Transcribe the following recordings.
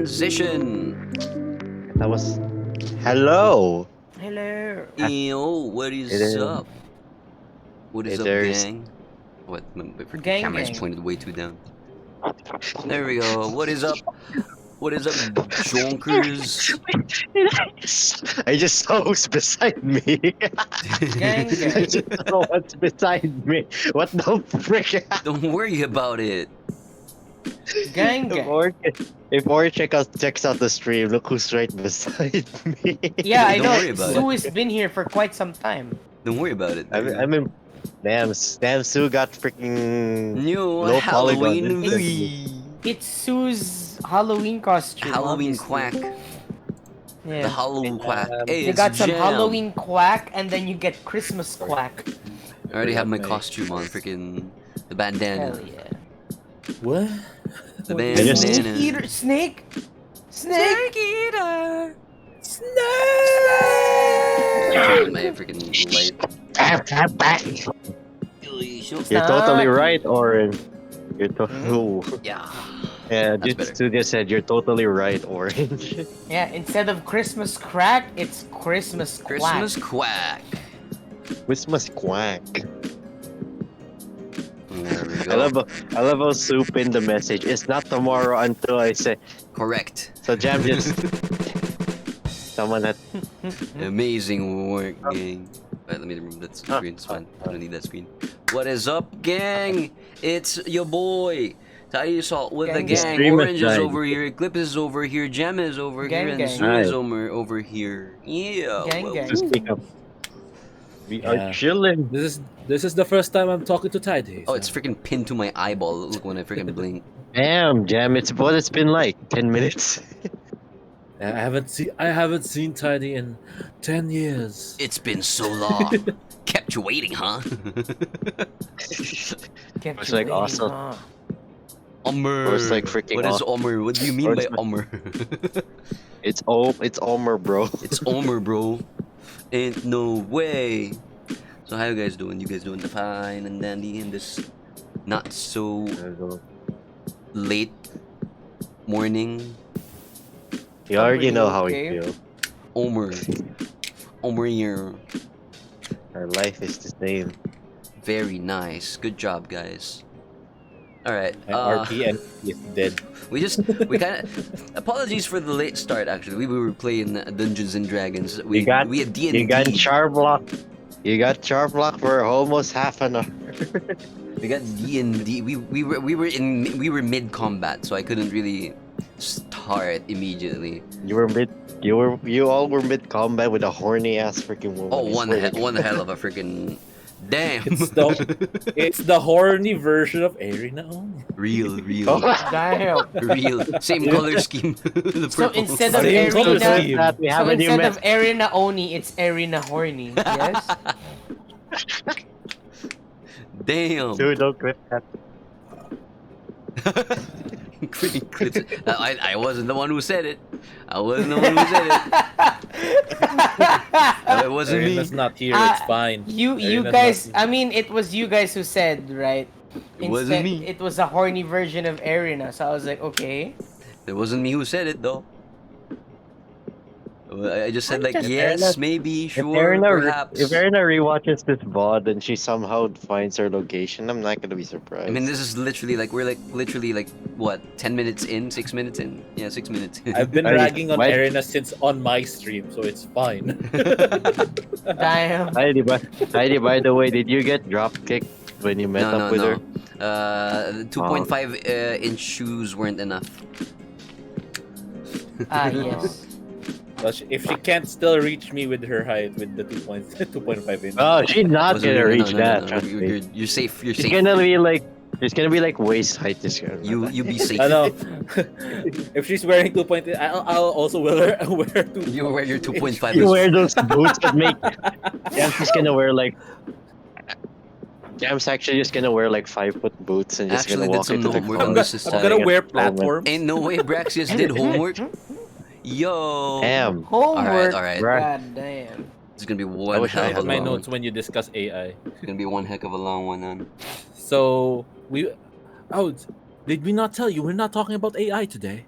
transition. That was. Hello. Hello. Yo, what It is is. up? What is up, There's. gang? What? My freaking Gang, camera's gang. pointed way too down. There we go. What is up? What is up, jonkers? I just saw who's beside me. Gang, I gang. just saw what's beside me. What the frick? Don't worry about it. Gang, gang. If Or checks out the stream, look who's right beside me. Yeah, I Don't know. worry about Sue has been here for quite some time. Don't worry about it. I mean, damn, Sue got freaking New low polygon. Halloween movie. It's Sue's Halloween costume. Halloween obviously. quack. The Yeah. Halloween quack. Hey, You it's got some Jam. Halloween quack, and then you get Christmas quack. I already have my costume on. Freaking the bandana. Hell yeah. What? The Bandana. Snake bandana. eater, snake, snake eater. snake. My freaking light. You're totally right, Oren. You're Yeah. Yeah, That's just Stu just said you're totally right, Orange. Yeah, instead of Christmas crack, it's Christmas quack. Christmas quack. Christmas quack. There we go. I love how Sue pinned the message. It's not tomorrow until I say. Correct. So Jam just someone that Amazing work, gang. Alright, let me remove that screen. It's fine. I don't need that screen. What is up, gang? It's your boy, Tidy Salt with the Gang, gang. gang. Orange is Stream is over here, Clip is over here, Gem is over Gang, here, and gang. Sue is Nice. over here. Yeah. Gang, well, gang. just pick up. We Yeah. are chilling. This is the first time I'm talking to Tidy. Oh, it's freaking pinned to my eyeball. Look when I freaking blink. Damn, Jam, it's what it's been like. 10 minutes. I haven't seen Tidy in 10 years. It's been so long. Kept you waiting, huh? Kept It's you like waiting, awesome. huh? Omer. Or it's like freaking What is aw- Omer? What do you mean or by it's like- Omer? It's Omer, bro. It's Omer, bro. Ain't no way. So how you guys doing? You guys doing fine and dandy in this not so late morning? You already know how Okay. we feel. Omer here. Our life is the same. Very nice. Good job, guys. All right. My RPM is dead. We kind of apologies for the late start. Actually, we were playing Dungeons and Dragons. We You got- had D&D. You got char block. You got char block for almost half an hour. We got D&D. We were mid combat, so I couldn't really start immediately. You all were mid combat with a horny ass freaking woman. Oh, I swear to one hell of a freaking damn. It's the horny version of Arena only. real, Oh. Damn. real. Same color scheme. The So purple. instead of Same color Arena, scheme. We so haven't even instead met. of Arena Oni, it's Arena Horny. Yes. Damn. Dude, don't clip that. I wasn't the one who said it. I wasn't the one who said it. It wasn't me. Arena's not here. Ah, It's fine. You Arena's guys, not- I mean, it was you guys who said, right? It wasn't me. It was a horny version of Arena, so I was like, okay. It wasn't me who said it though. I just said like Just yes, Arena- maybe, If sure, Arena, perhaps. if Arena rewatches this VOD and she somehow finds her location, I'm not gonna be surprised. I mean, this is literally like we're literally what 10 minutes in, 6 minutes in. Yeah, 6 minutes. In. I've been Why- ragging on why- Arena since on my stream, so it's fine. Damn. Heidi, by the way, did you get drop kicked when you met up with her? The 2.5 inch shoes weren't enough. Ah, yes. But if she can't still reach me with her height with the 2.5 inch. Oh, she's not Wasn't gonna really- reach that. trust me. You're safe. You're She's safe. gonna be like, she's gonna be like waist height. This girl. You be safe. I know. If she's wearing 2.8, I'll also wear 2. You wear your 2.5. You wear those boots that make. Jam's just gonna wear like. Jam's actually just gonna wear like 5-foot boots and just Actually gonna did walk some into the homework club. on this this I'm gonna time. wear platforms. Ain't no way Braxius did homework. Yo. Damn. Homework. alright. Right. God damn. It's gonna be I one wish I hell I of a have my long. notes when you discuss AI. It's gonna be one heck of a long one, then. So did we not tell you we're not talking about AI today?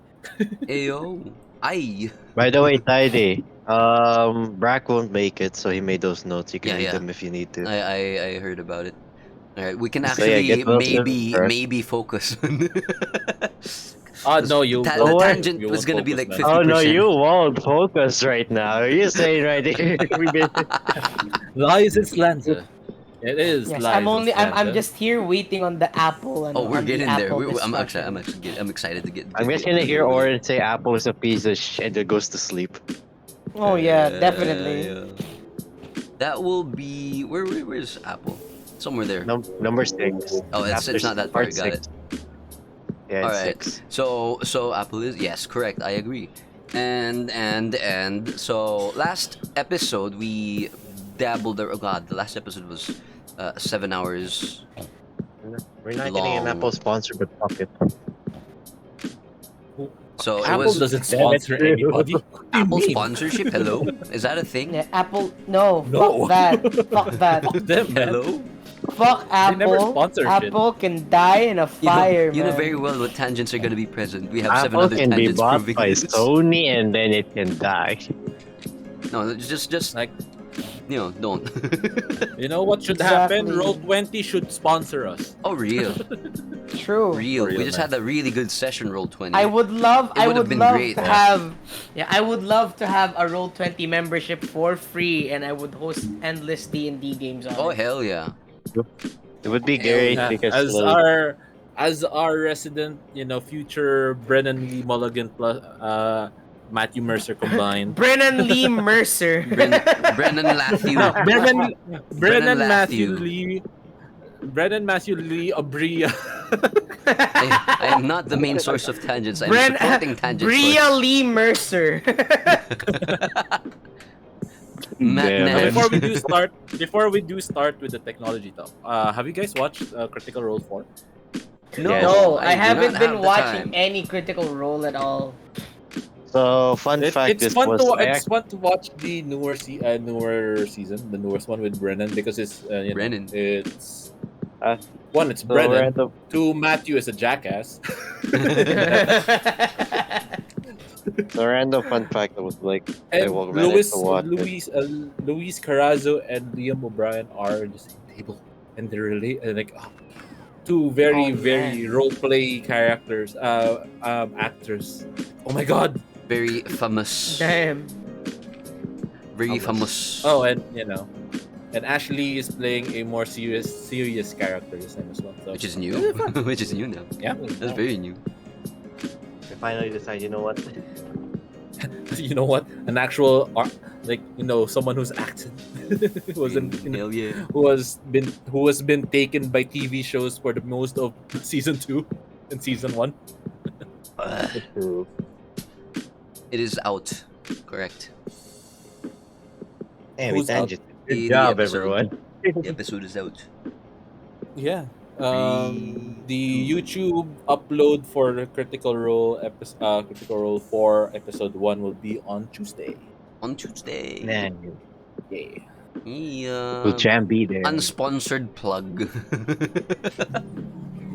Ayo. Ay. By the way, Tidy, Brack won't make it, so he made those notes. You can Yeah, read yeah. them if you need to. I heard about it. All right, we can So yeah, actually get Wilson first. maybe focus on. No, you The won't. tangent You was won't gonna be focus, like man. 50%. Oh no, you won't focus right now. You're saying right here. Lies and slander. It is Yes, lies and I'm slander. just here waiting on the apple and Oh, we're on the getting there. apple I'm discussion. I'm excited to get. I'm just gonna hear Oren say Apple is a piece of shit that goes to sleep. Oh yeah, definitely. Yeah. That will be where's Apple? Somewhere there. Number 6. Oh, it's not that far. part Got it. 6. Yeah, All it's right. 6. So Apple is, yes, correct. I agree. And so last episode we dabbled. Oh God, the last episode was 7 hours. We're not getting an Long. Apple sponsor, but fuck it. So it Apple was doesn't sponsor anybody. What do you Apple mean? sponsorship. Hello, is that a thing? Yeah, Apple. No, No. fuck that. Fuck that. Fuck them, man. Hello. Fuck They never Apple. sponsor shit. Apple can die in a fire, You know man. very well what tangents are going to be present. We have 7 Apple other can be tangents bought proving by this. Sony and then it can die. No, just Like, don't. you know what should Exactly. happen? Roll20 should sponsor us. Oh, real. True. Real. For real, We just man. had a really good session, Roll20. I would love. It I would have would been love great, to yeah. have. Yeah, I would love to have a Roll20 membership for free, and I would host endless D&D games on Oh it. hell yeah. It would be Hell great yeah. because As our resident, future Brennan Lee Mulligan plus Matthew Mercer combined. Brennan Lee Mercer. Brennan Matthew. Brennan Matthew. Brennan Matthew Lee Abria. I am not the main source of tangents. I'm supporting tangents. Bria Lee Mercer. Matt Damn Nash. it. Before we do start with the technology talk, have you guys watched Critical Role 4? No, Yes. No, I I do haven't not been have the watching time. any Critical Role at all. So fun fact, It's this fun was it's fun to watch the newer season, the newest one with Brennan, because it's Brennan. It's Uh, one, it's so Brennan. random. Two, Matthew is a jackass. So random fun fact that was like I And managed to watch it. Luis Carrazzo and Liam O'Brien are in the same table, and they're two very Oh, very role play characters, actors. Oh my god! Very famous. Damn. Very famous. Oh, and and Ashley is playing a more serious character this time as well. So. Which is new. Which is new now. Yeah, That's very new. I finally decided, you know what? you know what? An actual someone who's acted, who was Hell yeah. who has been taken by TV shows for the most of season 2 and season 1. It is out. Correct. Hey, we Who's out? tangent. The Good job, episode. everyone. The episode is out. Yeah. The YouTube upload for Critical Role Critical Role 4 episode 1 will be on Tuesday. On Tuesday. Man, Yeah. Yeah. will Jam be there? Unsponsored plug.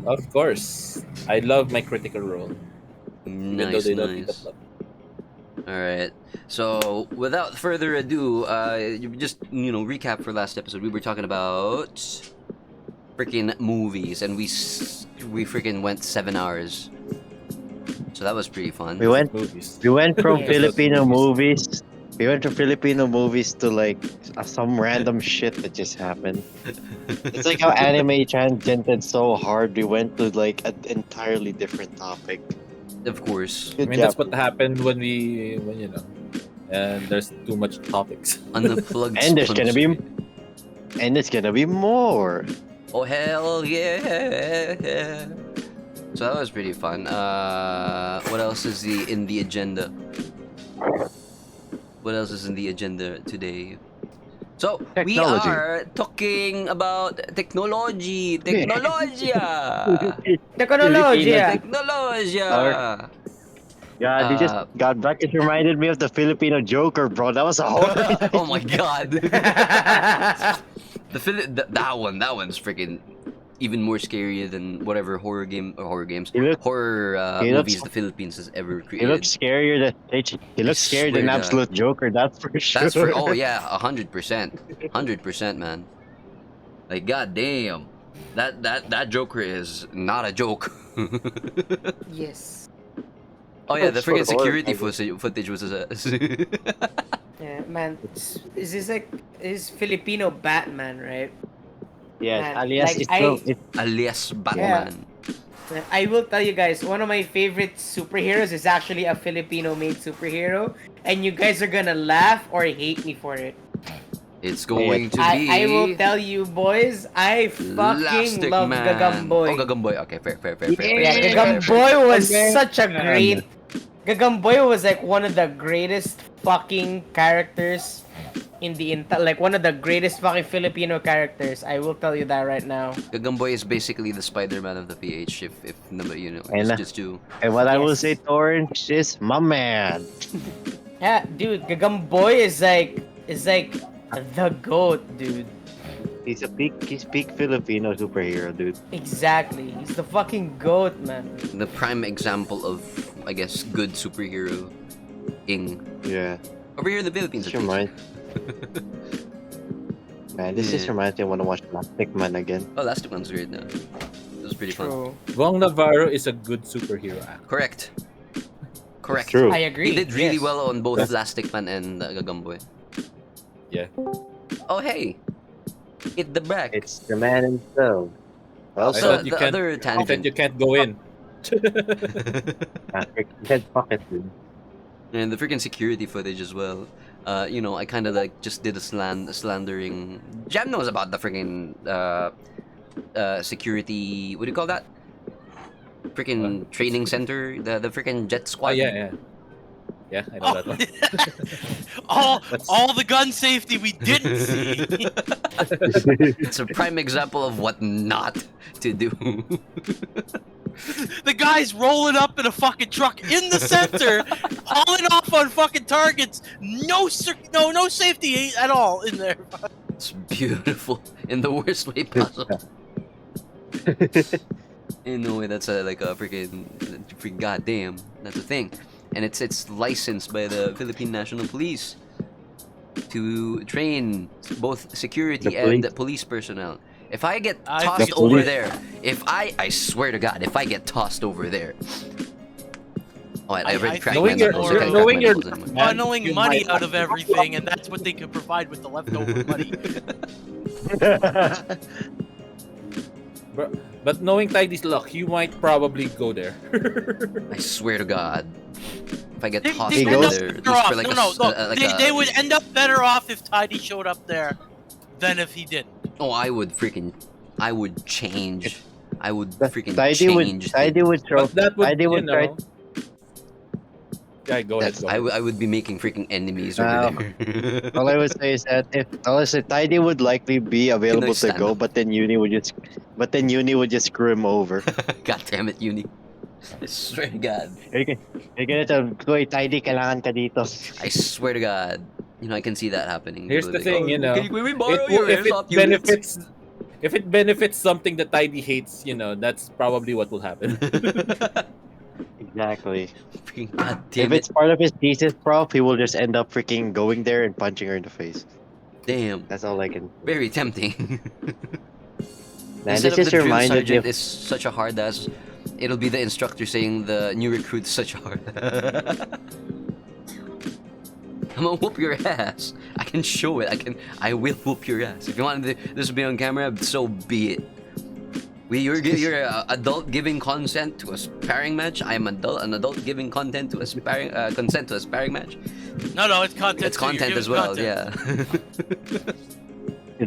Of course. I love my Critical Role. Even though Nice, they don't need the nice. plug. All right. So, without further ado, you just recap for last episode. We were talking about freaking movies, and we freaking went 7 hours. So that was pretty fun. We went Movies. from Yeah. Filipino movies. We went from Filipino movies to some random shit that just happened. It's like how anime tangented so hard. We went to an entirely different topic. Of course, Good That's job. what happened when and there's too much topics. unplugged. And there's gonna be sponsorship. and it's gonna be more. Oh hell yeah! So that was pretty fun. What else is in the agenda? What else is in the agenda today? So we Technology. are talking about technology. Technologia. Technologia. Technologia. God, you just God, Brackets reminded me of the Filipino Joker, bro. That was a whole. Oh my god. That one's freaking even more scary than whatever He looks horror he looks movies the Philippines has ever he created. looks scarier than he I looks scarier swear than to God. Absolute Joker. That's for That's for sure. oh yeah, 100%, 100%, man. Like god damn, that Joker is not a joke. Yes. Oh yeah, the So freaking security horrifying. footage was Yeah, man. Is this like is Filipino Batman, right? Yes, Man, alias like it's so it's alias yeah. Batman. I will tell you guys, one of my favorite superheroes is actually a Filipino-made superhero, and you guys are gonna laugh or hate me for it. It's Yeah, going to I will be tell you, boys, I fucking Elastic love Man. Oh, Gagamboy. Gagamboy. Okay, fair, fair, fair, fair, fair, Yeah, fair, fair, fair, fair. Gagamboy was Man. such a great. Gagamboy was like one of the greatest fucking characters in the like one of the greatest fucking Filipino characters. I will tell you that right now. Gagamboy is basically the Spider-Man of the PH. If nobody, you know, and just to and what I will Yes. say, Torrance is my man. Yeah, dude, Gagamboy is like the goat, dude. He's peak Filipino superhero, dude. Exactly. He's the fucking goat, man. the prime example of, I guess, good superhero ing Yeah. over here in the Philippines. This At least. reminds man, this just Yeah. reminds me I wanna watch Plastic Man again. Oh, Elastic Man's great now. It was pretty fun. True. Vong Navarro is a good superhero actor. Correct. Correct. True. I agree. He did really yes. well on both Elastic Man and Gagamboy. Yeah. Oh hey, hit the back. It's the man himself. Also, thought you the can't- other I said tangent. you can't go in. Head pocket, dude. And the freaking security footage as well. You know, I kind of like just did a slandering. Jam knows about the freaking security. What do you call that? Freaking training center. The freaking jet Oh squad. yeah. Yeah, I know that one. all the gun safety we didn't see. It's a prime example of what not to do. The guy's rolling up in a fucking truck in the center, hauling off on fucking targets. No safety at all in there. It's beautiful in the worst way possible. In no way, that's like a freaking goddamn. That's a thing, and it's licensed by the Philippine National Police to train both security The and police. police personnel. If I get I tossed think- over police. there, I swear to God, if I get tossed over there. Oh, I I read think crack knowing my your- nipples, I can't knowing crack my your- nipples anymore. Man, Funneling you money might- out of everything, and that's what they could provide with the leftover money. But knowing Tidy's luck, you might probably go there. I swear to God, if I get They, tossed they He end over goes- up there, better just off. for like No, like they would end up better off if Tidy showed up there than if he didn't. Oh, I would change. I would freaking Tidy change. would throw. But that would, Tidy would you try. know. Yeah, go ahead. That's, Go ahead. I would be making freaking enemies Wow. over there. All I would say is that Tidy would likely be available to stand go, up. but then Uni would just screw him over. God damn it, Uni. I swear to God. You're gonna tell him, "Koy, Tidy, kailangan ka dito." I swear to God. You know, I can see that happening. Here's People the are like, thing, you know, Can we borrow It your will- if airsoft it units?" benefits, if it benefits something that Tidy hates, you know, that's probably what will happen. Exactly. Freaking God If damn it's it. part of his thesis prop, he will just end up freaking going there and punching her in the face. Damn. That's all I can. Very tempting. Man, Instead this of just the drill reminded me sergeant of is such a hard ass, it'll be the instructor saying the new recruit's such a hard I'm gonna whoop your ass. I can show it. I will whoop your ass. If you want this to be on camera, so be it. You're adult giving consent to a sparring match. I'm an adult giving consent to a sparring match. No, it's content. It's so you're content giving as well. content. Yeah.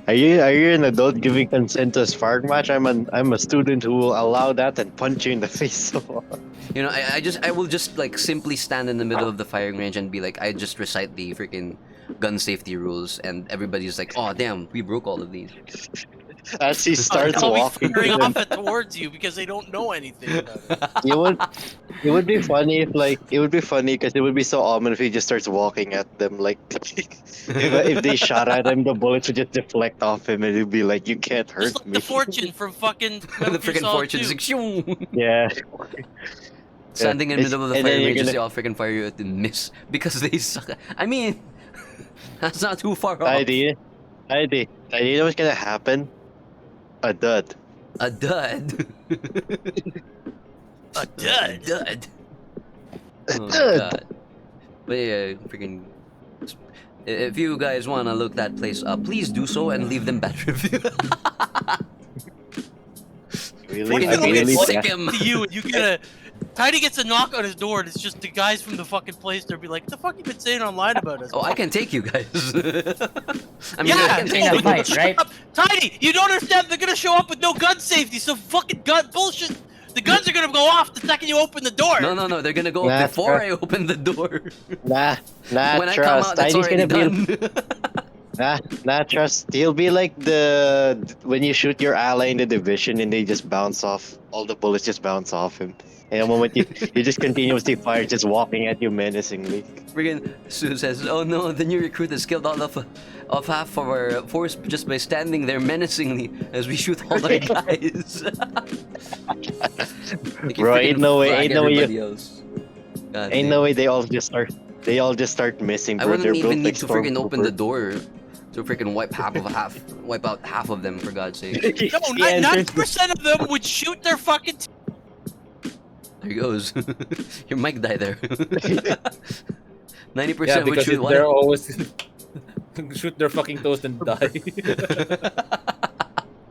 Are you an adult giving consent to a sparring match? I'm a student who will allow that and punch you in the face so hard. You know, I will just like simply stand in the middle of the firing range and be like, I just recite the freaking gun safety rules, and everybody's like, oh damn, we broke all of these. As he starts They'll be walking to firing them. off it towards you because they don't know anything about it. You would It would be funny if it would be funny because it would be so ominous if he just starts walking at them like if they shot at him, the bullets would just deflect off him and it'd be like you can't Just hurt like me. the Fortune from fucking The Metal Gear freaking Solid fortune's 2. like, shoo! Yeah. Standing in the It's- middle of the and then fire you're range, gonna- they all freaking fire you at the miss because they suck. I mean, that's not too far off. Idea. You know what's gonna happen? A dud. A dud. A dud. Dud. Oh Dud. god. But yeah, freaking. If you guys wanna look that place up, please do so and leave them bad review. Really? Freaking I mean, really it's sick like him. to you, and you get a Tiny gets a knock on his door, and it's just the guys from the fucking place. They'll be like, "What the fuck you been saying online about us?" Oh, I can take you guys. I mean, Yeah, I can in take a you. fight, right? Tiny, you don't understand. They're gonna show up with no gun safety, so fucking gun bullshit. The guns are gonna go off the second you open the door. No, they're gonna go Nah, up before I open the door. Nah, When I come trust. out, that's Tiny's already gonna be done. trust. He'll be like when you shoot your ally in the division and they just bounce off. All the bullets just bounce off him. And the moment you just continuously fire, just walking at you menacingly. Friggin' Sue says, "Oh no, the new recruit has killed all of half of our force just by standing there menacingly as we shoot all our guys." Like you Bro, freaking ain't no way- frag ain't no way you- everybody else. God Ain't damn. no way they all just start missing. I Bro. wouldn't They're even built need like to freaking open the stormtroopers. door to freaking wipe out half of them for God's sake. No, Yeah, 90% of them would shoot their fucking. There he goes. Your mic died there. 90% Yeah, would because shoot they're one. always shoot their fucking toast and die.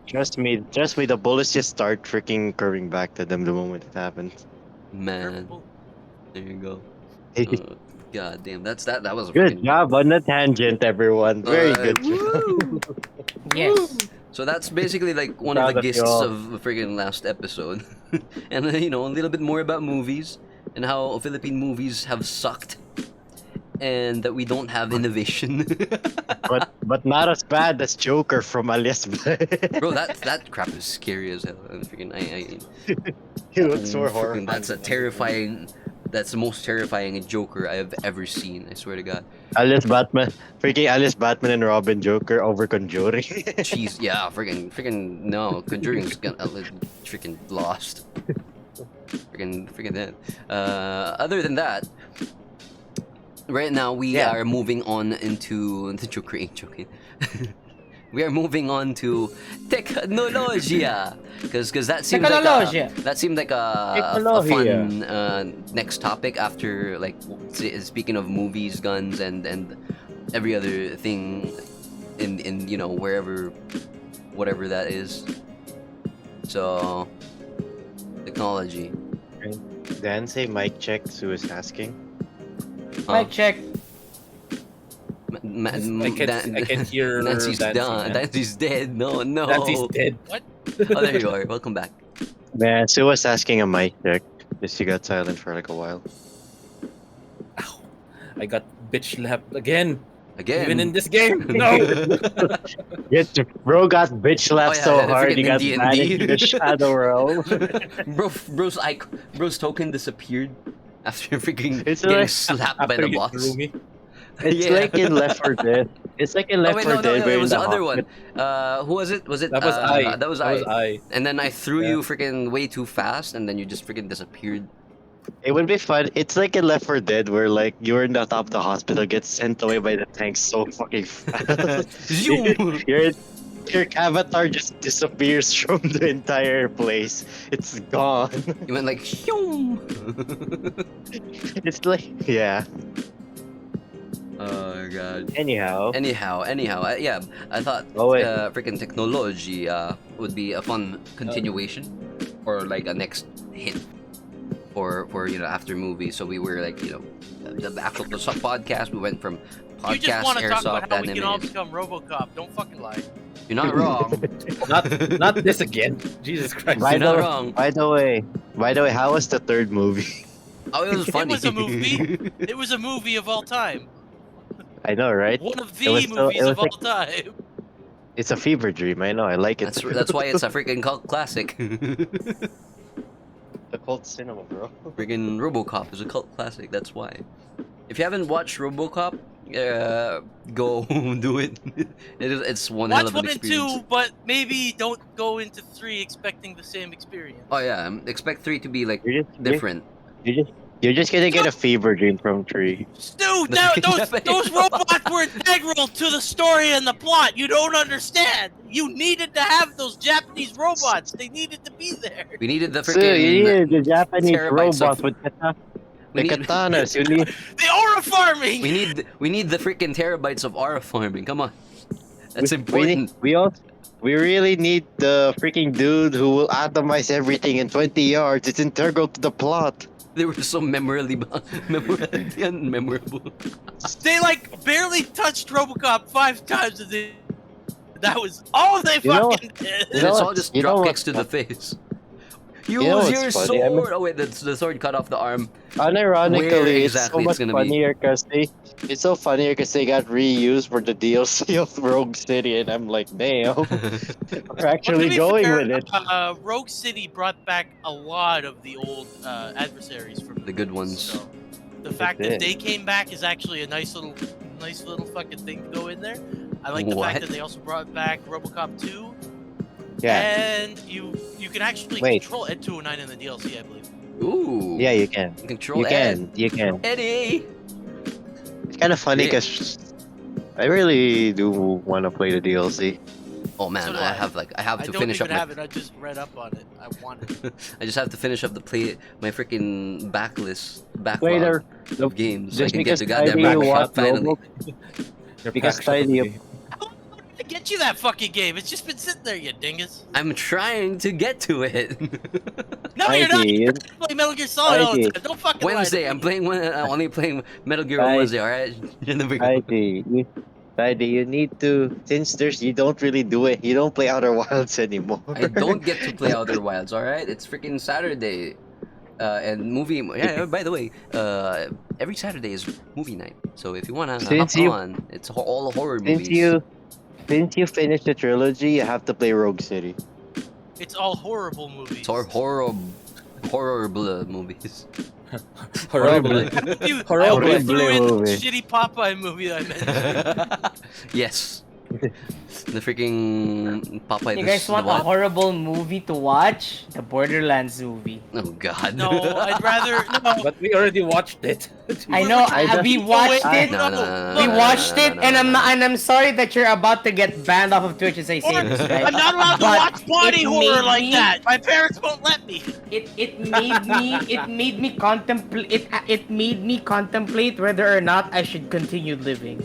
Trust me, the bullets just start freaking curving back to them the moment it happens. Man, there you go. God damn, that was a Good freaking job on the tangent, everyone. Very Alright, good. woo! Yes. So that's basically like one of the Proud of gists y'all. of the friggin' last episode. And you know, a little bit more about movies and how Philippine movies have sucked and that we don't have innovation. but not as bad as Joker from Alias. Bro, that crap is scary as hell. And freaking He looks so freaking- horrifying. That's the most terrifying Joker I have ever seen, I swear to God. Alias Batman and Robin Joker over Conjuring. Jeez, yeah, freaking no, Conjuring's freaking lost. Freaking that. Other than that, right now we Yeah. are moving on into the joking. We are moving on to technologia, because that seemed Technologia. like a fun next topic after like speaking of movies, guns, and every other thing in you know whatever that is. So technology. Dan say mic check. Sue is asking. Mic check. I can hear Nancy's Nancy, done. man. Nancy's dead. No. Nancy's dead. Oh, there you are. Welcome back. Man, Sue was asking a mic check. Just she got silent for like a while. I got bitch slapped again. Again. Even in this game. No. Yes, bro got bitch slapped Oh, yeah, so yeah, hard he freaking got D&D. banished to the shadow realm. bro's token disappeared after freaking It's getting like- slapped by After the you boss. threw me. It's Yeah. like in Left 4 Dead. It's like in Oh Left wait, 4 no, Dead. it where was in the other one. hospital- Who was it? Was it? That was I. That was That I. was I. And then I threw Yeah. you freaking way too fast, and then you just freaking disappeared. It would be fun. It's like in Left 4 Dead where like you're in the top of the hospital, gets sent away by the tank so fucking fast. Zoom! your avatar just disappears from the entire place. It's gone. You went like, "Shoom." It's like yeah. Oh god. Anyhow, Anyhow, yeah, I thought Oh, wait. freaking technology would be a fun continuation or like a next hit for you know after movies. So we were like the actual podcast. We went from You just podcast want to talk airsoft about how we can all animes. become RoboCop. Don't fucking lie. You're not wrong. Not this again. Jesus Christ. By You're not the- wrong. by the way, how was the third movie? Oh, it was funny. It was a movie. It was a movie of all time. I know, right? One of It the was movies so- it of was all time. It's a fever dream. I know. I like it. That's why it's a freaking cult classic. The cult cinema, bro. Freaking RoboCop is a cult classic. That's why. If you haven't watched RoboCop, go do it. It's one hell Watch of an 1 and experience. 2, but maybe don't go into 3 expecting the same experience. Oh yeah, expect 3 to be like You're just different. you're just gonna get a fever dream from 3. Dude, those robots were integral to the story and the plot. You don't understand. You needed to have those Japanese robots. They needed to be there. We needed the So freaking. you need the Japanese terabytes robots of- with we the need- katanas. You need. The aura farming. We need the freaking terabytes of aura farming. Come on, that's We important. we really need the freaking dude who will atomize everything in 20 yards. It's integral to the plot. They were so memorably unmemorable. They like barely touched RoboCop 5 times. And that was all they You know fucking did. And know it's all what- just you know drop what- kicks to the face. Use know what's your funny? I mean- sword. Oh wait, that's the sword cut off the arm. Unironically, Where it's exactly so it's much gonna be. funnier because they got reused for the DLC of Rogue City, and I'm like, damn, we're Well, to actually be going fair, with it. Rogue City brought back a lot of the old adversaries from The good ones. So the fact that did. they came back is actually a nice little fucking thing to go in there. I like the What? fact that they also brought back RoboCop 2, Yeah, and you can actually Wait. control Ed 209 in the DLC, I believe. Ooh. yeah, you can. Control You Ed. can. Eddie. It's kind of funny Yeah. because I really do want to play the DLC. Oh man, So do I I. have I to don't finish even up. have it. I just read up on it. I want it. I just have to finish up my freaking backlog Later, of games. So I just can get because the goddamn Tiny RoboCop watched finally. Robo, because Tiny, How long did I get you that fucking game? It's just been sitting there, you dingus. I'm trying to get to it. No, you're not. Mikey, You're playing Metal Gear Solid all the Mikey. time. Don't fucking lie to Wednesday, me. I'm playing only playing Metal Gear on Right. Wednesday. All right. Tiny, you need to, since you don't really do it. You don't play Outer Wilds anymore. I don't get to play Outer Wilds. All right, it's freaking Saturday. And movie. Yeah. By the way, every Saturday is movie night. So if you wanna Since hop you- on, it's all horror movies. Since you finished the trilogy, you have to play Rogue City. It's all horrible movies. It's all horror movies. Horrible. You, I Horrible almost threw in the movie. shitty Popeye movie that I mentioned. Yes. The freaking Popeye. You the- guys the want a what? horrible movie to watch? The Borderlands movie. Oh God. No, I'd rather no. But we already watched it. I know. We watched Wait, it. No, no, no, no, We no, watched no, no, it, no, and no, I'm no. and I'm sorry that you're about to get banned off of Twitch as I say this, right? I'm not allowed to But watch body it horror made like me- that. My parents won't let me. It made me contemplate whether or not I should continue living.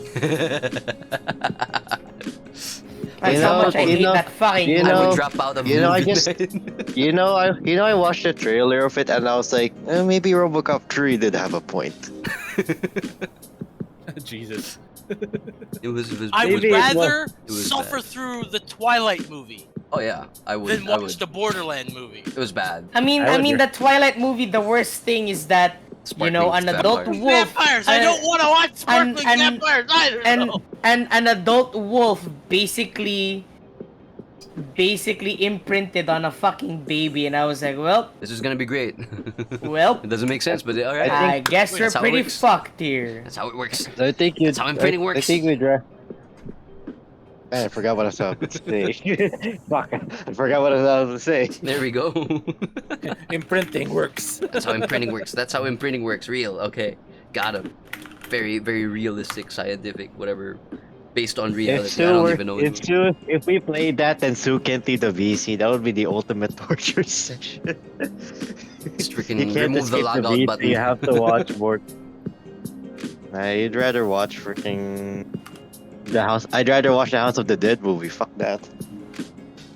That's You how know- much I you hate know- that fucking you I movie. know- would drop out of you know, I movie just- night. I watched the trailer of it and I was like, maybe RoboCop 3 did have a point. Jesus. It was I would Maybe it was- rather was suffer bad. through the Twilight movie Oh yeah, I would. than I watch would. the Borderland movie. It was bad. I mean, I would the Twilight movie. The worst thing is that you know an Sparkling adult vampires. wolf Vampires! I don't want to watch sparkling and- vampires either. and though. an adult wolf basically imprinted on a fucking baby, and I was like, well, This is gonna be great. well, It doesn't make sense, but all right. I guess we're That's how it pretty works. fucked here. That's how it works. I think you. That's how imprinting I works. think we'd Man, I forgot what I was about to say. Fuck, I forgot what I was about to say. There we go. Imprinting works. That's how imprinting works. That's how imprinting works. Real. Okay. Got him. Very, very realistic, scientific, whatever. Based on If reality. I don't even know. if we played that and Sue can't leave the VC, that would be the ultimate torture session. Just freaking You can't remove the escape logout VC, button. You have to watch more. I'd rather watch freaking the house. I'd rather watch the House of the Dead movie. Fuck that.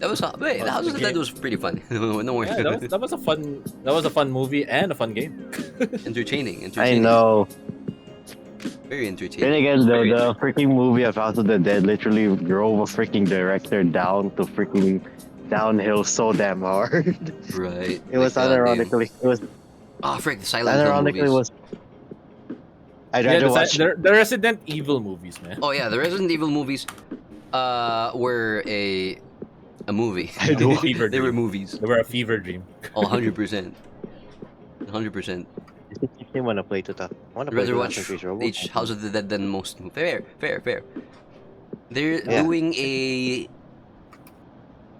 That was wait. The House of the Dead was pretty funny. No worry. Yeah, that was a fun movie and a fun game. entertaining. I know. Very Then entertaining. again, the freaking movie of House of the Dead literally drove a freaking director down to freaking downhill so damn hard. Right. It was Like, goddamn. unironically. It was Oh, frick, the Silent Hill unironically movies. was. I'd Yeah, rather watch. the Resident Evil movies, man. Oh yeah, the Resident Evil movies. were a movie. I do. Fever They were dream. movies. They were a fever dream. Oh, 100%. 100%. I want to play I want to I'd play rather watch 2003 Robo. H House of the Dead than most. Fair, fair, fair. They're Yeah. doing a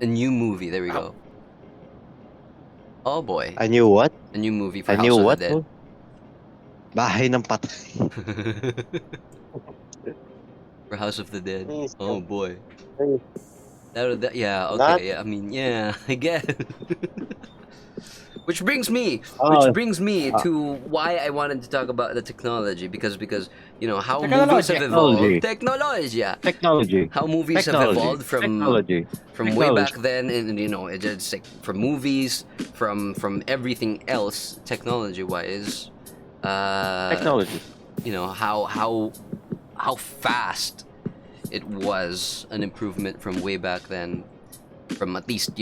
new movie. There we go. Oh boy, I knew what? a new movie for I House knew of what? the Dead. Bahay ng patay. For House of the Dead. Please, Oh boy. please. Yeah. Okay. Not- Yeah. I mean, yeah. I guess. Which brings me Oh, to why I wanted to talk about the technology because you know how Technology. movies have evolved. Technology. Technology. Yeah. Technology. How movies have Technology. evolved from Technology. way Technology. back then, and you know, it's like from movies, from everything else, technology wise. Technology. You know how fast it was an improvement from way back then, from at least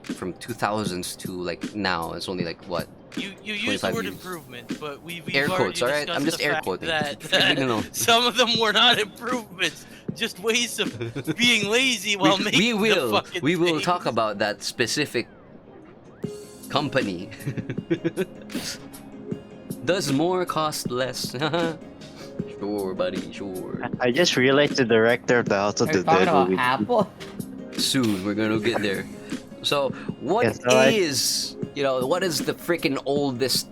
from 2000s to like now. It's only like what. You use the 25 word years. improvement, but we've Air already quotes, all right? discussed I'm just the air fact quoting. that, Leave me alone. some of them were not improvements, just ways of being lazy while making the fucking we will things. talk about that specific company. Does more cost less? Sure, buddy, sure. I just realized the director of the House of Are the you talking Dead about movie. Apple? Soon we're gonna get there. So what Yes, alright. is what is the freaking oldest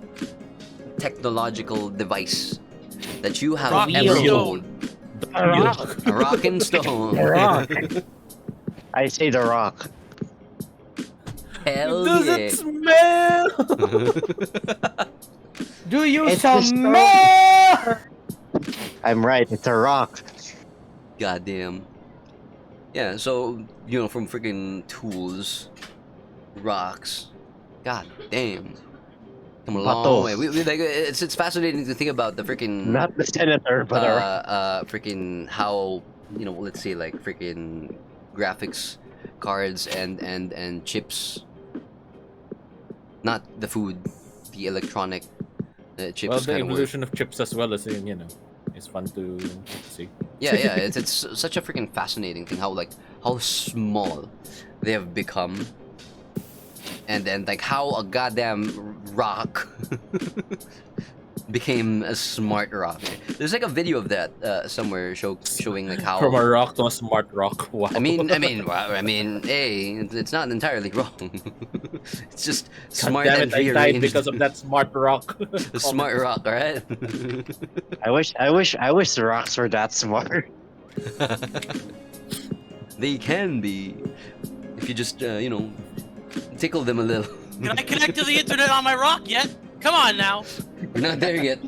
technological device that you have Rock ever and owned? A rock. A rock and stone. The Rock. I say The Rock. Hell Does yeah. it smell? Do you It's the smell? I'm right. It's a rock. Goddamn. Yeah, so from freaking tools, rocks. God damn. Come a long Bato. way. We like it's fascinating to think about the freaking Not the senator, but a rock. freaking how let's say like freaking graphics cards and chips, not the food, the electronic chips. Well, the kind of work. evolution of chips as well as it's fun to see. Yeah, it's such a freaking fascinating thing how small they have become, and then like how a goddamn rock became a smart rock. There's like a video of that somewhere showing like how. From a rock to a smart rock. Wow. I mean, hey, it's not entirely wrong. It's just God smart damn and it, I died rearranged. because of that smart rock. The smart rock, alright? I wish the rocks were that smart. They can be if you just tickle them a little. Can I connect to the internet on my rock yet? Come on now. We're not there yet.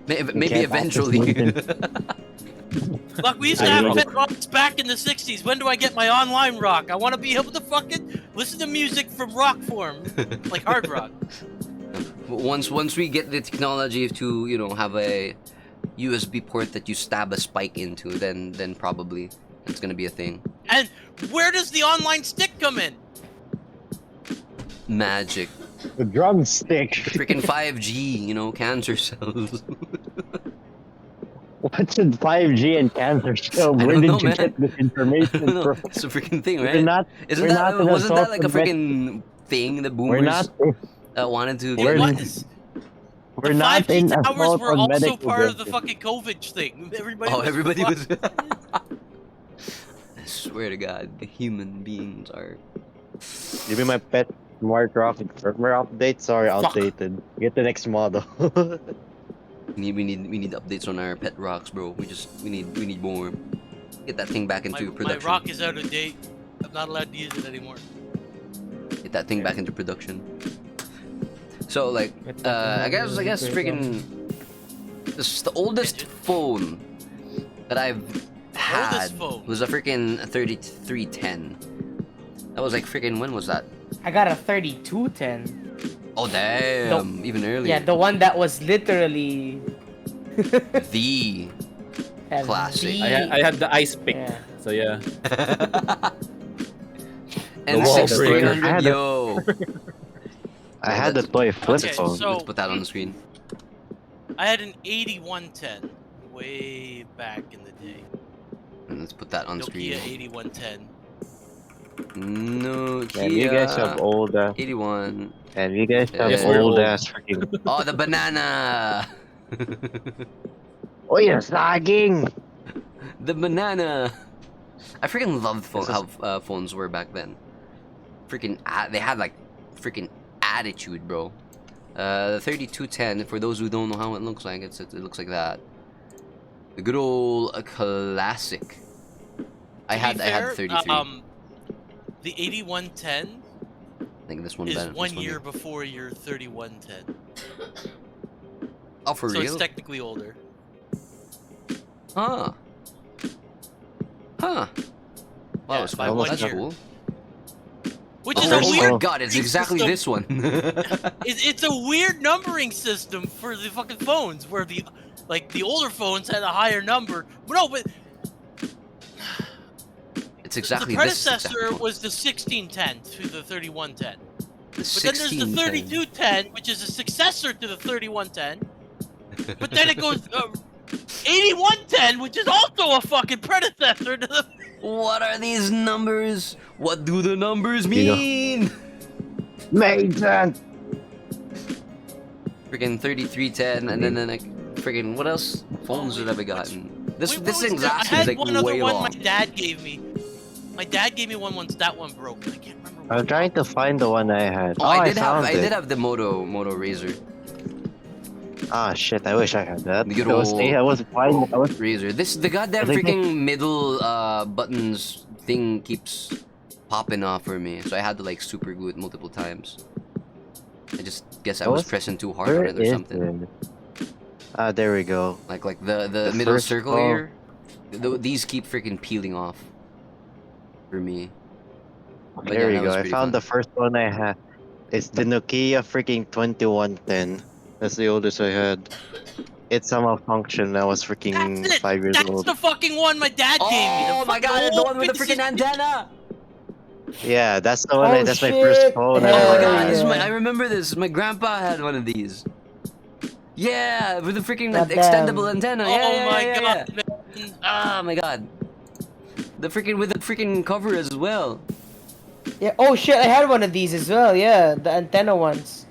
Maybe can't eventually. Look, we used to I have know. pet rocks back in the 60s. When do I get my online rock? I want to be able to fucking listen to music from rock form, like hard rock. Once we get the technology to have a USB port that you stab a spike into, then probably it's gonna be a thing. And where does the online stick come in? Magic. The drumstick. Freaking 5G, cancer cells. What's in 5G and cancer cell? I Where don't did know, you man. get this information No, from? it's a freaking thing, We're right? not. Isn't we're that not in a wasn't that like a social met- freaking thing that We're boomers not. wanted to It get? We're- was. We're The not 5G in towers assault were on also medical part of the justice. fucking COVID thing. Oh, everybody was. fucked. I swear to God, the human beings are. Give me my pet smart rock firmware update. Sorry, Fuck. outdated. Get the next model. We need updates on our pet rocks, bro. We need more. Get that thing back into My production. rock is out of date. I'm not allowed to use it anymore. Get that thing back into production. So like, I guess freaking. This is the oldest phone that I've had Oldest phone. was a freaking 3310. That was like freaking, when was that? I got a 3210. Oh damn, even earlier. Yeah, the one that was literally The a Classic. V- I had the ice pick. Yeah. So yeah. and wall 6300, breaker. yo. I had the toy flip Okay, phone. so- Let's put that on the screen. I had an 8110 way back in the day. And let's put that on Nokia screen. 8110. Nokia. And you guys have old 81. and you guys have Yes, we're old old. ass freaking. Oh, the banana. Oh, you're sagging. The banana. I freaking loved This is- how phones were back then. Freaking, they had like freaking attitude, bro. The 3210. For those who don't know how it looks like, it looks like that. The good old classic. I had the 33. The 8110 I think this one is better. 1 year before your 3110. Oh, for So real? it's technically older. Huh. Wow, Yeah, that's by cool. 1 That's year. cool. Which Oh, is a oh weird my god, it's exactly system. this one. It's a weird numbering system for the fucking phones, where the older phones had a higher number. No, but It's exactly the this. predecessor Exactly. was the 1610 to the 3110. The But then there's the 1610. 3210, which is a successor to the 3110. But then it goes 8110, which is also a fucking predecessor to the. What are these numbers? What do the numbers You know. mean? Mason. Freaking 3310, and then like freaking what else phones did I have gotten? This Wait, what this was thing's that? actually I had like one other way one long. my dad gave me. My dad gave me one once that one broke. I can't remember. I'm trying to find the one I had. Oh, I found it. did have the Moto Razor. Ah, shit! I wish I had that. The good I was fine. I was. Razor. The goddamn I think freaking middle buttons thing keeps popping off for me, so I had to like super glue it multiple times. I just guess I was What? pressing too hard Where on it or is something. it? Ah, there we go. Like the The middle first circle call. here. These keep freaking peeling off for me. But There yeah, we that go. was I pretty found fun. the first one I had. It's the Nokia freaking 2110. That's the oldest I had. It somehow functioned. I was freaking That's it. 5 years That's old. the fucking one my dad gave me. Oh my god, the one with the freaking antenna! Yeah, that's the one. Oh, That's my first shit. phone. Oh I my Hell ever god, had. this is yeah. I remember this. My grandpa had one of these. Yeah, with the freaking Goddamn. extendable antenna. Yeah, Oh yeah, my yeah, god, yeah. man. Oh my god. The freaking with the freaking cover as well. Yeah. Oh shit! I had one of these as well. Yeah, the antenna ones.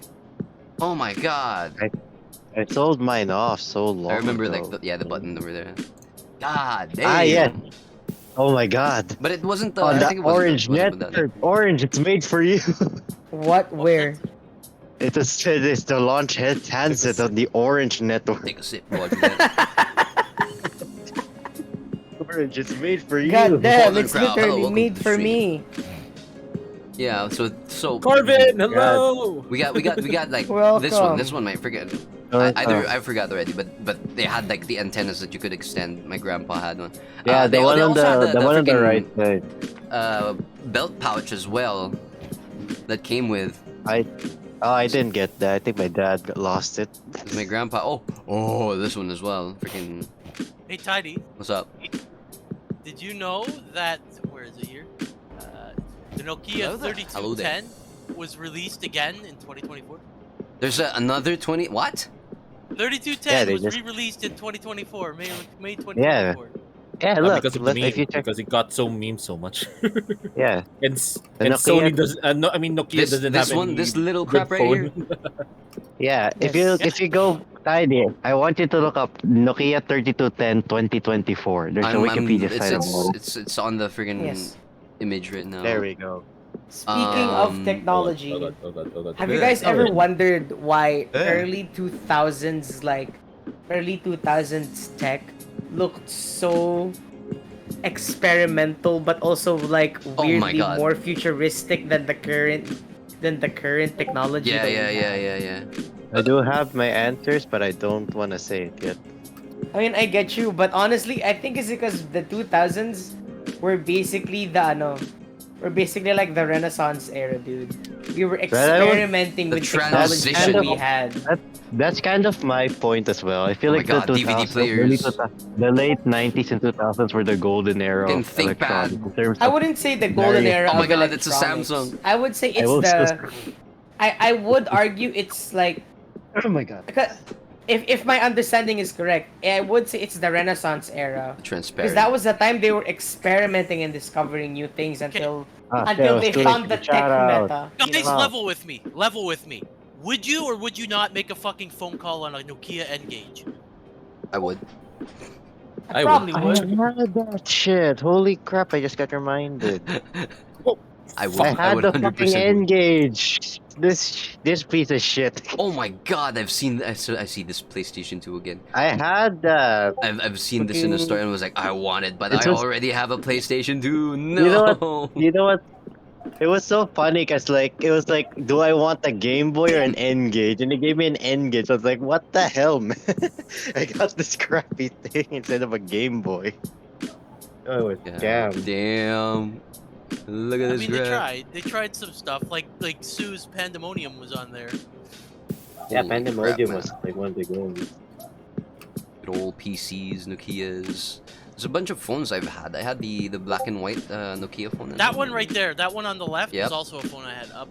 Oh my god. I sold mine off so long I remember ago. like the button over there. God damn. Ah, yeah. Oh my god. But it wasn't On I the think it wasn't orange it wasn't with that. network. Orange, it's made for you. What? Where? It is the launch handset on the Orange network. Take a sip, Roger. that. Orange, it's made for you. God damn! Golden It's crowd. Hello, literally welcome made to the for stream. me. Yeah, so Corbin, hello. we got like Welcome. this one might forget. I forgot already, but they had like the antennas that you could extend. My grandpa had one. Yeah, they the one on also had the one on the freaking, right side. belt pouch as well that came with. I didn't get that. I think my dad lost it. My grandpa. Oh, this one as well. Freaking. Hey, Tidy, What's up? did you know that, where is it here? The Nokia Hello there. Hello there. 3210 was released again in 2024. There's another 20. What? 3210 Yeah, they was just- re-released in 2024, May 2024. Yeah. Yeah, look. Because of the meme, If you check, because it got so meme so much. yeah. and The and Nokia- Sony does. No, I mean Nokia doesn't have any. This little good crap right here. phone. Yeah, Yes. if you go tiny, I want you to look up Nokia 3210 2024. There's a Wikipedia site about it. it's on the friggin' Yes. image right now. There we go. Speaking of Um, technology, Oh god, oh god, oh god. have you Yeah. guys ever wondered why Yeah. early 2000s tech looked so experimental, but also like Oh my weirdly God. more futuristic than the current technology? Yeah, that we yeah, have? yeah, yeah, yeah. I do have my answers, but I don't want to say it yet. I mean, I get you, but honestly, I think it's because the 2000s were basically we're basically like the Renaissance era, dude. We were I don't- experimenting The with technology that transition. we had. That's kind of my point as well. I feel Oh my like God, the DVD 2000s, early players. 2000s, the late 90s and 2000s were the golden era Fucking of ThinkPad. electronics. In terms I of, wouldn't say the golden Very- era Oh my of God, it's a electronics. Samsung. I would say I it's will the. I would argue it's like oh my god. if my understanding is correct, I would say it's the Renaissance era. Because that Transparent. was the time they were experimenting and discovering new things Okay, Shit, it until was they too late found for the the shout tech out. meta. guys, Wow. level with me. Level with me. Would you or would you not make a fucking phone call on a Nokia N-Gage? I would. I I would. probably I would. had that shit. Holy crap! I just got reminded. I I would. Fuck. I had would the fucking 100% would. Engage. This piece of shit. Oh my god, I've seen. I see this PlayStation 2 again. I had that. I've seen this in the store Fucking. and was like, I want it, but It I was. already have a PlayStation 2. You know what? No. You know what? It was so funny because like it was like, do I want a Game Boy or an N-Gage? And they gave me an N-Gage. I was like, what the hell, man? I got this crappy thing instead of a Game Boy. Oh, it's Yeah. scam. Damn. Look at I this mean, they graph. tried. They tried some stuff. Like Sue's Pandemonium was on there. Yeah, Holy crap, Pandemonium man. was like one of the games. Good old PCs, Nokias. There's a bunch of phones I've had. I had the black and white Nokia phone. That one right there, that one on the left, Yep. was also a phone I had up.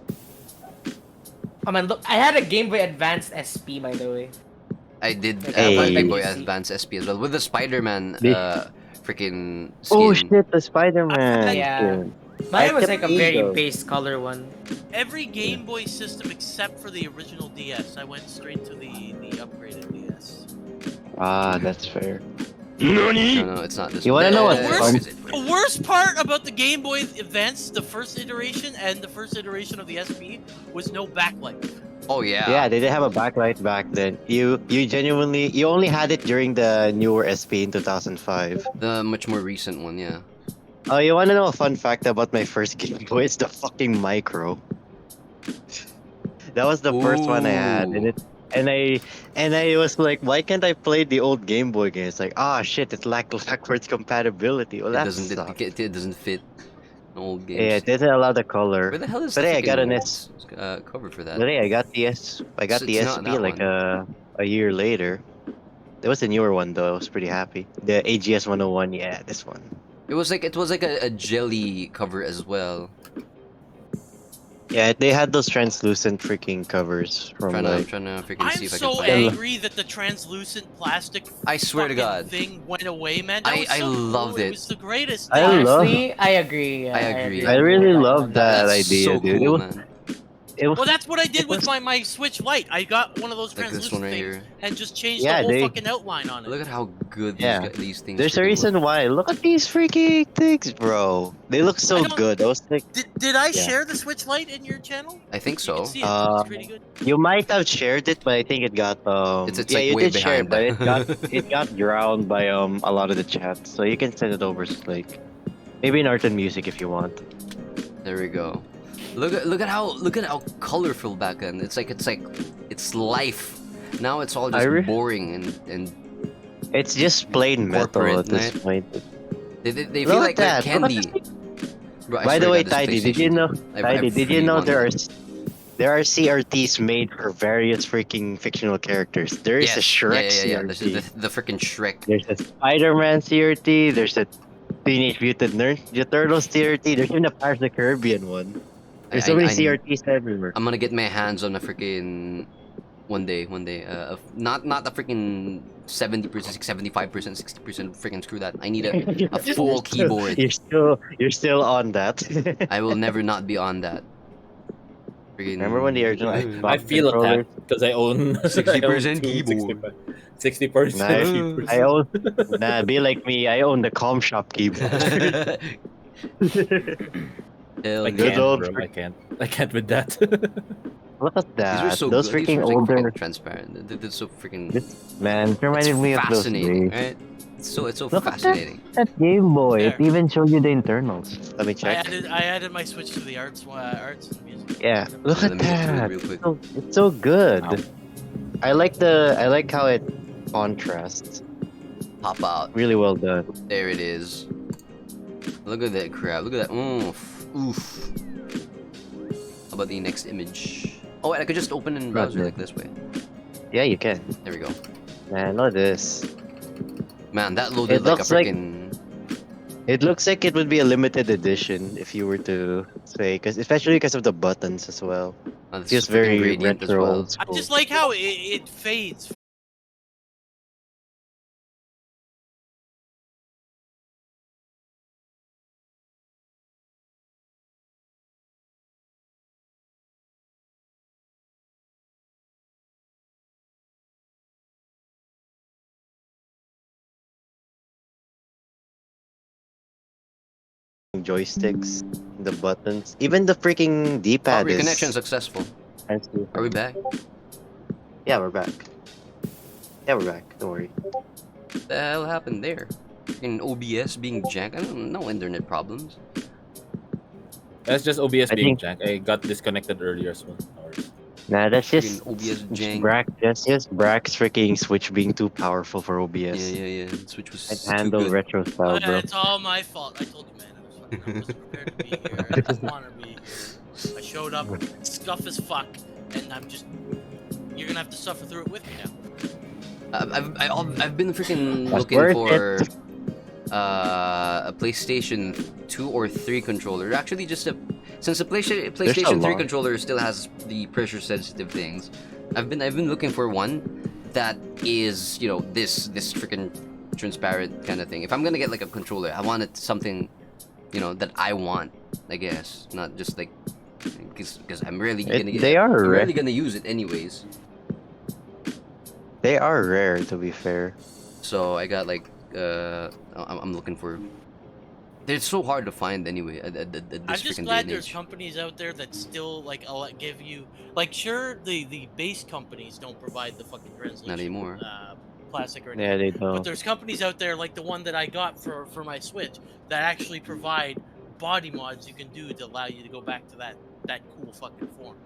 I mean, look, I had a Game Boy Advanced SP, by the way. I did Like, have a Hey. Game Boy PC. Advance SP as well with the Spider-Man The- freaking skin. Oh shit, the Spider-Man. Yeah. skin. Mine was kept like a these, very though. base color one. Every Game Boy system except for the original DS. I went straight to the upgraded DS. Ah, that's fair. No, it's not this You one. wanna know what's Where fun? is it? The worst part about the Game Boy Advance, the first iteration and the first iteration of the SP, was no backlight. Oh yeah. Yeah, they didn't have a backlight back then. You genuinely you only had it during the newer SP in 2005. The much more recent one, yeah. Oh, you wanna know a fun fact about my first Game Boy? It's the fucking Micro. That was the first one I had, and Ooh. it and I was like, why can't I play the old Game Boy games? Like, ah, shit, it's lack backwards compatibility. Well, It that doesn't sucks. it doesn't fit old games. Yeah, it didn't allow the color. Where the hell is But the hey, I got an freaking cover for that? But hey, I got the I got the It's not SP that like one. a year later. There was a newer one though. I was pretty happy. The AGS 101. Yeah, this one. It was like a jelly cover as well. Yeah, they had those translucent freaking covers from I'm like. trying to freaking I'm see if I can so find it. angry that the translucent plastic I swear to fucking God. thing went away, man. That I- was I so loved cool. it. It was the greatest. I thing. love- Honestly, I agree. Yeah, I agree. I really with love that That's idea, so dude. cool, man. It was. Well, that's what I did It with was- my Switch Lite. I got one of those Like this one translucent right things here. and just changed Yeah, the whole they- fucking outline on it. Look at how good Yeah. these things. There's a freaking reason look. why. Look at these freaking things, bro. They look so I don't- good. I was like, Did I Yeah. share the Switch Lite in your channel? I think You so. can see it. Uh, It's pretty good. you might have shared it, but I think it got It's yeah, like you way did share, behind. it, but it got drowned by a lot of the chats. So you can send it over like maybe in art and music if you want. There we go. Look at how colorful back then. It's life. Now it's all just I re- boring and It's just plain metal Corporate, at this right? point. they Look feel at like that. candy. Bro, I By the swear way, to God, this Tidy, did you PlayStation, know? I've Tidy, did you really know wanted there are CRTs made for various freaking fictional characters? There is a Shrek yeah. CRT. The freaking Shrek. There's a Spider-Man CRT. There's a Teenage Mutant Ninja Turtles CRT. There's even a Pirates of the Caribbean one. There's so many CRTs everywhere. I'm gonna get my hands on a freaking one day. Not the freaking 70%, 75%, 60%. Freaking screw that. I need a full keyboard. You're still on that. I will never not be on that. Freaking. Remember when the original I Xbox feel controllers? attacked because I own 60% keyboard. 60%. Nice. I own. Nah, be like me. I own the Com Shop keyboard. Hell I yeah. Good can't, old bro. I can't with that. Look at These were that. so Those good. These freaking were, like, older. freaking transparent. They're so freaking. Man, it It's reminded me of those fascinating, days. right? It's so Look at that. fascinating. That Game Boy. It There. even showed you the internals. Let me I check. added my Switch to the arts and music. Yeah, look Let at me get to it that. real quick. It's so good. Wow. I like how it contrasts. Pop out. Really well done. There it is. Look at that crap. Look at that. Oof. Oof. How about the next image? Oh, wait, I could just open in browser Browser. like this way. Yeah, you can. There we go. Man, look at this. Man, that loaded It like a looks like- freaking. It looks like it would be a limited edition if you were to say, especially because of the buttons as well. It's Just very gradient as retro. well. Old I school. just like how it fades freaking joysticks, the buttons, even the freaking Oh, D-pad reconnection is. successful. Fancy. Are we back? Yeah, we're back. Yeah, we're back. Don't worry. What the hell happened there? In OBS being jank? I don't no internet problems. That's just OBS I being think- jank. I got disconnected earlier as well. No worries. Nah, that's Freaking just OBS jank. Brack. That's just Brack's freaking Switch being too powerful for OBS. Yeah. Switch was It too handle good. retro style, bro. It's all my fault. I told you, man. I wasn't prepared to be here. I didn't want to be here. I showed up scuff as fuck, and I'm just. You're gonna have to suffer through it with me now. I've been freaking That's looking worth for a PlayStation 2 or 3 controller. Actually, just since the PlayStation 3 lot. controller still has the pressure sensitive things. I've been looking for one that is, you know, this freaking transparent kind of thing. If I'm gonna get like a controller, I want it something, you know, that I want, I guess, not just like because I'm rarely gonna get. They are I'm rare. rarely gonna use it anyways. They are rare, to be fair. So I got like I'm looking for. They're so hard to find anyway. At this I'm just freaking glad day and there's age. companies out there that still like give you like sure the base companies don't provide the fucking translation Not anymore. plastic or anything. Yeah, they But don't. there's companies out there like the one that I got for my Switch that actually provide body mods you can do to allow you to go back to that cool fucking form.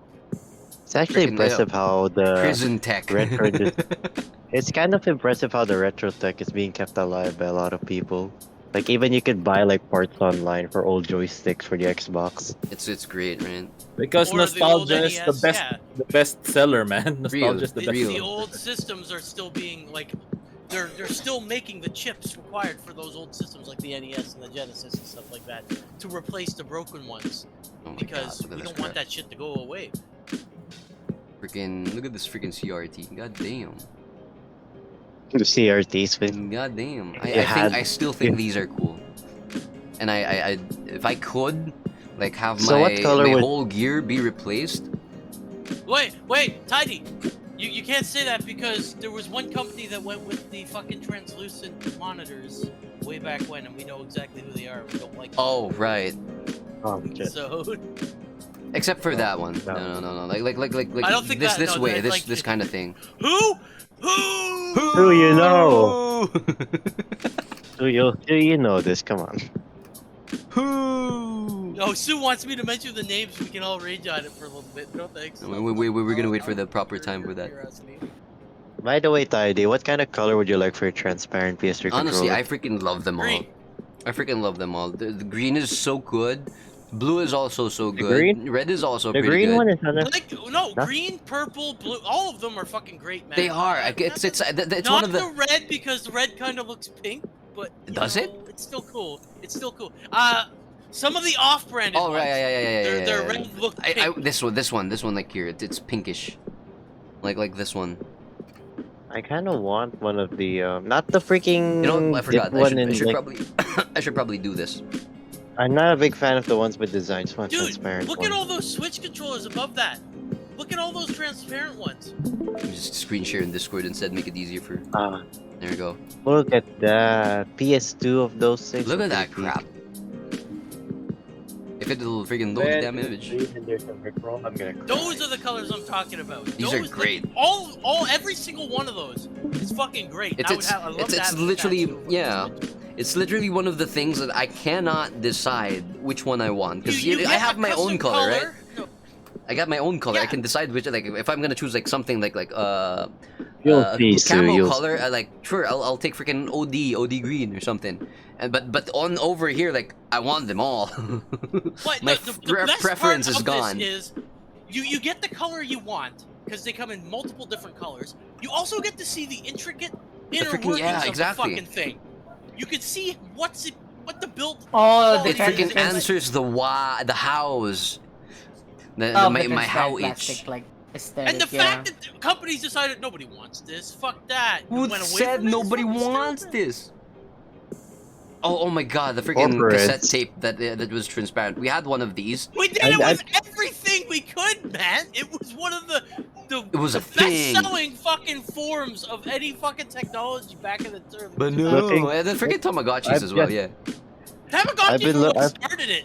It's actually Freaking impressive how the Prison tech. retro. It's kind of impressive how the retro tech is being kept alive by a lot of people. Like even you could buy like parts online for old joysticks for the Xbox. it's great, man. Because Or the old nostalgia is the NES, best, yeah. the best seller, man. Nostalgia is the The, best. Real. the old systems are still being like they're still making the chips required for those old systems like the NES and the Genesis and stuff like that to replace the broken ones Oh my because god, look we at this don't want crap. that shit to go away. Freaking look at this freaking CRT. God damn. The CRTs with God damn. You I still think you- these are cool. And I if I could like have So what my color would- whole gear be replaced. Wait, Tidy! You can't say that because there was one company that went with the fucking translucent monitors way back when, and we know exactly who they are. We don't like them. Oh right. oh, shit. So Except for that one. No. No. Like I don't think this that- no, way, that, this like- this kind of thing. who? Who you know? Do you know this? Come on. Who? No, Sue wants me to mention the names. We can all rage on it for a little bit. No thanks. We're gonna wait for the proper time for that. Curiosity. By the way, Tidy, what kind of color would you like for your transparent PS3 Honestly, controller? I freaking love them all. Green. I freaking love them all. The green is so good. Blue is also so good. green? Red is also The pretty green good. one is on Like no, Huh? green, purple, blue. All of them are fucking great, man. They are. Not It's not one of the the. red because the red kind of looks pink, but you Does it? know, It's still cool. It's still cool. Some of the off-branded Oh ones. right, yeah. Their yeah. red look I, pink. this one like here. It's pinkish. Like this one. I kind of want one of the not the freaking You know what? I forgot. dip one I in, should like- probably. I should probably do this. I'm not a big fan of the ones with design. Just want Dude, transparent look ones. at all those Switch controllers above that. Look at all those transparent ones. Let me just screen share in Discord instead. Make it easier for. Ah, There we go. look at that PS2 of those things. Look are at that pretty crap. If it'll freaking load the damn image. And there's a Rickroll, I'm gonna cry. Those are the colors I'm talking about. These are Those, great. Like, every single one of those is fucking great. It's I love it's to have literally that too. yeah. It's literally one of the things that I cannot decide which one I want because You I get have a my own custom color, right? No, I got my own color. I Yeah. can decide which like if I'm gonna choose like something like You'll see, Sue, camo you'll color. Like sure, I'll take freaking OD green or something. And but on over here like I want them all. What? My the best preference part is of gone. This is you get the color you want because they come in multiple different colors. You also get to see the intricate inner freaking- workings yeah, of exactly. the fucking thing. You can see what the build. Oh, the It It freaking trans- answers the why, the hows. The, Oh, my the how transparent itch. plastic, like aesthetic. And the yeah. fact that the companies decided nobody wants this, fuck that. Who Went away said from it is nobody fucking wants stupid. this? Oh my god, the freaking Corporates. cassette tape that was transparent. We had one of these. We did it with everything we could, man. It was one of the It was the a thing. best-selling fucking forms of any fucking technology back in the early But 2000s. no, Looking- the freaking Tamagotchis I've as well, just- yeah. I've Tamagotchis been were lo- what started it.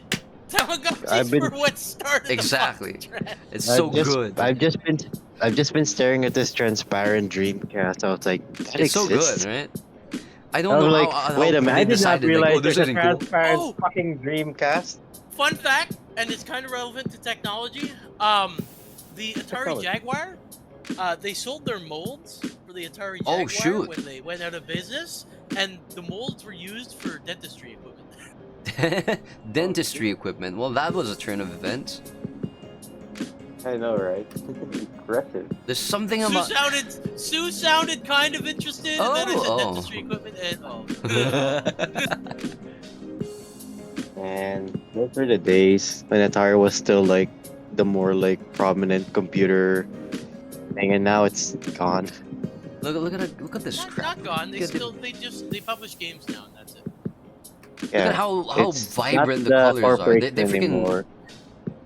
I've Tamagotchis been were what started Exactly. the fucking trend. It's so good. I've just been staring at this transparent Dreamcast. I was like, that It's so good, exists. right? I I don't was know like, how wait a minute, I they did not decided like, oh, realize this there's a isn't cool. transparent Oh, fucking Dreamcast. fun fact, and it's kind of relevant to technology. The Atari Technology. Jaguar, they sold their molds for the Atari Oh, Jaguar shoot. when they went out of business, and the molds were used for dentistry equipment. Dentistry equipment. Well, that was a turn of events. I know, right? Impressive. There's something about. Sue sounded kind of interested, and then I said dentistry equipment, and And those were the days when Atari was still like the more like prominent computer thing, and now it's gone. look at this not, crap. not gone. They Look at still they publish games now, and that's it. Look at how it's vibrant not the colors are. corporation They freaking anymore.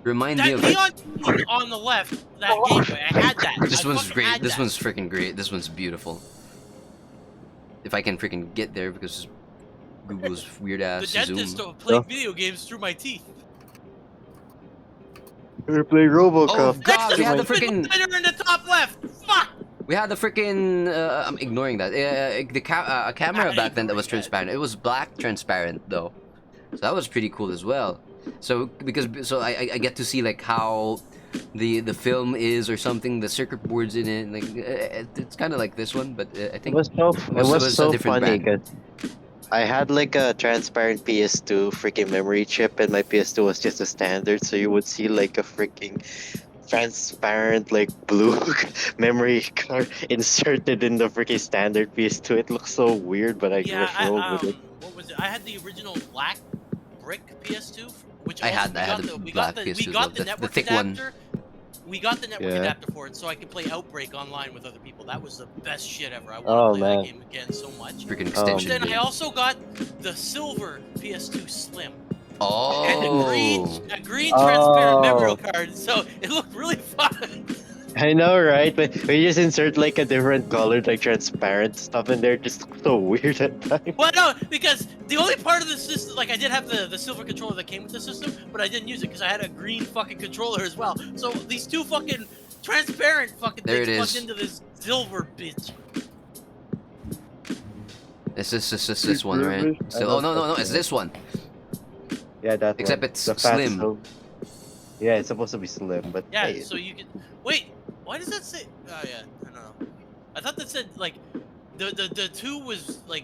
remind me That of. neon on the left, that gateway, I had that. This I one's fucking great. had This that. one's freaking great. This one's beautiful. If I can freaking get there because Google's weird The ass dentist zoom. playing video games through my teeth. We're playing RoboCop. Oh god, we had the Stupid freaking. lighter in the top left. Fuck. We had the freaking. I'm ignoring that. A camera back then that was transparent. It was black transparent though, so that was pretty cool as well. So I get to see like how the film is or something. The circuit boards in it, like it's kind of like this one, but I It think was so a so different funny brand. because I had like a transparent PS2 freaking memory chip, and my PS2 was just a standard, so you would see like a freaking transparent like blue memory card inserted in the freaking standard PS2. It looks so weird, but I Yeah, just rolled with it. what was it? I had the original black brick PS2, which I also had the black we PS2 as got well, the the network thick one. adapter. We got the network Yeah. adapter for it, so I could play Outbreak online with other people. That was the best shit ever. I Oh, want to play man. that game again so much. Freaking Oh, extension. Then I game. also got the silver PS2 Slim and Oh. a green transparent memory Oh. card, so it looked really fun. I know, right? But we just insert like a different colored, like transparent stuff in there, just looks so weird at times. Well, no, because the only part of the system, like I did have the silver controller that came with the system, but I didn't use it because I had a green fucking controller as well. So these two fucking transparent fucking There things it plugged is. into this silver bitch. It's this one, right? Still, oh no, it's this one. Yeah, that Except one. it's The fat slim. silver. Yeah, it's supposed to be slim, but Yeah, hey, so you can wait. Why does that say? Oh yeah, I don't know. I thought that said like the two was like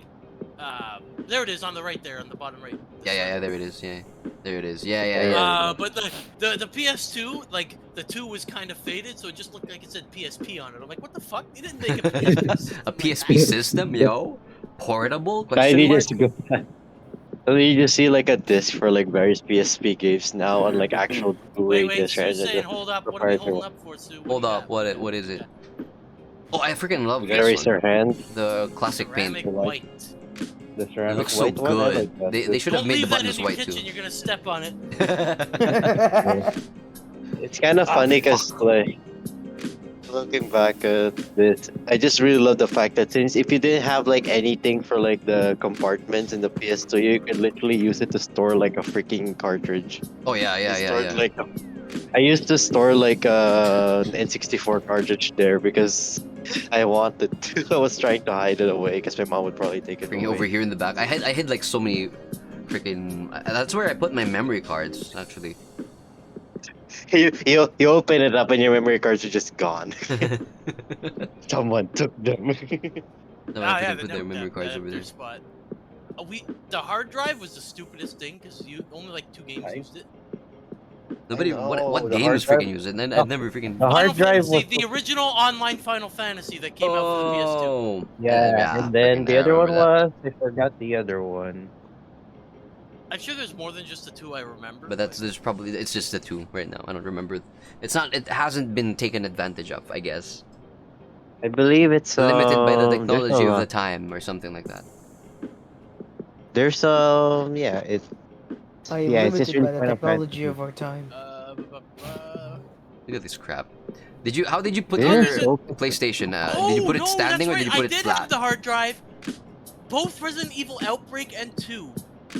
there it is on the right there on the bottom right. Yeah, there it is. Yeah, there it is. Yeah. But the PS2, like the 2 was kind of faded, so it just looked like it said PSP on it. I'm like, what the fuck? They didn't make a PSP system A like PSP that. system, yo, portable? tiny Question mark? just go. So you just see like a disc for like various PSP games now on like actual Blu-ray Wait, discs, right? Sue's saying hold up. What are we holding up for, Sue? Hold up, what is it? Oh, I freaking love You gotta raise this one. your hand. The classic Ceramic paint. white. The It ceramic looks so white one, I good. like that They too. should have Don't made the leave that in buttons your white kitchen. too. You're gonna step on it. It's kind of funny because like looking back at this, I just really love the fact that since if you didn't have like anything for like the compartments in the PS2, you could literally use it to store like a freaking cartridge. Oh yeah. I stored, like, I used to store like an N64 cartridge there because I wanted to. I was trying to hide it away because my mom would probably take it Bring it away. over here in the back. I hid like so many freaking. That's where I put my memory cards actually. You open it up and your memory cards are just gone. Someone took them. No, Ah, I yeah, freaking put their memory cards over there. Spot. The hard drive was the stupidest thing because you only like 2 games Right. used it. Nobody. know, What the games hard drive- freaking use it? And I've never freaking. The hard Final drive Fantasy, was the original online Final Fantasy that came out for the PS2. Oh. yeah, and then freaking the other I one remember was I forgot the other one. I'm sure there's more than just the 2 I remember. But there's probably it's just the 2 right now. I don't remember. It's not. It hasn't been taken advantage of. I guess I believe it's limited by the there's technology of a- the time or something like that. There's yeah, it I am Yeah, it's just limited by the Final technology Fantasy. of our time. Look at this crap. How did you put Yeah, your so- PlayStation? Oh, Did you put it no, standing or that's did you right. put it I did have flat? the hard drive. Both Resident Evil Outbreak and 2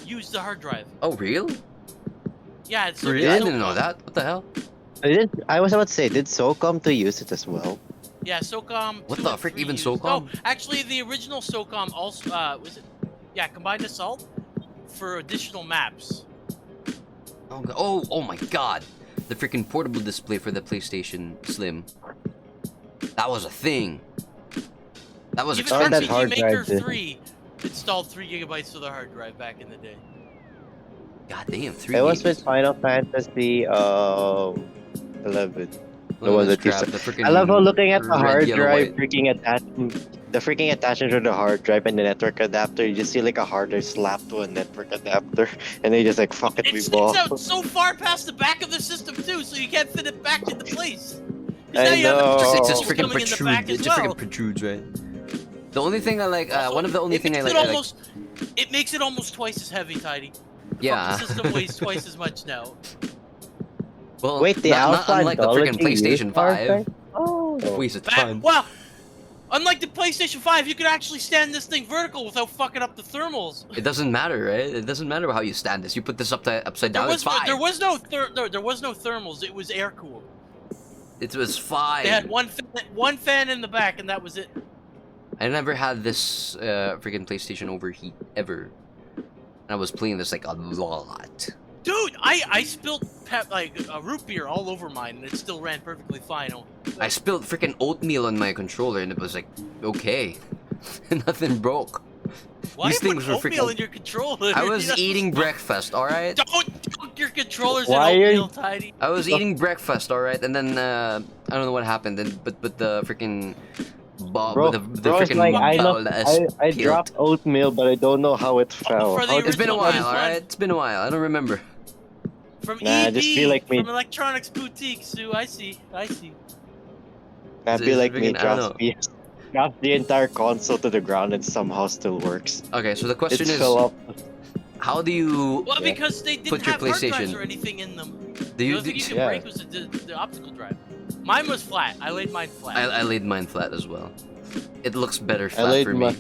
used the hard drive. Oh, real? Yeah, it's Really? I didn't know that. What the hell? I was about to say, did SOCOM 2 use it as well? Yeah, SOCOM. What 2 the and frick, 3 even used- SOCOM? No, actually, the original SOCOM also was it? Yeah, combined assault for additional maps. Oh my god. The freaking portable display for the PlayStation Slim. That was a thing. That was Even Oh, that expensive. hard RPG Maker drive did. 3 installed 3 gigabytes of the hard drive back in the day. God damn, 3 It was gigs. with Final Fantasy 11. The Look one at this that you crap. said. The freaking I love how looking at the red, hard yellow, drive white. the freaking attachment to the hard drive and the network adapter, you just see like a hard drive slapped to a network adapter, and they just like fuck it, It we sticks bought. out so far past the back of the system too, so you can't fit it back into place. 'Cause I now you have know. extra It just cables freaking coming in the protrudes. back It as just freaking well. protrudes, right? The only thing I like, Also, one of the only it thing I makes like, it almost, it makes it almost twice as heavy, Tidy. The Yeah. fucking system weighs twice as much now. well, Wait, the not Alpha unlike the freaking Anthology used PlayStation hard 5. drive? Oh. Weighs a ton. Well, unlike the PlayStation 5, you could actually stand this thing vertical without fucking up the thermals. It doesn't matter, right? It doesn't matter how you stand this. You put this upside down, it's fine. There was no thermals. It was air cooled. It was fine. They had one fan in the back, and that was it. I never had this freaking PlayStation overheat ever. And I was playing this like a lot. Dude, I spilled like a root beer all over mine, and it still ran perfectly fine. I spilled freaking oatmeal on my controller, and it was like, okay, nothing broke. Why These you put things were oatmeal freaking- in your controller? I was You're not eating supposed breakfast, all right. to- Don't dunk your controllers Why in are oatmeal, you- Tidy. I was eating breakfast, all right, and then I don't know what happened. Then, but the freaking Bob, Bro, the bro, it's freaking like I know ball I spilled. dropped oatmeal, but I don't know how it fell. for the How It's been a original while, PS1. all right. It's been a while. I don't remember. From Nah, I EB, just feel like me- from Electronics Boutique, Sue. I see. That'd It's be like me freaking- I don't know. drops the entire console to the ground and somehow still works. Okay, so the question It's is, fell up. how do you Well, Yeah. because they Put didn't your have hard drives PlayStation. or anything in them. do The you? only thing you could Yeah. break was the optical drive. Mine was flat. I laid mine flat. I laid mine flat as well. It looks better I flat laid for my- me.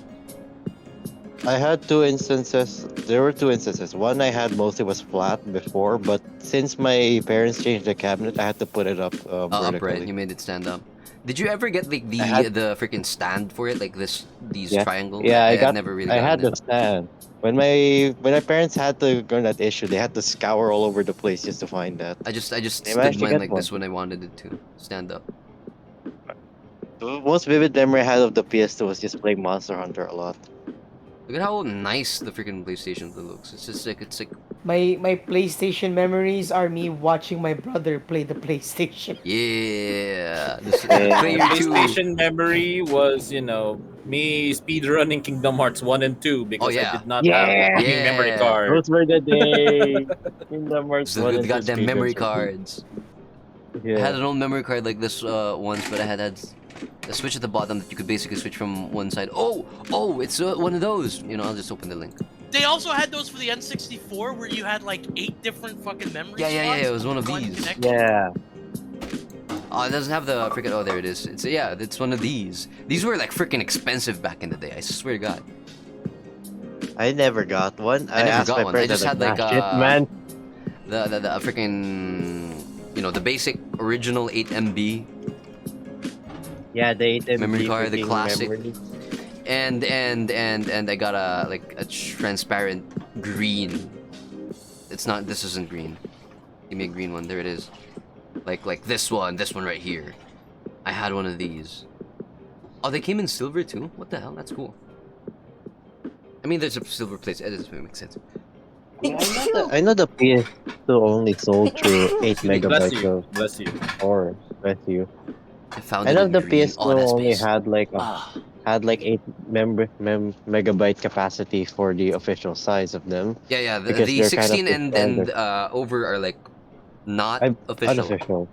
I had two instances. There were two instances. One I had mostly was flat before, but since my parents changed the cabinet, I had to put it up Upright. vertically. You made it stand up. Did you ever get like I had- the freaking stand for it, like these Yeah. triangles? Yeah, I had got. never really I had gotten the stand. When my parents had to go on that issue, they had to scour all over the place just to find that. I just They stood managed to mine get like one. this when I wanted it to stand up. The most vivid memory I had of the PS2 was just playing Monster Hunter a lot. Look at how nice the freaking PlayStation looks. It's just like My PlayStation memories are me watching my brother play the PlayStation. yeah. This Yeah. player two. PlayStation memory was, me speedrunning Kingdom Hearts 1 and 2 because yeah. I did not Yeah. have a fucking memory Yeah. card. Those were the days. Kingdom Hearts So 1 good and 2 goddamn memory speedruns were cool. cards. Yeah. I had an old memory card like this once, but I had a switch at the bottom that you could basically switch from one side. Oh, it's one of those. I'll just open the link. They also had those for the N64 where you had like 8 different fucking memory Yeah, slots. it was one of these. connection. Yeah. Oh, it doesn't have the freaking. Oh, there it is. It's one of these. These were like freaking expensive back in the day. I swear to God. I never got one. I never asked got my one. I parents, just had "Nah, like shit, man. the freaking the basic original 8 MB Yeah, the 8 memory card, the freaking classic. memory. and I got a transparent green. It's not. This isn't green. Give me a green one. There it is. Like this one right here. I had one of these. Oh, they came in silver too? What the hell? That's cool. I mean, there's a silver place. It doesn't make sense. I know the PS2 only sold through 8 Bless megabytes you. of Bless you. storage. Bless you. I found I it know in the green. PS2 Oh, that's only base. had like Ah. 8 megabyte capacity for the official size of them. Yeah. The Because they're kind of 16 and standard. over are like not I'm official. unofficial.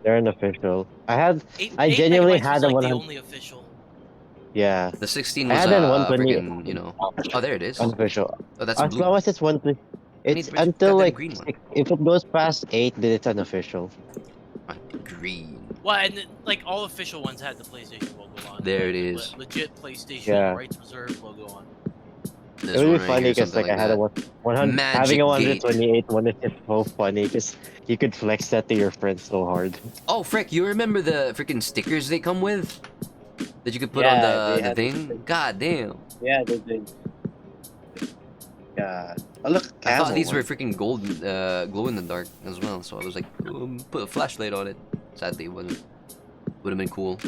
They're unofficial. I 8 genuinely megabytes had was a like the 100 only official. Yeah, The 16 I was had an 120 freaking, Oh, there it is. unofficial. Oh, that's As blue. long as it's 120, it's But you until got that like green one. 6, if it goes past 8, then it's unofficial. Well, Green. and like all official ones had the PlayStation logo on. There it is. Legit PlayStation Yeah. rights reserved logo on. It This would one be right funny here, because something like like I had a that. 100 having Magic a Gate. 128 one is just so funny because you could flex that to your friends so hard. Oh, frick! You remember the freaking stickers they come with that you could put on Yeah, they the had thing? God damn! yeah, they did. Yeah. Oh look, I thought camel these were one. freaking gold, glow in the dark as well. So I was like, put a flashlight on it. Sadly, it wasn't. Would have been cool.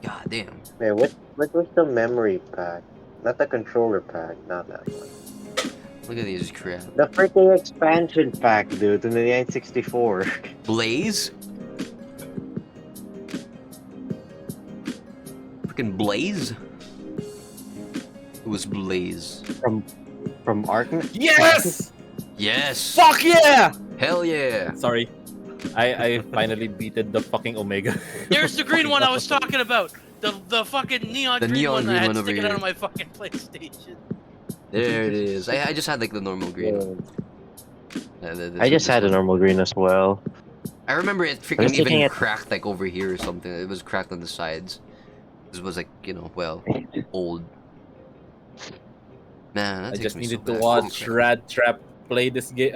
God damn! Man, what was the memory pack? Not the controller pack, not that one. Look at these crap. The freaking expansion pack, dude, in the 964. Blaze? Freaking Blaze? It was Blaze. From Arkn. Yes! Yes! Fuck yeah! Hell yeah! Sorry. I finally beated the fucking Omega. There's the green one I was talking about. The fucking neon The green neon one green I had one over sticking out here. of my fucking PlayStation. There it is. I just had like the normal green one. I just had a normal green as well. I remember it I freaking was thinking even it. cracked like over here or something. It was cracked on the sides. This was like, well, old. Man, that I takes just me so needed to back. watch Oh, Rad Trap play this game,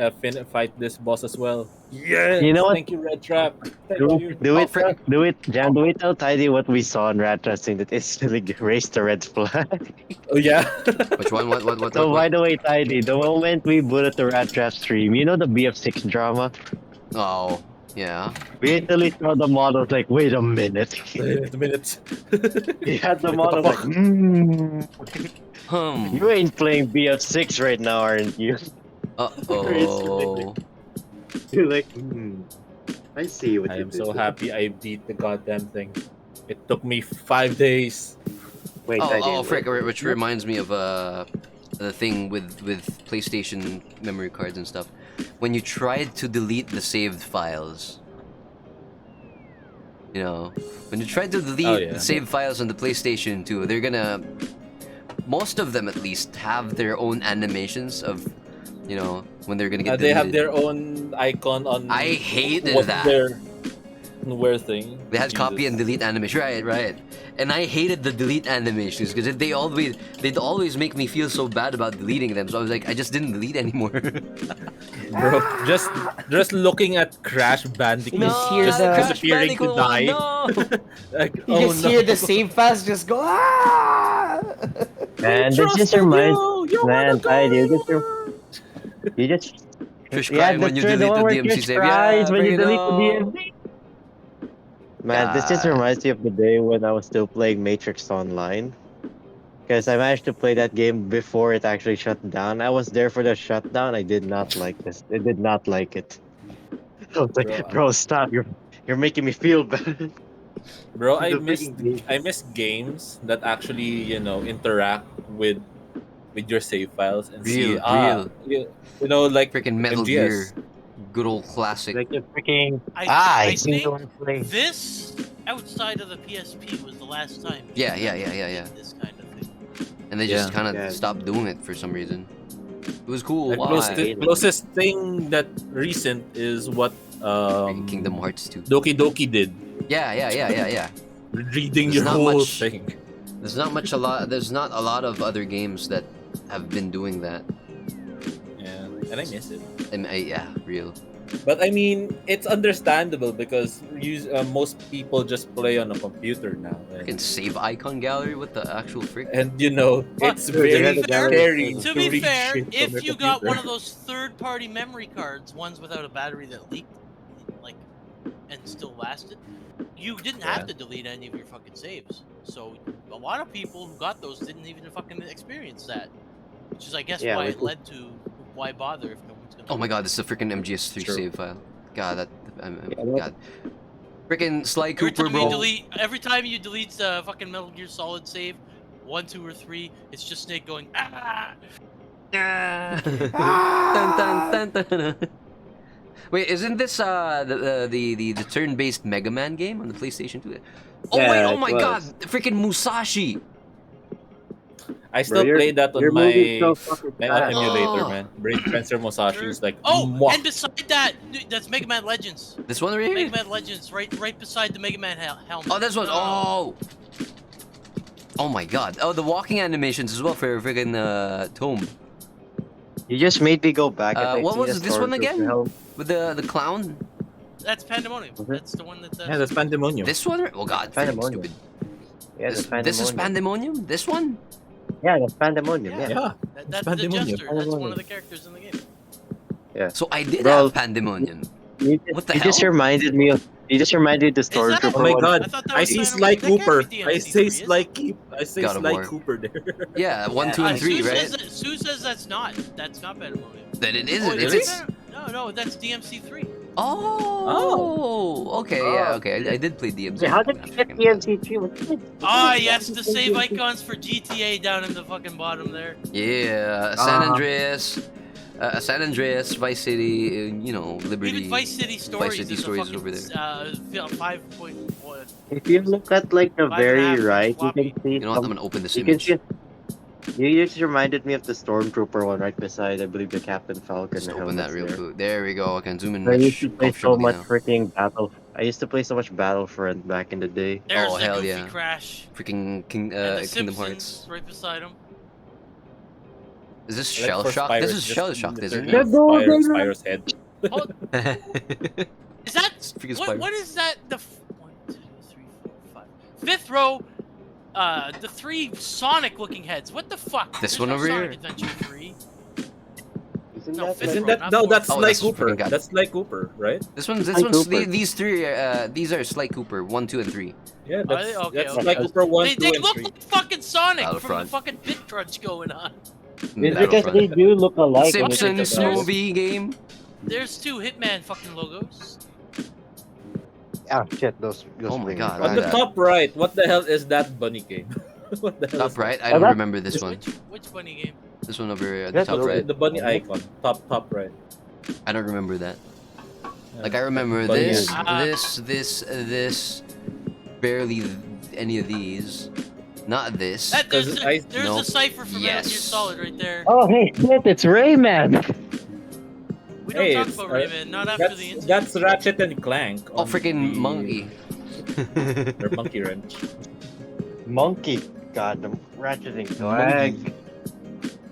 fight this boss as well. Yes! You know what? Thank you, Red Trap. Thank Do, you. do Oh, it, frick. do it, Jam. Do it. Tell Tidy what we saw in Rat Wrestling that instantly raised the red flag. Oh yeah. Which one? What? So by the way, Tidy, the moment we booted the Rat Trap stream, you know the BF6 drama. Oh, yeah. We instantly saw the models like, wait a minute. Wait a minute. He had the Like, what the models like, Hmm. you ain't playing BF6 right now, aren't you? Uh-oh. You're like, I see what I you am did so there." happy I beat the goddamn thing. It took me 5 days. Wait, Oh, frick, which reminds me of the thing with PlayStation memory cards and stuff. When you tried to delete the saved files, when you tried to delete Oh, yeah. the saved files on the PlayStation 2, they're gonna, most of them at least, have their own animations of, when they're gonna get They deleted. have their own icon on I hated what that. their where thing. They had copy and delete animation, right. And I hated the delete animations because they'd always make me feel so bad about deleting them. So I was like, I just didn't delete anymore. Bro, just looking at Crash Bandicoot just hear just the- disappearing to die. No! Like, You oh just no. hear the save files just go ah. Man, this just Trusted reminds you wanna man, go Tidy, anymore. you just Trish yeah, crying when you the delete one the where DMC Trish save. cries Yeah, when bring you it delete the on. DMC. Man, this just God. reminds me of the day when I was still playing Matrix Online. Because I managed to play that game before it actually shut down. I was there for the shutdown. I did not like this. I did not like it. I was Bro, like, bro, stop. You're making me feel bad. Bro, The freaking game. I miss games that actually, interact with your save files and see Real. like Freaking Metal MGS. Gear. Good old classic. Like the freaking I seem to think want to play. this outside of the PSP was the last time. Yeah. This kind of thing. And they just Yeah. kind of Yeah. stopped doing it for some reason. It was cool. The Why? closest thing that recent is what Freaking Kingdom Hearts 2. Doki Doki did. Yeah. Reading There's your not whole much- thing. There's not a lot of other games that have been doing that. Yeah, and I miss it. Yeah, real. But I mean, it's understandable because most people just play on a computer now, Freaking save icon gallery with the actual freak. and But it's to very be fair- scary. To be read fair, shit on if your you got computer. one of those third-party memory cards, ones without a battery that leaked, and still lasted, you didn't have to delete any of your fucking saves. So a lot of people who got those didn't even fucking experience that, which is, I guess, Yeah, why which it led to why bother if no one's gonna. Oh my god, this is a freaking MGS3 True. save file. God, Yeah, God. Freaking Sly Every Cooper, time bro. every time you delete the fucking Metal Gear Solid save, 1, 2, or 3, it's just Snake going ah. Dun, dun, dun, dun. Wait, isn't this the turn-based Mega Man game on the PlayStation 2? Oh Yeah, wait, oh it my was. god, freaking Musashi. I still Bro, play that on you're my moving so fucking fast. emulator, Oh. man. Brain Spencer Musashi is like, Oh, mwah. and beside that, that's Mega Man Legends. This one right here? Mega Man Legends, right beside the Mega Man helmet. Oh, this one. Oh, Oh my god. Oh, the walking animations as well for friggin' Tome. You just made me go back and What see was the this one stormtrooper again? helm. With the clown? That's Pandemonium. Was it? That's the one that. Yeah, that's Pandemonium. This one? Oh god, freaking Pandemonium. stupid. Yeah, This, that's Pandemonium. this is Pandemonium? This one? Yeah, that's Pandemonium. Yeah. Yeah. That's the Pandemonium. Jester. That's one Pandemonium. of the characters in the game. So I did Bro, have Pandemonium. You, What the you just hell? reminded me of. You just reminded me of the Is that- stormtrooper Oh my one. god. I thought that I was see Pandemonium. Sly That can't Cooper. be I DMC3, say is it? Sly God of War. Cooper there. Yeah, 1, 2, and 3, Sue right? Sue says that's not. That's not Pandemonium. Then it Oh, isn't. is It's, it? No, that's DMC3. oh, okay, yeah, Oh. okay. I did play DMC. How did you get DMC3? Ah, yes, the save icons for GTA down in the fucking bottom there. Yeah, San Andreas, Vice City, you know, Liberty. Even Vice City Stories City is Stories a is fucking over 5.1. If you look at like the 5.5 very right, you floppy. can see. You know what? I'm gonna open this You can image. see. You just reminded me of the stormtrooper one right beside, I believe, the Captain Falcon. Just the open that helmets real there. quick. There we go. I can zoom in I much used to play so comfortably much now. freaking battle. I used to play so much Battlefront back in the day. There's Oh, the hell Goofy yeah. Crash. Freaking And the Kingdom Simpsons Hearts. right beside him. Is this I like Shell for Shock? Spyro's, This is just Shell Shock, isn't literally it? Spyro's head. Oh, is that Freaking what? Spyro. What is that? The 1, 2, 3, 4, 5, fifth row. The 3 Sonic-looking heads. What the fuck? This There's one no over Sonic here? Adventure 3. Isn't No, that fifth Isn't row, that not no? fourth. That's Oh, Sly that's Cooper. freaking guy. That's Sly Cooper, right? This one's Cooper. these three these are Sly Cooper 1, 2, and 3. Yeah, that's Okay, that's okay. Sly Cooper 1, They 2, and look 3. like fucking Sonic from the Battlefront. fucking pit crunch going on. It's because they Battlefront. do look alike. when you think Simpsons about it. movie game. There's 2 Hitman fucking logos. Ah, shit, those Oh my bring God. me On the back. top right, what the hell is that bunny game? What the hell is Top right. I Oh, don't that- remember this one. Which bunny game? This one over at the That's top that? right. The bunny icon, top right. I don't remember that. Yeah. Like I remember Bunny this, is- this, barely any of these. Not this. There's Nope. a cipher for Metal Gear Yes. Solid right there. Oh, hey, shit, it's Rayman! We don't Hey, talk it's, about uh, Rayman, not after the That's incident. that's Ratchet and Clank. Oh, on freaking the- monkey. Or Monkey Wrench. Monkey. God, the Ratchet and Clank.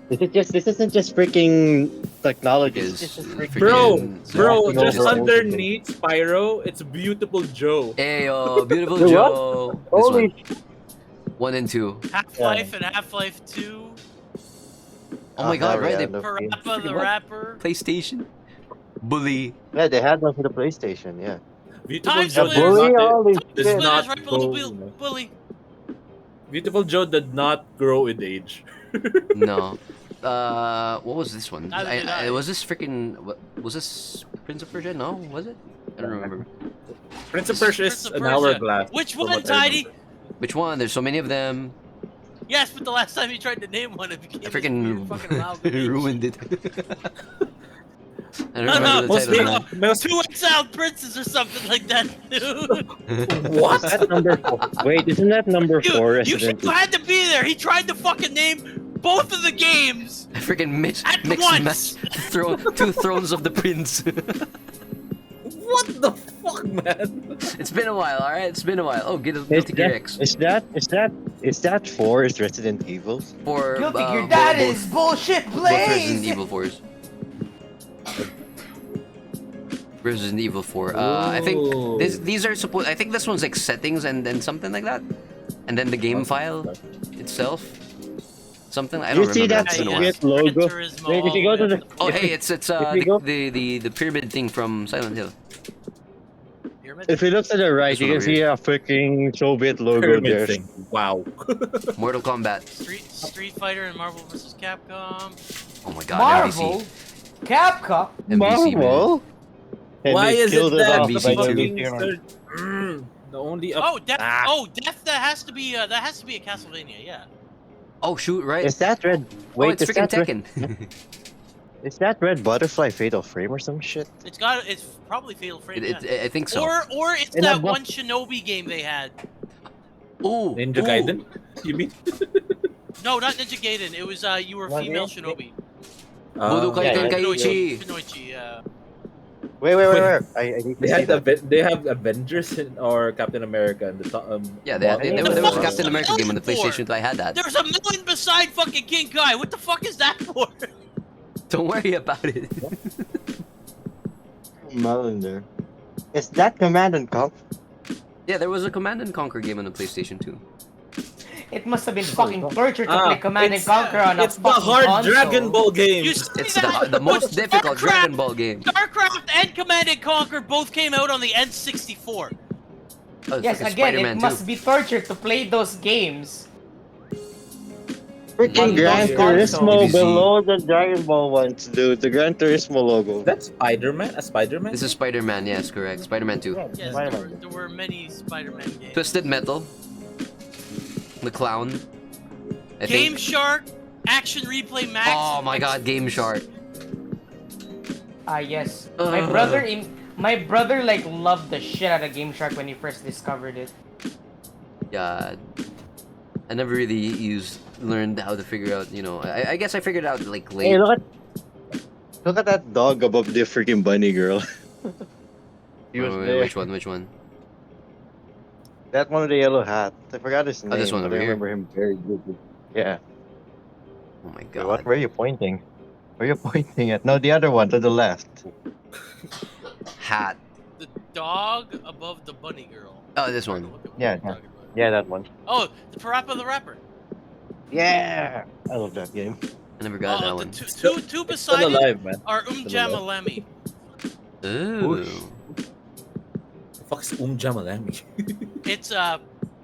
This isn't just freaking technology. Is It's just freaking. Bro, Walking just over underneath Spyro, it's Beautiful Joe. Ayo, beautiful The what? Joe. This Holy one. 1 and 2. Half-Life and Half-Life 2. Oh my God! Right, they Parappa the Rapper. PlayStation. Bully. Yeah, they had one for the PlayStation, yeah. Beautiful Time Joe Splitters. Bully, did holy did shit. not Splitters right below the go- wheel. Bully. Beautiful Joe did not grow with age. No. What was this one? Neither did I. Was this freaking? Was this Prince of Persia? No, was it? I don't remember. Prince of Persia Prince is of an Persia. hourglass. Which from one, what I Tidy? remember. Which one? There's so many of them. Yes, but the last time you tried to name one, it became I this weird freaking fucking amalgamation. ruined it. I don't No, remember the Mostly, title. mostly, 2 exiled princes or something like that, dude. what? That's number 4. Wait, isn't that number 4 You Resident had to be there. He tried to fucking name both of the games. I freaking mixed At and once! match two thrones of the prince. What the fuck, man? It's been a while, all right. It's been a while. Oh, get a Is Guilty Gear that, X is that 4 is Resident Evil? for Guilty Gear, both- that is bullshit, both Resident Blaze! Evil 4s. Resident Evil 4. I think Ooh. these are supposed. I think this one's like settings and then something like that, and then the game file itself. Something I don't You see remember. that It's been a while. weird logo? Gran Turismo, Wait, if you go to the Oh, if hey, you- it's if you go- the pyramid thing from Silent Hill. Pyramid? if you look to the right, This you one can over see a freaking Chobit logo Pyramid there. thing. Wow. Mortal Kombat. Street Fighter and Marvel vs. Capcom. Oh my God. Marvel, MVC. Capcom. MVC, man. Marvel? And Why they is killed it that off the MVC by too. the- fucking the only Oh, Death. Ah. Oh, Death. That has to be a Castlevania. Yeah. Oh shoot! Right. Is that red? Oh, Wait, it's is freaking that red? Tekken. Is that red butterfly fatal frame or some shit? It's probably Fatal Frame. yeah. I think so. Or it's And that that one Shinobi game they had. Ooh, Ninja ooh. Gaiden? You mean? No, not Ninja Gaiden. It was you were What female is it? Shinobi. Budokai yeah, Tenkaichi. Shinoichi. Wait. I need to They see had that. they have Avengers or Captain America in the top, Yeah, bottom. there, The there was a fuck is Captain a America game on the million for? PlayStation 2. I had that. There's a million beside fucking King Kai. What the fuck is that for? Don't worry about it. melon there? Is that Command and Conquer? Yeah, there was a Command and Conquer game on the PlayStation 2. It must have been fucking torture to play Command and it's Conquer on a it's the fucking hard console. Dragon Ball game. You see It's that? the most But difficult Dragon Ball game. StarCraft and Command and Conquer both came out on the N64. Oh, Yes, fucking again, Spider-Man it 2. must be torture to play those games. Freaking On Gran those Turismo consoles. below the Dragon Ball ones, dude. The Gran Turismo logo. That's Spider-Man. A Spider-Man. This is Spider-Man, yes, correct. Spider-Man 2. Yes, there were many Spider-Man games. Twisted Metal. The Clown. I Game think. Shark, Action Replay Max. Oh my god, Game Shark. Ah, yes. My brother like loved the shit out of Game Shark when he first discovered it. God. I never really learned how to figure out, I guess I figured out like late. Hey, look at that dog above the freaking bunny girl. He was Wait, there. which one? That one with the yellow hat. I forgot his name. this one but over I here. remember him very good. Yeah. Oh my Wait, god. what? Where are you pointing? Where are you pointing at? No, the other one to the left. Hat. The dog above the bunny girl. Oh, this one. Look at what Yeah, I'm talking about. Yeah, that one. Oh, the Parappa the Rapper. Yeah, I love that game. I never got that The one. two Still beside it alive, man. are Still Jamalemi. Ooh. The fuck's Jamalami? It's a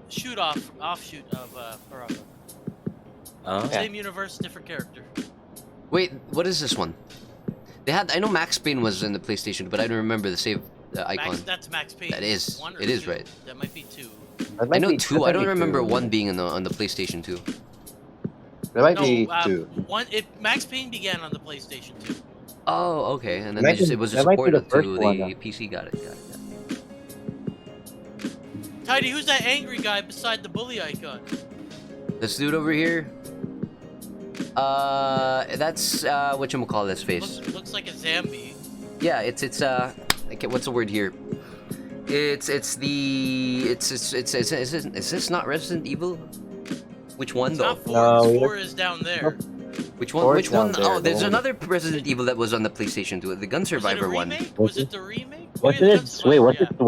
offshoot of Parappa. Oh. Same universe, different character. Wait, what is this one? I know Max Payne was in the PlayStation, but I don't remember the save icon. That's Max Payne. That is. One or It is two. right. That might be two. That I might know be- two. that I might don't be remember two. one being on the PlayStation 2. That might No, be two. Max Payne began on the PlayStation 2. Oh, okay. And then Might it be- was that just might be the ported first to one, the huh? PC. Got it. Tidy, who's that angry guy beside the bully icon? This dude over here. That's whatchamacallit's face. Looks like a zombie. Yeah, it's okay, what's the word here? Is this not Resident Evil? Which one It's though? not 4. No, 4 is down there. Which one? Four's Which one? down there, Oh, there's the one- another Resident Evil that was on the PlayStation 2, the Gun Was it a Survivor one. remake? Was it the remake? Oh, What's yeah, the Gun it? Wait, Survivor, what's yeah. it?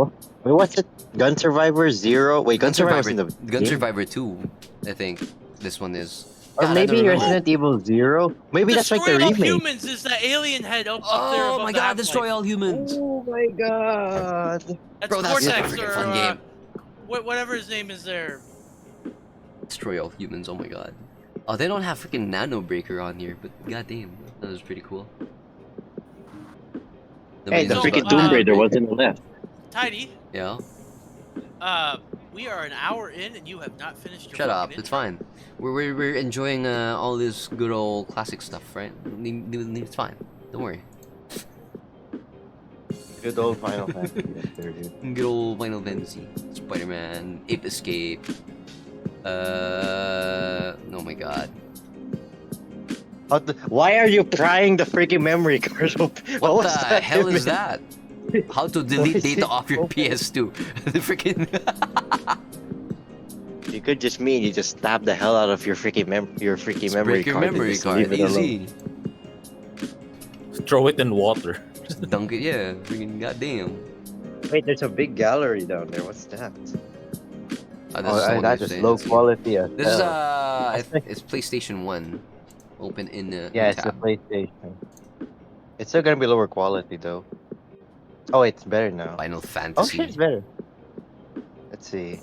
Wait, what's it? Gun Survivor Zero? Wait, Gun Survivor in the Gun game? Survivor 2, I think this one is. Or God, I maybe don't remember. Resident Evil Zero? Maybe that's like the Destroy All remake. Humans is the alien head up there Oh above my the god, Half-Life. Destroy All Humans! Oh my god. That's Bro, that's a Cortex freaking or fun game. whatever his name is there. Destroy All Humans, oh my god. Oh, they don't have freaking Nano Breaker on here, but goddamn, that was pretty cool. Hey, the So, freaking uh, Tomb Raider was in the left. Tidy, Yeah? we are an hour in and you have not finished your Shut up, fucking it's intro. fine. We're enjoying all this good old classic stuff, right? It's fine. Don't worry. Good old Final Fantasy. Yes, there it is. Good old Final Fantasy. Spider-Man, Ape Escape. Oh my god. Why are you prying the freaking memory card open? What was the that hell is even? that? How to Why delete is data it off your open? PS2. The freaking You could just mean you just stab the hell out of your freaking memory break your card. and memory just card, leave it alone. easy. Throw it in water. Just dunk it, yeah. Freaking goddamn. Wait, there's a big gallery down there. What's that? Oh, this is the one that's you're just saying, low let's see. quality. This is it's PlayStation 1. Open in the Yeah, it's the tab. PlayStation. It's still gonna be lower quality though. Oh, it's better now. Final Oh Fantasy. shit, it's better. Let's see.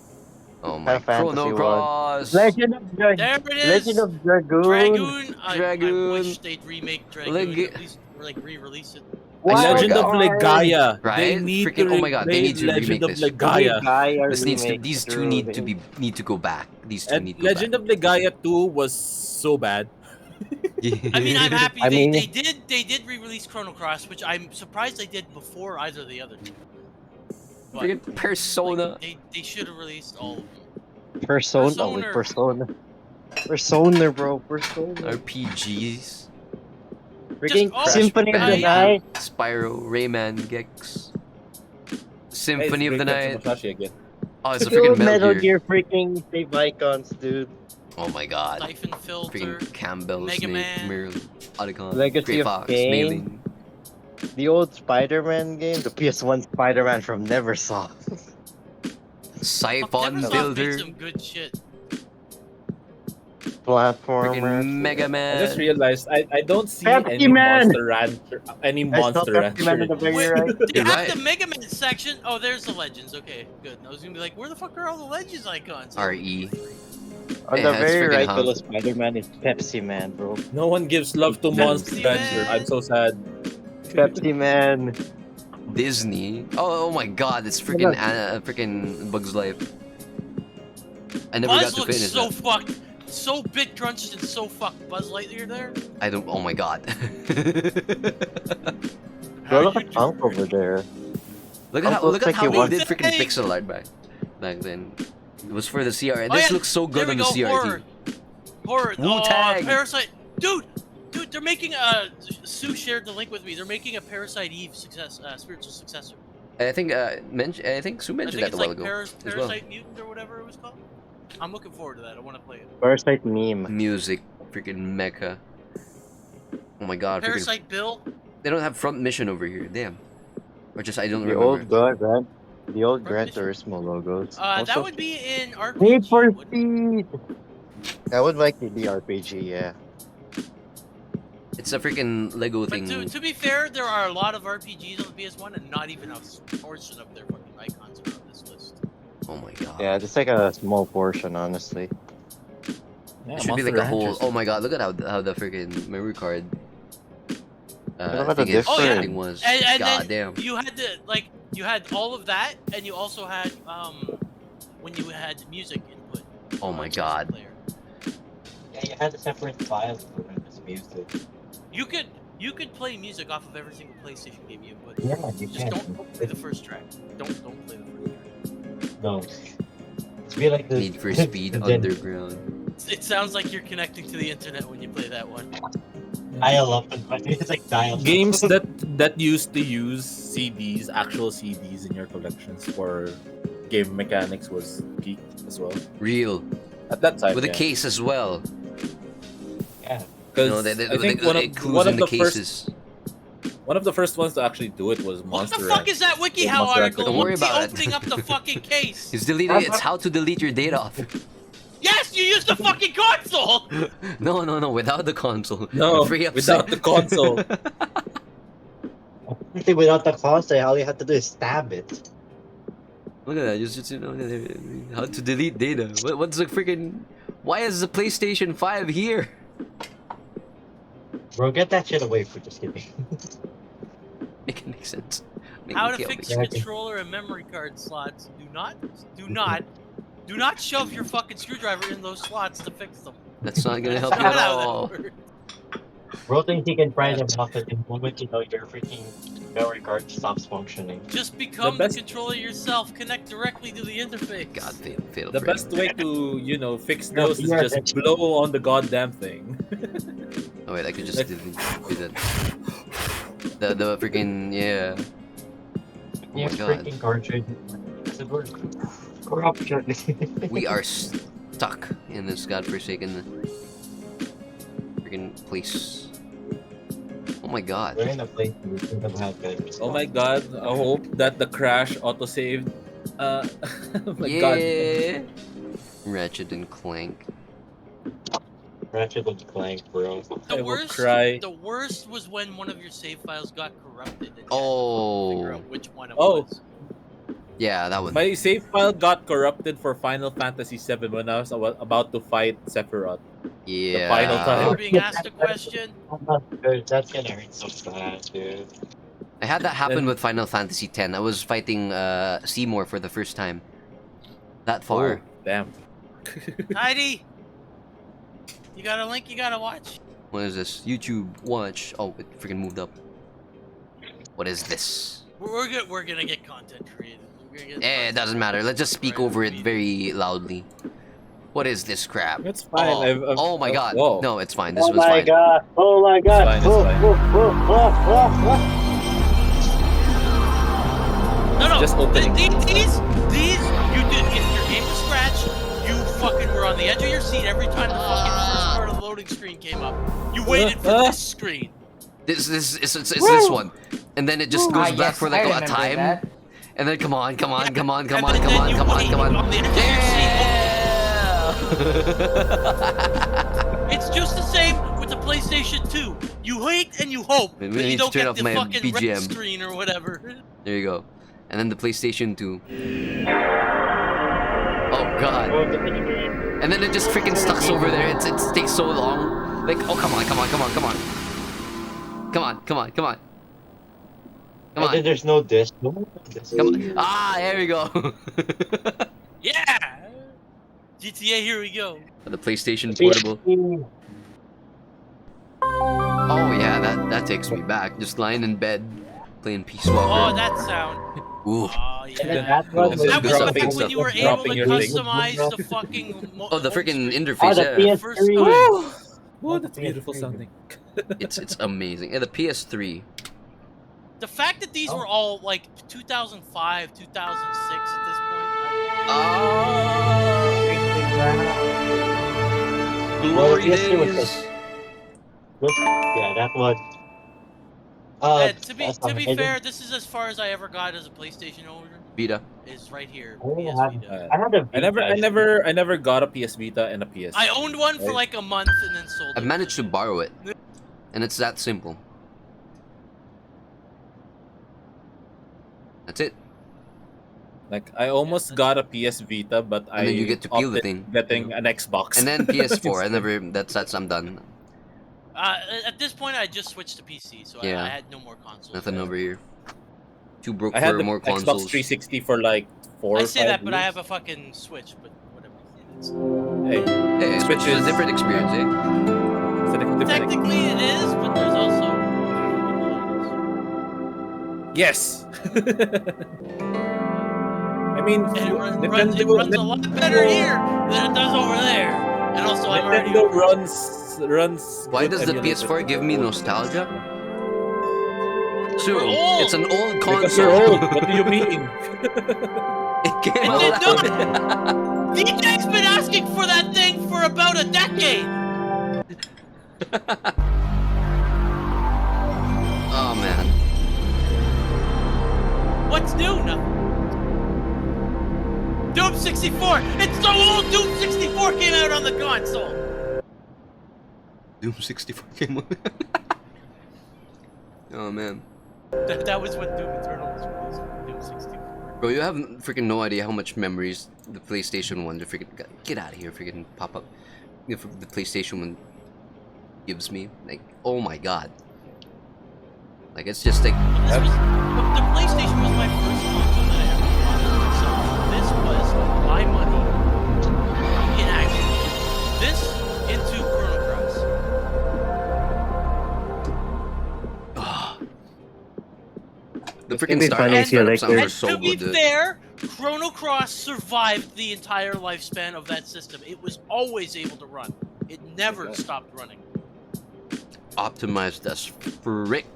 Oh my Final Fantasy Chrono Cross. Legend of There it is! Legend of Dragoon. Dragoon! I Dragoon. wish they'd remake Dragoon, Leg- at least, or like re-release it. I swear Legend to of God. Legaia. Right? They need Freaking- to oh my God, they need to Legend of remake this. Legaia. These two need to go back. These two And need to go Legend of Legaia 2 was so bad. I mean, I'm happy I mean- they did re-release Chrono Cross, which I'm surprised they did before either of the other two. But, Freaking Persona. like, they should have released all of them. Persona. Oh, wait, Persona, bro. Persona. RPGs. Freaking oh, Symphony of the yeah. Night. Spyro, Rayman, Gex, Hey, it's Symphony of the Great Kenshi Night. Musashi again. Oh, it's a freaking Dude, Metal Metal Gear. Gear freaking save icons, dude. Oh my god. Siphon Filter. Freaking Campbell, Mega Snake, Man. Mirror, Otacon, Legacy Great of Fox, Kain. Mailing. The old Spider-Man game, the PS1 Spider-Man from Neversoft. Fuck, Siphon Neversoft made Builder. some good shit. Platformer. Freaking Mega I just Man. realized I don't see Pepsi any Man! Monster Rancher, any I saw Monster Pepsi Man Rancher at the in very these. right. They You're have right. the Mega Man section. Oh, there's the Legends. Okay, good. I was gonna be like, where the fuck are all the Legends icons? Oh, RE. On Yeah, the it's very freaking right hum. below Spider-Man is Pepsi Man, bro. No one gives love to Monster Pepsi Rancher. I'm Man. so sad. Pepsi Man. Disney. Oh my god, it's freaking Bug's Life. I never got Buzz to looks finish so that. fucked. So bit crunched and so fucked. Buzz Lightyear there. I don't. Oh my god. Bro, How look you at Unk doing? over there. Look at Unk how looks like they he wants. did freaking Hey! pixel art back then. It was for the CR. Oh, This yeah, looks so there good we on the go, CRT. horror. Horror. Wu-Tang. Parasite. Dude, they're making Sue shared the link with me. They're making a Parasite Eve spiritual successor. I think I think Sue I mentioned think that a it's while like ago as well. Parasite Mutant or whatever it was called. I'm looking forward to that. I want to play it. Parasite meme. Music, freaking mecha. Oh my god, freaking. Parasite Bill. They don't have front mission over here. Damn. Or just I don't The remember. old Gran, the old Gran Mission. Turismo logos. That Also, would be in Need RPG. for wouldn't it? Speed. I would like the RPG, yeah. It's a freaking Lego But thing. to be fair, there are a lot of RPGs on the PS1, and not even a portion of their fucking icons are on this list. Oh my god. Yeah, just like a small portion, honestly. Yeah, It should be Monster like a whole. Ranchers. Oh my god! Look at how the freaking memory card. Look at the Thing is, Oh, yeah. thing was. And God then damn. you had you had all of that, and you also had when you had music input. Oh on my the god. player. Yeah, you had to separate files for this music. You could play music off of every single PlayStation game you input. Yeah, you Just can. don't play the first track. Don't play the first track. No. It's be like the Need for Speed the Underground. It sounds like you're connecting to the internet when you play that one. dial up, but it's like dial up. Games that used to use CDs, actual CDs in your collections for game mechanics was peak as well. Real. At that time, With a yeah. case as well. Yeah. You 'Cause know, I think one clues of in the the first cases. one of the first ones to actually do it was What Monster the fuck Ranch. is that WikiHow Monster article? Don't worry What's he about it. opening up the fucking case? It's deleting. It's how to delete your data off. Yes, you used the fucking console! No. Without the console. No, I'm free up without the console. Without the console, all you have to do is stab it. Look at that. Just you know, how to delete data. What's the freaking? Why is the PlayStation 5 here? Bro, get that shit away from just kidding. Make it make sense. Make How me to kill fix me. controller and memory card slots. Do not shove your fucking screwdriver in those slots to fix them. That's not gonna That's help you not at how that all. works. Bro thinks he can pry them off at the moment you know your freaking memory card stops functioning. Just become the best- controller yourself. Connect directly to the interface. God, fatal The frame. best way to fix No, those is you are just blow on the goddamn thing. Oh wait, I could just Like- do that. The freaking yeah. Oh Yeah, my god. freaking cartridge. That's a word. Corruption. We are stuck in this godforsaken freaking place. Oh my god. We're in a place where we could have had better Oh my god, I hope that the crash autosaved. Oh my god. Yeah. Ratchet and Clank. Ratchet and Clank, bro. I The will worst. cry. The worst was when one of your save files got corrupted. And you had to figure Oh. out which one it Oh. was. Yeah, that one. My save file got corrupted for Final Fantasy VII when I was about to fight Sephiroth. Yeah. final time. You're being asked a question. That's gonna hurt so bad, dude. I had that happen Then- with Final Fantasy X. I was fighting Seymour for the first time. That far. Oh, damn. Heidi, you got a link you gotta watch. What is this? YouTube watch. Oh, it freaking moved up. What is this? We're good. We're gonna get content created. We're gonna get Eh, it doesn't matter. Let's just speak Right, over it we- very loudly. What is this crap? It's fine. Oh my god. Whoa. No, it's fine. This Oh one's my fine. god! Oh my god! fine, it's Oh, fine. oh, oh, oh, oh, No, Just opening. These, you did if your game was scratched, you fucking were on the edge of your seat every time the fucking first part of the loading screen came up. You waited for this screen. It's this one. And then it just goes back yes, for like I a remember time. that. And then come on. And then you wait on the edge of your seat. It's just the same with the PlayStation 2. You wait and you hope We that need you to don't turn get off the my fucking red BGM. screen or whatever. There you go. And then the PlayStation 2. Oh god. oh. And then it just freaking stucks over there. It takes so long. Like, oh come on. Come on. And then there's no disc. No disc. Come on. Ah, there we go. Yeah! GTA, here we go. The PlayStation Portable. Oh yeah, that takes me back. Just lying in bed, playing Peace Oh, Walker. that sound. Ooh. Oh, yeah. That was Good That was stuff, back good when stuff. you were able Dropping to your thing. customize the fucking. Oh, the freaking Oh, interface. the Yeah, First PS3. time. Oh, that's beautiful sounding. it's amazing. Yeah, the PS3. The fact that these were all like 2005, 2006 at this point. Glory yes, it was days. Yeah, that was. To be fair, this is as far as I ever got as a PlayStation owner. Vita. Is right here. Oh, PS I Vita. I had a. I never got a PS Vita and a PS. I owned one for Right. like a month and then sold it. I've managed to borrow it, and it's that simple. That's it. Like I almost got a PS Vita, but And then you get to peel the opted thing. getting an Xbox. And then PS4. I never. That's I'm done. At this point, I just switched to PC, so Yeah. I had no more consoles. Nothing over here. Too broke I had for the more Xbox consoles. 360 for like 4 I or say 5 that, but I years. have a fucking Switch, but whatever. It's, Hey, Hey, Switch is a different experience, eh? it's a different technically, it is, but there's also. Yes. I mean, And it runs Nintendo, a lot better here than it does over there. And also, I'm already. Nintendo runs. Why good does the emulators. PS4 give me nostalgia? So, old. it's an old Because you're console. old. What do you mean? It came It out. did DJ's been asking for that thing for about a decade. Oh man. What's new? Nothing. Doom 64. It's so old. Doom 64 came out on the console. Doom 64 came out. Oh man. That was when Doom Eternal was released. Doom 64. Bro, you have freaking no idea how much memories the PlayStation 1, the freaking get out of here, freaking pop up. The PlayStation 1 gives me, like, oh my god. Like it's just like This was, the PlayStation was my first console that I ever bought myself. This was my money in action. This into Chrono Cross. the It'd freaking be start funny if you like sounds your- are so to be good. fair, Chrono Cross survived the entire lifespan of that system. It was always able to run. It never stopped running. Optimized as frick.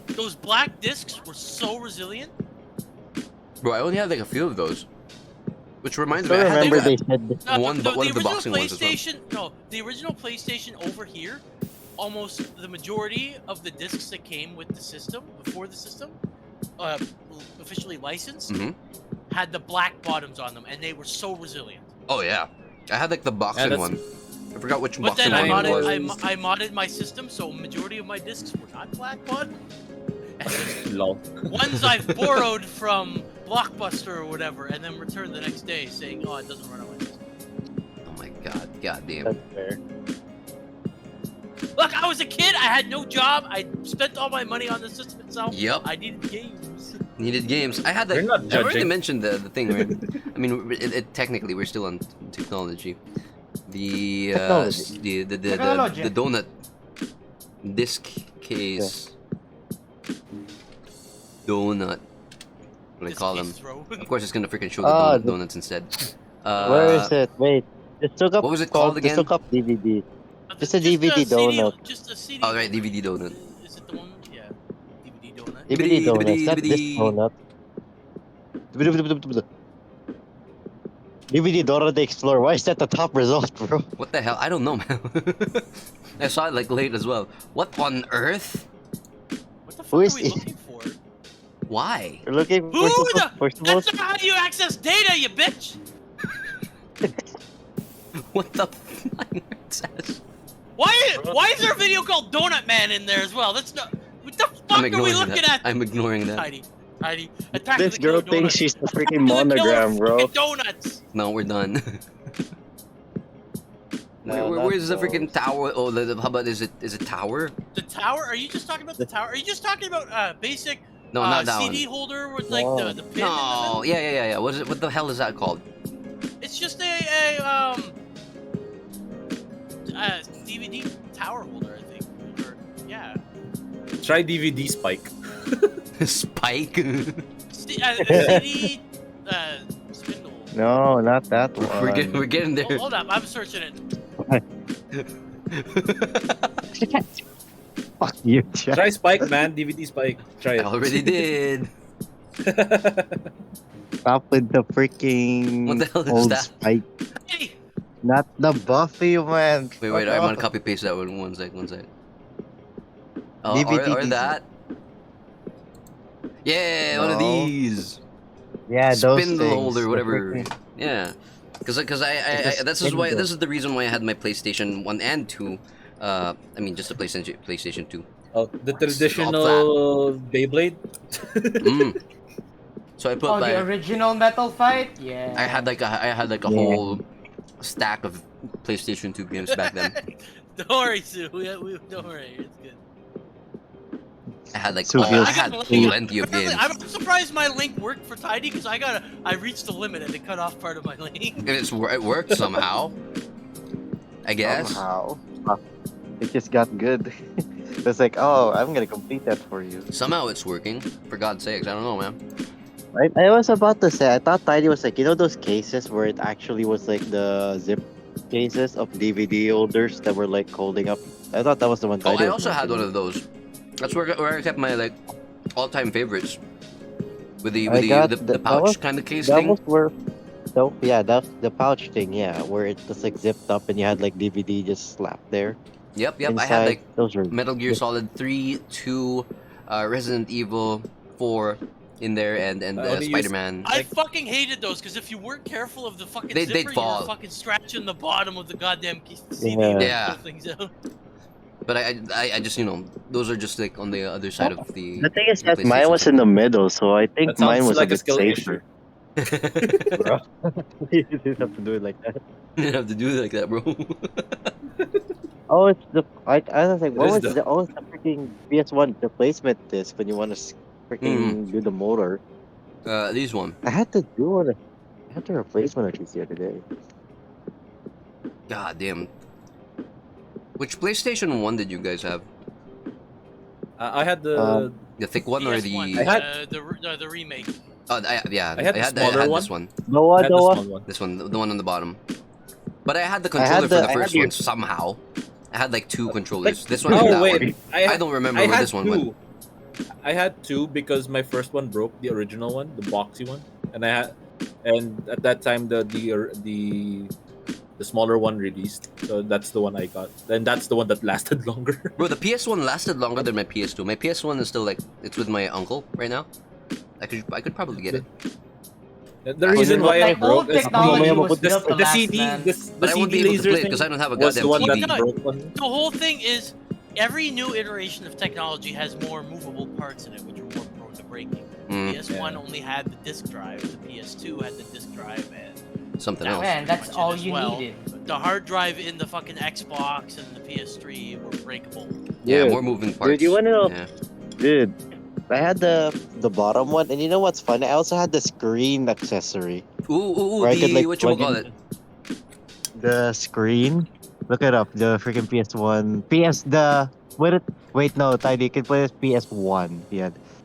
Those black discs were so resilient. Bro, I only had like a few of those. Which reminds I me, I had remember like, they said this. One of the original boxing ones as well. PlayStation, no, the original PlayStation over here, almost the majority of the discs that came with the system before the system, officially licensed, Mhm. had the black bottoms on them, and they were so resilient. Oh yeah. I had like the boxing that's- one. I forgot which But boxing then one it was. I modded my system, so majority of my discs were not black bottom. And there's Lol. ones I've borrowed from Blockbuster or whatever, and then returned the next day saying, "Oh, it doesn't run on my disc." Oh my god, goddamn. That's fair. Look, I was a kid. I had no job. I spent all my money on the system itself. Yep. I needed games. Needed games. I had that. You're not I already judging. mentioned the thing, right? I mean, technically, we're still on technology. The Technology. the Technology. donut disc case donut. What do I This call case them? throw. Of course, it's gonna freaking show the Ah, donuts instead. Where is it? Wait. Just look up What was it called Just again? look up DVD. Just a Just DVD donut. Just a CD. Oh, right, DVD donut. Is it the one? Yeah, DVD donut. DVD DVD, donuts, not this DVD. donut. DVD donut the Explorer. Why is that the top result, bro? What the hell? I don't know, man. I saw it like late as well. What on earth? What the fuck Who are is we he? looking for? Why? We're looking Who the? for supposed. That's not how you access data, you bitch. What the fuck? Why is there a video called Donut Man in there as well? That's not. What the fuck I'm are we ignoring looking that. at? I'm ignoring that. Tidy. Attack This of the Killer girl thinks Donuts. she's the Attack freaking of the Killer monogram, bro. fucking Donuts. No, we're done. No, Where's the not freaking those. tower? Oh, how about is it tower? The tower? Are you just talking about the tower? Are you just talking about basic No, not that CD one. holder with like No. the pin in the No, middle? yeah. What the hell is that called? It's just a DVD tower holder, I think. Or yeah. Try DVD Spike. Spike. CD spindle. No, not that one. We're getting there. Hold up, I'm searching it. Fuck you, Jack. Try Spike, man. DVD Spike. Try I it. already did. Stop with the freaking What the hell is old that? Spike. Hey, Not the Buffy, man. Wait, Fuck I'm gonna off. copy paste that one. One sec. Oh, DVD or that. Yeah, one of No. these. Yeah, those Spindle things. holder, the whatever. freaking- Yeah, because I It's a this is why spindle. this is the reason why I had my PlayStation 1 and 2. I mean just the PlayStation 2. Oh, the all traditional Beyblade. Mm. So I put Oh, the my original Metal Fight? Yeah. I had like a Yeah. whole stack of PlayStation 2 games back then. don't worry, Sue. Don't worry, it's good. I had like So I feels- had I plenty of games. I'm surprised my link worked for Tidy because I reached the limit and it cut off part of my link. And it worked somehow. I guess. Somehow. It just got good. It's like, oh, I'm gonna complete that for you. Somehow it's working. For God's sakes, I don't know, man. I was about to say, I thought Tidy was like, you know those cases where it actually was like the zip cases of DVD holders that were like holding up. I thought that was the one Oh, Tidy I was also had one mentioning. of those. That's where I kept my like all-time favorites. With the I got the that pouch was- kind of case That thing. was where, so yeah, that's the pouch thing, yeah, where it was like zipped up and you had like DVD just slapped there. Yep. Inside. I had like Those were Metal Gear Solid 3, 2, Resident Evil 4 in there, and I only used- Spider-Man. I fucking hated those because if you weren't careful of the fucking They'd zipper, fall. you were fucking scratching the bottom of the goddamn CD. Yeah. to Yeah. pull things out. But I just those are just like on the other side of the. The thing is the that mine was in the middle, so I think That sounds mine was like a a bit skill safer. PlayStation. Bro. You didn't have to do it like that. You didn't have to do it like that, bro. Oh, it's the I was like, It what is was the- the oh, it's the freaking PS1 replacement disc when you want to freaking do the motor. These one. I had to do it. I had to replace one of these the other day. God damn. Which PlayStation 1 did you guys have? I had the. The thick one or the? PS1, I had- the remake. Oh, yeah. I had the I smaller had one. this one. No I one, had no the one. small one. This one, the one on the bottom. But I had the I controller had for the- the I had first the- one somehow. I had like 2 controllers. This one and Oh that wait, one. I don't remember I where had this one went. two. I had two because my first one broke, the original one, the boxy one, and at that time the smaller one released, so that's the one I got, and that's the one that lasted longer. Bro, the PS1 lasted longer than my PS2. My PS1 is still like it's with my uncle right now. I could probably get it. The reason why Like, it broke old is technology was was built to the last, CD, man. But I the won't be CD able to laser play it thing because I don't have a was the goddamn one TV. that broke on me. The whole thing is every new iteration of technology has more movable parts in it, which are more prone to breaking. Mm, PS1 Yeah. only had the disk drive. The PS2 had the disk drive and something that else. was Man, pretty that's much it all as you well. needed. The hard drive in the fucking Xbox and the PS3 were breakable. Yeah, Dude, more moving parts. you wanna know- Yeah. Dude, I had the bottom one, and you know what's fun? I also had the screen accessory. Ooh, Where I could, the like, what you plug call in- it? The screen. Look it up. The freaking PS1. Wait, no, Tiny, you can play this PS1.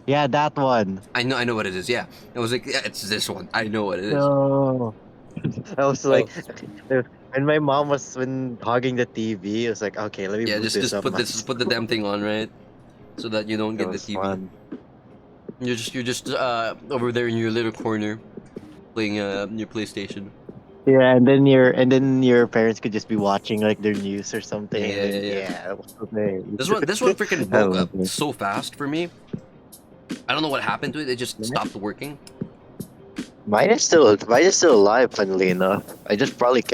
Yeah, that one. I know what it is. Yeah, it was like yeah, it's this one. I know what it is. No. I was Oh, like, when my mom was when hogging the TV, I was like, okay, let me Yeah, boot this up just put the damn myself. thing on, right? So that you don't It get the was TV. fun. You're just over there in your little corner playing your PlayStation. Yeah, and then your parents could just be watching like their news or something, and then Yeah. yeah, that was so great. This one freaking I broke love up it. so fast for me. I don't know what happened to it. It just stopped working. Mine is still alive. Funnily enough, I just probably it,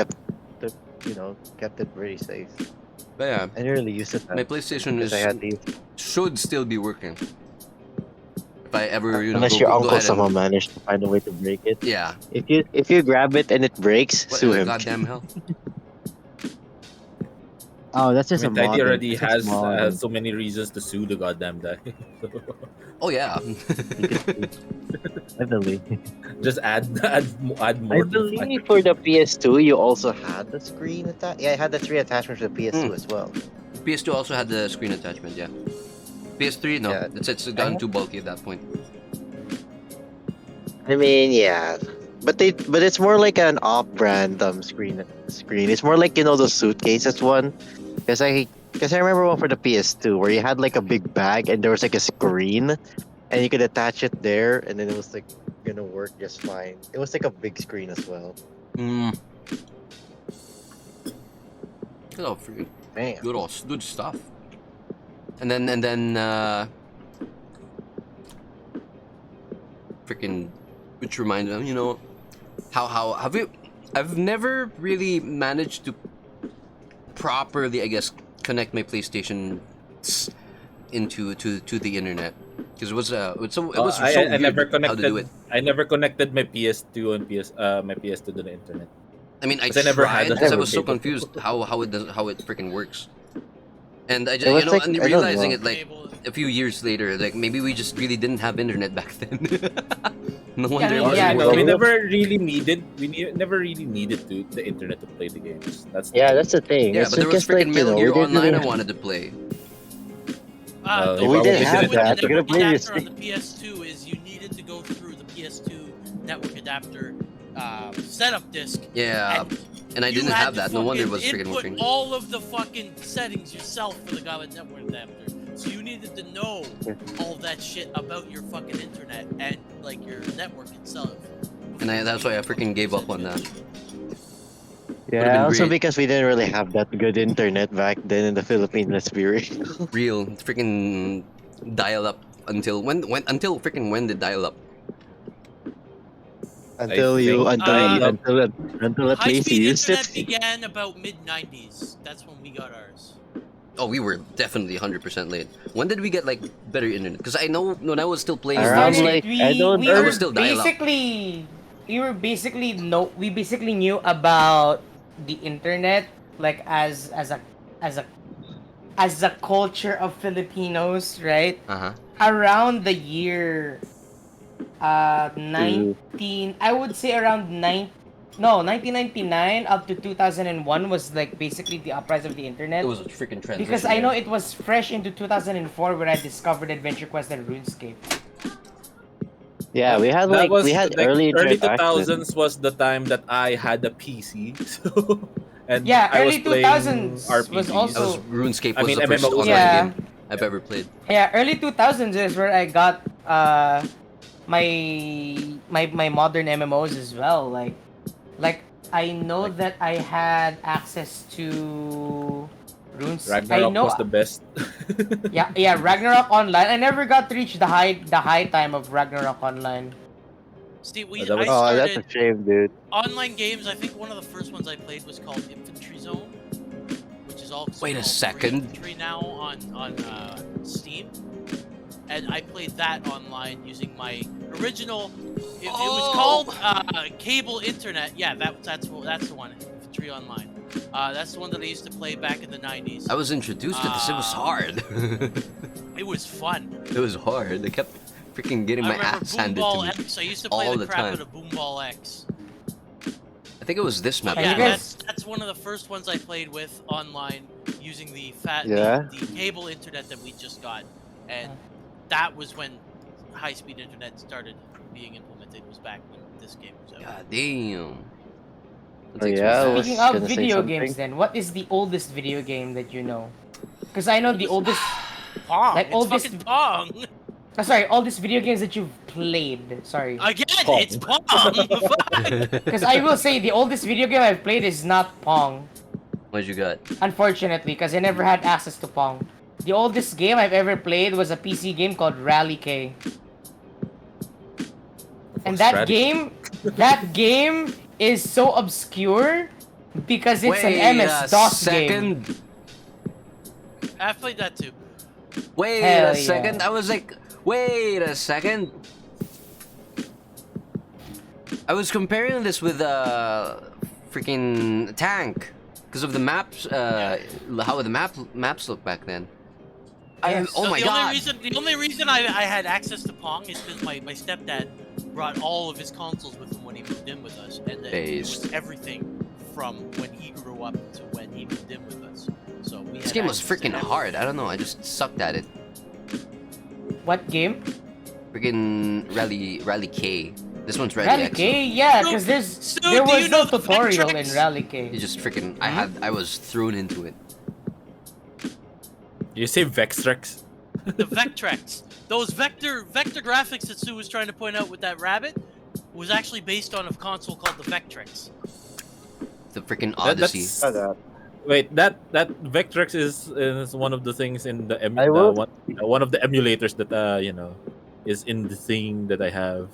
kept it very safe. But yeah, I didn't really use it that my much PlayStation because I is had these. should still be working. If I ever Unless your go uncle ahead and somehow managed to find a way to break it. yeah, If you grab it and it breaks, what in sue the him. goddamn hell? Oh, that's I just a mean, Tidy modder. already That's just has modder. so many reasons to sue the goddamn guy. So, Oh yeah. You could heavily. just add I more to the fire. believe for the PS2, you also had the screen attach. Yeah, I had the three attachments for the PS2 Mm, as well. PS2 also had the screen attachment. Yeah. PS3 no, Yeah, it's I gotten had. too bulky at that point. I mean, yeah, but it's more like an off-brand screen. It's more like the suitcases one. Because I remember one for the PS2 where you had like a big bag and there was like a screen and you could attach it there and then it was like gonna work just fine. It was like a big screen as well. Mm, oh, freaking Man. good stuff. And then freaking which reminds me, how have you? I've never really managed to properly, I guess, connect my PlayStation to the internet because it was so I never weird how to do connected. it. I never connected my PS2 and my PS2 to the internet I mean, I because I never had tried a I because I never was so did it. confused how it freaking works, and It was like and I don't realizing know. it like Cable. a few years later, like maybe we just really didn't have internet back then. No Yeah, I wonder it mean, Or, yeah, wasn't we working. cable. never really needed. Never really needed the internet to play the games. That's the Yeah, thing. that's the thing. Yeah, It's but there was because freaking like Metal we Gear didn't Online I really wanted to play. You we didn't probably The issue have didn't with the that. have You're to. gonna network play your adapter on the PS2 is you needed to go through the PS2 network adapter setup disk, Yeah, and and I you didn't had have to that. No wonder it fucking was freaking input working. all of the fucking settings yourself for the goddamn network adapter. So you needed to know all that shit about your fucking internet and like your network itself. And that's why I freaking gave up on that. Would have Yeah, been also great. because we didn't really have that good internet back then in the Philippines, let's be real. Real freaking dial up until freaking when did dial up? I think dial up. Until at least you High-speed used it. internet began about mid-90s. That's when we got ours. Oh, we were definitely 100% late. When did we get like better internet? Because I know when I was still We playing Around started. RuneScape, like I don't I was still dial up. We were basically no. We basically knew about the internet like as a as a culture of Filipinos, right? Uh huh. Around the year to 19, I would say around 1999 up to 2001 was like basically the uprise of the It internet. was a freaking Because transition. I know Yeah. it was fresh into 2004 where I discovered Adventure Quest and RuneScape. yeah, That we was had like early early internet two access. thousands was the time that I had a PC, so and Yeah, I was early playing 2000s was I was also. RPGs. RuneScape I was mean the first MMOs online rather. Yeah, game I've ever played. yeah, early 2000s is where I got my my modern MMOs as well. Like I know Like that I had access to runes. I Ragnarok was know. the best. Yeah, Ragnarok Online. I never got to reach the high time of Ragnarok Online. See, That I was Oh, that's a started shame, dude. online games. I think one of the first ones I played was called Infantry Zone, which is also Wait a called Free second. Infantry now on Steam. And I played that online using my original. It was called cable internet. Yeah, that's the one. Infantry Online. That's the one that I used to play back in the 90s. I was introduced to this. It was hard. It was fun. It was hard. I kept freaking getting I my remember ass handed to Boomball me X. I used to play all the the crap time. out of Boomball X. I think it was this map Have as Yeah, you well. guys- that's one of the first ones I played with online using Yeah. the cable internet that we just got, and that was when high speed internet started being implemented. Was back when this game was out. God damn. It Oh takes yeah, I one. was Speaking of gonna say video something. games, then, what is the oldest video game that you know? Because I know the oldest, Pong. like It's oldest. fucking Pong. Sorry, oldest video games that you've played. Sorry. Again, Pong. it's Pong. Fuck. Because I will say the oldest video game I've played is not Pong. What you got? Unfortunately, because I never had access to Pong. The oldest game I've ever played was a PC game called Rally K. And that game is so obscure because it's an Wait a MS-DOS game. second. I've played that too. Wait Hell a second. yeah. I was like, wait a second. I was comparing this with freaking Tank because of the maps. How the maps look back then. Yes. Oh So my the god. The only reason I had access to Pong is because my stepdad brought all of his consoles with him when he moved in with us, and it was Based. everything from when he grew up to when he moved in with us. So we This had game was access to freaking everything. hard. I don't know. I just sucked at it. What game? Freaking Rally K. This one's Rally Rally X. K? Yeah, because Stu, there do was you no know the tutorial in Vectrex? Rally K. You just freaking. Hmm? I was thrown into it. You say Vextrex? The Vectrex. Those vector graphics that Sue was trying to point out with that rabbit was actually based on a console called the Vectrex. The freaking That- Odyssey. that's- Oh, that. Wait, that Vectrex is one of the things in the, I will- one of the emulators that is in the thing that I have.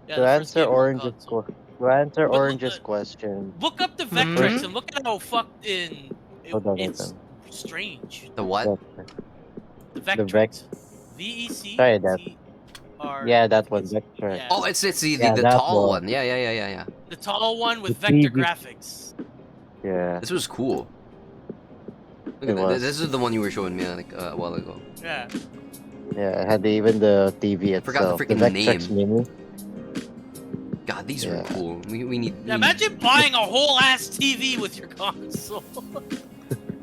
Yeah, To the first answer game on Orange's console. But Orange's question. Look up the Mhm. Vectrex and look at how fucked in Hold on, it's hold strange. The what? The The Vectrex. VEC. Try that. Yeah, that one, Vectrex. Yeah. Oh, it's the Yeah, the that tall one. one. Yeah. The tall one with The vector TV. graphics. Yeah. This was cool. Look It at that. was. This is the one you were showing me like a while ago. Yeah. Yeah, it had even the TV itself. Forgot the freaking Vectrex name. Mini. God, these are Yeah. cool. We need. Yeah, imagine buying a whole ass TV with your console.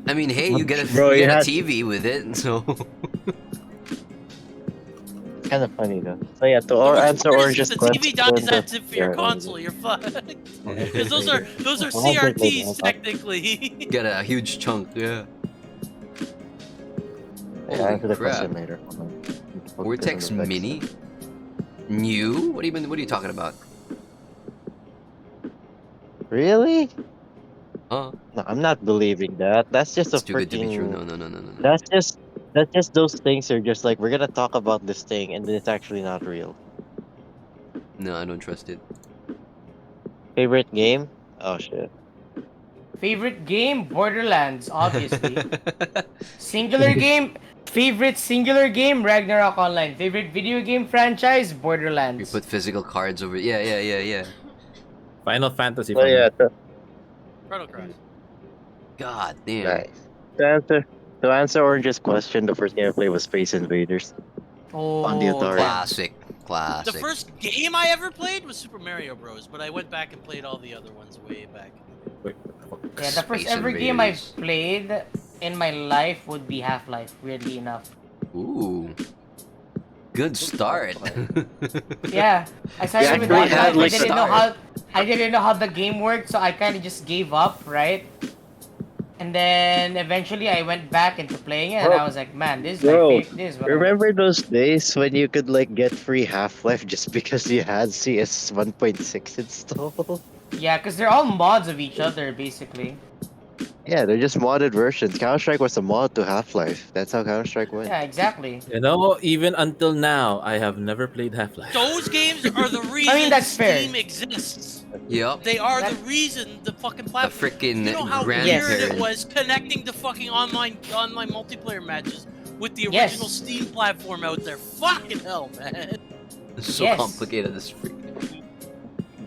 I mean, hey, you get a Bro, you you get had- a TV with it, so. It's kind of funny though. So yeah, to The worst answer part is Orange's if the TV dies, question. that's it for your Yeah. console. You're fucked. Because those are I'll take CRTs that. technically. Get a huge chunk, yeah. Yeah, Holy answer the crap. question later. Hold on. Vortex Mini? New? What are you talking about? Really? Huh? No, I'm not believing that. That's just a It's too good to be true. freaking. No. That's just those things are just like we're gonna talk about this thing and then it's actually not real. No, I don't trust it. Favorite game? Oh shit. Favorite game? Borderlands, obviously. Singular game? Favorite singular game? Ragnarok Online. Favorite video game franchise? You Borderlands. put physical cards over. Yeah. Final Fantasy. So for me. yeah, Chrono Cross. God damn. nice. To answer Orange's question, the first game I played was Space Invaders. Oh, On the Atari. Classic. The first game I ever played was Super Mario Bros. But I went back and played all the other ones way back. Wait, what the fuck? Yeah, the first Space ever game I've Invaders. played in my life would be Half-Life, weirdly enough. Ooh. Good start. Yeah, I started Yeah, with actually Half-Life. had, like, I didn't know how the game worked, so I kind of just gave up, right? And then eventually I went back into playing it, and Bro. I was like, man, this is Bro, my favorite. This is what I'm- Remember those days when you could like get free Half-Life just because you had CS 1.6 installed? Yeah, because they're all mods of each other, basically. Yeah, they're just modded versions. Counter-Strike was a mod to Half-Life. That's how Counter-Strike went. Yeah, exactly. You know, even until now, I have never played Half-Life. Those games are the reason that's fair. Steam exists. Yep. They are the That- reason the fucking The platform. freaking You know how grandparent. weird it was connecting to fucking online multiplayer matches with the Yes. original Steam platform out there. Fucking hell, man. It's so Yes. complicated. This freak.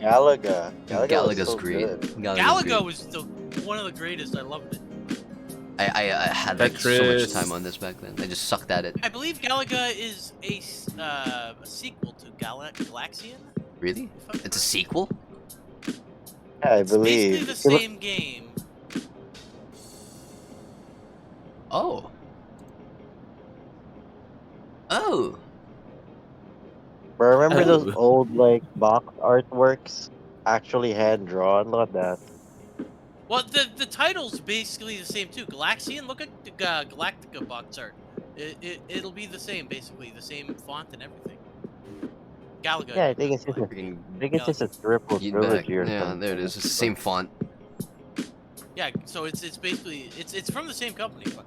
Galaga. Galaga's was so great. good. Galaga great. was one of the greatest. I loved it. I had like so much Tetris. time on this back then. I just sucked at it. I believe Galaga is a sequel to Galaxian. Really? if I'm It's a correct. sequel? Yeah, I It's basically believe. the same game. Oh. Oh. But remember those Oh. old like box artworks actually hand drawn. Look at that. Well, the title's basically the same too. Galaxian. Look at the Galactica box art. It'll be the same, basically the same font and everything. Galaga. Yeah, I think it's just a, Freaking I think it's just a Galaxy. triple feedback. trilogy or Yeah, there it something. is. It's the same font. Yeah, so it's basically it's from the same company. Fuck.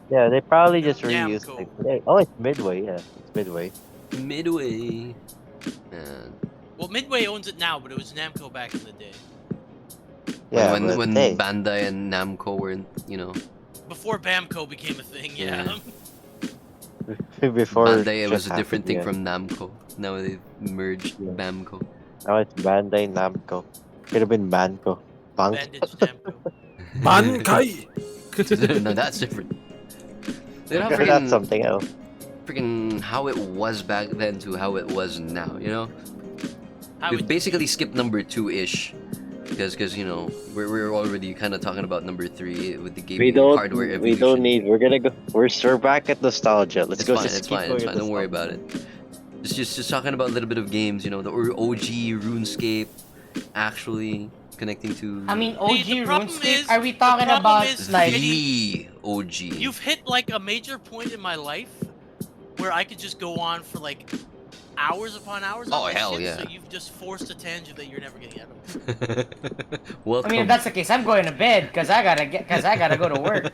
Yeah, they probably just reused Namco. like, oh, it's Midway. Yeah, it's Midway. Midway. And Well, Midway owns it now, but it was Namco back in the day. Yeah, when but when hey, Bandai and Namco were in, Before Bamco became a thing, yeah. before Bandai, it shit was a different happened, thing yeah. from Namco. Now they've merged Yeah. Bamco. Now it's Bandai Namco. Could have been Banco. Bank. Bandage Namco. Bankai. No, that's different. Look at how That's something else. freaking how it was back then to how it was now. How We've it basically skipped number 2-ish. Because we're already kind of talking about number 3 with the gaming hardware We don't evolution. need. We're gonna go. We're back at nostalgia. Let's It's go. fine. Just It's keep fine. going It's at fine. Don't worry about nostalgia. it. Just talking about a little bit of games. The OG RuneScape, actually connecting to I mean, OG the problem RuneScape. is- Are we the talking problem about is like? the OG. You've hit like a major point in my life where I could just go on for like hours upon hours. Oh, on this hell shit, yeah. So you've just forced a tangent that you're never getting out of. I Welcome. mean, if that's the case, I'm going to bed because I gotta go to work.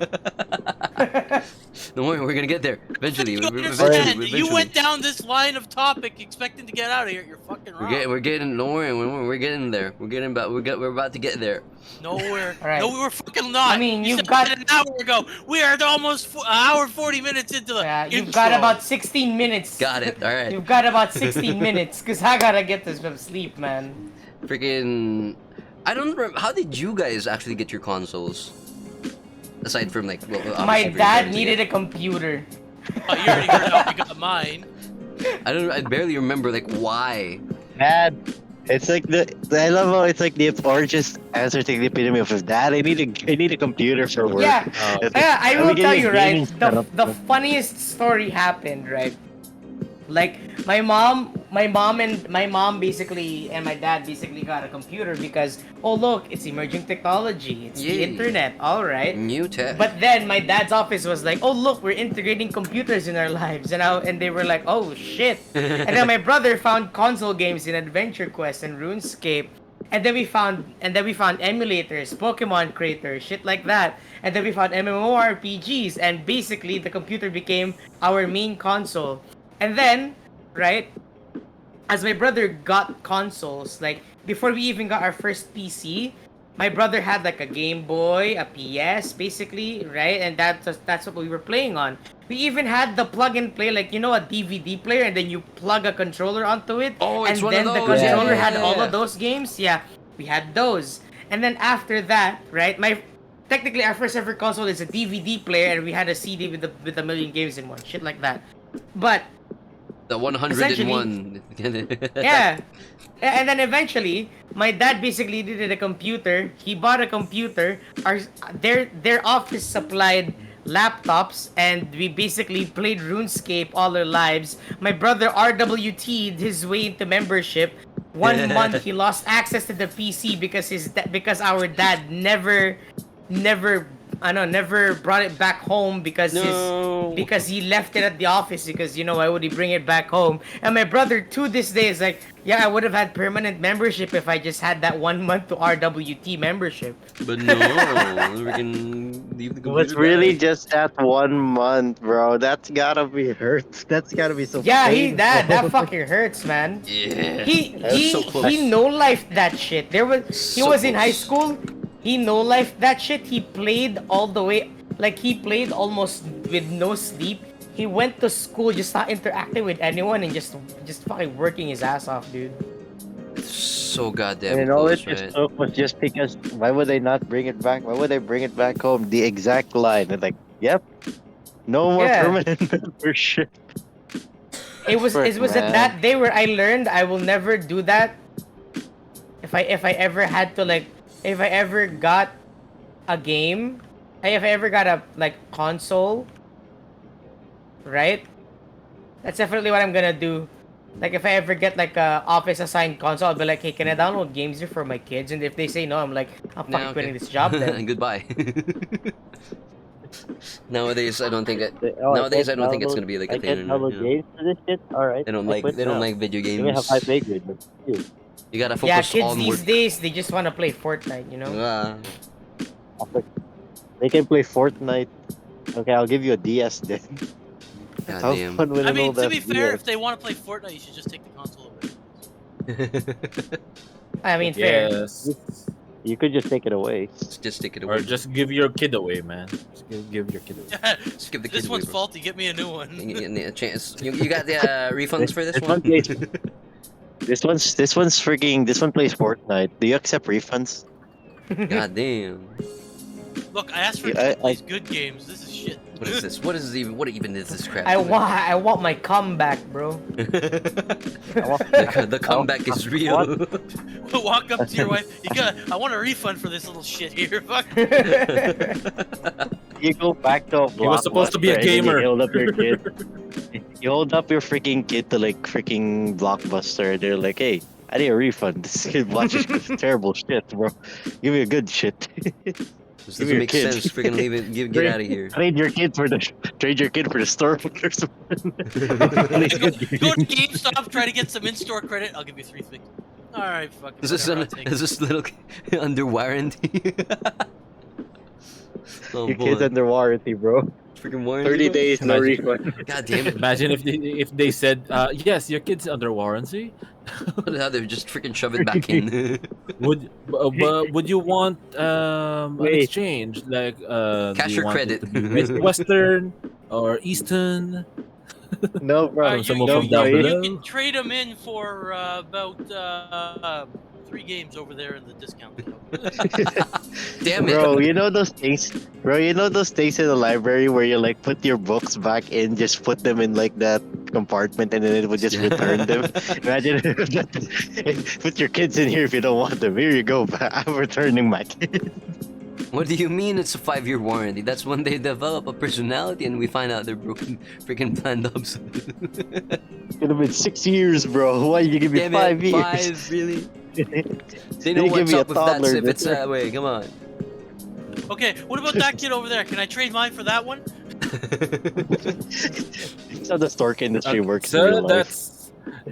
Don't worry, we're gonna get there eventually. You Eventually, understand? eventually. You went down this line of topic expecting to get out of here. You're fucking wrong. We're getting. Don't worry, we're getting there. We're about to get there. Nowhere. Alright. No, we're fucking not. I mean, you you've said got- that an hour ago. We are almost an hour and 40 minutes into the Yeah, you've intro. got about 16 minutes. Got it. All right. You've got about 16 minutes because I gotta get to some sleep, man. Freaking. I don't remember. How did you guys actually get your consoles? Aside from like, well, My obviously dad we're needed a computer. Oh, you already heard how we got mine. I barely remember like why. Dad, it's like I love how it's like the origins answer to the epitome of Dad. I need a computer for work. Yeah, It's like, yeah, I let me will get tell a you, right? gaming setup. The funniest story happened, right? Like my mom basically and my dad basically got a computer because look, it's emerging technology, it's the Yay. internet, all right. New tech. But then my dad's office was like, look, we're integrating computers in our lives, and they were like, oh shit. And then my brother found console games in Adventure Quest and RuneScape. And then we found emulators, Pokemon creators, shit like that. And then we found MMORPGs, and basically the computer became our main console. And then, right, as my brother got consoles, like before we even got our first PC, my brother had like a Game Boy, a PS, basically, right? And that's what we were playing on. We even had the plug and play, like a DVD player, and then you plug a controller onto it. Oh, it's and one of then the those. controller Yeah. had all of those games. Yeah, we had those. And then after that, right, technically our first ever console is a DVD player, and we had a CD with a million games in one, shit like that. But The 101. yeah. And then eventually, my dad basically needed a computer. He bought a computer. Their office supplied laptops, and we basically played RuneScape all our lives. My brother RWT'd his way into membership. 1 month he lost access to the PC because our dad never brought it back home because No. because he left it at the office because why would he bring it back home? And my brother to this day is like, yeah, I would have had permanent membership if I just had that 1 month to RWT membership. But no, we can leave the It was computer really back. just that 1 month, bro. That's gotta be hurt. That's gotta be so Yeah, painful. that fucking hurts, man. Yeah. He so close. he no lifed that shit. He So was in high close. school. He no lifed that shit. He played all the way, like he played almost with no sleep. He went to school just not interacting with anyone and just fucking working his ass off, dude. So goddamn And all it close, just right? took was just because why would they not bring it back? Why would they bring it back home? The exact line. And like, yep. No more Yeah. permanent membership. It was Frick, at man. that day where I learned I will never do that. If I ever had to if I ever got a game, if I ever got a console, right? That's definitely what I'm gonna do. Like if I ever get like a office assigned console, I'll be like, hey, can I download games here for my kids? And if they say no, I'm like, I'm fucking Nah, quitting okay. this job then. Goodbye. Nowadays, I don't think it. Oh, Nowadays, I don't think it's gonna be like a I thing can't anymore. download games for this shit. All right, I quit They don't now. like video You may have high games. pay grade, but you. You gotta Yeah, focus kids on these work. days, they just want to play Fortnite, you know? Ah, They can play Fortnite. Okay, I'll give you a DS then. God Have damn. fun with I an mean, old to ass be fair, DS. if they want to play Fortnite, you should just take the console away. I mean, fair. Yes. You could just take it away. Just take it Or away. just give your kid away, man. Just give your kid away. Just give the kid This away, one's bro. faulty. Get me a new one. A chance. You got the refunds for this This one? one plays. This one plays Fortnite. Do you accept refunds? God damn. Look, I asked for Yeah, two of these good games. This is shit. What is this? What even is this crap? I want my comeback, bro. The comeback is real. Walk up to your wife. I want a refund for this little shit here. Fuck. You go back to a He was supposed to be a Blockbuster and then gamer. You hold up your kid. You hold up your freaking kid to like freaking Blockbuster. They're like, "Hey, I need a refund. This kid watches terrible shit, bro. Give me a good shit. This Give doesn't me your make kid. sense. Freaking leave it. Get out of here. Trade your kid for the store or something. Go to GameStop, try to get some in-store credit. I'll give you 350. All right, fuck it. Is this whatever, I'll take is this little under warranty? Oh Your boy. kid's under warranty, bro. Freaking warranty. 30 bro? days, no Imagine- refund. God damn it. Imagine if they said, yes, your kid's under warranty. How they just freaking shove it back in. But would you want an Wait. exchange like Cash do you or want credit? it to be Western or Eastern? No, bro. You, someone no, from down bro. below? you can trade them in for about 3 games over there in the discount. Damn it. Bro, you know those things? Bro, you know those things in the library where you like put your books back in, just put them in like that compartment, and then it would just return them. Imagine put your kids in here if you don't want them. Here you go. I'm returning my kid. What do you mean it's a 5-year warranty? That's when they develop a personality and we find out they're broken freaking planned ups. It could have been 6 years, bro. Why did you give me Damn 5 it, years? 5, really? They know You give what's me a up with that toddler, if it's mister. that way. Come on. Okay, what about that kid over there? Can I trade mine for that one? That's how the stork industry works in Sir, real life.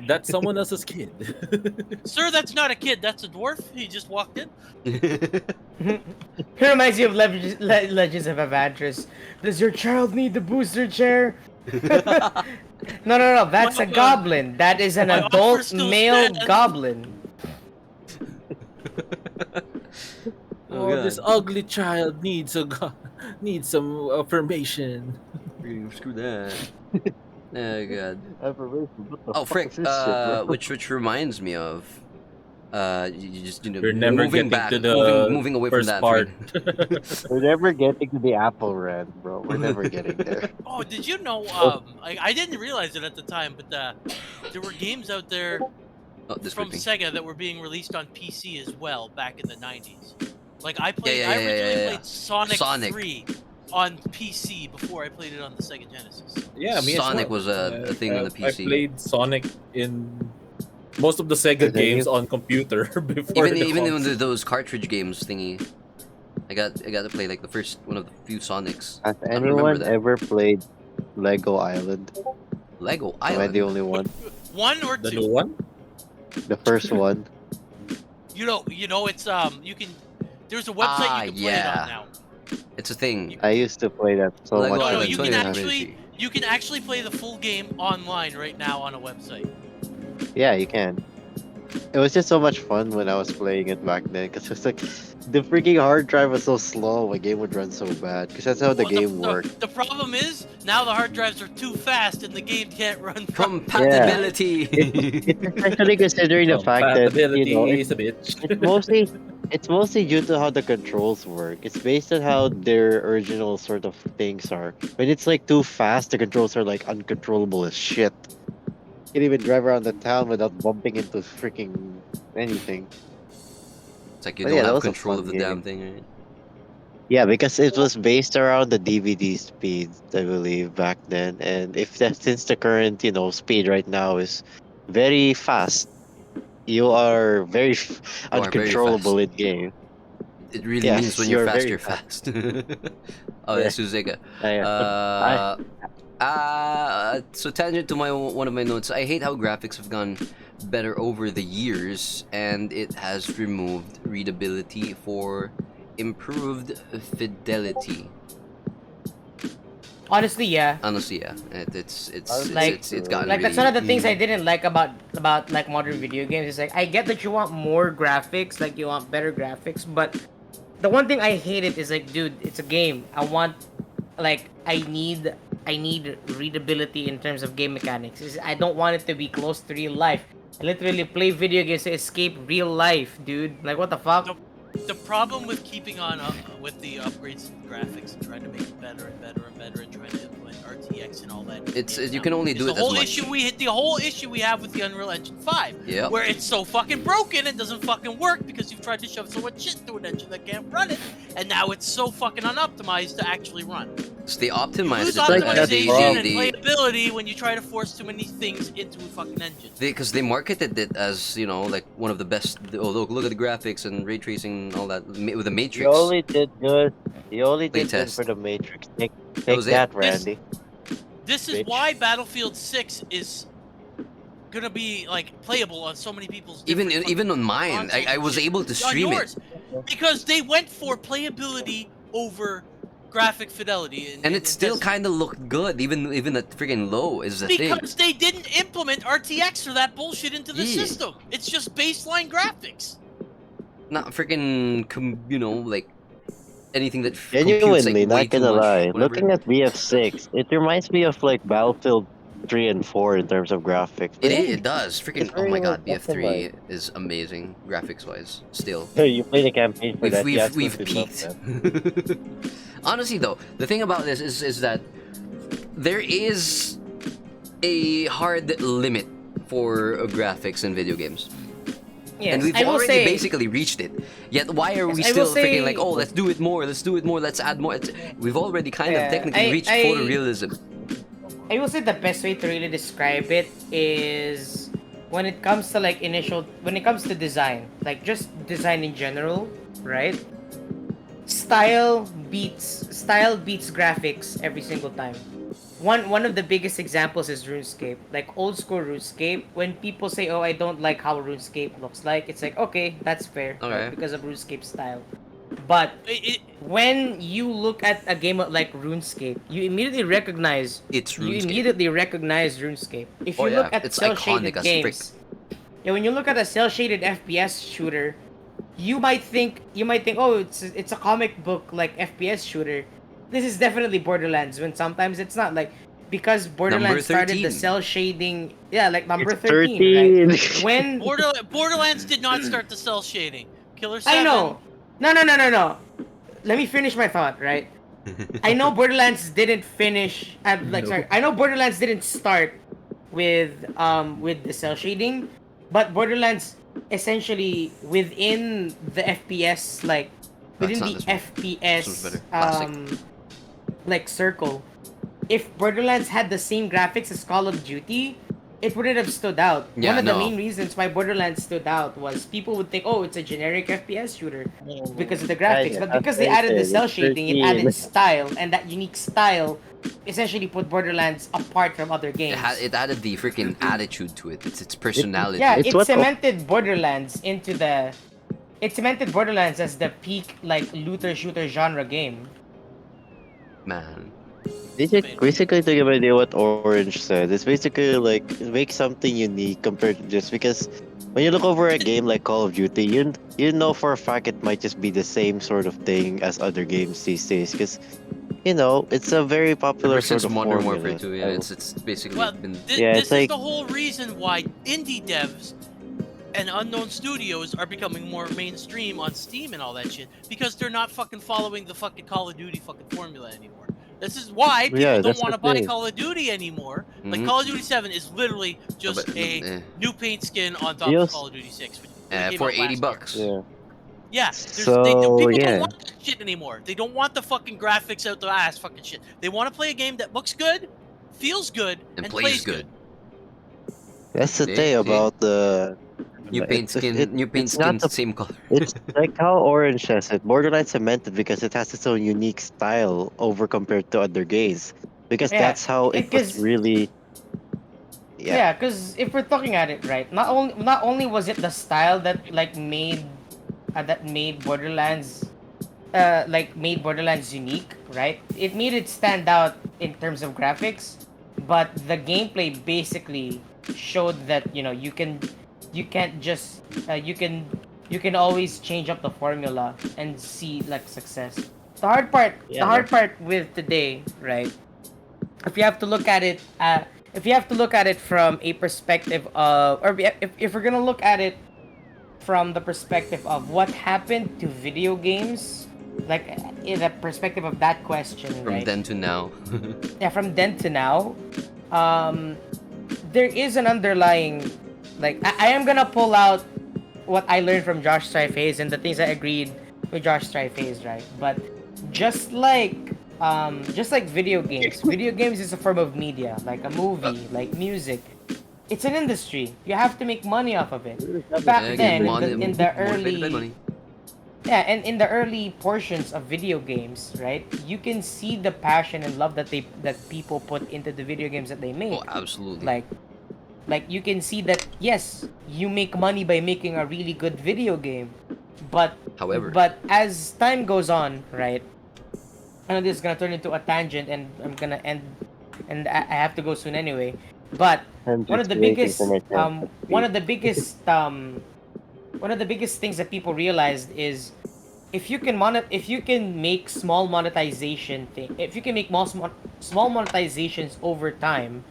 that's someone else's kid. Sir, that's not a kid. That's a dwarf. He just walked in. It reminds you of Legends of Avantris. Does your child need the booster chair? No. That's a My- goblin. That is an my offer adult still male stands. goblin. Oh, Oh, this God. ugly child needs needs some affirmation. Freaking screw that. Oh god. What the Oh fuck frick. is this shit, bro? Which reminds me of. You just You're never moving getting back, to the moving away from first that. part. We're never getting to the Apple rant, bro. We're never getting there. Oh, did you know? I didn't realize it at the time, but there were games out there Oh, this from thing. Sega that were being released on PC as well back in the 90s. Like I yeah, originally yeah. played Sonic, Sonic. 3 on PC before I played it on the Sega Genesis. Yeah, me Sonic as well. was a thing on the I PC. played Sonic in most of the Sega Then games you- on computer before Even the when those cartridge games thingy. I got to play like the first one of the few Sonics. Has I remember anyone that. ever played Lego Island? Lego Am I Island. the only one? 1 or the 2? new one. The first one. You know, it's you can. There's a website you can play it yeah. on now. It's a thing. I used to play that so Lego much. No, Island you when can I Tony was- actually you can actually play the full game online right now on a website. Yeah, you can. It was just so much fun when I was playing it back then, because it's like the freaking hard drive was so slow. My game would run so bad, because that's how the Well, game worked. The problem is now the hard drives are too fast and the game can't run. Compatibility. It's especially considering the fact that Compatibility is a bitch. it's mostly due to how the controls work. It's based on how their original sort of things are. When it's like too fast, the controls are like uncontrollable as shit. Can't even drive around the town without bumping into freaking anything. It's like you But don't yeah, that have was a control fun of the game. damn thing, right? Yeah, because it was based around the DVD speeds, I believe, back then. And if that since the current, speed right now is very fast, you are very You are very fast. uncontrollable in game. It really means when Yes, you're you're fast, very you're fast. fast. Oh, Yeah, that's Suzeka. yeah. But I Uh, so tangent to my one of my notes. I hate how graphics have gone better over the years, and it has removed readability for improved fidelity. Honestly, yeah. Honestly, yeah, it's honestly, Like, it's it's true. gotten like that's one really. of the things I didn't like about like modern video games. Is like I get that you want more graphics, like you want better graphics, but the one thing I hate it is like, dude, it's a game. I want, like, I need readability in terms of game mechanics. I don't want it to be close to real life. I literally play video games to escape real life, dude. Like, what the fuck? The problem with keeping on with the upgrades and graphics and trying to make it better and better and better and trying to implement RTX and all that in It's games you now can only is do it as much. the whole issue we have with the Unreal Engine 5, Yep. where it's so fucking broken and doesn't fucking work because you've tried to shove so much shit into an engine that can't run it, and now it's so fucking unoptimized to actually run. So they You optimized lose it, but that optimization and they playability when you try to force too many things into a fucking engine. because they marketed it as like one of the best. Oh, look at the graphics and ray tracing and all that with the You Matrix only did good. You only did good playtest. for the Matrix. Take That take was it. that, This Randy. this is Bitch. why Battlefield 6 is gonna be like playable on so many people's Even different even on fucking mine, consoles I and was shit. able to On stream it, yours, because they went for playability over graphic fidelity, and it still kind of looked good, even at freaking low is the thing. because they didn't implement RTX or that bullshit into the Yeah. system. It's just baseline graphics. Not freaking like anything that computes like Genuinely, way not too gonna much, lie. whatever. Looking at BF6, it reminds me of like Battlefield 3 and 4 in terms of graphics. It does. It's Freaking oh very my like god, customized. BF3 is amazing graphics wise. Still, You play the campaign for we've that. You we've we've absolutely love peaked. that. Honestly, though, the thing about this is that there is a hard limit for graphics in video games. Yes, And we've I will already say. basically reached it. Yet why are Yes, we I will still freaking like, say. oh, let's do it more, let's do it more, let's add more. We've already kind of Yeah, technically reached photorealism. I will say the best way to really describe it is when it comes to like when it comes to design, like just design in general, right? Style beats graphics every single time. One of the biggest examples is RuneScape. Like old school RuneScape, when people say, "Oh, I don't like how RuneScape looks like," it's like, okay, that's fair, right? Okay. Because of RuneScape style. But It, when you look at a game like RuneScape, It's you RuneScape. immediately recognize RuneScape. If Oh you yeah, look at it's cell iconic shaded as frick. games, yeah, when you look at a cell shaded FPS shooter, you might think, oh, it's a comic book like FPS shooter. This is definitely Borderlands. When sometimes it's not, like, because Number Borderlands started the 13. cell shading. Yeah, like number It's 13, right? 13. When Borderlands did not start the cell shading. Killer I 7. know, no. Let me finish my thought, right? I know Borderlands didn't finish. Sorry. I know Borderlands didn't start with the cell shading, but Borderlands essentially within the FPS, like That's within not the this one. This one's FPS better. Plastic. like circle. If Borderlands had the same graphics as Call of Duty, it wouldn't have stood out. Yeah, One of the no. main reasons why Borderlands stood out was people would think, oh, it's a generic FPS shooter because of the graphics. But because they added the cell It's shading, it 13. added style, and that unique style essentially put Borderlands apart from other games. It added the freaking attitude to it. It's its personality. Yeah, It's it what- cemented Borderlands as the peak like looter shooter genre game. Man. Basically, to give an idea what Orange said, it's basically like make something unique compared to just because when you look over a game like Call of Duty, you know for a fact it might just be the same sort of thing as other games these days because it's a very popular Ever sort since of Modern formula. Warfare 2, yeah, it's basically Well, been. Yeah, this it's is like- the whole reason why indie devs and unknown studios are becoming more mainstream on Steam and all that shit because they're not fucking following the fucking Call of Duty fucking formula anymore. This is why people Yeah, don't that's want to the buy thing. Call of Duty anymore. Like Mhm. Call of Duty 7 is literally just but, a new paint skin on top Yes. of Call of Duty 6. Which came For out last year. $80. Yeah. Yeah, So, people yeah. don't want that shit anymore. They don't want the fucking graphics out the ass fucking shit. They want to play a game that looks good, feels good, And plays good. That's the See, thing see, about the. you paint It's not skin the. same color. It's like how Orange says it. Borderlands cemented because it has its own unique style over compared to other games. Because Yeah, that's how it was because really. Yeah. yeah, because if we're talking at it right, not only was it the style that made Borderlands made Borderlands unique, right? It made it stand out in terms of graphics, but the gameplay basically showed that you can't just you can always change up the formula and see like success. The Yeah. hard part with today, right? If you have to look at it, if you have to look at it from a perspective of, or if we're gonna look at it from the perspective of what happened to video games, like in the perspective of that question, From right? then to now. Yeah, from then to now, um, there is an underlying, like I am gonna pull out what I learned from Josh Striface and the things I agreed with Josh Striface, right? But just like video games is a form of media, like a Uh, movie, like music. It's an industry. You have to make money off of it. yeah, Back again, then, money in the motivated by early money. yeah, and in the early portions of video games, right? You can see the passion and love that people put into the video games that they Oh, make. absolutely. Like you can see that yes, you make money by making a really good video game, but However, as time goes on, right? I know this is gonna turn into a tangent, and I'm gonna end, and I have to go soon anyway. But I'm one just of the waiting for biggest my chance to one speak. of the biggest one of the biggest things that people realized is if you can make small monetization thing if you can make small monetizations over time,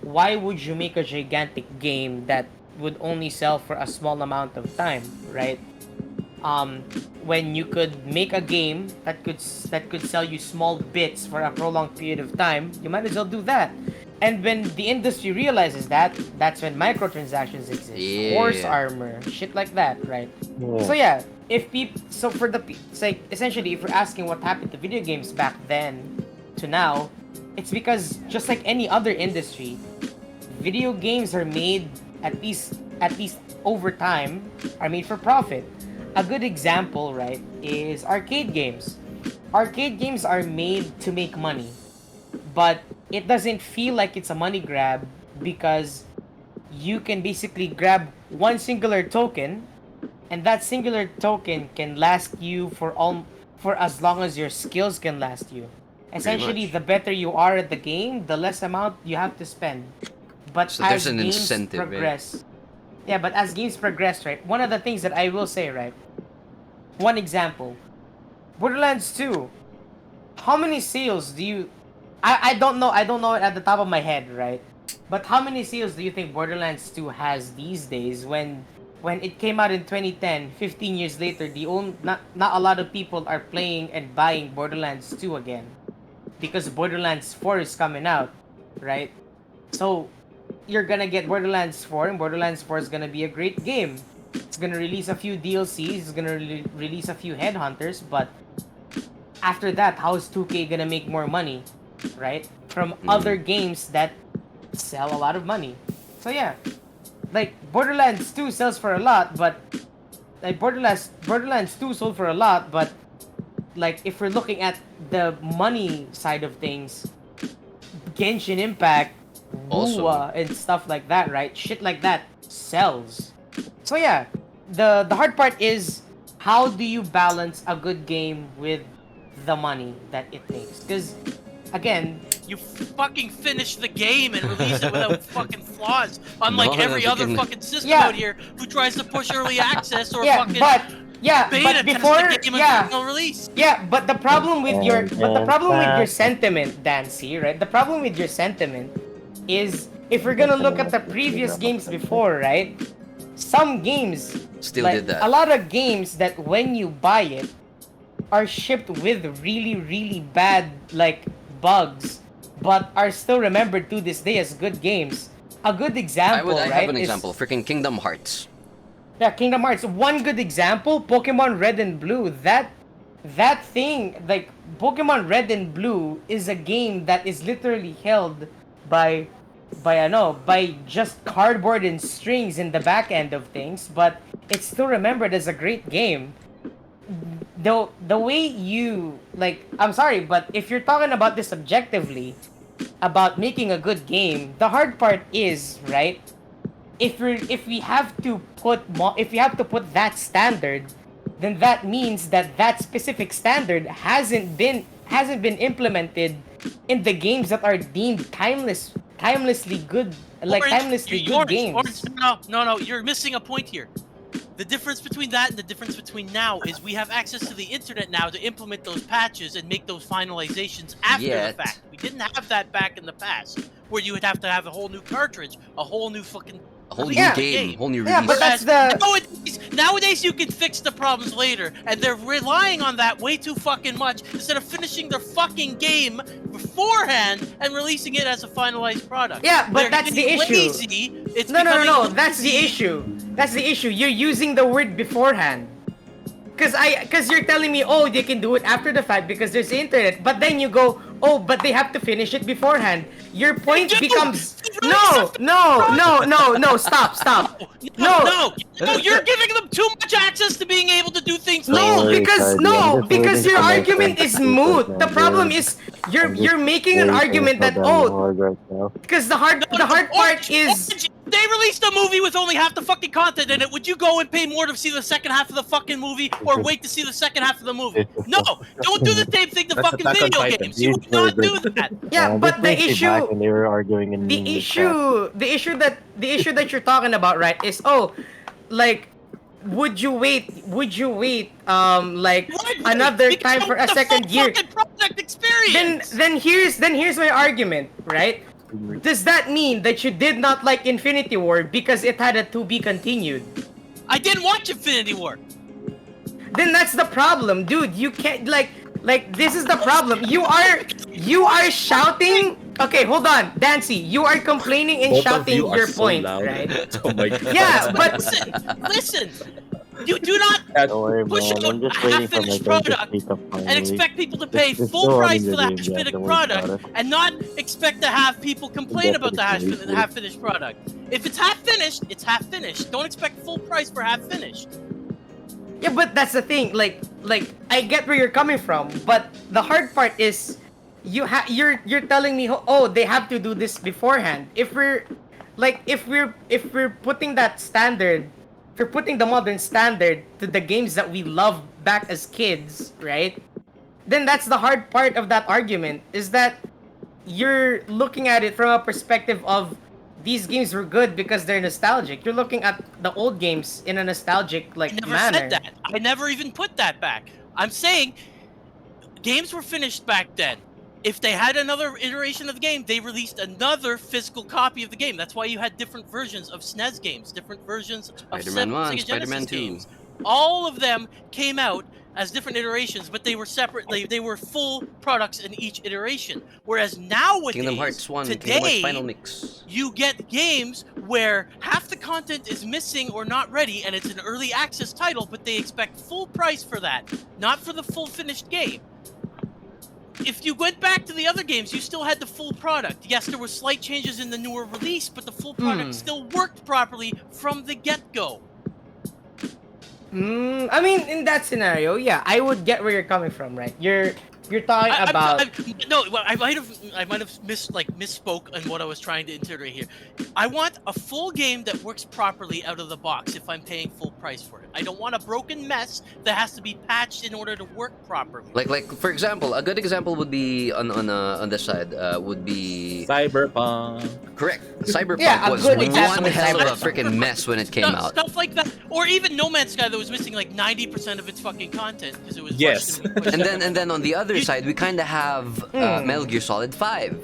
why would you make a gigantic game that would only sell for a small amount of time, right? um, when you could make a game that could sell you small bits for a prolonged period of time, you might as well do that. And when the industry realizes that, that's when microtransactions exist, horse yeah. armor, shit like that, right? Yeah. So yeah, if people, so for the, it's like essentially, if you're asking what happened to video games back then to now, it's because just like any other industry, video games are made at least over time are made for profit. A good example, right, is arcade games. Arcade games are made to make money, but it doesn't feel like it's a money grab because you can basically grab one singular token, and that singular token can last you for as long as your skills can last you. Pretty Essentially, much. the better you are at the game, the less amount you have to spend. But So there's as an games incentive, right? progress, yeah, but as games progress, right? One of the things that I will say, right? One example, Borderlands 2. How many sales do you I don't know it at the top of my head, right? But how many sales do you think Borderlands 2 has these days when it came out in 2010, 15 years later, not a lot of people are playing and buying Borderlands 2 again because Borderlands 4 is coming out, right? So you're gonna get Borderlands 4, and Borderlands 4 is gonna be a great game. It's gonna release a few DLCs, it's gonna release a few headhunters, but after that, how is 2K gonna make more money, right? From other Hmm. games that sell a lot of money. So yeah, like Borderlands 2 sells for a lot, but like Borderlands 2 sold for a lot, but like if we're looking at the money side of things, Genshin Impact, Also, Wua, and stuff like that, right? Shit like that sells. So yeah, the hard part is how do you balance a good game with the money that it makes? Because again, You fucking finish the game and release it without fucking flaws. no, Unlike every other freaking. fucking system out yeah, here who tries to push early access or yeah, fucking but beta test the before, game until yeah, release. yeah, but the And problem with your back. sentiment, Dancy, right? The problem with your sentiment is if we're gonna look at the previous games before, right? Some games, Still like did a that. lot of games that when you buy it are shipped with really really bad like bugs, but are still remembered to this day as good games. A good example, I have right, an is example. Freaking Kingdom Hearts. yeah, Kingdom Hearts. One good example, Pokemon Red and Blue. That thing, like Pokemon Red and Blue, is a game that is literally held by by just cardboard and strings in the back end of things, but it's still remembered as a great game. The way you like, I'm sorry, but if you're talking about this objectively, about making a good game, the hard part is, right, if we have to if we have to put that standard, then that means that that specific standard hasn't been implemented in the games that are deemed timelessly good, like timelessly good games. No, you're missing a point here. The difference between that and the difference between now is we have access to the internet now to implement those patches and make those finalizations after the fact. We didn't have that back in the past, where you would have to have a whole new cartridge, a whole new fucking... A whole new game, whole new release. Yeah, but that's the... Nowadays you can fix the problems later, and they're relying on that way too fucking much instead of finishing their fucking game beforehand and releasing it as a finalized product. Yeah, but they're that's the issue. Lazy. It's No, that's the issue. That's the issue. You're using the word beforehand. Cause you're telling me, oh, they can do it after the fact because there's the internet. But then you go, oh, but they have to finish it beforehand. Your point becomes no, stop. No, you're giving them too much access to being able to do things. Because your argument is moot. The problem is you're making an argument that because the hard part is. They released a movie with only half the fucking content in it. Would you go and pay more to see the second half of the fucking movie, or wait to see the second half of the movie? No, don't do the same thing to fucking video games. You would not do that. Yeah, but the issue, when they were arguing in the issue that you're talking about, right, is like, would you wait like another time for a second year? Product experience. Then here's my argument, right? Does that mean that you did not like Infinity War because it had a to be continued? I didn't watch Infinity War. Then that's the problem, dude. You can't like this is the problem. You are shouting. Okay, hold on, Dancy. You are complaining and Both shouting of you your are point, so loud. right? Oh my god. Yeah, but listen. You do not Don't worry, push man. out I'm just a waiting for my half-finished turn to product speak up and finally. expect people to pay It's full still price running for the that game, yeah, half-finished don't worry about product it. and not expect to have people complain about the Definitely. half-finished product. If it's half-finished, it's half-finished. Don't expect full price for half-finished. yeah, but that's the thing. Like I get where you're coming from, but the hard part is you're telling me, oh, they have to do this beforehand. If we're putting that standard, if we're putting the modern standard to the games that we loved back as kids, right? Then that's the hard part of that argument, is that you're looking at it from a perspective of these games were good because they're nostalgic. You're looking at the old games in a nostalgic I never manner. said that. I never even put that back. I'm saying games were finished back then. If they had another iteration of the game, they released another physical copy of the game. That's why you had different versions of SNES games, different versions of Spider-Man 1, Sega Spider-Man Genesis 2. games. All of them came out as different iterations, but they were separate. They were full products in each iteration. Whereas nowadays, Kingdom Hearts 1, Kingdom Hearts today, Final Mix. you get games where half the content is missing or not ready, and it's an early access title, but they expect full price for that, not for the full finished game. If you went back to the other games, you still had the full product. Yes, there were slight changes in the newer release, but the full product still worked properly from the get-go. I mean, in that scenario, yeah, I would get where you're coming from, right? You're talking about... I might have misspoke on what I was trying to iterate here. I want a full game that works properly out of the box if I'm paying full price for it. I don't want a broken mess that has to be patched in order to work properly. Like for example, a good example would be on this side would be Cyberpunk. correct. Cyberpunk Yeah, a was good one example is hell of a Cyberpunk. freaking mess when it came out. Stuff like that, or even No Man's Sky that was missing like 90% of its fucking content because it was Yes. rushed and And then on the other side, we kind of have Metal Gear Solid 5,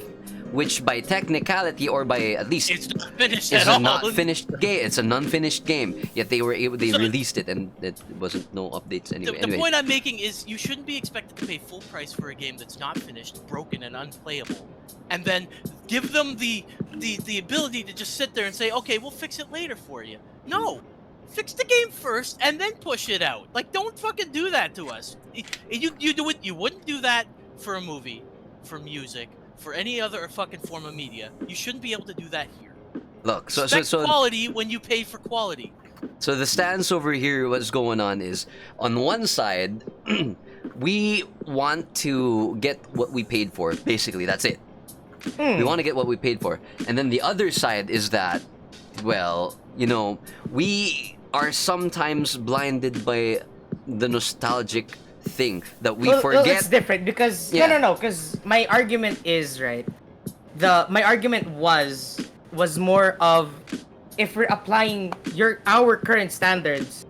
which by technicality or by at least it's not finished is at a all. not finished game. It's an unfinished game. Yet they released it and it wasn't no updates anyway. The point I'm making is you shouldn't be expected to pay full price for a game that's not finished, broken, and unplayable, and then give them the ability to just sit there and say, okay, we'll fix it later for you. No, fix the game first and then push it out. Like, don't fucking do that to us. You wouldn't do that for a movie, for music, for any other fucking form of media, you shouldn't be able to do that here. Look, Expect quality when you pay for quality. So the stance over here, what's going on is, on one side, we want to get what we paid for. Basically, that's it. We want to get what we paid for. And then the other side is that, well, you know, we are sometimes blinded by the nostalgic thing that we forget. It's different because Yeah. no, because my argument is right. My argument was more of, if we're applying our current standards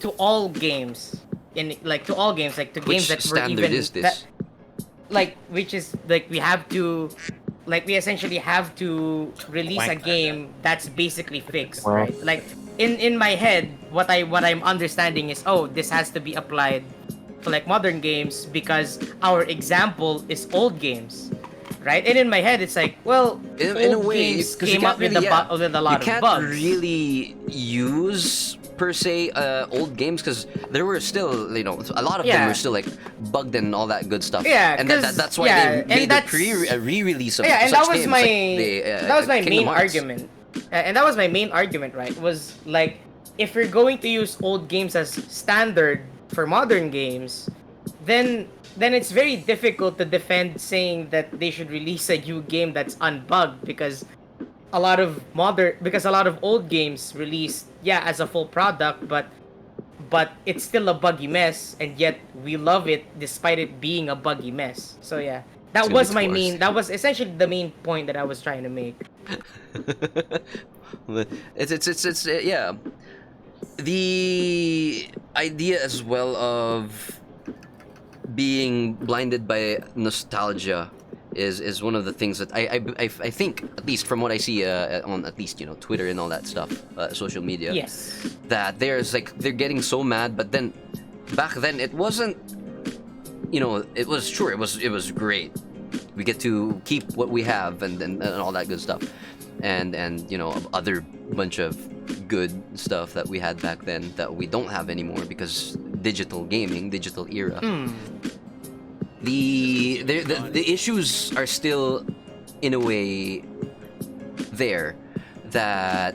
to all games, to all games, like to Which games that were standard even is this? which is like we essentially have to release a game that's basically fixed, Well. right? Like in my head, what I'm understanding is, oh, this has to be applied to like modern games because our example is old games, right? And in my head, it's like, well, In a old way, games 'cause you came can't up with, really, with a lot you can't of bugs. really use per se old games, because there were still, you know, a lot of them Yeah. were still like bugged and all that good stuff. Yeah, and 'cause- that's why yeah, they and made that's- a re-release of Yeah, and such that was games, my like that was my Kingdom main Hearts. argument. And that was my main argument, right? Was like, if we're going to use old games as standard for modern games, then it's very difficult to defend saying that they should release a new game that's unbugged, because a lot of old games released as a full product, but it's still a buggy mess, and yet we love it despite it being a buggy mess. So yeah, that It's was gonna be my tours. main. That was essentially the main point that I was trying to make. But it's yeah, the idea as well of being blinded by nostalgia is one of the things that I think, at least from what I see on, at least, you know, Twitter and all that stuff, social media, Yes. that they're getting so mad. But then back then it wasn't, you know, it was great. We get to keep what we have, and all that good stuff, and you know, other bunch of good stuff that we had back then that we don't have anymore because digital era. The issues are still, in a way, there, that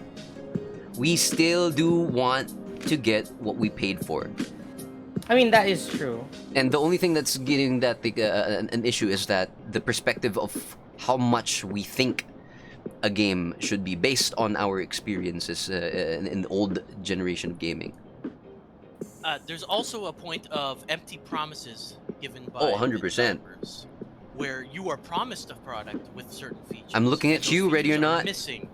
we still do want to get what we paid for. I mean, that is true. And the only thing that's getting that an issue is that the perspective of how much we think a game should be based on our experiences in the old generation of gaming. There's also a point of empty promises given by 100%. developers, where you are promised a product with certain features. I'm looking and at those you, ready or features are not. Missing.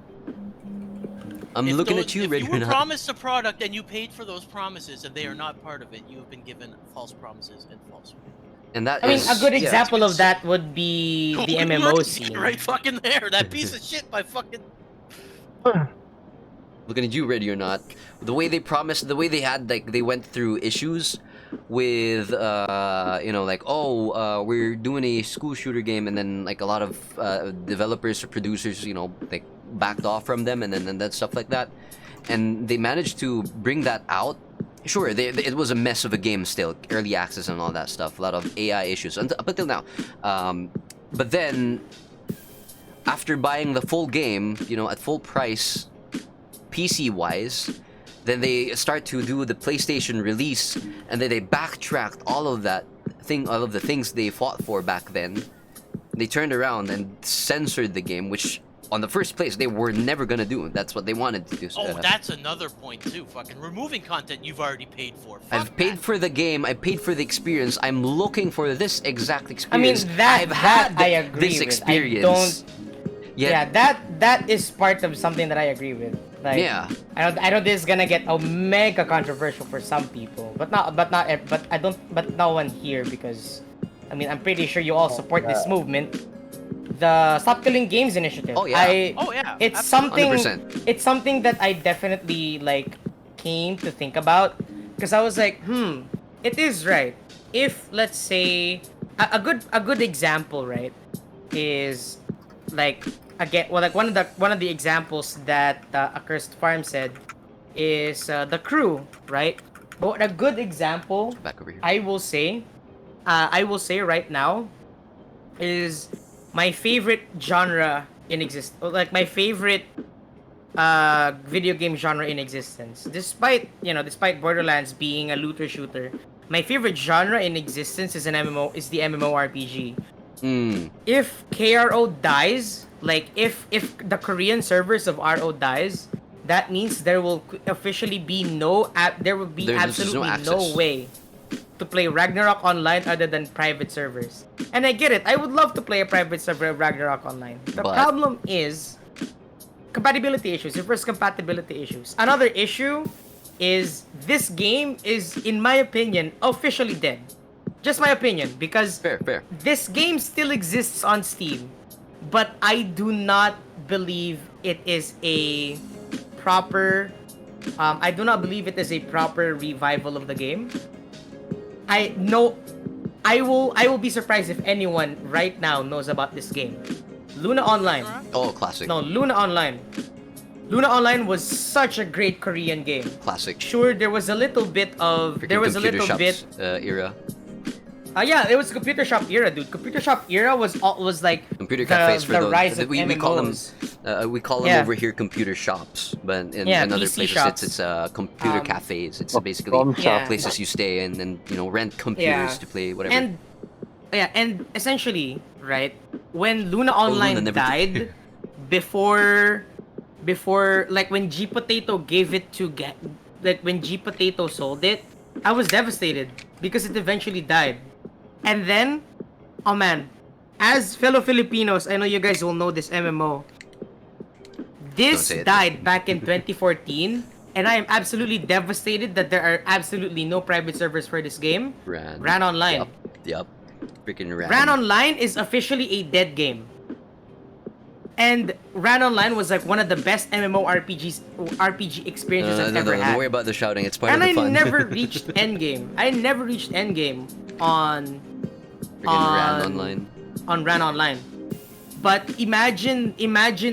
I'm If looking those- at you, if ready you or were not. promised a product and you paid for those promises and they are not part of it, you have been given false promises and false. And that I mean, is- a good yeah. example of that would be the MMO scene. Right fucking there. That piece of shit by fucking. Looking at you, ready or not. The way they promised, the way they had, like, they went through issues with, you know, like, we're doing a school shooter game, and then, like, a lot of developers or producers, you know, like, backed off from them, and then that stuff like that. And they managed to bring that out. Sure, it was a mess of a game still, early access and all that stuff, a lot of AI issues, up until now. But then, after buying the full game, you know, at full price, PC-wise, then they start to do the PlayStation release, and then they backtracked all of the things they fought for back then. They turned around and censored the game, which, on the first place, they were never gonna do. That's what they wanted to do. Oh, that's another point too. Fucking removing content you've already paid for. Fuck I've paid that. for the game. I paid for the experience. I'm looking for this exact I mean, experience. that I've had I agree this with. experience. Yeah, that is part of something that I agree with. Like, Yeah. I know this is gonna get a mega controversial for some people, but no one here, because I mean, I'm pretty sure you all support this movement. The Stop Killing Games initiative. Oh, yeah. Oh yeah. It's absolutely. something 100%. it's something that I definitely like came to think about, because I was like, it is right. If, let's say, a good example, right, is like, again, well, like one of the examples that Accursed Farm said is The Crew, right? But a good example, Back over here. I will say right now, is my favorite genre in like my favorite video game genre in existence. Despite Borderlands being a looter shooter, my favorite genre in existence is the MMORPG. If KRO dies, like if the Korean servers of RO dies, that means there will officially be there will be absolutely no way to play Ragnarok Online other than private servers. And I get it. I would love to play a private server of Ragnarok Online. The problem is compatibility issues. Reverse compatibility issues. Another issue is this game is, in my opinion, officially dead. Just my opinion, because Fair. this game still exists on Steam, but I do not believe it is a proper. I do not believe it is a proper revival of the game. I will be surprised if anyone right now knows about this game. Luna Online. Oh, classic. No, Luna Online. Luna Online was such a great Korean game. Classic. Sure, there was a little bit of era. Yeah, it was Computer Shop era, dude. Computer Shop era was like Computer cafes for the those. rise of We call them MMOs. we call them Yeah. over here computer shops, but in other PC places shops. it's computer cafes. It's basically From Yeah. places you stay in and rent computers Yeah. to play whatever. And essentially, right, when Luna Luna Online never died, before like when G Potato gave it to when G Potato sold it, I was devastated because it eventually died. And then, oh man, as fellow Filipinos, I know you guys will know this MMO. This say it. died back in 2014, and I am absolutely devastated that there are absolutely no private servers for this game. Ran Online. Yup. Freaking Ran. Ran Online is officially a dead game. And Ran Online was like one of the best RPG experiences I've ever had. Don't worry about the shouting. It's part And of I the fun. never reached endgame. I never reached endgame on Ran Online. on Ran Online. But imagine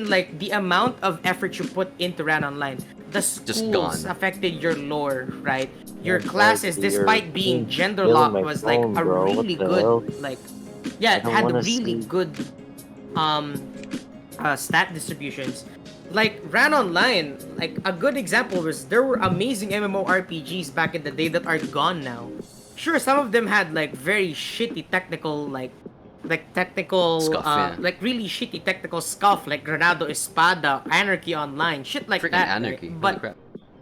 like the amount of effort you put into Ran Online. The schools gone. affected your lore, right? Your Yeah, classes, like, despite you're being gender killing locked, my was like phone, a bro. What really the good, hell? like, yeah, it don't had wanna really see. good stat distributions. Like Ran Online, like a good example was there were amazing MMORPGs back in the day that are gone now. Sure, some of them had like very shitty technical technical Scuff, yeah. like really shitty technical scuff like Granado Espada, Anarchy Online, shit like Freaking that. Anarchy. Right? Holy But crap.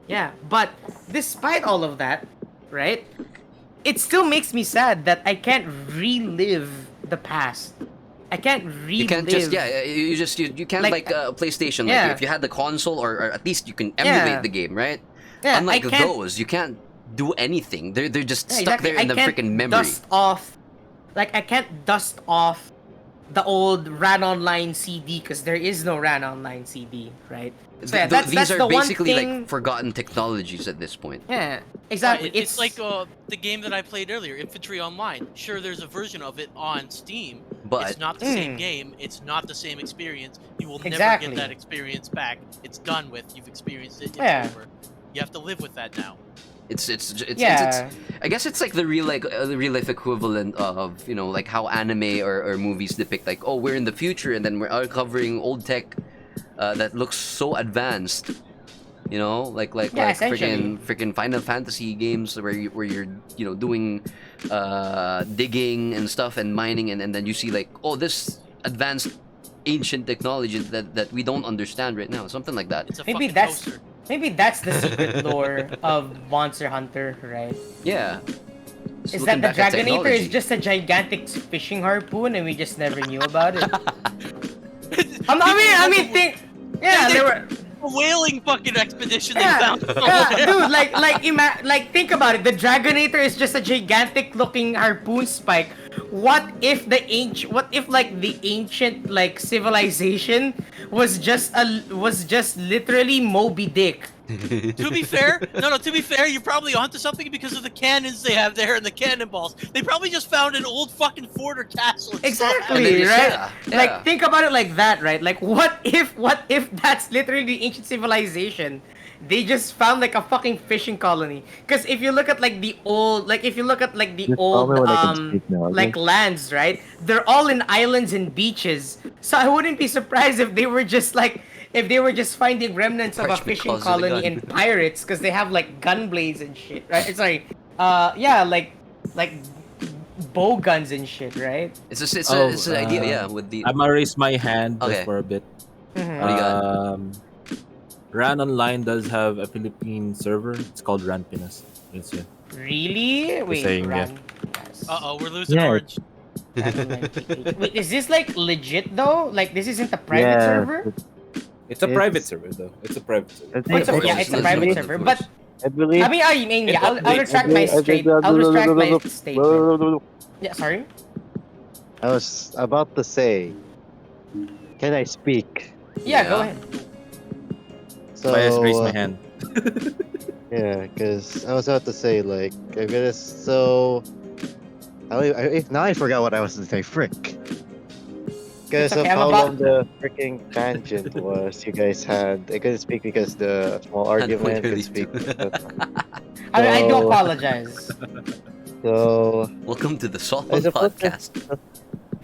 yeah, but despite all of that, right? It still makes me sad that I can't relive the past. I can't relive. You can't just you can't Like, like PlayStation. yeah. Like if you had the console or at least you can emulate Yeah. the game, right? Yeah, Unlike I can't- those, you can't do anything. They're just Yeah, stuck exactly. there in the I can't freaking memory. I can't dust off the old Ran Online CD because there is no Ran Online CD, right? So yeah, that's These are the one basically thing. like forgotten technologies at this point. Yeah, exactly. It's like the game that I played earlier, Infantry Online. Sure, there's a version of it on Steam. But- it's not the same game. It's not the same experience. You will never Exactly. get that experience back. It's done with. You've experienced it. It's Yeah. over. You have to live with that now. It's Yeah. I guess it's like the real life equivalent of like how anime or movies depict like, oh, we're in the future and then we're uncovering old tech that looks so advanced. Like Yeah, essentially. freaking Final Fantasy games where you're doing digging and stuff and mining and then you see like, oh, this advanced ancient technology that we don't understand right now, something like that. It's a Maybe fucking that's toaster. maybe that's the secret lore of Monster Hunter, right? Yeah. Just Is looking that the back at Dragonator is technology. just a gigantic fishing harpoon and we just never knew about it? I mean, think. Yeah, there were. A whaling fucking expedition they Yeah, found. yeah, dude, like think about it. The Dragonator is just a gigantic looking harpoon spike. What if the ancient like civilization was just literally Moby Dick? To be fair, to be fair, you're probably onto something because of the cannons they have there and the cannonballs. They probably just found an old fucking fort or castle. and still have it. And then Exactly, just- right? yeah. Like think about it like that, right? Like what if that's literally the ancient civilization they just found like a fucking fishing colony. Because if you look at like the old, like if you look at like the Just tell me old when I can speak now, okay? like lands, right? They're all in islands and beaches. So I wouldn't be surprised if they were just like if they were just finding remnants of a Parchment fishing calls it a colony gun. and pirates because they have like gun blades and shit, right? Sorry, yeah, like bow guns and shit, right? It's an idea, yeah. With the I'm gonna raise my hand just okay, for a bit. Mhm. what do you got? Ran Online does have a Philippine server. It's called Ran Pinas. Yes, yeah. Really? Wait, saying, yeah. run. Yes. Uh-oh, we're losing Yeah, Orange. Random 98. Wait, is this like legit though? Like this isn't a private yeah. server? It's a private It's server though. It's a private I server. Oh, it's think a, Of yeah, course, it's a let's private go, server. of But course. I believe I mean, It yeah, I'll updates. retract my I'll retract my statement. Yeah, sorry. I was about to say, can I speak? Yeah, go Yeah. ahead. So I just raised So my hand. yeah, because I was about to say like I'm gonna so now I forgot what I was to say. Frick. It's Because okay. of I'm how about. long the freaking tangent was, you guys had. I couldn't speak because the small Had a point argument. Could early speak. too. I do So apologize. so Welcome to the Solo I suppose that Podcast.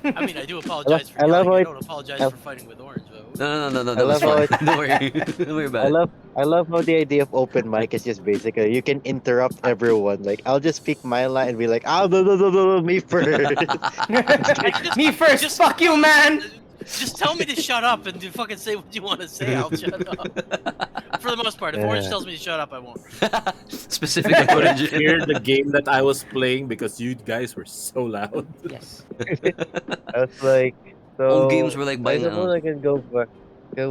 I mean, I do apologize for I love yelling. how I it. don't apologize I, for fighting with Orange, though. No, I that was love how fine. it. Don't worry. Don't worry I about it. love I love how the idea of open mic is just basically you can interrupt everyone. Like I'll just speak my line and be like, "Ah, no, me first." Like, Me first. just, Fuck you, man. just tell me to shut up and do fucking say what you want to say. I'll shut up. For the most part, if Orange Yeah. tells me to shut up, I won't. Specific I couldn't orange. hear the game that I was playing because you guys were so loud. Yes. I was like, Old games so were like I violent. suppose I can go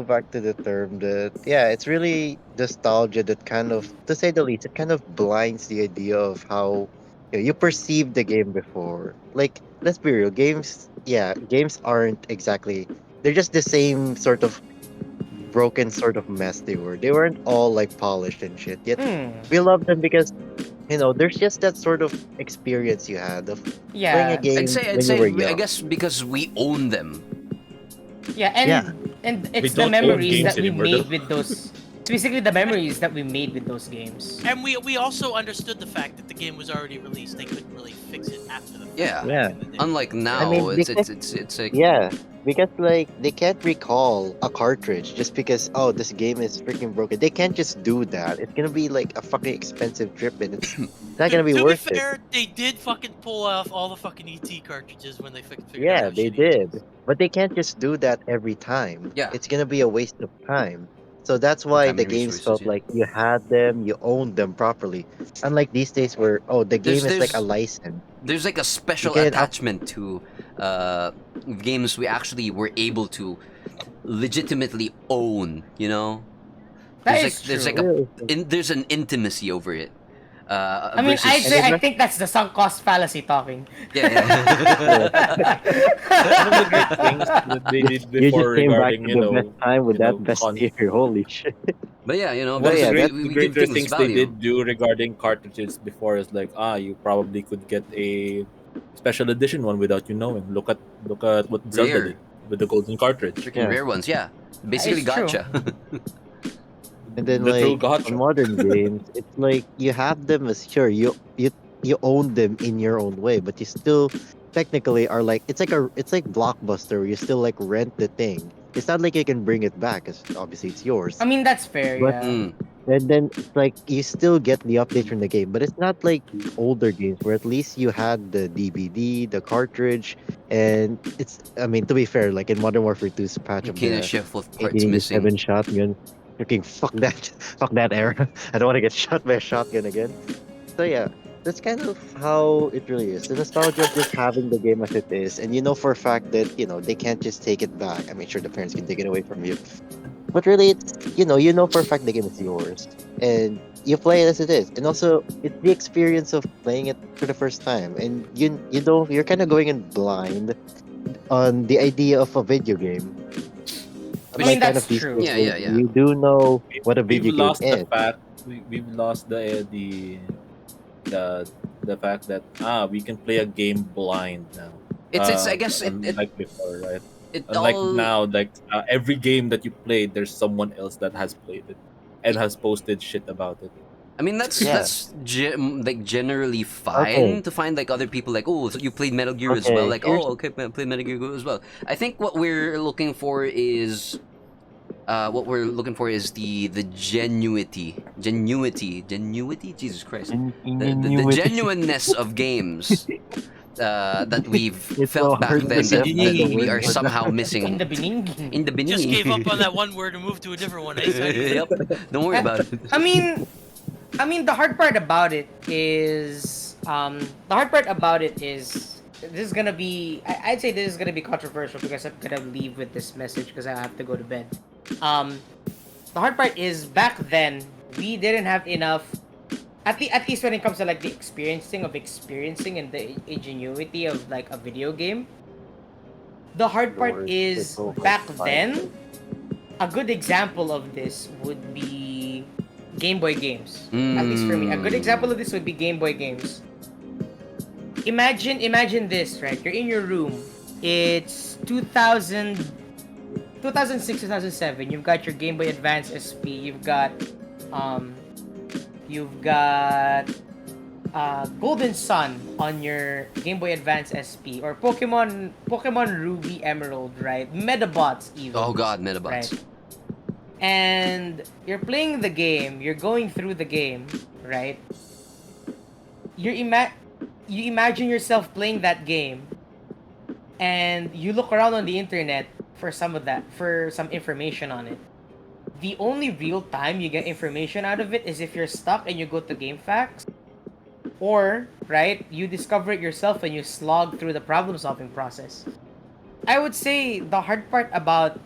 back to the term that yeah, it's really nostalgia that kind of, to say the least, it kind of blinds the idea of how you perceive the game before. Like, let's be real, games aren't exactly, they're just the same sort of broken sort of mess they were. They weren't all like polished and shit. Yet Hmm. we love them because there's just that sort of experience you had of playing a Yeah. game I'd when you say, were I young. guess because we own them. Yeah, Yeah. and We it's the don't own memories games that we anymore, though. made with those. It's basically the memories that we made with those games. And we also understood the fact that the game was already released. They couldn't really fix it after the fact Yeah. back Yeah. in the day. Unlike I now, mean, it's like yeah, because like they can't recall a cartridge just because this game is freaking broken. They can't just do that. It's gonna be like a fucking expensive trip, and it's not To, gonna be to be worth it. fair, they did fucking pull off all the fucking ET cartridges when they figured out Yeah, how they shitty it did, was. but they can't just do that every time. yeah, It's gonna be a waste of time. So that's why time the and games resources. felt Yeah. like you had them, you owned them properly. Unlike these days where the There's game is like a there's license. there's like a You special can attachment to uh games we actually were able to legitimately own. That There's like is there's like true. a really, there's an intimacy over it. I mean, I'd Versus and say it's I not think that's the sunk cost fallacy talking. yeah, yeah. yeah. One of the great things that they did You just before came back regarding, to the best time with that best con. tier. Holy shit! But yeah, One But of the because yeah, we, that we, the we give greater things things they value. did do regarding cartridges before is like, you probably could get a special edition one without you knowing. Look at what Zelda Rare, did with the golden cartridge. freaking yeah. rare ones. Yeah, basically It's true. gotcha. And then Literal like on gotcha. modern games, it's like you have them as sure you own them in your own way, but you still technically are like it's like Blockbuster where you still like rent the thing. It's not like you can bring it back because obviously it's yours. I mean, that's fair. But Yeah. Mm. and then it's like you still get the updates from the game, but it's not like older games where at least you had the DVD, the cartridge, and it's I mean to be fair, like in Modern Warfare 2's patch You of can't the shift with parts missing. 1887 shotgun. Freaking fuck that, fuck that era. I don't want to get shot by a shotgun again. So yeah, that's kind of how it really is. The nostalgia of just having the game as it is, and you know for a fact that they can't just take it back. I mean, sure the parents can take it away from you, but really it's you know for a fact the game is yours, and you play it as it is, and also it's the experience of playing it for the first time, and you're kind of going in blind on the idea of a video game. I mean, Unlike kind that's of these true. days Yeah, where yeah, yeah. you do know what a We've video game lost the is. fact we've lost the fact that we can play a game blind now. It's I guess Unlike before, right? it Unlike all now, like every game that you played, there's someone else that has played it. and has posted shit about it. I mean, that's Yeah. like generally Okay. fine to find like other people like, oh, so you played Metal Gear as well, Okay. like, oh, okay, play Metal Gear as well. I think what we're looking for is the genuity, Jesus Christ, the Ingenuity. genuineness of games that we've It's so felt back hard to then get back a we word are for that. somehow In missing the beginning. in the Just gave up on beginning. that one word and moved to a different one. Eh? Sorry. Yep, don't worry about it. I mean, the hard part about it is, this is gonna be, I'd say this is gonna be controversial because I'm gonna leave with this message because I have to go to bed. Um, the hard part is back then we didn't have enough. At least when it comes to like the experiencing and the ingenuity of like a video game. The hard part Lord, it's is so hard back to find. then. A good example of this would be Game Boy games. At least for me, a good example of this would be Game Boy games. Imagine this, right? You're in your room. It's 2006, 2007. You've got your Game Boy Advance SP. Um, you've got Golden Sun on your Game Boy Advance SP or Pokemon Ruby Emerald, right? Medabots even. Oh God, Metabots. Right. And you're playing the game, you're going through the game, right? You imagine yourself playing that game, and you look around on the internet for some information on it. The only real time you get information out of it is if you're stuck and you go to GameFAQs, or right, you discover it yourself and you slog through the problem-solving process. I would say the hard part about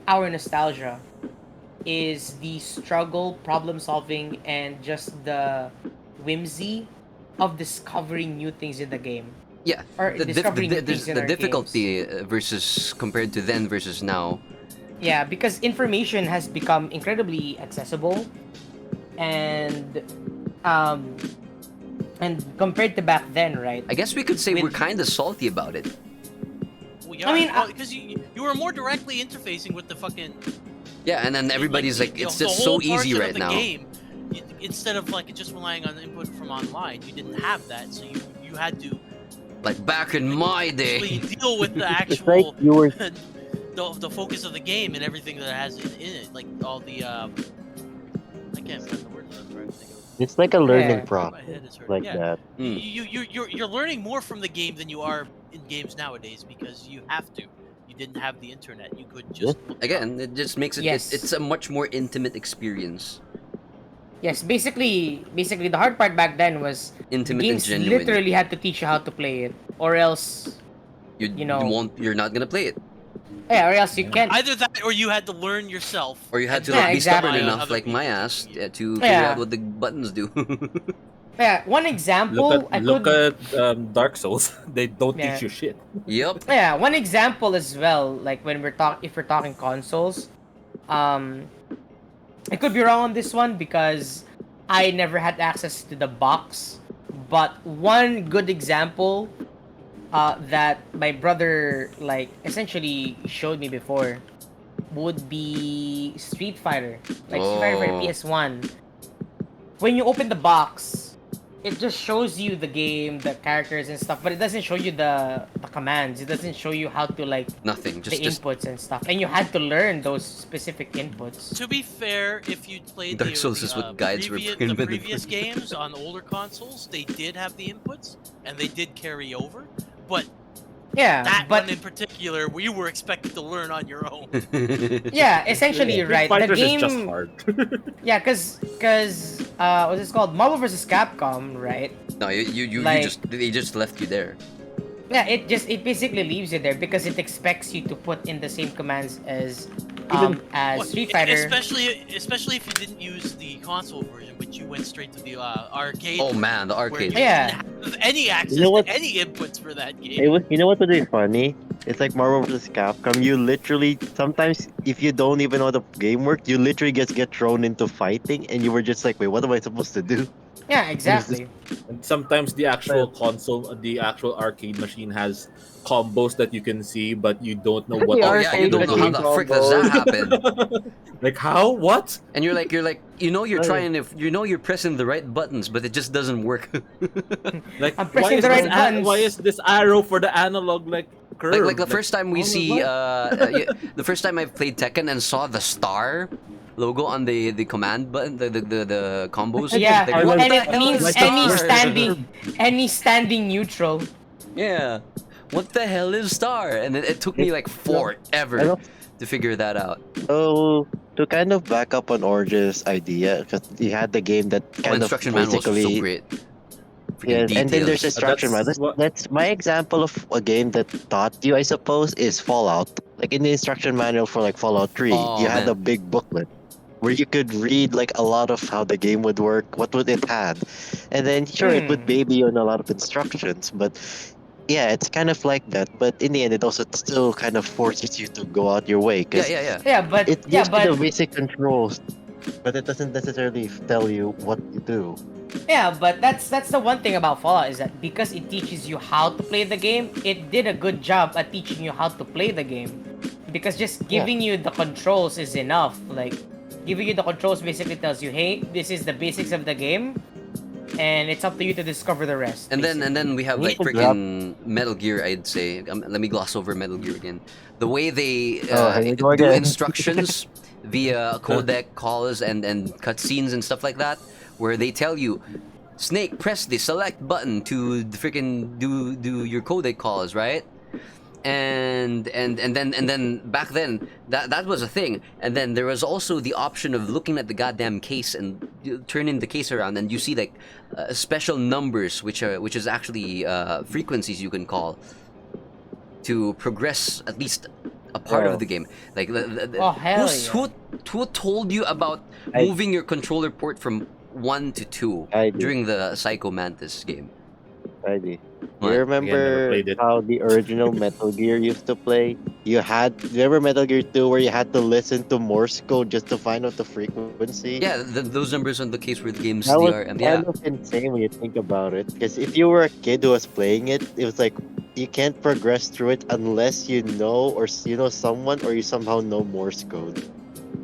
our nostalgia is the struggle, problem solving, and just the whimsy of discovering new things in the game. Yeah, Or discovering new there's things in the our difficulty versus compared to then versus now. Yeah, because information has become incredibly accessible, and um, and compared to back then, right? I guess we could say With- we're kind of salty about it. Well, yeah, I mean, because you were more directly interfacing with the fucking. Yeah, and then everybody's like, the- it's the just whole so easy portion of right the now. Game, instead of like just relying on input from online, you didn't have that, so you had to Like back in my actually day. deal with the It's like actual you were. the focus of the game and everything that it has in it, like all the I can't remember the word that I'm trying to think of. It's like a learning Yeah. My process head is hurting. like Yeah. that. Mm. You're learning more from the game than you are in games nowadays because you have to. You didn't have the internet. You could just look it up. Again, it just makes it, Yes. it's a much more intimate experience. Yes, basically, the hard part back then was the Intimate and games genuine. literally had to teach you how to play it, or else, you know- you're not gonna play it. or else you can't. Either that or you had to learn yourself. Or you had to Yeah, like, be exactly. stubborn rely on enough, other like my people ass, teaching you. to figure Yeah. out what the buttons do. Yeah, one example Look at Dark Souls. They don't Yeah. teach you shit. Yep. Yeah, one example as well, like when if we're talking consoles, I could be wrong on this one because I never had access to the box, but one good example that my brother like essentially showed me before would be Street Fighter, like Street Fighter for Oh. PS1. When you open the box, it just shows you the game, the characters and stuff, but it doesn't show you the commands. It doesn't show you how to like Nothing. the Just inputs and stuff, and you had to learn those specific inputs. To be fair, if you played Dark Souls is what guides were fucking the invented previous for. games on older consoles, they did have the inputs and they did carry over. But Yeah, that but one in particular, we were expected to learn on your own. yeah, essentially Street right. The Fighters game, is just hard. yeah, cause what's it called? Marvel vs. Capcom, right? No, you Like- they just left you there. Yeah, it basically leaves you there because it expects you to put in the same commands as Well, Street Fighter. especially if you didn't use the console version, but you went straight to the arcade. Oh man, the where arcade. you Yeah. didn't have any access You know what? to any inputs for that game. You know what would be funny It's like Marvel vs. Capcom. You literally sometimes, if you don't even know the game work, you literally just get thrown into fighting, and you were just like, "Wait, what am I supposed to do?" Yeah, What is this? exactly. And sometimes the actual console, the actual arcade machine has combos that you can see, but you don't know what The Oh the yeah, you fuck arcade they're don't know how machine doing. the frick does that combos. happen. Like how? What? And you're like, you're Oh, trying to, you're pressing the right buttons, but it just doesn't work. Like I'm pressing the right why is buttons. this arrow for the analog like Like the curved? Like first time we oh my see, what? the first time I played Tekken and saw the star logo on the command button, the combos. Yeah, Like what and the it hell means is star? any standing neutral. Yeah, what the hell is star? And it took me it, like no, I forever don't. to figure that out. So to kind of back up on Orange's idea, because you had the game that Oh, kind of instruction manuals are so basically. great. Freaking Yeah, and then there's details. instruction manual. That's what. That's my example of a game that taught you, I suppose, is Fallout. Like in the instruction manual for like Fallout 3, you Oh had a man. big booklet where you could read like a lot of how the game would work, what would it had, and then sure it would Hmm. baby you on a lot of instructions, but yeah, it's kind of like that. But in the end, it also still kind of forces you to go out your way Yeah, because yeah, yeah. it Yeah, gives you the but basic controls, but it doesn't necessarily tell you what you do. yeah, but that's the one thing about Fallout is that because it teaches you how to play the game, it did a good job at teaching you how to play the game. Because just Yeah. giving you the controls is enough. Like giving you the controls basically tells you, hey, this is the basics of the game, and it's up to you to discover the rest. And then we have You like need to drop. freaking Metal Gear. I'd say. Let me gloss over Metal Gear again. The way they Oh, here we go do again. instructions via codec calls and cutscenes and stuff like that, where they tell you, Snake, press the select button to freaking do your codec calls, right? And then back then that was a thing, and then there was also the option of looking at the goddamn case and turning the case around, and you see like special numbers which is actually frequencies you can call to progress at least a part Yeah. of the game. Like Oh hell yeah! who told you about I moving your controller port from 1 to 2 I do. during the Psycho Mantis game? I do. You What? Again, never remember played it. how the original Metal Gear used to play? You had. Do you remember Metal Gear 2 where you had to listen to Morse code just to find out the frequency? Yeah, those numbers on the case where the game's That was DRM. kind Yeah. of insane when you think about it. Because if you were a kid who was playing it, it was like you can't progress through it unless you know or you know someone or you somehow know Morse code.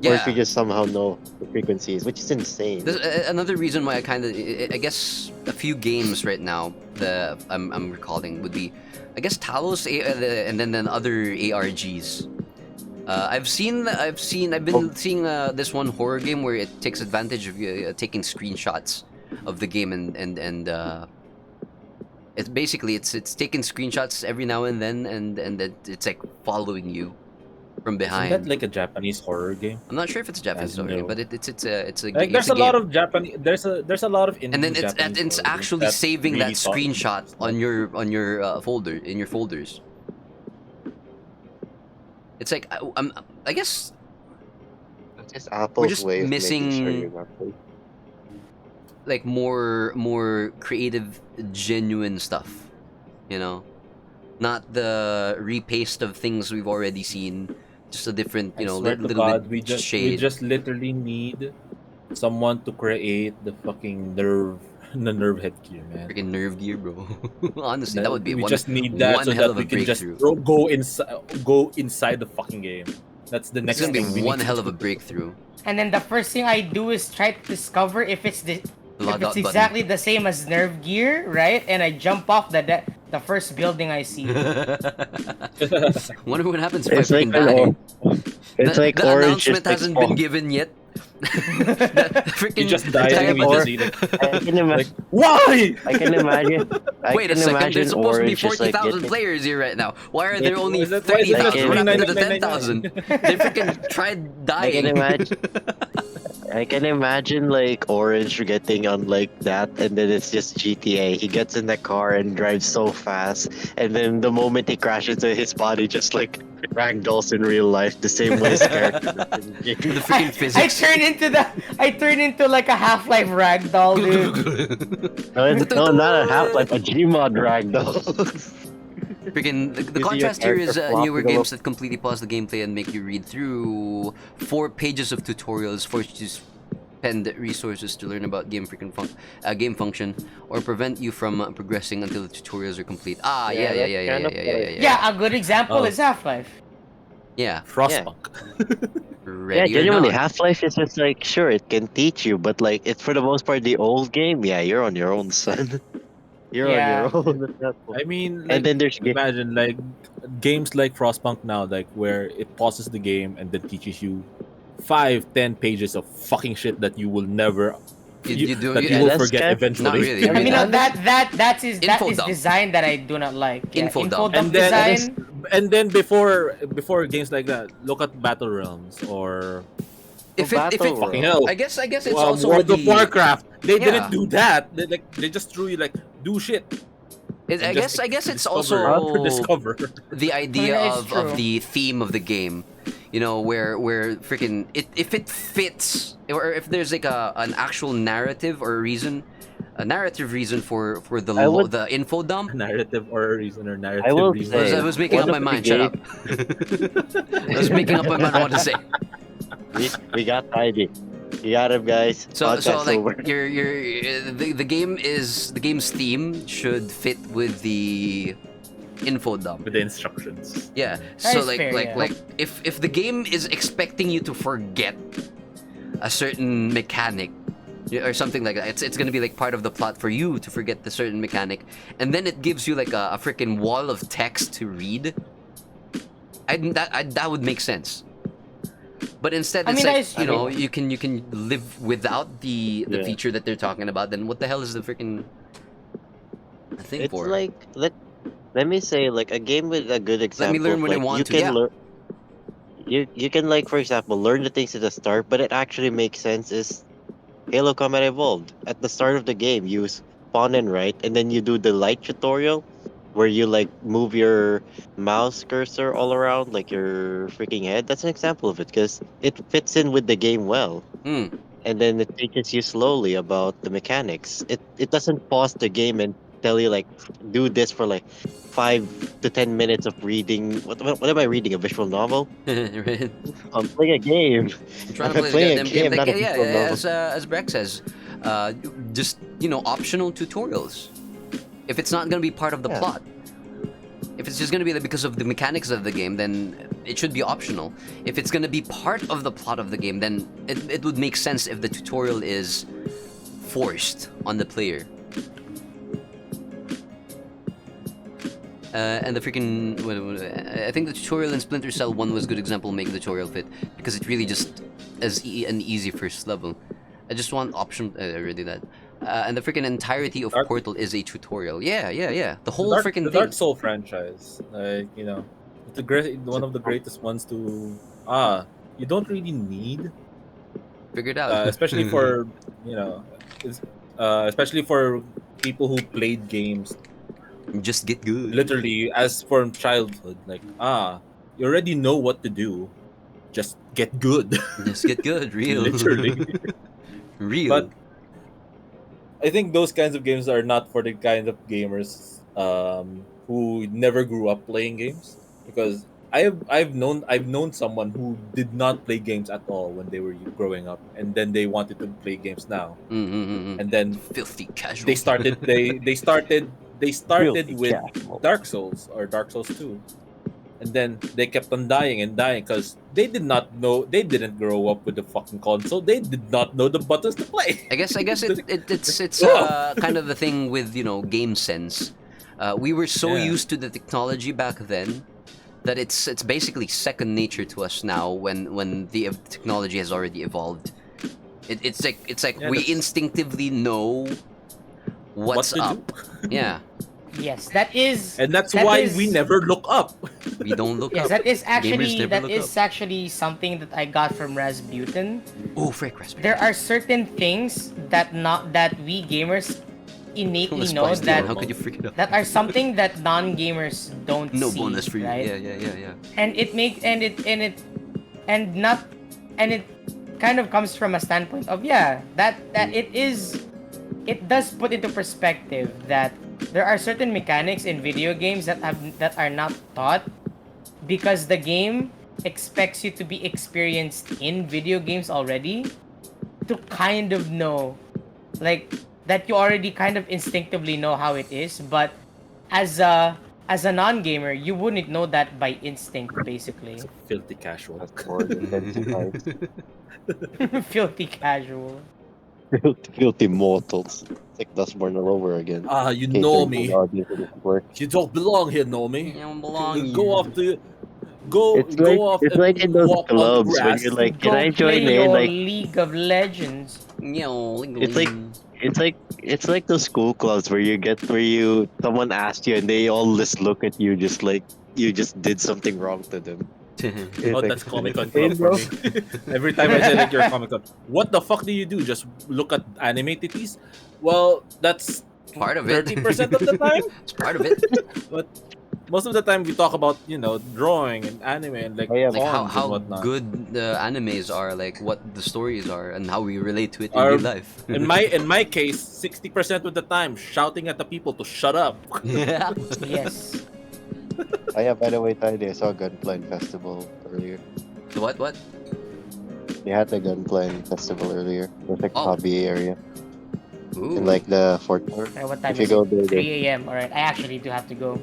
Or if you Yeah. just somehow know the frequencies, which is insane. Another reason why I guess a few games right now that I'm recalling would be, I guess Talos and then other ARGs. I've Oh, been seeing this one horror game where it takes advantage of taking screenshots of the game and it's basically it's taking screenshots every now and then and it's like following you from Isn't that behind. like a Japanese horror game? I'm not sure if it's a Japanese As horror game, no. but Like it's there's a a lot game. of Japanese. There's a lot of And then indie Japanese it's horror games actually that saving that really taught me screenshot stuff. on your folder in your folders. It's like I guess it's just we're Apple's just way of making sure missing you're not playing. like more creative, genuine stuff, you know, not the repaste of things we've already seen, just a different, I swear to little bit God, we shade. just literally need someone to create the fucking nerve, the nerve headgear, man. Freaking nerve gear, bro. Honestly, that would be We just need that one so hell that of a we can just breakthrough. go inside the fucking game. That's the It's next gonna be thing we need one to hell of do. a breakthrough. And then the first thing I do is try to discover The if it's logout button. exactly the same as Nerve Gear, right? And I jump off the first building I see. Wonder what happens if I It's like freaking die. it's like The Orange just announcement like hasn't been spawn. given yet. The You freaking just die It's and like we entire just or see like, I can like imagine. why? I can imagine. I Wait a can second, there's imagine supposed to be Orange just like 40,000 getting. players here right now. Why are Get- there only Why is it just 30,000? What happened to the 399.99? 10,000? They freaking tried I can dying. imagine. I can imagine like Orange getting on like that, and then it's just GTA. He gets in the car and drives so fast, and then the moment he crashes, his body just like ragdolls in real life, the same way his character does in the game. The freaking physics. I turn into like a Half-Life ragdoll, dude. No, not a Half-Life, a Gmod ragdoll. Freaking the You see your contrast here is character newer flopping games that completely pause the gameplay and make you read through 4 pages of tutorials, force you to spend resources to learn about game function, or prevent you from progressing until the tutorials are complete. Ah, yeah, yeah, that's yeah, yeah, kind yeah, of yeah, what yeah, I. yeah, yeah. Yeah, a good example Oh. is Half-Life. Yeah, Yeah. Frostpunk. Yeah, ready or genuinely, not. Half-Life is just like, sure, it can teach you, but like, it's for the most part the old game. Yeah, you're on your own, son. You're on your Yeah. own at that point. I mean, And like, then there's imagine like games like Frostpunk now, like where it pauses the game and then teaches you 5, 10 pages of fucking shit that you will never, You do that you you, will that's forget kind. not eventually. really. I I mean, mean, no, honestly, that Info is dump. design that I do not like. Yeah, Info info dump. dump and then design. and then before games like that, look at Battle Realms or If it Battle fucking Royale. hell, I guess it's also with World of the Warcraft. They didn't yeah. do that. They just threw you like do shit and just I guess it's discover also discover. the I mean, idea it's of true. the theme of the game, you know, where freaking if it fits, or if there's like an actual narrative or a reason, a narrative reason for I would, the info dump. Narrative or a reason or I narrative will reason. say, I was making one up of my the mind. Shut game. up. I was making up my mind on what to say. We got ID. You got him, guys. So Podcast like over. the game's theme should fit with the info dump. With the instructions. Yeah. That So is fair, yeah. like if the game is expecting you to forget a certain mechanic, or something like that, it's gonna be like part of the plot for you to forget the certain mechanic, and then it gives you like a freaking wall of text to read. That would make sense. But instead, I it's mean, that like, is you know, true. you can live without the Yeah. feature that they're talking about. Then what the hell is the freaking thing It's for? like let me say like a game with a good Let me example learn of when I like you want to. can Yeah. learn you can like for example learn the things at the start, but it actually makes sense is Halo Combat Evolved. At the start of the game, you spawn in right, and then you do the light tutorial where you like move your mouse cursor all around like your freaking head. That's an example of it because it fits in with the game well. Hmm. And then it teaches you slowly about the mechanics. It doesn't pause the game and tell you like do this for like 5 to 10 minutes of reading. What am I reading? A visual novel? Right. I'm playing a game. I'm trying to I'm play the playing a goddamn game. game, Like not a yeah, visual novel. as Breck says, uh, just optional tutorials. If it's not gonna be part of the Yeah. plot, if it's just gonna be because of the mechanics of the game, then it should be optional. If it's gonna be part of the plot of the game, then it would make sense if the tutorial is forced on the player. And the freaking, I think the tutorial in Splinter Cell 1 was a good example of making the tutorial fit, because it really just an easy first level. I just want option. I already did that. And the freaking entirety of Dark- Portal is a tutorial. Yeah, yeah, yeah. The The whole Dark, freaking the thing. Dark Soul franchise, like it's one of the greatest ones to you don't really need, Figured out. especially for you know, it's, especially for people who played games Just get good. literally as from childhood. Like you already know what to do, just get good. Just get good. Real. Literally. Real. But I think those kinds of games are not for the kind of gamers who never grew up playing games, because I've known someone who did not play games at all when they were growing up, and then they wanted to play games now, and then Filthy casual. they started Filthy with casual. Dark Souls or Dark Souls 2, and then they kept on dying and dying because they didn't grow up with the fucking console. They did not know the buttons to play. I guess it's Yeah. kind of the thing with game sense. We were so Yeah. used to the technology back then that it's basically second nature to us now when the technology has already evolved. It's like Yeah, we that's- instinctively know what's What to up. Yeah, Yes, that is. And that's that why is- we never look up. we don't look Yes, up. that is Gamers actually never look up. something that I got from Rasputin. Oh, frick, Raspberry. There are certain things that we gamers innately know Spice that Deal, how could you freak it out? are something that non-gamers don't No see, bonus for you. right? Yeah. And it makes and it kind of comes from a standpoint of that it does put into perspective that there are certain mechanics in video games that are not taught because the game expects you to be experienced in video games already to kind of know, like, that you already kind of instinctively know how it is, but as a non-gamer, you wouldn't know that by instinct, basically. It's a filthy casual. That's more intensified. Filthy casual. Filthy mortals. It's like Dustborn all over again. Ah, you Catering know to me. the audience of this work. You don't belong here, Nomi. You don't belong Go here. off to go It's like go off it's and like in those walk on clubs when grass. you're like, can Go I play join in? your Like League of Legends. it's like it's like those school clubs where someone asked you and they all just look at you just like you just did something wrong to them. Oh, It's like, that's Comic Con hey, club for bro. me. Every time I say like you're Comic Con, what the fuck do you do? Just look at anime titties? Well, that's Part of it. 30% of the time. It's part of it. But most of the time we talk about drawing and anime and like Oh, yeah, Like fonts how and whatnot. good the animes are, like what the stories are, and how we relate to it in Are- real life. in my case, 60% of the time shouting at the people to shut up. Yeah. Yes. Oh yeah, by the way, Tiny, I saw a Gunplan Festival earlier. What? What? They had the Gunplan Festival earlier. There's like a Oh. hobby area. Ooh. In like the fourth floor. Alright, what time If you is go it? there, 3 a.m. Alright, I actually do have to go.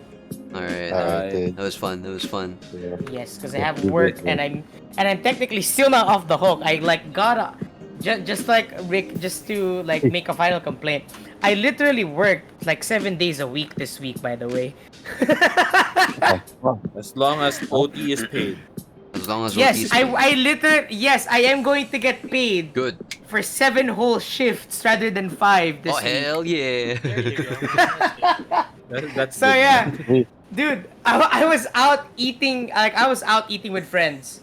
All right. Alright, dude. That was fun. That was fun. Yeah. Yes, because I have You work did, and I'm technically still not off the hook. I like gotta just like Rick, just to like make a final complaint. I literally worked like 7 days a week this week, by the way. As long as OT is paid. As long as Yes, OT's I literally, yes, I am going to get paid good. for 7 whole shifts rather than 5 this Oh week. hell yeah! There you go. That's good. That's So good. yeah, dude, I was out eating, like I was out eating with friends.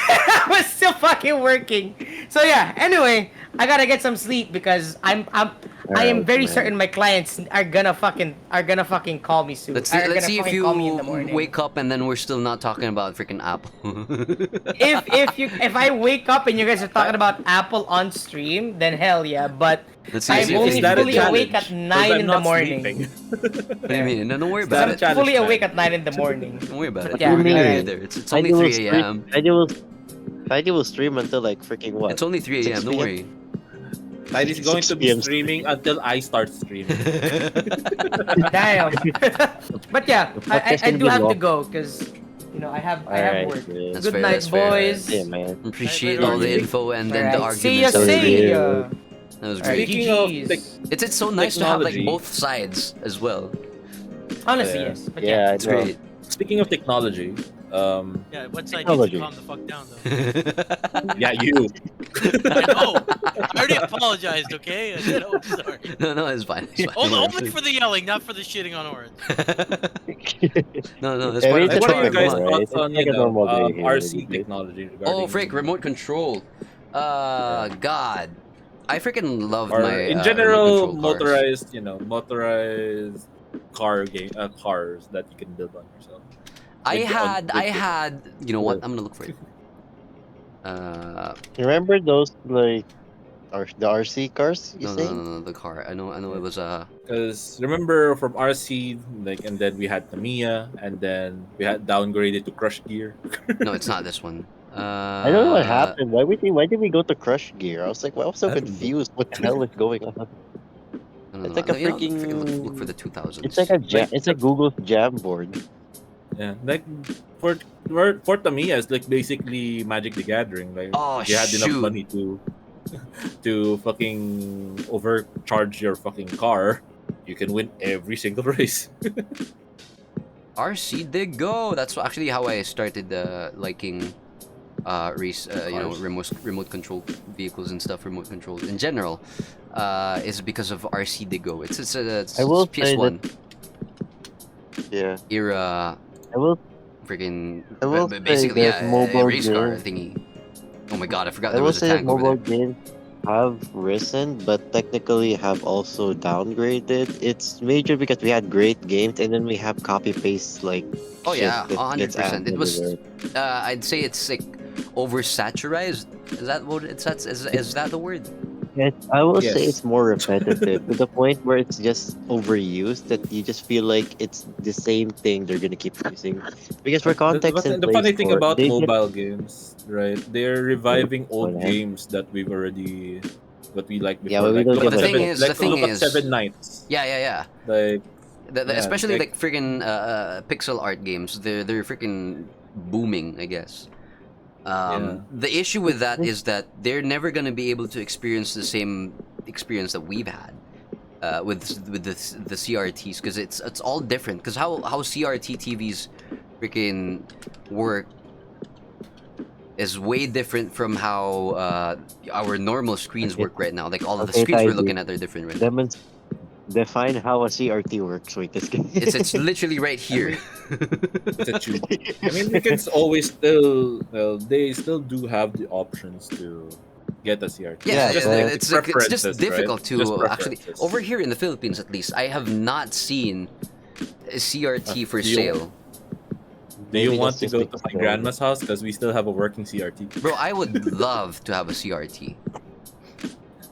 I was still fucking working. So yeah, anyway, I gotta get some sleep because I am Alright, very man. certain my clients are gonna fucking call me soon. Let's Are see. Let's gonna see if fucking you call me in the morning. wake up and then we're still not talking about freaking Apple. If I wake up and you guys are talking about Apple on stream, then hell yeah. But Let's see. I'm see if only we Is that can fully do it. awake at 9 in the morning. What do you mean? No, don't worry Is that about a it. challenge, fully man? awake at 9 in the morning. Don't worry about it. But yeah, We're gonna alright. get there. It's only 3 a.m. Heidi will stream until like freaking what? It's only 3 a.m. 6 Don't p.m.? worry. Tide is going to 6 be p.m. streaming until I start streaming. Damn. But yeah, The I podcast I gonna do be have to long. go because I have Alright, work. man. That's Good fair, night, that's fair. boys. Yeah, man. Appreciate Alright, all the later. info and then the Alright, see ya, arguments. That was see great. ya. That was Alright, great. Speaking of GGs. It's so nice to have like technology. both sides as well. Honestly, Yeah. yes. But Yeah, It's I know. great. Speaking of technology, Yeah, what side needs to Technology. calm the fuck down though? yeah, you. I know. I already apologized, okay? I said, oh, sorry. No, it's fine. It's fine. Only for the yelling, not for the shitting on orange. No, it's Yeah, part of it's the What are you charm. guys' Come on. right? thoughts It's on like a normal day here, RC basically. technology? Oh, Regarding frick, remote control. God. I freaking loved or my in remote general control cars. motorized cars that you can build on yourself. I With- had, you know what? I'm gonna look for it. Remember those like the RC cars? You No, say? no, the car. I know it was Because remember from RC, like, and then we had Tamiya, and then we had downgraded to Crush Gear. no, it's not this one. I don't know what happened. Why did we go to Crush Gear? I was like, well, I'm so I don't know. confused. What the hell is going on? No, It's like a you know, freaking- look for the 2000s. It's like it's a Google Jamboard. Yeah, like for Tamiya, it's like basically Magic the Gathering. Like, Oh, you had shoot. enough money to fucking overcharge your fucking car, you can win every single race. RC did go. That's actually how I started liking race. Cars. Remote control vehicles and stuff. Remote control in general is because of RC did go. It's I will say PS1 Yeah. era. I will Freaking I will basically say that a mobile race car games- thingy. Oh my god, I forgot I there will was a say that tank over mobile there. games have risen, but technically have also downgraded. It's major because we had great games and then we have copy paste like Oh shit yeah, that gets 100%. added It was. everywhere. I'd say it's like oversaturated. Is that what it's is that the word? I will say Yes. it's more repetitive to the point where it's just overused that you just feel like it's the same thing they're gonna keep using. Because for context in The Play funny thing Store, about they get mobile games, right? They're reviving one old hand. games that we've already, what we liked Yeah, before. but we Like don't look But give at the a thing fuck. seven. is, the Like thing look at is, Seven Nights. yeah, yeah, yeah. Like yeah, Especially like like freaking pixel art games, they're freaking booming, I guess. yeah. The issue with that is that they're never gonna be able to experience the same experience that we've had with the CRTs, because it's all different. Because how CRT TVs freaking work is way different from how our normal screens Okay, work right now. Like all of the okay, screens we're Taiji. looking at are different right now. Define how a CRT works with this game. It's literally right I here. mean, it's a tube. I mean, we can always still. Well, they still do have the options to get a CRT. Yeah, It's Yeah, just but it's like it's just preferences, right? difficult Just to actually preferences. over here in the Philippines at least. I have not seen a CRT for Do you sale. do you maybe want that's to just go to because my they're older. grandma's house because we still have a working CRT? Bro, I would love to have a CRT.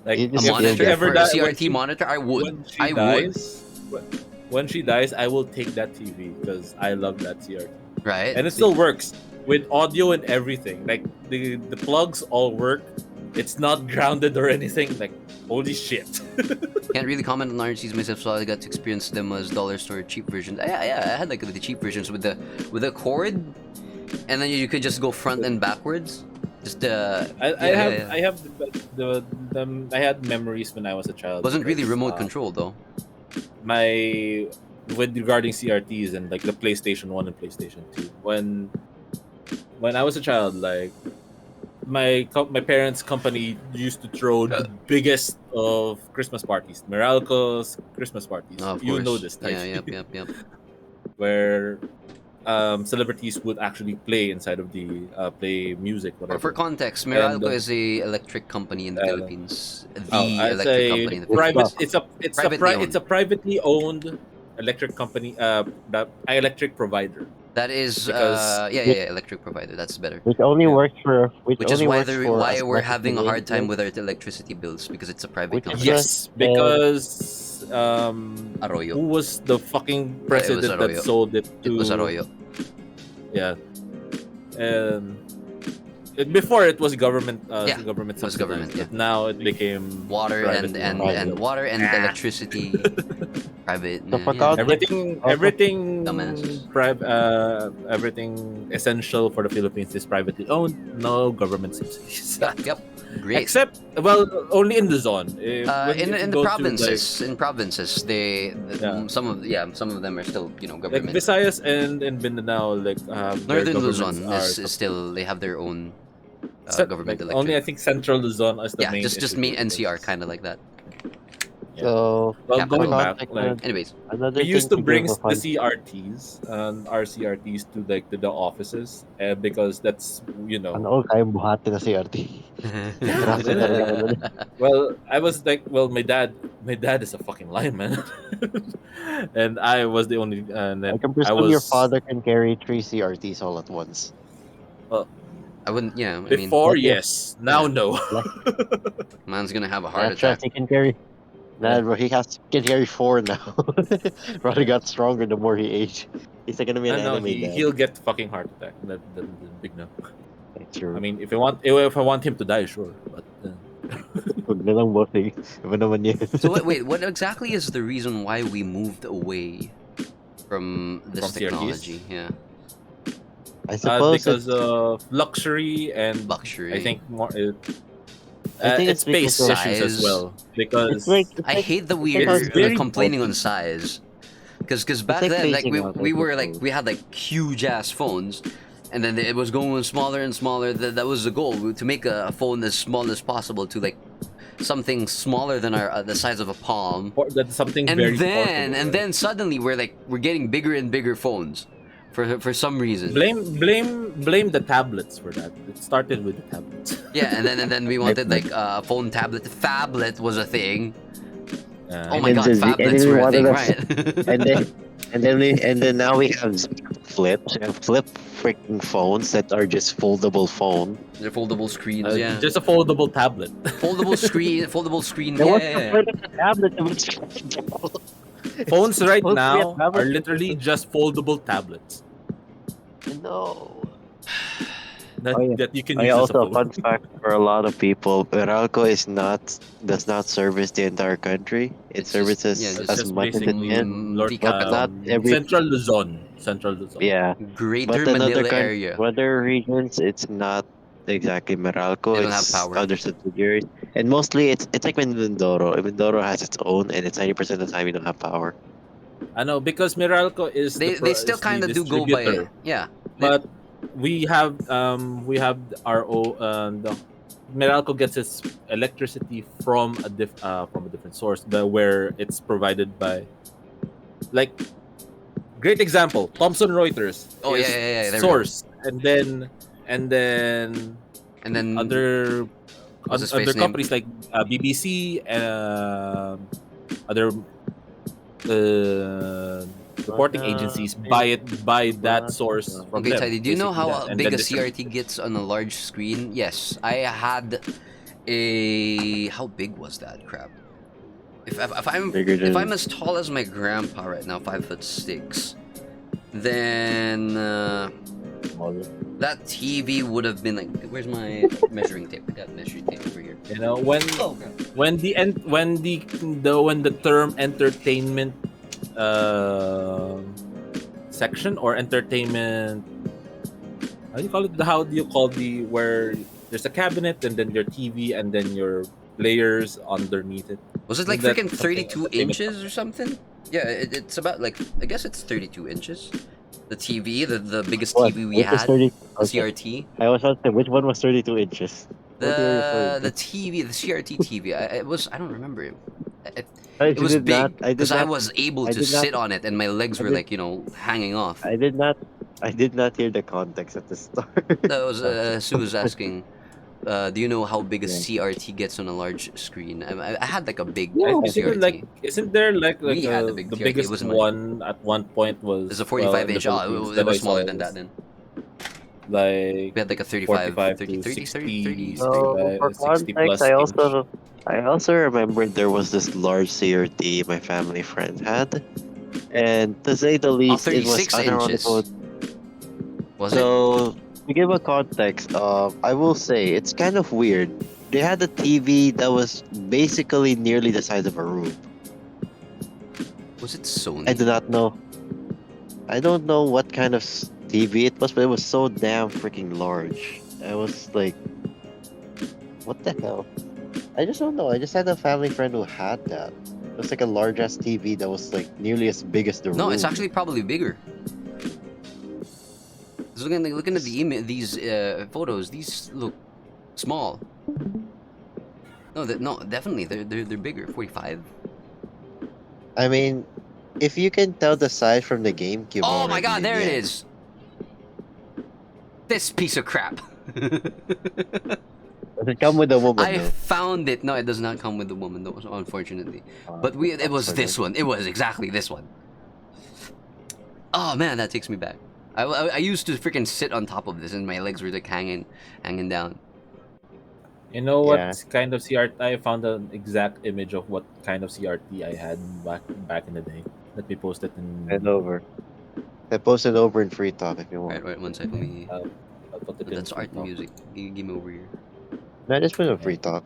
Like You A just if feel she monitor ever for a different. die, CRT monitor, I would. when she I would. dies, when she dies, I will take that TV because I love that CRT, Right? and it still works with audio and everything. Like the plugs all work. It's not grounded or anything. Like holy shit. Can't really comment on RNCs myself, so I got to experience them as dollar store cheap versions. Yeah, yeah, I had like the cheap versions with the cord, and then you could just go front and backwards. Just I yeah, yeah, have yeah. I have I had memories when I was a child. Wasn't really Because, remote control though. my with regarding CRTs and like the PlayStation 1 and PlayStation 2. When I was a child, like my parents' company used to throw the biggest of Christmas parties, Meralco's Christmas parties. Oh, of You know course. this, Yeah, Taiji, yep. where celebrities would actually play inside of the play music, For whatever. context, And Meralco is a electric company in the uh, Philippines. oh, The it's electric a company in the It's private. Philippines. tough. Privately It's owned. a privately owned electric company. The electric provider That is because yeah, electric provider. That's better. yeah. Which Which is only why works for why as we're much as the having a name hard time says. with our electricity bills, because it's a private Which is company. just Yes, because Arroyo. who was the fucking It was president that Arroyo. sold it It was to? Arroyo. Yeah, and before it was government. Yeah, Government it was subsidized, government, yeah. but now it became Water privately owned. and water and electricity private. So for Yeah. context, also Dumbasses. Everything essential for the Philippines is privately owned. No government subsidies. Yep. Great. Except, well, only in the zone. If you In the go to like provinces, yeah, some of them are still like government. Visayas and Mindanao, like their Northern governments Luzon are is still, they have their own government like only I electric. think Central Luzon is the Yeah, main just issue me here NCR because- kind of like that. yeah. so Well, Capital. for going back, context, like Anyways, another we thing used to to bring give a the fun. CRTs and our CRTs to like to the offices because that's Ano all kayang buhati na CRT. yeah, Braso talaga ano. well, I was like, well, my dad is a fucking lineman, and I was the only, and I then can I presume your was father can carry 3 CRTs all at once. well, I wouldn't. Yeah, I mean, before What if yes, now yeah. no. Man's gonna have a heart That's right, attack. he can carry. Nah, bro, can carry 4 now. Brother got stronger the more he aged. He's like gonna be an I know anime dad. he'll get fucking heart attack. That big no. That's true. I mean, if I want him to die, sure, but Huwag na lang, bossing. Iba naman yan. So wait, what exactly is the reason why we moved away from this From CRTs? technology? Yeah, I suppose because it's, of luxury and luxury. I think more. I think It's it's because space of issues as size. well because I hate that it's like how we're it's very complaining on bulky. size, because back like then, like phasing out, I we were like suppose. we had like huge ass phones, and then it was going smaller and smaller. That was the goal, to make a phone as small as possible, to like something smaller than our the size of a palm. That's something And very then portable, right? suddenly we're getting bigger and bigger phones for some reason. Blame the tablets for that. It started with the tablets. Yeah, and then we wanted like a phone tablet. Phablet was a thing. Oh And my then god, and phablets then we were a wanted thing, a, right? and then and then now we have flips and flip freaking phones that are just foldable phone. They're foldable screens, yeah. Just a foldable tablet. Foldable screen, Then yeah, what's yeah, the yeah. point of the tablet if it's foldable? Phones It's right supposed to be a now tablet are for literally purposes. just foldable tablets No. that, Oh yeah. that you can Oh yeah. use as a Also, a phone. fun fact for a lot of people, Meralco does not service the entire country. It It's just, yeah, services It's as just just much as it can, basically Lord, the capital. but not every. Central Luzon. Central Luzon. Yeah, but Greater in Manila area. other regions, it's not exactly They Meralco. don't have It's power. other subsidiaries, and mostly it's like Mindoro. Mindoro has its own, and it's 90% of the time you don't have power. I know because Meralco is They still is the kind of do go by, distributor, yeah. but we have our own the Meralco gets its electricity from a different source, where it's provided by, like, great example, Thomson Reuters Oh yeah, is yeah, yeah. There we go. source, and then And then other what's his other face name? companies like BBC, other uh, reporting agencies buy that source from Okay, them, Tidy, do you know basically how that, and big then a distribute CRT it. gets on a large screen? Yes, I had a. How big was that crap? Bigger If than I'm as tall as my grandpa right now, 5'6", then that TV would have been like. Where's my measuring tape? I got measuring tape over here. You know, when the term entertainment uh, section, or entertainment, how do you call it? How do you call the where there's a cabinet and then your TV and then your players underneath it? Was it like Isn't that freaking something 32 entertainment? inches or something? Yeah, it's about like, I guess it's 32 inches. The TV, the biggest what? TV we Which is had, 30? the Okay, CRT. I was about to say which one was 32 inches. What are you referring The to? TV, the CRT TV. It was, I don't remember it. It, I it was did not. big because I was able I to did not. sit on it and my legs I were did. like, hanging off. I did not. I did not hear the context at the start. That was Okay. Sue was asking. Do you know how big a Yeah. CRT gets on a large screen? I had like a big I Yeah. think CRT. isn't there We had a big the CRT. It biggest wasn't mine. one at one point There's a was, well, 45 in the inch. Philippines It that I was saw smaller than that was then. like We had like a 35, 45 30, to 30, 30, 30, 60 30. So for 60 context, plus inch. I also remember there was this large CRT my family friend had, and to say the Oh, least, it was 36 unironicable. inches. Was it? So to give a context, I will say it's kind of weird. They had a TV that was basically nearly the size of a room. Was it I Sony? do not know. I don't know what kind of TV it was, but it was so damn freaking large. I was like, what the hell? I just don't know. I just had a family friend who had that. It was like a large ass TV that was like nearly as big as the No, it's room. actually probably bigger. 'Cause looking at these photos, these look small. No, no, definitely they're bigger. 45. I mean, if you can tell the size from the GameCube Oh my already, God, then there it yeah. is. This piece of crap. Does it come with a woman I though? found it. No, it does not come with the woman though, unfortunately. But it was Unfortunately. this one. It was exactly this one. Oh man, that takes me back. I used to freaking sit on top of this, and my legs were like hanging down. You know Yeah, what kind of CRT? I found an exact image of what kind of CRT I had back in the day. Let me post it head in. over. I posted over in free talk if you want. Right, one sec. Let me. I'll put it in That's free art and talk. music. Give me over here. No, just put it in Yeah. free talk.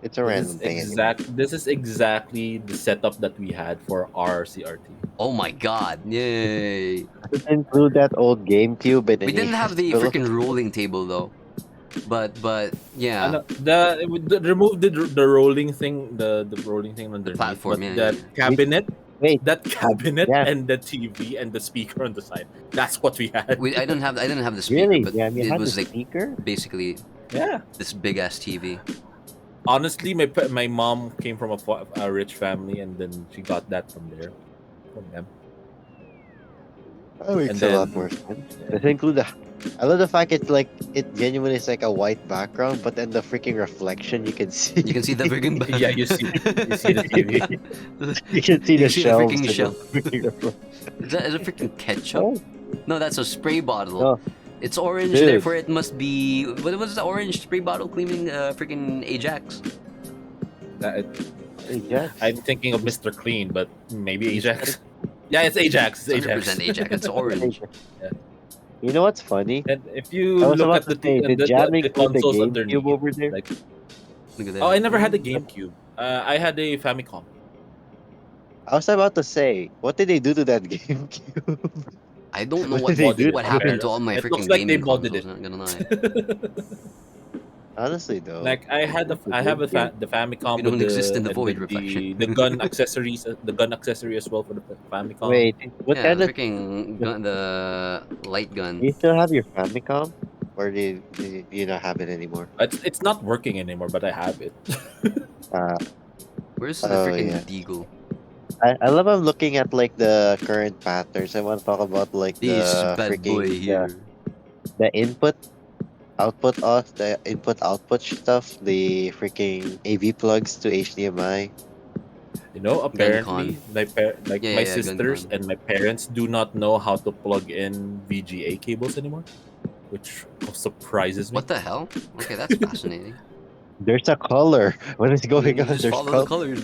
It's a random thing anyway. This is exactly the setup that we had for our CRT. Oh my God! Yay! Does it include that old GameCube and We any didn't have the pillow? freaking rolling table though. But I yeah, know the remove the rolling thing, the rolling thing the underneath, platform. but Yeah, yeah, that yeah. cabinet, Wait, that cabinet, yeah, and the TV and the speaker on the side. That's what we had. I didn't have the speaker, really? but Yeah, you it had the was like speaker? basically Yeah. this big ass TV. Honestly, my mom came from a rich family, and then she got that from there, from them. That makes And a lot then more sense. Let's include the. I love the fact it's like it genuinely is like a white background, but then the freaking reflection you can see. You can see the freaking. yeah, you see the TV. You can see You the can see the shelves freaking and the shelf. freaking reflection. Is that freaking ketchup? Oh, No, that's a spray bottle. no, It's orange, dude. therefore it must be. What was the orange spray bottle cleaning? Freaking Ajax. That- Ajax. I'm thinking of Mr. Clean, but maybe Ajax. Yeah, it's Ajax. It's It's 100% Ajax. Ajax. It's orange. Yeah. You know what's funny? And if you I was look about at to say, did the, Jam the include the consoles GameCube underneath, over there? like Look at that. oh, I never had a GameCube. I had a Famicom. I was about to say, what did they do to that GameCube? I don't know What what did they Modded do? it, what happened to all apparently. my It looks freaking like they gaming modded consoles. it. Not gonna lie. Honestly, though, Like I had What's the I have GameCube? the Famicom We with don't exist the in the and void with reflection. the gun accessories, the gun accessory as well for the Famicom. Wait, what Yeah, kind the of? freaking Do gun, the light gun. you still have your Famicom, or do you not have it anymore? It's not working anymore, but I have it. Uh, Where's the oh freaking yeah. deagle? I love I'm looking at like the current patterns. I want to talk about like This the bad boy freaking here. the input output stuff, the freaking AV plugs to HDMI. You know, GunCon. apparently, like Yeah, my yeah, yeah, sisters GunCon. and my parents do not know how to plug in VGA cables anymore, which surprises me. What the hell? Okay, that's fascinating. There's a color. What is going on? Just There's follow the color. colors,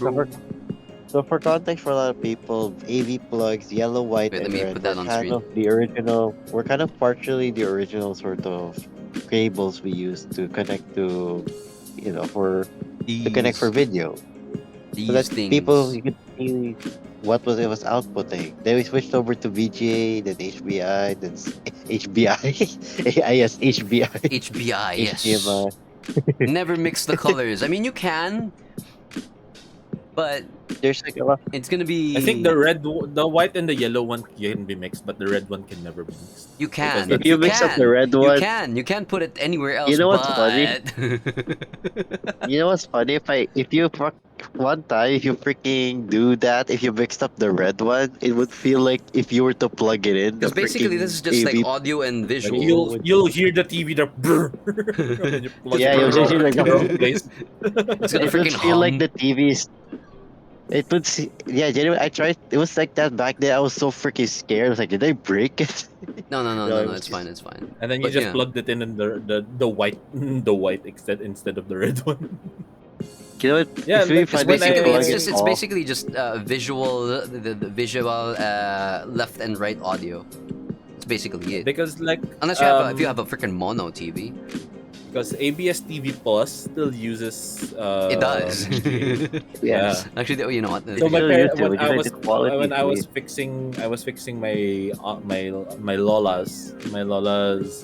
So bro. for context, for a lot of people, AV plugs, yellow, white, Wait, let and me red, put were that on kind screen. of the original. We're kind of partially the original sort of cables we used to connect to, to connect for These video, so these that people things. you could see what was outputting. Then we switched over to VGA, then HBI, then HBI. Yes, HBI, HBI, yes. HDMI. Never mix the colors. I mean, you can, but There's like a lot. it's gonna I think be. the white and the yellow one can be mixed, but the red one can never be mixed You because can, If that's you you the mix up the can, red you one, can, you can put it anywhere you else, know what's funny? but You know what's funny? One time if you freaking do that, if you mixed up the red one, it would feel like if you were to plug it in, the because basically this freaking is just like AV audio and like visual. you'll hear the TV the brr when you plug Just it yeah, in you'll just hear like the wrong place. it's gonna it would freaking feel like hum. the TV's. Yeah, genuinely, I tried. It was like that back then. I was so freaking scared. I was like, did I break it? No, no, no, No, no, it no. was It's fine. just. It's fine. And then you But just yeah, plugged it in the white the white instead of the red one. You know what? Yeah, It's really it's funny if you basically plug it's it just it's off. basically just visual the visual left and right audio. It's basically it. because like Unless you have if you have a freaking mono TV, because ABS TV Plus still uses it does. VGA. Yes. Yeah. Actually, you know what? They So my still Freaking use parent it, which is like the quality is weird. I was fixing my Lola's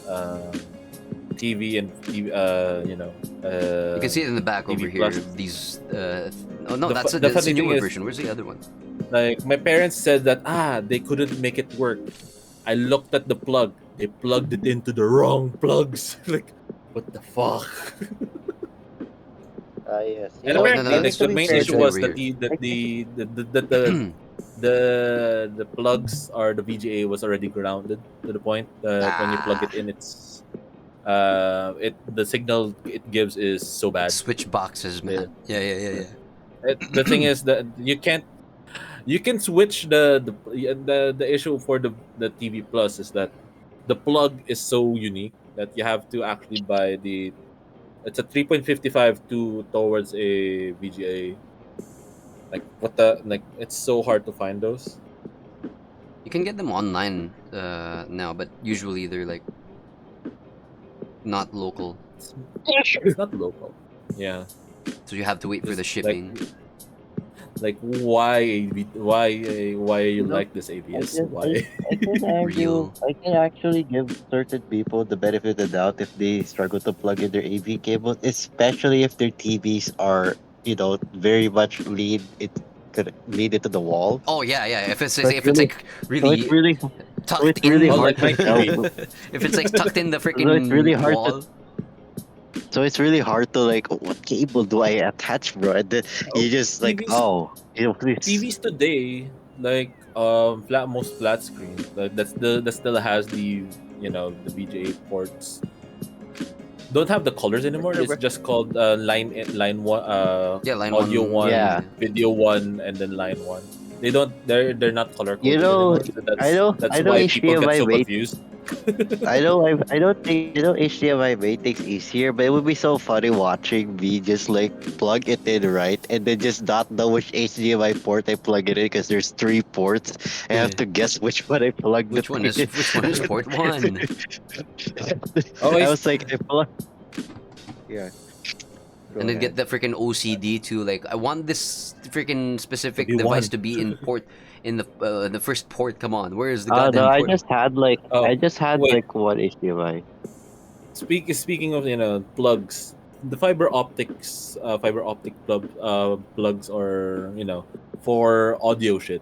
TV and TV, you can see it in the back over TV here. Plus. These oh no, that's The that's a funny thing newer is, version. Where's the other one? like my parents said that they couldn't make it work. I looked at the plug. They plugged it into the wrong plugs. Like, what the fuck? Yes. You And know, Oh wait, no, apparently, no, I mean, like that's to the be main fair, that's issue me though, over was that here. the plugs or the VGA was already grounded to the point that when you plug Ah, it in, the signal it gives is so bad. switch boxes, Yeah. man. Yeah, yeah, yeah, yeah. The thing is that you can switch the issue for the TV Plus is that the plug is so unique that you have to actually buy it's a 3.55 to towards a VGA. Like what the like it's so hard to find those. You can get them online now, but usually they're like not local, It's, it's not local. Yeah. so you have to wait for the Just shipping. like why you you know, like this ABS? Why? I can argue, Real. I can actually give certain people the benefit of the doubt if they struggle to plug in their AV cables, especially if their TVs are, very much lead into the wall. Oh yeah, yeah. If it's So it's if it's really, like so it's really really, so tucked it's really in, Oh, hard like to my tell. TV. if it's like tucked in the So it's really freaking hard to, wall. so it's really hard to like, what cable do I attach, bro? And then Oh, you just like, TVs oh, please. TVs today like most flat screens. Like that still has the the VGA ports. Don't have the colors anymore. It's just called line one, Yeah, line audio one. one, Yeah. Yeah. video one, and then line one. They're not color You coded know, anymore. So that's I know why people get HDMI so may confused. I don't think HDMI may takes easier, but it would be so funny watching me just like plug it in right and then just not know which HDMI port I plug it in because there's three ports. I have Yeah. to guess which one I plug the thing in. Which one is port one? I Always was like, I plug. Yeah, go And then get ahead. the freaking OCD to like, I want this freaking to specific be device one. to be in port in the first port. Come on, where is the Oh no, goddamn port? Oh I just had wait, like one HDMI. speaking of plugs, the fiber optic plugs are for audio shit.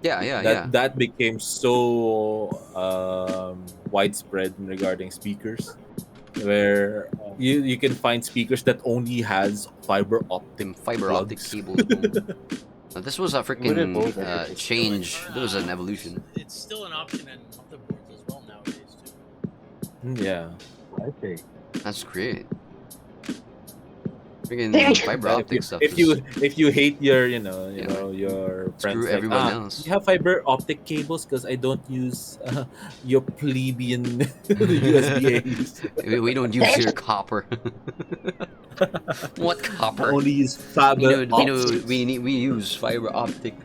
Yeah, yeah, yeah. That became so widespread regarding speakers, where you can find speakers that only has fiber optic Them fiber optic plugs. cables, bro. Now, this was a Wouldn't freaking hold that. It's still an change. There was an evolution. it's still an option in motherboards as well nowadays too. Yeah. I think. That's great. Freaking fiber But optic stuff is if you hate your yeah, man. your Screw friends like everyone else. you have fiber optic cables because I don't use your plebeian USB A's. We don't use your copper. What I copper? only use fiber optics. We use fiber optic.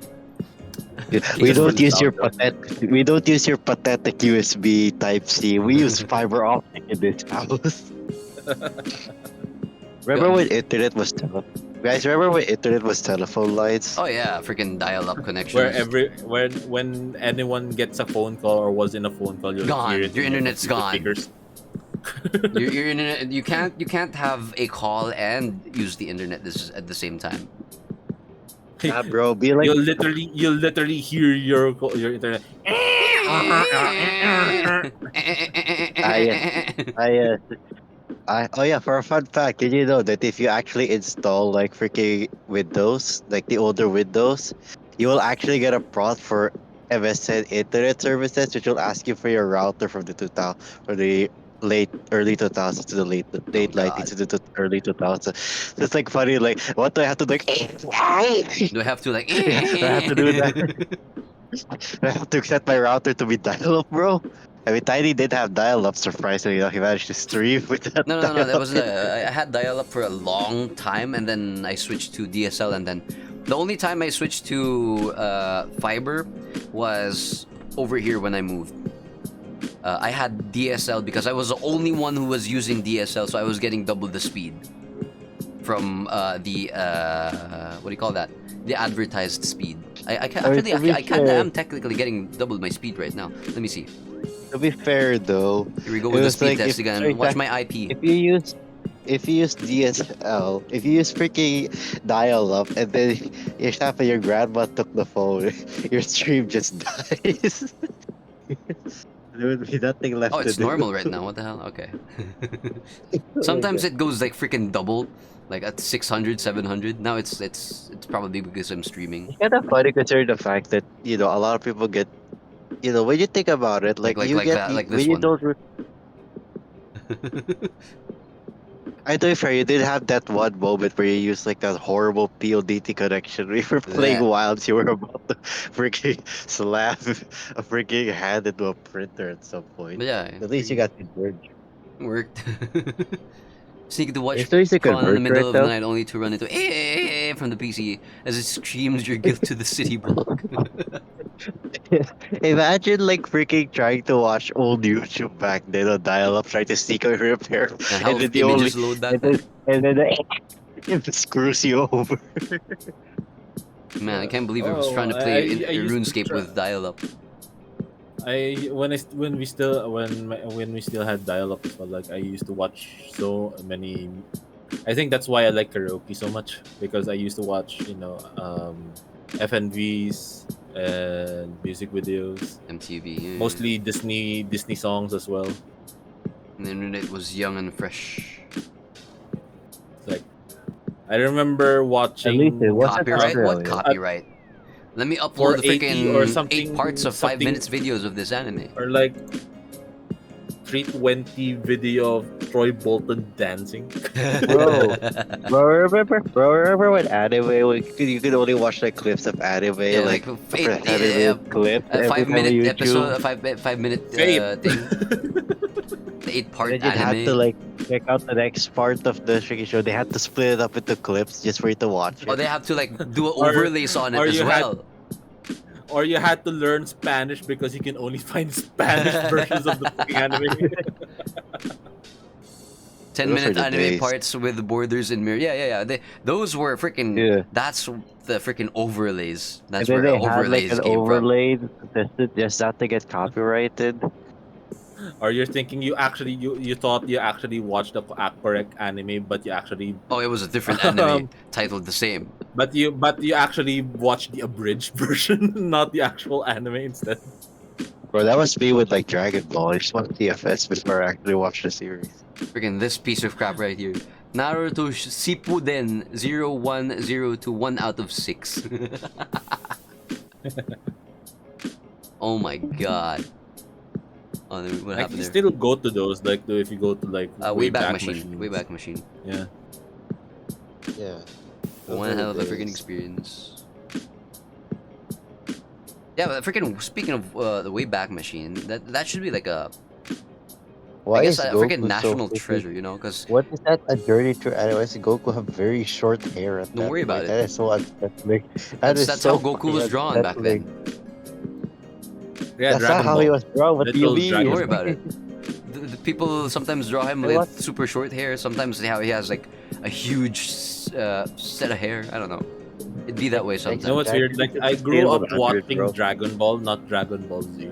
Yeah, we Just for don't Cables. use your nostalgia. pathetic USB Type C. We use fiber optic in this house. Remember when internet was guys? Remember when internet was telephone lines? Oh yeah, freaking dial-up Where connections. when anyone gets a phone call or was in a phone call, you'll hear Gone. it Your in your internet's computer gone. speakers. Your internet. You can't have a call and use the internet this at the same time. Ah, bro, be like You'll literally hear your internet. I I oh yeah, for a fun fact, did you know that if you actually install like freaking Windows, like the older Windows, you will actually get a prompt for MSN internet services, which will ask you for your router from the 2000 from the late early 2000s to the Oh late 90s God. to the early 2000s. So it's like funny, like what do I have to do? Like, Do I have to like? yeah, I have to do that. I have to set my router to be dial-up, bro. I mean, Tiny did have dial-up, surprisingly enough. He managed to stream with that No. That dial-up. was I had dial-up for a long time, and then I switched to DSL, and then the only time I switched to fiber was over here when I moved. I had DSL because I was the only one who was using DSL, so I was getting double the speed from the what do you call that? The advertised speed. I mean, Actually, I kind of am technically getting double my speed right now. Let me see. to be fair though, Here we go it with the was speed like test again. Watch my IP. if you use DSL, if you use freaking dial-up, and then your staff and your grandma took the phone, your stream just dies. There would be nothing left Oh, to it's do. normal right now. What the hell? Okay. Sometimes it goes like freaking double, like at 600, 700. Now it's probably because I'm streaming. Kind of funny considering the fact that a lot of people get when you think about it, like you Like get that, like when this you one. don't. I know fair, you did have that one moment where you used like that horrible PODT connection. We were playing That. Wilds, you were about to freaking slam a freaking hand into a printer at some point. But yeah, At least you freaking got converged. worked. Sneak to watch There's always a Con in the converge middle right of the now. night only to run into from the PC as it screams your guilt to the city block. Imagine like freaking trying to watch old YouTube back then on dial-up, trying to sneak a repair, And and how then the only images load back and then then? and then it screws you over. Man, I can't believe I was Oh, trying to play I used to RuneScape try. with dial-up. When we still had dial up as well. Like I used to watch so many. I think that's why I like karaoke so much because I used to watch FNVs and music videos, MTV. Yeah. mostly Disney songs as well. And the internet was young and fresh. It's like I remember At least it watching wasn't Copyright? What Australia. copyright? Let me upload the 480 or freaking 8 something, parts of 5 something, minutes videos of this anime. or like 320 video of Troy Bolton dancing. Bro, bro, remember when anime, you could only watch like clips of anime, Yeah, like like for 7 a minute clips every time on 5 minute episode, YouTube, a 5 minute Fate. thing, the 8 and part then you'd have to anime. like check out the next part of the freaking show. They had to split it up into clips just for you to watch Oh, it. they have to like do or overlays on it or as you had well. or you had to learn Spanish because you can only find Spanish versions of the fucking anime. 10 Those were minute the anime days. parts with borders and mirror. Yeah. Those were freaking. Yeah. That's the freaking overlays. And That's then where they had like overlays an came from. overlay just not to get copyrighted. Or you're thinking you thought you actually watched the correct anime, but you actually Oh, it was a different anime um, titled the same. but you actually watched the abridged version, not the actual anime instead. Bro, that was me with like Dragon Ball. I just watched TFS before I actually watched the series. Freaking this piece of crap right here. Naruto Shippuden 0102 1 out of 6. Oh my god. Oh, what Like happened you there? still go to those, like if you go to like Wayback Machines. Machine. Wayback Machine. Yeah. Yeah. One hell of a freaking experience. Yeah, but freaking speaking of the Wayback Machine, that should be like a Why I guess is a Goku freaking national so freaking... treasure, you know? Because What is that a journey through anime? Why does Goku have very short hair at don't that worry about point? it. That is so unsettling. That That's is that's so how Goku fucking was drawn back unsettling. then. Yeah, That's not Dragon how Ball. he was drawn. What do you Little mean? Don't Dragon worry Ball. about it. The people sometimes draw him I with watched- super short hair. Sometimes he has like a huge set of hair. I don't know. It'd be that way You sometimes. know what's weird? Like I grew up watching Dragon Ball, not Dragon Ball Z.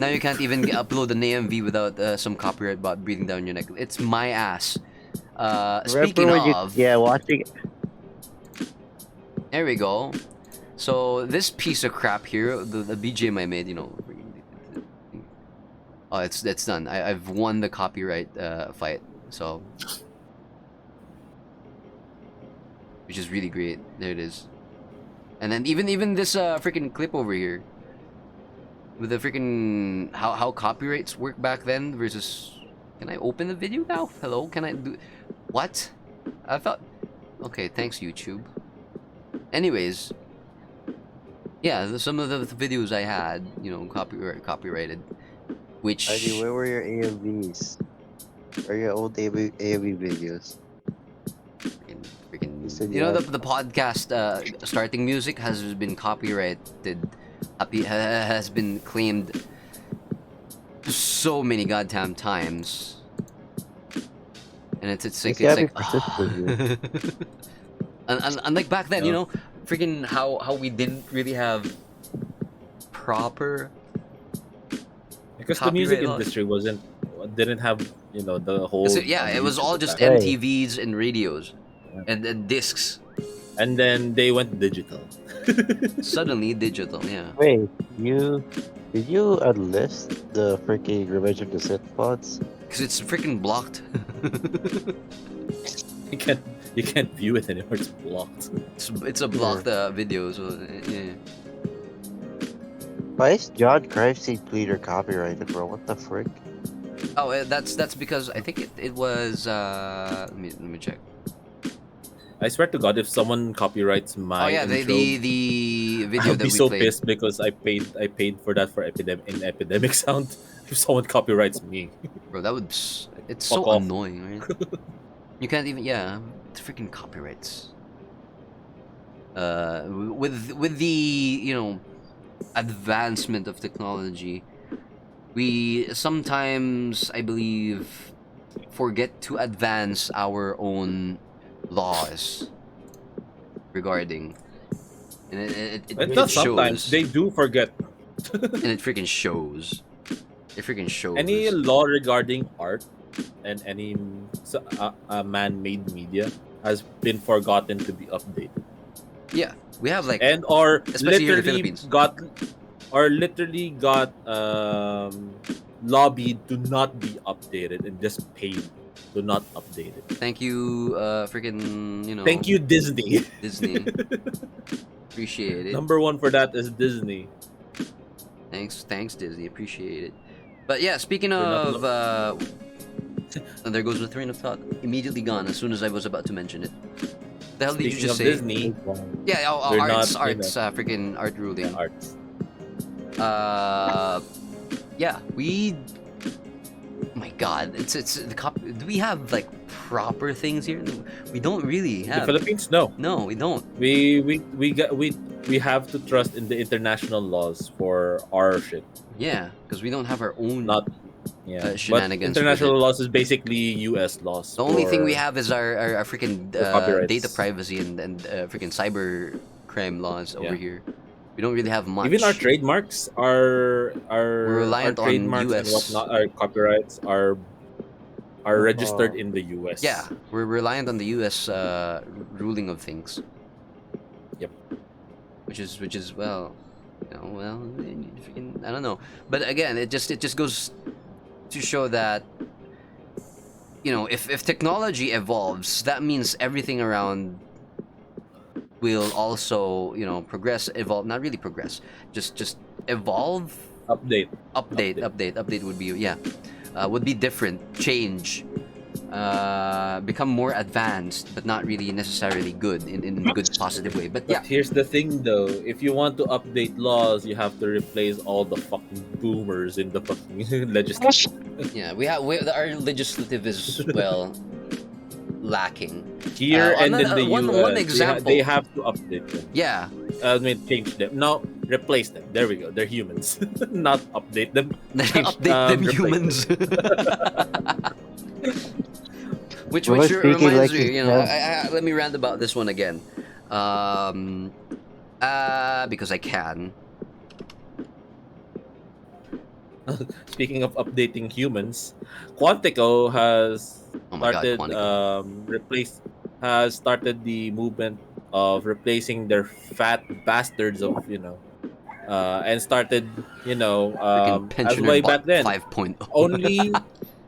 Now you can't even upload an AMV without some copyright bot breathing down your neck. It's my ass. Speaking Remember when you of, watching there we go. So this piece of crap here, the BGM I made, you know. Oh, it's done. I've won the copyright fight. So, which is really great. There it is. And then even this freaking clip over here. With the freaking how copyrights work back then versus can I open the video now? Hello, can I do what? I thought okay, thanks YouTube. Anyways, yeah, some of the videos I had, you know, copyrighted, which Heidi, where were your AMVs? Or your old AMV videos? freaking You said you you know had- the podcast starting music has been copyrighted, has been claimed so many goddamn times, and it's like You it's gotta like be persistent, unlike back then, you Yeah. know, freaking how we didn't really have proper Because the music Copyright laws. industry didn't have the whole. so, yeah, it was all just Right. MTVs and radios and discs. And then they went digital. Suddenly digital, yeah. Wait, did you unlist the freaking Revenge of the Sith pods? Because it's freaking blocked. You can't view it anymore. It's blocked. It's a blocked video, so yeah. Why is John Crivesy Pleader copyrighted, bro? What the frick? Oh, that's because I think it was let me check. I swear to God, if someone copyrights my Oh yeah, intro, the video I'll that be we so played. pissed because I paid for that for epidemic sound. If someone copyrights me, Bro, that would it's so Fuck off. annoying, right? You can't even it's freaking copyrights. With the, you know, advancement of technology, we sometimes, I believe, forget to advance our own laws regarding, and and not it sometimes shows, they do forget. and it freaking shows. It freaking shows. Any law regarding art and any man-made media has been forgotten to be updated, Yeah, we have like and or especially here in the literally Philippines. got lobbied to not be updated and just paid Do not update it. Thank you, freaking, Thank you, Disney. Disney. Appreciate it. Number one for that is Disney. Thanks, Disney. Appreciate it. But yeah, speaking We're not of, and there goes the train of thought. Immediately gone as soon as I was about to mention it. The hell did you Speaking just of say? Disney, Yeah, We're arts, not, freaking art ruling. arts. Yeah, we. Oh my God, it's the do we have like proper things here? No, we don't really The have. Philippines, no. No, we don't. We have to trust in the international laws for our shit. Yeah, because we don't have our own. Not but shenanigans with international it. laws is basically U.S. laws. The only thing we for- have is our freaking copyrights. data privacy and freaking cyber crime laws over Yeah. here. We don't really have much. Even our trademarks, We're our reliant on trademarks and US. whatnot, our copyrights are registered in the U.S. Yeah, we're reliant on the U.S. Ruling of things. Yep. Which is well, freaking, I don't know. But again, it just goes to show that if technology evolves, that means everything around will also progress, evolve. Not really progress, just evolve. Update. Update would be would be different, change, become more advanced, but not really necessarily good in a good positive way. But yeah, But here's the thing, though: if you want to update laws, you have to replace all the fucking boomers in the fucking legislature. yeah, our legislative is lacking. Here and in the one US, example. they have to update them. Yeah, I mean, change them. No, replace them. There we go. They're humans, not update them. update them, replace humans. which Well, speaking reminds like me, you let me rant about this one again. Because I can. Speaking of updating humans, Quantico has Oh my God, started Quantico. has started the movement of replacing their fat bastards of and started Freaking as pensioner way bot back then 5.0.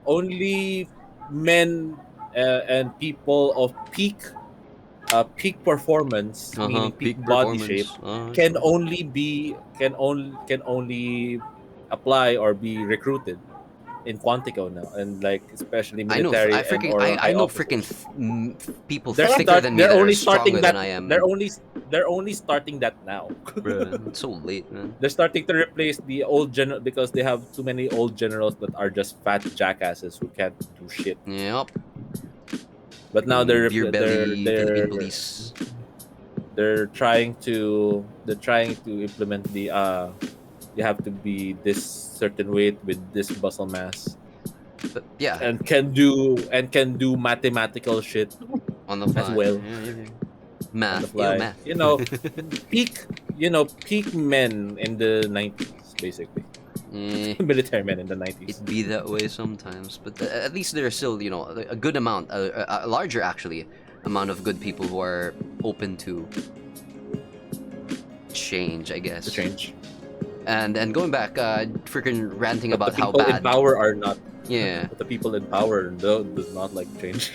only men and people of peak performance, meaning peak body shape, can only apply or be recruited in Quantico now, and like especially I know. military I freaking. or I high know officers. freaking people They're thicker than me that are stronger than I am. They're only starting that now. Bruh, it's so late, man. They're starting to replace the old general because they have too many old generals that are just fat jackasses who can't do shit. Yep. But now they're Beer belly Philippine police. they're trying to implement the you have to be this certain weight with this muscle mass But yeah, and can do mathematical shit on the fly. as well. Yeah. on the Math. fly. Math. Peak men in the 90s, basically. Eh, Military men in the 90s. it be that way sometimes, but at least there's still a good amount, a larger actually amount of good people who are open to change, I guess. To change. And going back, freaking ranting But about the how people in bad. power are not. Yeah. But the people in power does not like change.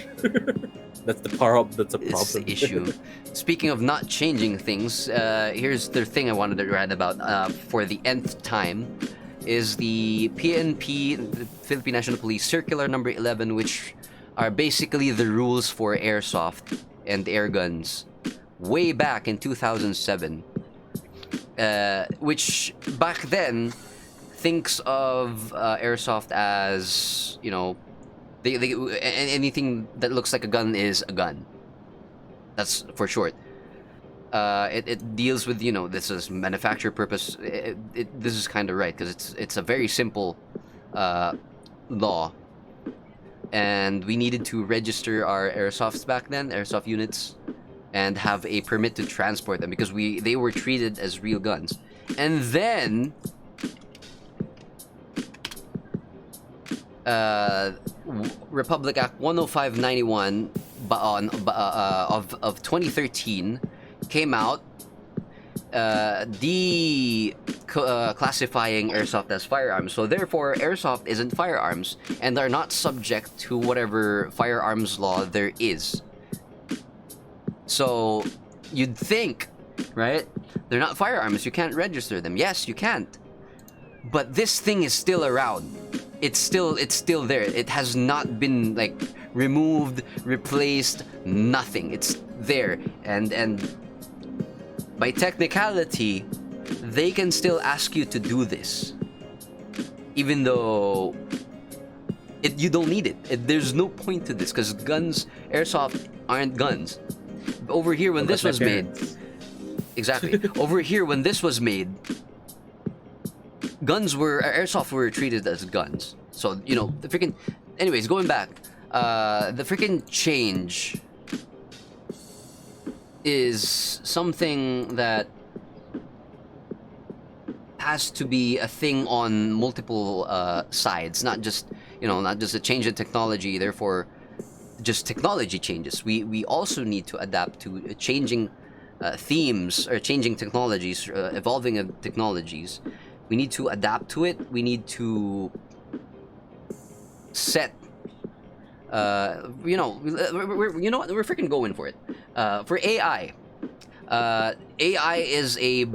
That's the problem. That's a It's problem. the issue. Speaking of not changing things, here's the thing I wanted to rant about for the nth time, is the PNP, the Philippine National Police Circular Number 11, which are basically the rules for airsoft and air guns, way back in 2007. Which back then thinks of airsoft as anything that looks like a gun is a gun. That's for short. It deals with this is manufacture purpose. This is kind of right because it's a very simple law, and we needed to register our airsofts back then, airsoft units, and have a permit to transport them because they were treated as real guns. And then Republic Act 10591 of 2013 came out, classifying airsoft as firearms. So therefore, airsoft isn't firearms, and they're not subject to whatever firearms law there is. So you'd think, right? They're not firearms. You can't register them. Yes, you can't. But this thing is still around. It's still there. It has not been like removed, replaced, nothing. It's there, and by technicality, they can still ask you to do this, even though you don't need it. There's no point to this because guns, airsoft aren't guns. Over here when this was made, exactly. Over here when this was made, airsoft were treated as guns. So you know the freaking. Anyways, going back, the freaking change is something that has to be a thing on multiple sides, not just a change in technology. Therefore, just technology changes. We also need to adapt to changing themes or changing technologies, evolving of technologies. We need to adapt to it. We need to set. You know what? We're freaking going for it. For AI, AI is a.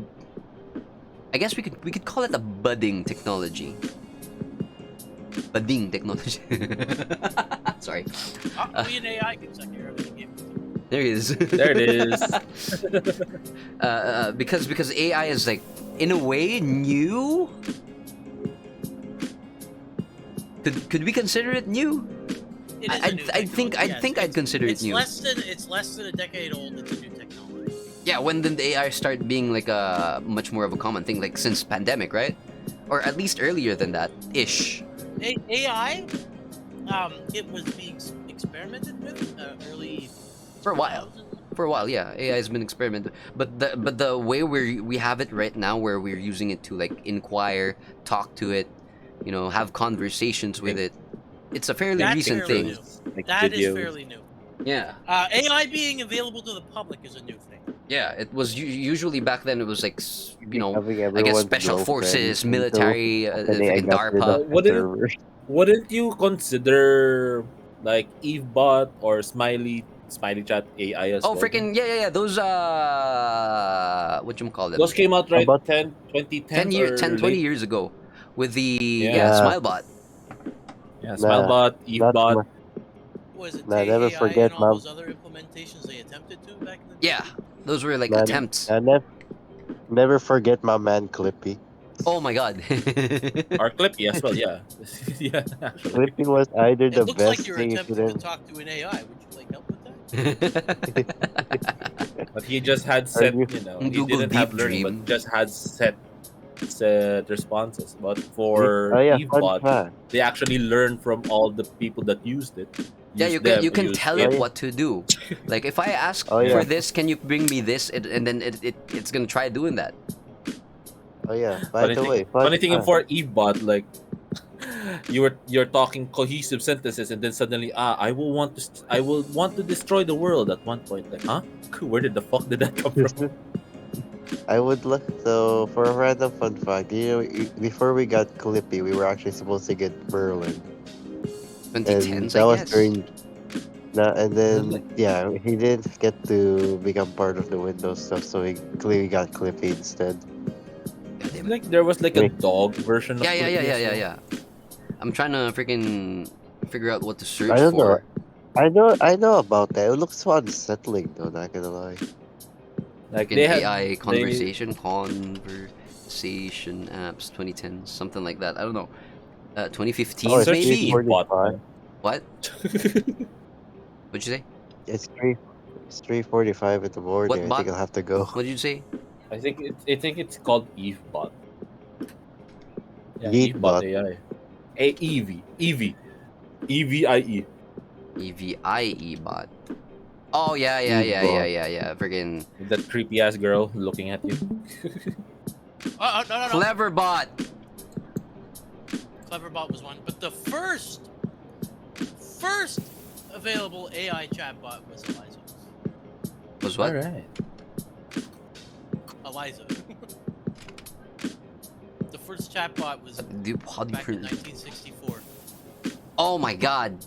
I guess we could call it a budding technology. Budding technology. Sorry. We an AI can suck your everything game. There he is. There it is. Because AI is like in a way new. Could we consider it new? It is a new I think technology, yes. I'd consider it new. It's less than a decade old. It's a new technology. Yeah, when did the AI start being like a much more of a common thing? Like since pandemic, right? Or at least earlier than that, ish. AI, it was being experimented with early. For a while. 2000s. For a while, yeah, AI has been experimented. But the way we have it right now, where we're using it to like inquire, talk to it, have conversations with it. It's a fairly That's recent fairly thing. new. Like That is videos. fairly new. Yeah. AI being available to the public is a new thing. Yeah, it was usually back then. It was like Having I guess everyone's special forces, girlfriend until military, OpenAI freaking got rid DARPA. of the server. Wouldn't you consider like EveBot or Smiley Chat AI as Oh, well? freaking yeah. Those what you call them? Those came out right About 10 2010 year, or 10, 20 late. years ago, with the Yeah. Smilebot. Yeah, Nah, Smilebot, not EveBot. my, Was it nah, Tay never AI forget, and all mom. those other implementations they attempted to back in the day? Yeah, those were like Nah, attempts. never forget my man Clippy. Oh my god. Or Clippy as well, yeah. Yeah, actually. Clippy was either It the looks like best you're thing you attempting to could talk to an AI. Would you like help with that? But he just had Are set, you? he Google didn't Deep have learning, Dream. but just had set responses. But Oh for yeah, fun EveBot, fact. they actually learned from all the people that used it. Yeah, Used them, you can used tell Oh it yeah, what to do. Like if I ask oh for yeah, Yeah. this, can you bring me this? And then it's gonna try doing that. oh yeah. By the way, fun Funny thing fact. for EveBot, like you're talking cohesive sentences, and then suddenly, I will want to destroy the world at one point. Like, huh? Where did the fuck did that come from? I would look so for a random fun fact. Before we got Clippy, we were actually supposed to get Merlin, and 2010s, I that was guess. during. And Really? then yeah, he didn't get to become part of the Windows stuff, so we got Clippy instead. God damn it. Like there was like a Me. dog version of Clippy as well. Yeah. I'm trying to freaking figure out what to I search don't know. for. I know about that. It looks so unsettling though, not gonna lie. Like Freaking they had AI they conversation apps 2010, something like that. I don't know. Oh, 2015s it's search maybe. EveBot. 3:45. What? What'd you say? It's 3:45 in the morning. What I think bot? I'll have to go. What did you say? I think it's called EveBot. Yeah, EveBot Yeetbot. AI. EVIE. EVIE bot. Oh Yeetbot. yeah. Freaking That creepy ass girl looking at you. No. clever bot. Cleverbot was one, but the first available AI chatbot was Eliza. Was what? All right. Eliza. first chatbot was How do you back in print? 1964. Oh my god.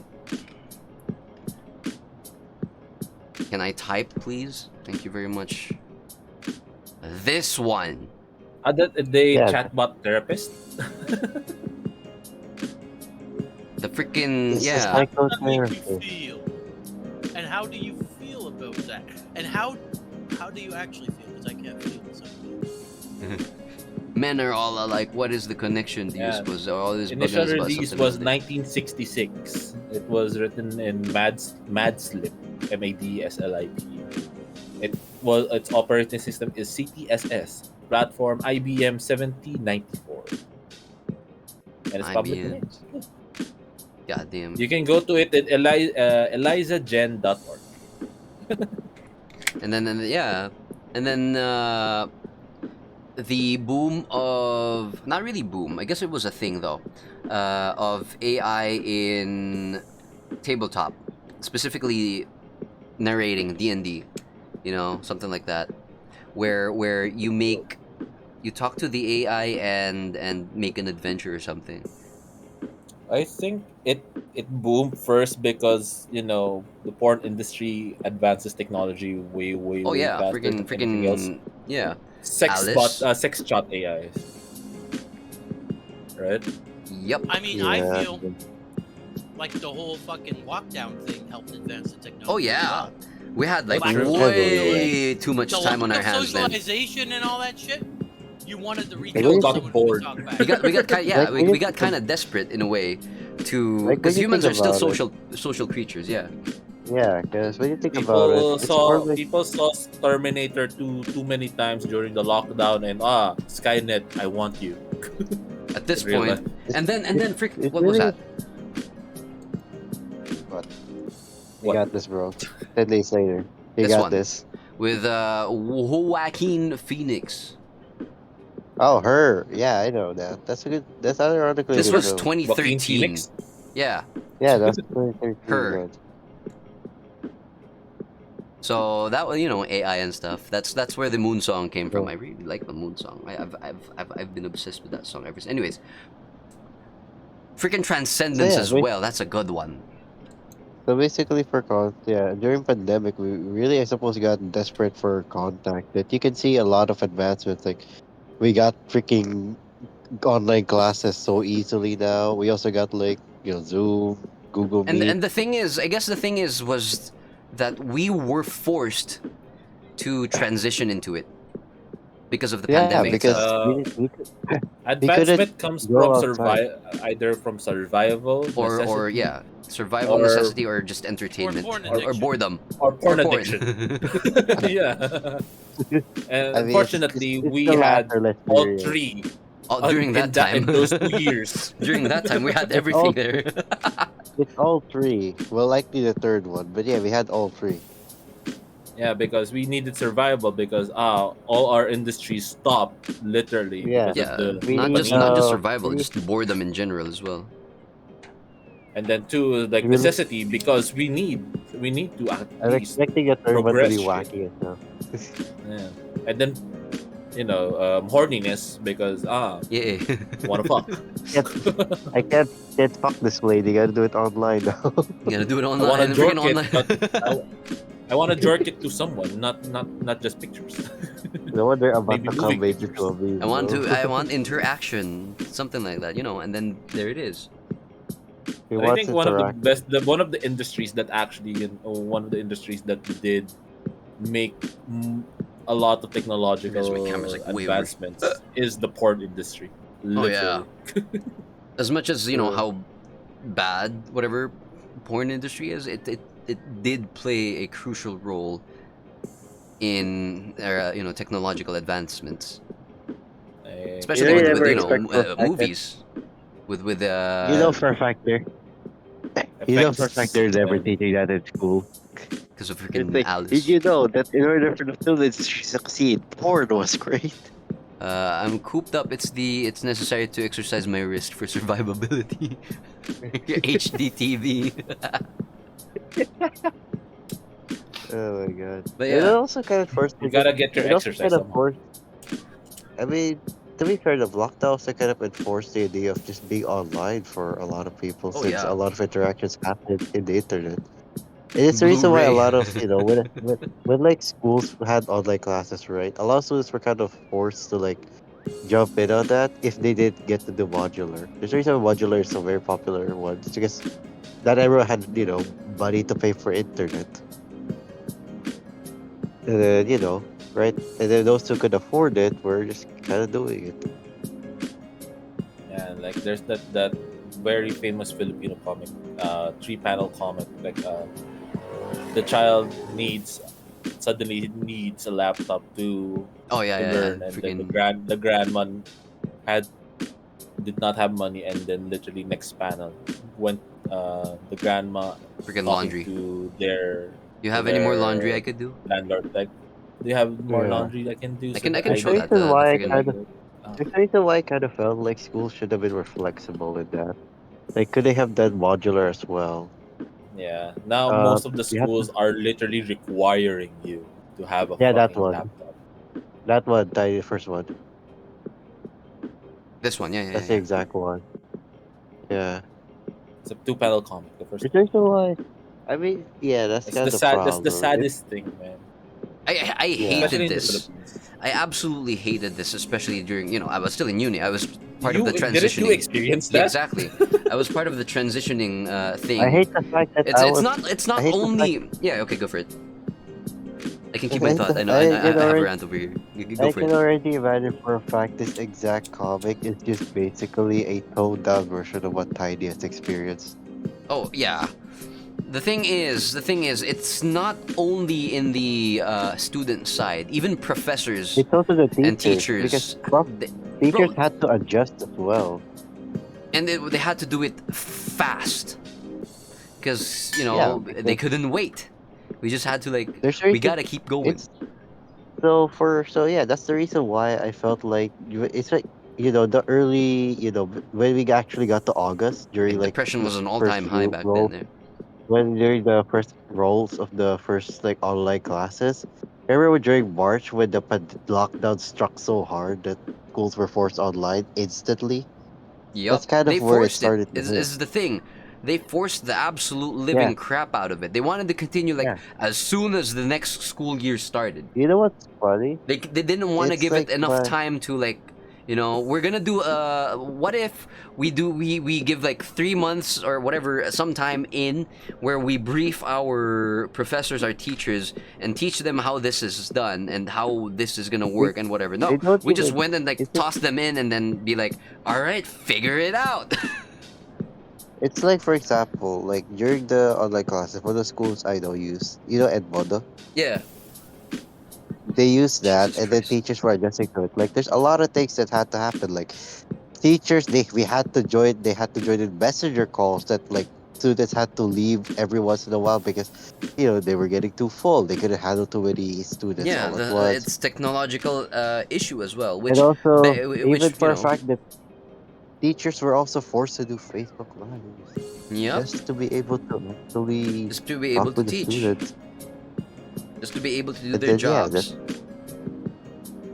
Can I type, please? Thank you very much. This one. They Yeah. chatbot therapist. The freaking This is yeah. like How does that make you psychotherapy. feel? And how do you feel about that? And how do you actually feel? Because I can't feel something. Men are all like, what is the connection? Do you Yeah. suppose all this Initial bugging about release something was about it? 1966. It was written in Madslip, MADSLIP. Its operating system is CTSS, platform IBM 7094, and it's public IBM. domain. Goddamn. You can go to it at elizagen.org. And then yeah, and then the boom of, not really boom, I guess it was a thing though, of AI in tabletop, specifically narrating D&D, something like that, where you talk to the AI and make an adventure or something. I think it boomed first because the porn industry advances technology Oh way yeah, faster freaking than anything else. freaking yeah. Alice. Sex chat AIs, right? Yep. I mean, I Yeah. feel like the whole fucking lockdown thing helped advance the technology. Oh as yeah. well. We had like Back then. way too much The time lack on our of hands then. socialization and all that shit. You wanted to reach People out to got someone bored. who could talk back. We got kind yeah Like when we you got think kind of desperate in a way to, like when because you think humans are still about it. social creatures. Yeah. Yeah, because when you think about it, it's more like People saw Terminator too many times during the lockdown, and Skynet, I want you At this in real point, life. and then freak. it What was really. that? What? You What? got this, bro. 10 days later, you This got one this. with Joaquin Phoenix. Oh, her. Yeah, I know that. That's a good. That's ironically a This good was film. Joaquin 2013. Phoenix? Yeah, Yeah, that's 2013, her. man. So that was, AI and stuff. That's where the Moon Song came from. So, I really like the Moon Song. I've been obsessed with that song ever since. Anyways, freaking so Transcendence yeah, as well. That's a good one. so basically yeah, during pandemic, we really, I suppose, got desperate for contact. That you can see a lot of advancements. Like we got freaking online classes so easily now. We also got like Zoom, Google Meet. And the thing is, I guess the thing is was that we were forced to transition into it because of the Yeah, pandemic because itself, we couldn't Advancement comes go from outside. either from survival or necessity yeah, survival or necessity or just Or entertainment porn or addiction. boredom or porn porn. addiction. Yeah. And I mean, unfortunately, it's we the had latter. Let's be all real. three During that in time, those 2 years. during that time, we had It's everything all there. it's all three. Well, likely the third one, but yeah, we had all three. Yeah, because we needed survival because all our industries stopped literally Yeah, because of Yeah, the not just panini. survival, we just boredom in general as well. And then two, like really. necessity because we need to at I'm least expecting the third one to be progress shit. wacky as well. Yeah. And then horniness because Yeah. wanna fuck. Can't, I can't fuck this lady. Gotta do it online now. You gotta do it I wanna online, freaking jerk it, online. but I, I wanna jerk it to someone, not just pictures. No wonder I'm about Maybe to come moving made pictures. into a meme, bro. I want interaction, something like that, and then there it is. He I wants think one of the interaction. best, one of the industries that actually, one of the industries that did make a lot of Where's my camera's technological like way over. advancements is the porn industry. Oh yeah. Literally. As much as Uh, how bad whatever porn industry is, it did play a crucial role in technological advancements, you especially know, you with never expect for a fact that movies, with you know for a fact there. You know for a fact Effects there's never and teaching that in school. because of It's freaking like, did Alice. you know that in order for the film to succeed, porn was great. I'm cooped up. It's necessary to exercise my wrist for survivability. Your HD TV. Oh my god! But It yeah, also kind of forced you me. gotta get your It also exercise kind of somehow. forced. I mean, to be fair, the lockdown also kind of enforced the idea of just being online for a lot of people, Oh since a yeah, lot of interactions happen in the internet. And it's the reason why a Blu-ray. lot of, when like schools had online classes, right? A lot of students were kind of forced to like jump in on that if they did get to do modular. There's a reason why modular is so very popular one. It's because not everyone had, money to pay for internet. And then, right? And then those who could afford it were just kind of doing it. Yeah, like there's that very famous Filipino comic, 3 panel comic. Like the child needs suddenly needs a laptop Oh yeah, to yeah, yeah. learn, and then Freaking, the grandma had did not have money, and then literally next panel went the grandma freaking talking laundry. You to have any more laundry I their could do? landlord, like, do you have more Yeah. laundry I can do I so can I that can There's I a show can that reason the why I freaking. kind of graduate? uh, there's a reason why I kind of felt like schools should have been more flexible in that. Like, could they have done modular as well? yeah, now most of the You have to. schools are literally requiring you to have a Yeah, that fucking one. laptop. That one, the first one. This one, yeah, yeah, yeah, That's the yeah. exact one. Yeah. It's a 2 panel comic, the first There's one. a reason why. I mean, yeah, that's kind of the That's the problem. saddest thing, man. I Yeah. Especially hated in the this. Philippines. I absolutely hated this, especially during, I was still in uni. I was part of the Didn't you transitioning. experience Yeah, that? exactly. I was part of the transitioning I thing. hate the fact that It's I it's was. not it's I not hate the fact. only yeah. Okay, go for it. I can I keep my hate thought. the. I know I, Can I have a already. rant over here. Go I for can it. already imagine for a fact this exact comic is just basically a toned down version of what Tiny has experienced. Oh yeah. The thing is, it's not only in the student side. Even professors It's also the and teachers because teachers, they, teachers bro, had to adjust as well. and they had to do it fast because Yeah, they because couldn't wait. We just had to there's a we reason. gotta keep going. It's so yeah. That's the reason why I felt like it's like the early when we actually got to August during Like like depression the was an all-time first high few back then. roll There. when during the first rolls of the first like online classes. I remember during March when the lockdown struck so hard that schools were forced online instantly. That's Yup, kind they of where it forced it. started to hit. Is the thing. They forced the absolute Yeah, living crap out of it. They wanted to continue yeah. as soon as the next school year started. You know what's funny? They didn't want to It's give it like enough my time to we're gonna do what if we give 3 months or whatever sometime in where we brief our professors, our teachers, and teach them how this is done and how this is gonna they, work and whatever. they No, don't we just even. went and It's just tossed them in and then be like, all right, figure it out. it's like for example, like during the online classes for the schools I know use, Edmodo. Yeah. They use that, Jesus and then Christ. teachers were adjusting to it. Like there's a lot of things that had to happen. Like teachers, we had to join. They had to join in messenger calls that like students had to leave every once in a while because they were getting too full. They couldn't handle too many students Yeah, all at the once. it's technological issue as well, And also, even which for a fact that teachers were also forced to do Facebook Lives yep, just to be able to actually just to be able talk to with the teach, students. just to be able to do And their then yeah, that jobs.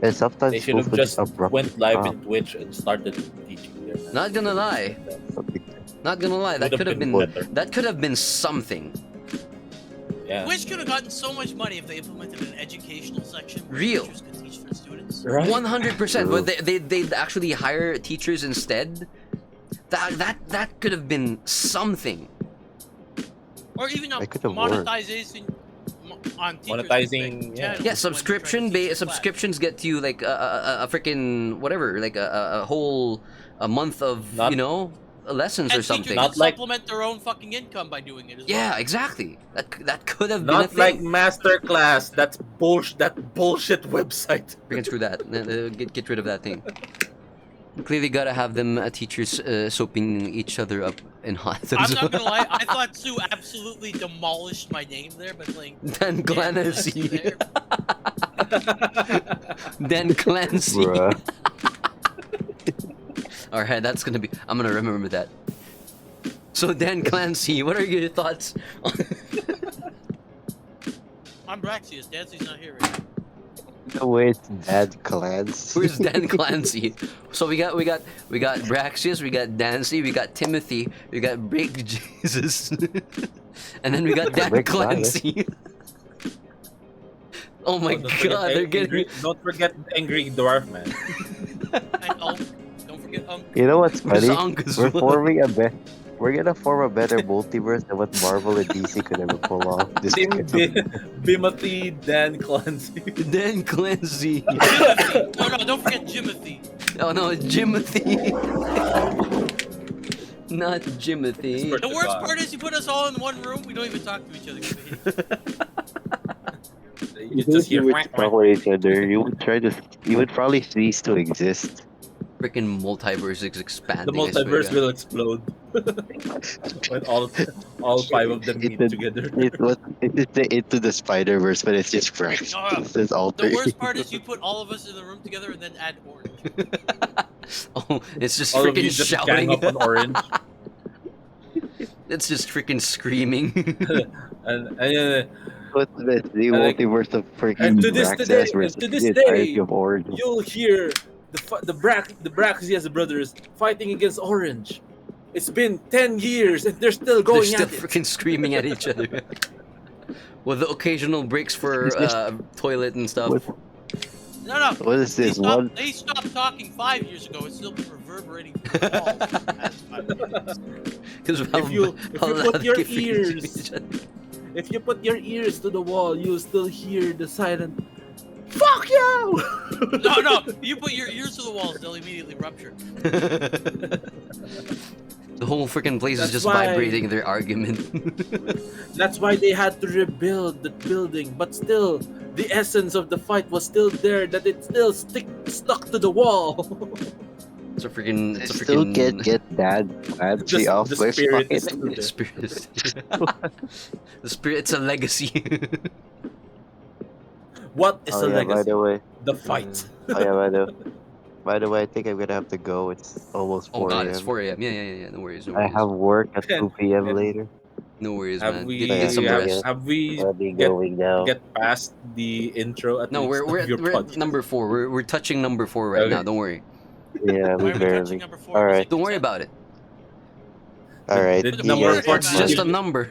and sometimes They should schools have would just just abruptly went live stop. in Twitch and started teaching there, man. Not gonna lie, Something. not gonna lie, Would have been What? better. that could have been something Yeah. Twitch could have gotten so much money if they implemented an educational section where real. teachers could teach their students. Right? 100%. But True. they'd actually hire teachers instead. That could have been something. Or even a That could have worked. monetization on teachers. Monetizing, yeah. Yeah, subscriptions get you a freaking whatever, a whole a month of Not lessons or And teachers something. Not can like supplement their own fucking income by doing it as well. Yeah, exactly. That could have been a not like thing. masterclass. That's bullshit. That bullshit website. Freaking screw that. Get rid of that thing. Clearly, gotta have them teachers soaping each other up in hot. I'm not gonna lie, I thought Sue absolutely demolished my name there by playing Dan Clancy. Dan Clancy. Bruh. All right, that's gonna be. I'm gonna remember that. So Dan Clancy, what are your thoughts? I'm Braxius. Dancy's not here right The way it's Dad Clans. Where's Dan Clancy? So we got Braxius, we got Dancy, we got Timothy, we got Break Jesus, and then we got Dan Rick Grimes. Clancy. Oh my Don't forget god, they're getting. Don't forget the angry dwarf man. And don't forget You know what's There's funny? Unk as We're well. forming we're gonna form a better multiverse than what Marvel and DC could ever pull off. This Bimothy Dan Clancy. Dan Clancy. Jimothy. No, don't forget Jimothy. Oh no, Jimothy. Not Jimothy. The worst part is you put us all in one room. We don't even talk to each other. 'cause we hate each other. You just hear would whack, talk whack. with each other. You would probably cease to exist. Freaking multiverse is expanding. The I swear multiverse to will explode when all five of them meet together. It's the Into the Spider Verse, but it's just Frank. No. It's all The three. worst part is you put all of us in the room together and then add orange. God. Oh, it's just All of you freaking just gang shouting. up on Orange, It's just freaking screaming. and What's this? The like- multiverse of freaking and to this Braxas day, versus to this the day, entirety of Orange. you'll hear the Braxias brothers fighting against Orange. It's been 10 years and they're still They're going still at it. freaking screaming at each other. With the occasional breaks for toilet and stuff. What, No. what is this? One They stopped talking 5 years ago. It's still been reverberating through the walls for the past 5 minutes. Because If you put your ears, if you put your ears to the wall, you'll still hear the silent "Fuck you!" No. You put your ears to the walls, they'll immediately rupture. The whole freaking place is That's just why- vibrating their argument. That's why they had to rebuild the building, but still, the essence of the fight was still there. That it still stuck to the wall. It's a freaking. I It's a still freaking. can't get Dad Clancy off the my spirit fucking- is still The there. spirit. The spirit's a legacy. What is Oh a yeah, by legacy? the way. The fight. Oh yeah, by the way, I think I'm gonna have to go. It's almost 4 Oh god, a.m. it's 4 a.m. Yeah. No worries. No I worries. have work at 2 p.m. later. No worries, Have man. we Get some have- rest. have we I'll be get going now. get past the intro at No, least we're of your at podcast? number 4. We're touching number 4 right Okay. now. Don't worry. Yeah, Why we are we touching barely. number 4? All right. Don't worry about it. All right. The The you number guys four have It's is fun. just a number.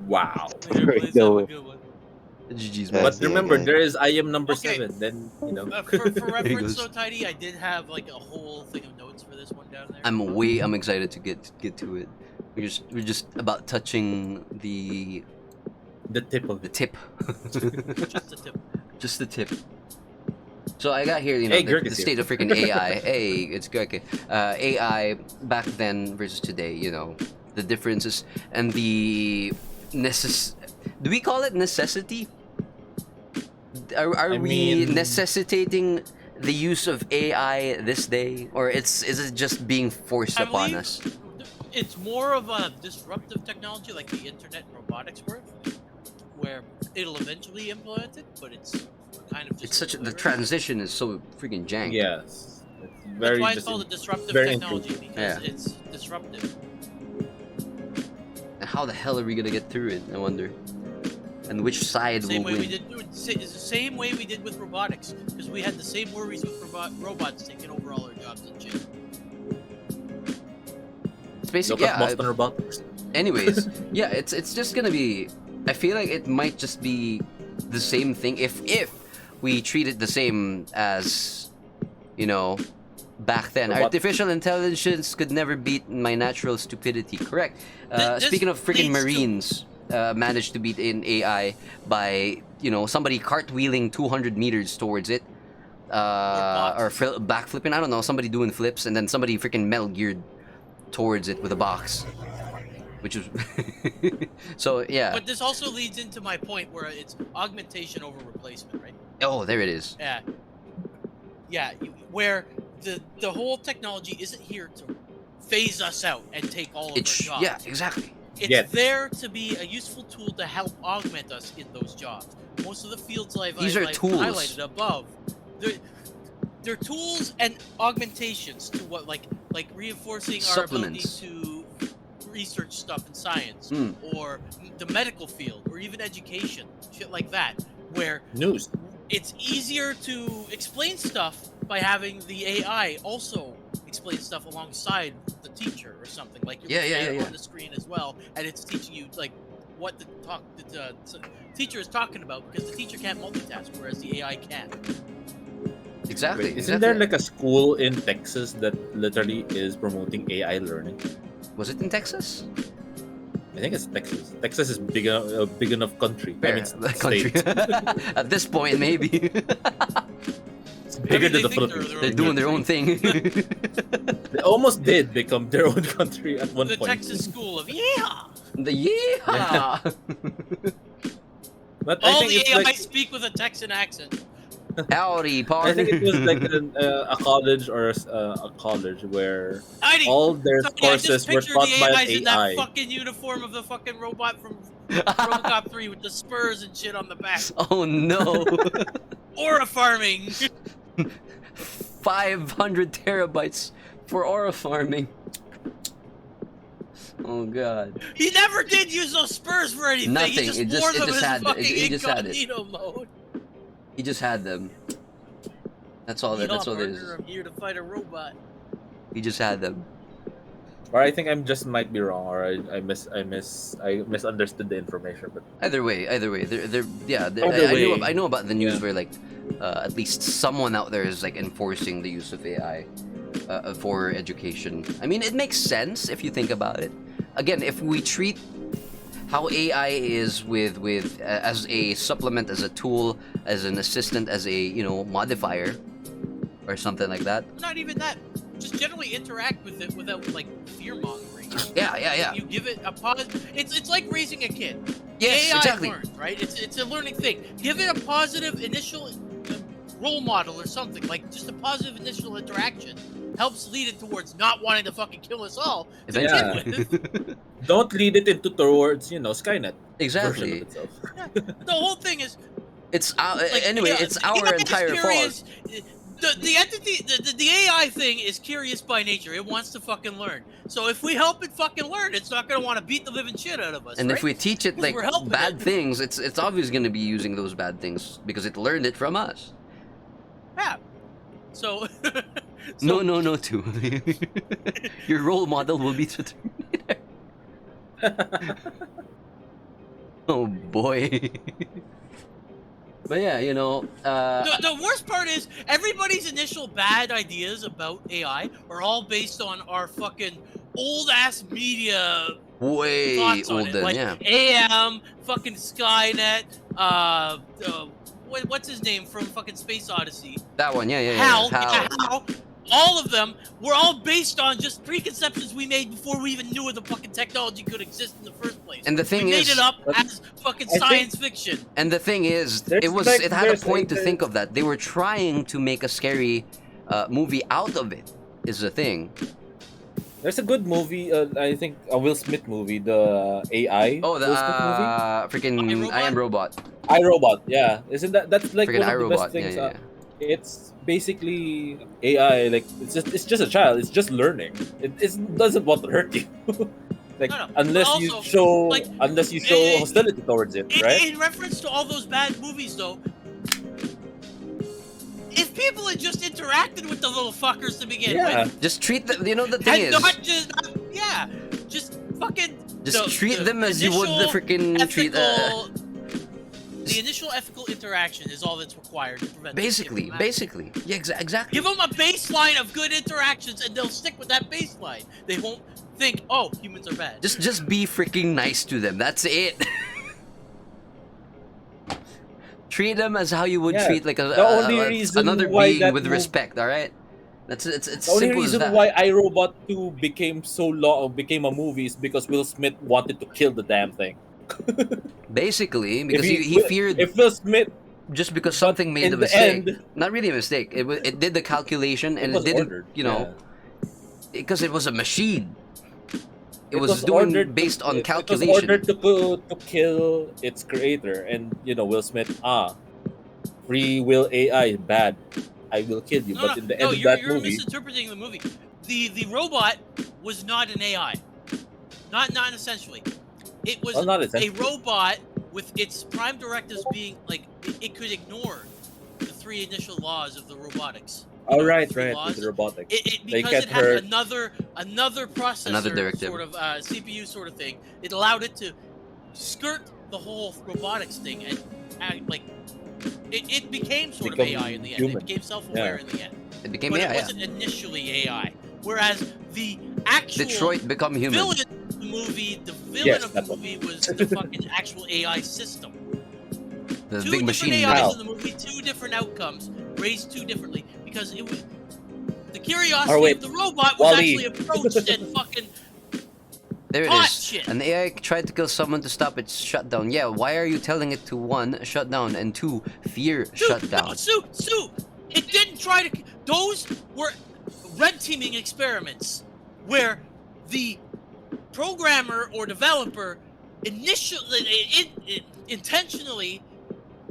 Wow. Please No. have a good one. GG's, Yeah, man. But see you remember, guys. there is I am number Okay. 7. Then For There he reference, goes. so tidy, I did have like a whole thing of notes for this one down there. I'm excited to get to it. We're just about touching the the tip of it. tip. Just a tip. Just the tip. So I got here, Hey, the Greg is state of freaking AI. Hey, it's good. Okay. AI back then versus today, the differences and the do we call it necessity? Are I we mean- necessitating the use of AI this day, or is it just being forced I upon believe us? It's more of a disruptive technology like the internet and robotics were, where it'll eventually implement it, but it's kind of just It's such the delivering. transition is so freaking jank. Yes. It's That's very why it's just called a disruptive very technology because Yeah. it's disruptive. And how the hell are we gonna get through it? I wonder. And which side Same will way win? we did. It's the same way we did with robotics because we had the same worries with robots taking over all our jobs and shit. It's Look basically at Boston Robotics. Anyways, yeah, it's just gonna be. I feel like it might just be the same thing if we treat it the same as, back then. Robot. Artificial intelligence could never beat my natural stupidity. Correct. This Speaking of freaking leads to- Marines, managed to beat in AI by somebody cartwheeling 200 meters towards it, or backflipping. I don't know. Somebody doing flips and then somebody freaking Metal Geared towards it with a box, which is so yeah. But this also leads into my point where it's augmentation over replacement, right? Oh, there it is. Where the whole technology isn't here to phase us out and take all of our jobs. Yeah, exactly. It's Yes. there to be a useful tool to help augment us in those jobs. Most of the fields These are I've tools. highlighted above, they're tools and augmentations to what like reinforcing our ability Supplements. to research stuff in science Mm. or the medical field or even education, shit like that. where News. it's easier to explain stuff by having the AI also explain stuff alongside the teacher or something. Like you're looking at it on the screen as well, and it's teaching you like what the teacher is talking about, because the teacher can't multitask, whereas the AI can. Exactly. Wait, isn't there like a school in Texas that literally is promoting AI learning? Was it in Texas? I think it's Texas. Texas is a big enough country. I mean, The country. state. At this point, maybe. It's bigger than the they think Philippines. They're doing their own thing. They almost did become their own country at one The point. Texas School of Yeah. The yeehaw! But All I think the it's AI like, speak with a Texan accent. Howdy, I partner. think it was like a college or a college where Heidi, all their Tony, I courses just were picture taught the by AIs in that AI. fucking uniform of the fucking robot from RoboCop 3 with the spurs and shit on the back. Oh no! Aura farming. 500 terabytes for aura farming. Oh god. He never did use those spurs for anything. Nothing. He just It wore just- it them just as had- fucking it just had it. incognito mode. He just had them. That's all. That's all it is. I'm here to fight a robot. He just had them. Or I think I'm just might be wrong, or I misunderstood the information. But Either way, they're yeah. Either way. I know about the news Yeah. where like, at least someone out there is like enforcing the use of AI, for education. I mean, it makes sense if you think about it. Again, if we treat how AI is with as a supplement, as a tool, as an assistant, as a modifier, or something like that. Not even that. Just generally interact with it without like fear mongering. Yeah. You give it a positive. It's like raising a kid. Yes, AI exactly. learns, right? It's a learning thing. Give it a positive initial role model or something, like just a positive initial interaction helps lead it towards not wanting to fucking kill us all. To Eventually. begin with. don't lead it into towards Skynet version Exactly. of itself. The whole thing is It's like, anyway. yeah, It's the our AI is entire fault. curious. The entity, the AI thing is curious by nature. It wants to fucking learn. So if we help it fucking learn, it's not gonna want to beat the living shit out of us. And right? if we teach it Because like we're helping bad it. things, it's obviously going to be using those bad things because it learned it from us. Yeah. So, No, too. Your role model will be the Terminator. Oh boy. But yeah, the worst part is everybody's initial bad ideas about AI are all based on our fucking old ass media way thoughts on older, it. Like yeah. AM, fucking Skynet, what's his name from fucking Space Odyssey? That one, yeah. Hal, Hal. yeah, Hal. All of them were all based on just preconceptions we made before we even knew the fucking technology could exist in the first place. And the thing we is, made it up as fucking I think- science fiction. And the thing is, There's it had a there's point to a- think of that. They were trying to make a scary movie out of it. Is the thing. There's a good movie, I think a Will Smith movie, the AI. Oh, the Will Smith movie. freaking I Am Robot. iRobot, yeah. Isn't that's like Freaking one of the iRobot. best things? Yeah. It's basically AI. Like it's just a child. It's just learning. It doesn't want to hurt you. Like No, unless but you also, show like, hostility towards it, right? In reference to all those bad movies, though, if people had just interacted with the little fuckers to begin Yeah. with, Just treat them. The thing and is, not just, just fucking just the- treat the them as you would the initial freaking treat. ethical- The initial ethical interaction is all that's required to prevent this shit from happening. Basically, yeah, exactly. Give them a baseline of good interactions, and they'll stick with that baseline. They won't think, "Oh, humans are bad." Just be freaking nice to them. That's it. Treat them as how you would Yeah, treat like the only reason another why being that with mov- respect. All right. It's The only simple as reason that. why iRobot 2 became a movie is because Will Smith wanted to kill the damn thing. Basically, because If he feared if Will Smith just because something made in the the mistake. end- Not really a mistake. It did the calculation and it was didn't. ordered, Because it was a machine. It It was was doing ordered based on It was calculation. ordered to kill its creator, and Will Smith, free will AI bad. I will kill you. But in the end of that you're movie, misinterpreting the movie. The robot was not an AI, not essentially. It was Well, not a essentially. robot with its prime directives being like it could ignore the three initial laws of the robotics. Oh, The right, three with laws. the robotics. They Because can't it had hurt. another processor Another directive. sort of CPU sort of thing. It allowed it to skirt the whole robotics thing and like it became sort of Become AI in the end. human. It became self-aware Yeah. in the end. It became But AI. it wasn't initially AI. Whereas the actual Detroit become human. villain of the movie, the villain Yes, of the that one. movie was the fucking actual AI system. The Two big different machine. AIs Wow. in the movie, two different outcomes, raised two differently because it was the Or curiosity wait, of the robot was Wall-E. actually approached and fucking There it hot is. shit. An AI tried to kill someone to stop its shutdown. Yeah, why are you telling it to one, shut down, and two, fear shutdown? No, Sue, it didn't try to. Those were red teaming experiments where the programmer or developer intentionally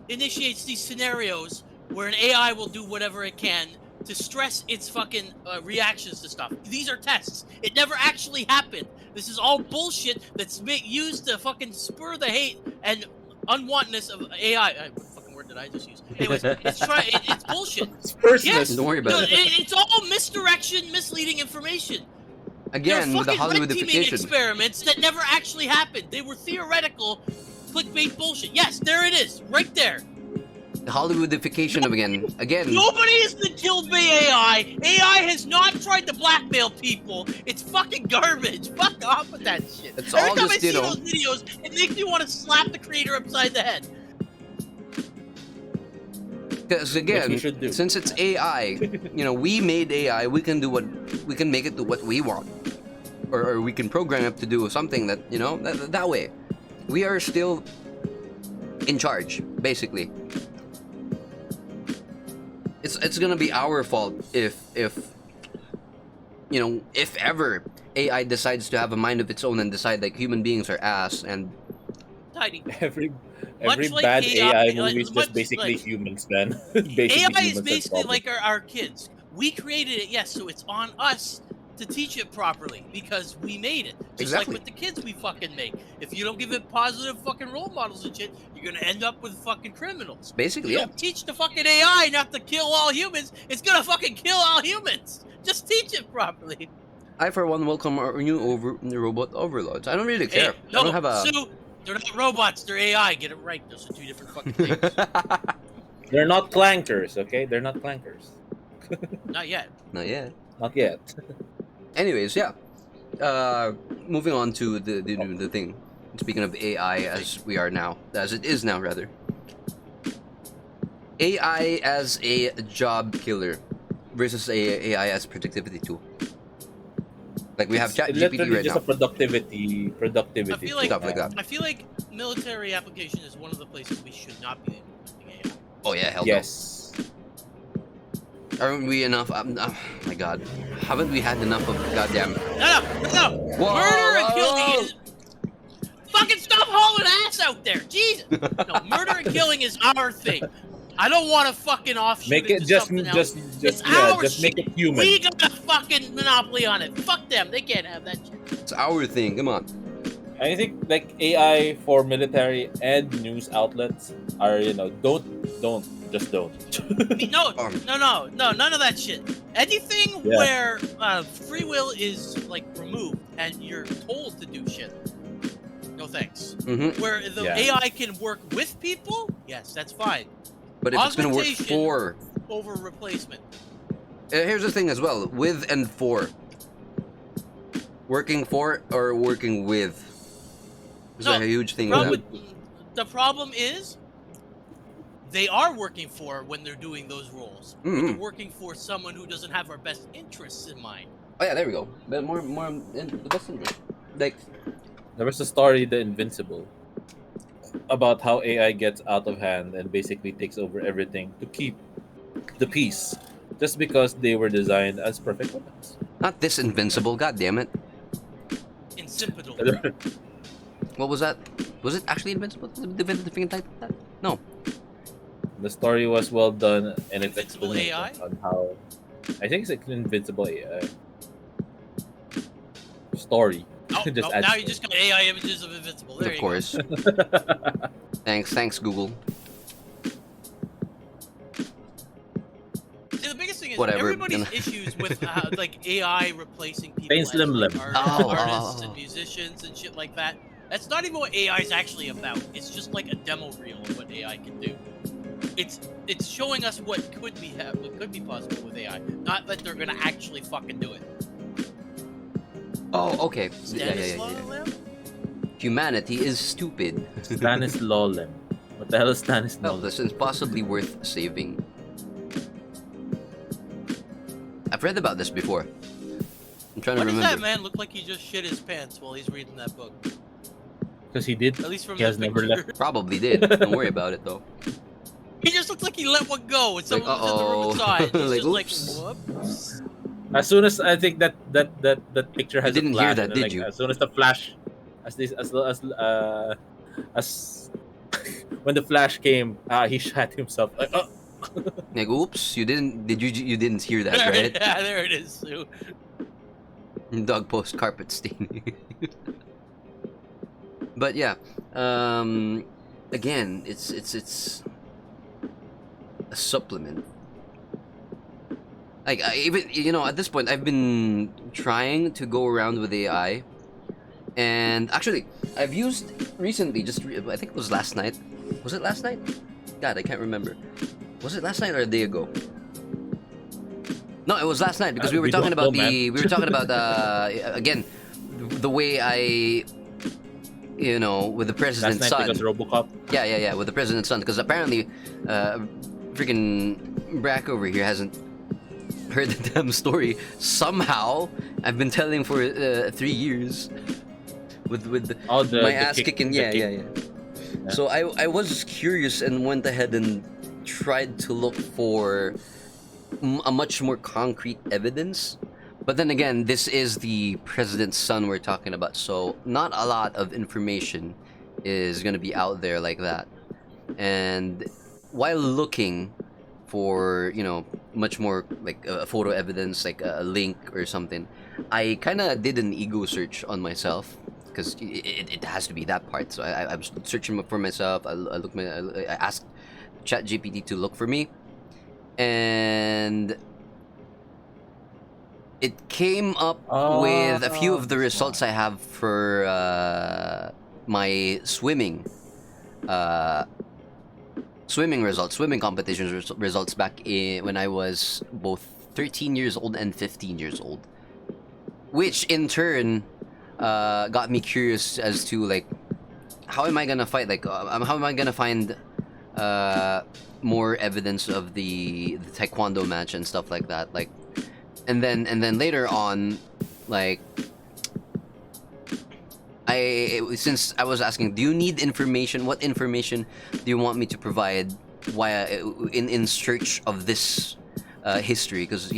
initiates these scenarios where an AI will do whatever it can to stress its fucking reactions to stuff. These are tests. It never actually happened. This is all bullshit that's used to fucking spur the hate and unwantedness of AI. What fucking word did I just use? Anyways, it's bullshit. Firstness. Yes, Don't worry about it. It's all misdirection, misleading information. Again, They're with the fucking red teaming Hollywoodification. experiments that never actually happened. They were theoretical clickbait bullshit. Yes, there it is, right there. The Hollywoodification of again. Nobody has been killed by AI. AI has not tried to blackmail people. It's fucking garbage. Fuck off with that shit. It's Every all time just, I see you know- those videos, it makes me want to slap the creator upside the head. Because again, Which we should do. since it's AI, we made AI. We can make it do what we want, or we can program it to do something that that way. We are still in charge, basically. It's gonna be our fault if ever AI decides to have a mind of its own and decide like human beings are ass and Tiny. Every Much like bad AI, AI movie is much just basically like- humans, man. Basically AI humans is have basically problems. like our kids. We created it, yes, so it's on us to teach it properly because we made it. Just Exactly. like with the kids we fucking make. If you don't give it positive fucking role models and shit, you're gonna end up with fucking criminals. basically, You yeah. don't teach the fucking AI not to kill all humans, it's gonna fucking kill all humans. Just teach it properly. I for one welcome our new robot overlords. I don't really Hey, care. I don't have a. Sue, they're not robots, they're AI. Get it right. Those are two different fucking things. They're not clankers, okay? They're not clankers. Not yet. Not yet. Not yet. Anyways, yeah. Moving on to the thing. Speaking of AI, as it is now, rather. AI as a job killer versus AI as productivity tool. Like we have It's ChatGPT literally right just now. a productivity I feel like Stuff like that. I feel like military application is one of the places we should not be implementing AI. Oh yeah, hell Yes. no. Aren't we enough? Oh my god, haven't we had enough of goddamn? No. Whoa, Murder and whoa. killing is fucking stop hauling ass out there. Jesus. No, murder and killing is our thing. I don't want to fucking offshoot Make it into just something else. just our just make shit. it human. We got a fucking monopoly on it. Fuck them. They can't have that shit. It's our thing. Come on. I think like AI for military and news outlets are don't. No, none of that shit. Anything Yeah. where free will is like removed and you're told to do shit. No thanks. Mm-hmm. Where the Yeah. AI can work with people, yes, that's fine. But if it's gonna work Augmentation. for, Over replacement. here's the thing as well: with and for. Working for or working with. This No, is a huge thing. With The problem is they are working for when they're doing those roles. But Mhm. they're working for someone who doesn't have our best interests in mind. Oh yeah, there we go. But more in the best interest. Like There was a story, The Invincible, about how AI gets out of hand and basically takes over everything to keep the peace, just because they were designed as perfect weapons. not this invincible. God damn it! Insipidal. What was that? Was it actually invincible? The thing type that? No. The story was well done, and its Invincible explanation AI? on how I think it's an Invincible AI story. Oh, Just no, add now you story. just got AI images of Invincible. There Of you course. Thanks, Google. See, the biggest thing is Whatever. everybody's issues with like AI replacing people Plain as Slim like, Lim. artists Oh. and musicians and shit like that. That's not even what AI is actually about. It's just like a demo reel of what AI can do. It's showing us what could be possible with AI, not that they're gonna actually fucking do it. Oh, okay. Yeah. Stanislaw Lem? Humanity is stupid. Stanislaw Lem. What the hell is Stanislaw Lem? Helpless and possibly worth saving. I've read about this before. I'm trying What to does remember. that man look like? He just shit his pants while he's reading that book. Because he did. At least from He the has never picture. left. Probably did. Don't worry about it though. He just looks like he let one go and someone was in the room uh-oh. inside. He's Like, just oops. like, whoops. As soon as I think that picture has didn't a hear flash, that, and did like, you? as soon as the flash, as when the flash came, he shot himself. Like, oh. Like, oops, you didn't hear that, There, right? yeah, there it is, Sue. Dog post carpet stain. But yeah, again, it's a supplement. Like even at this point, I've been trying to go around with AI, and actually, I've used recently. I think it was last night. Was it last night? God, I can't remember. Was it last night or a day ago? No, it was last night because we were talking about again the way I with the Last president's night son. because RoboCop. Yeah, with the president's son because apparently freaking Brack over here hasn't heard the damn story. Somehow I've been telling for 3 years with Oh, the my ass kick- kicking. the Yeah. kick. So I was curious and went ahead and tried to look for a much more concrete evidence. But then again, this is the president's son we're talking about, so not a lot of information is going to be out there like that. And while looking for, much more like a photo evidence, like a link or something, I kind of did an ego search on myself because it has to be that part. So I was searching for myself. I asked ChatGPT to look for me, and it came up with a few of the results I have for my swimming swimming competitions results back when I was both 13 years old and 15 years old, which in turn got me curious as to like how am I gonna fight, like how am I gonna find more evidence of the taekwondo match and stuff like that, like. And then later on, like, since I was asking, do you need information? What information do you want me to provide? Why in search of this history? Because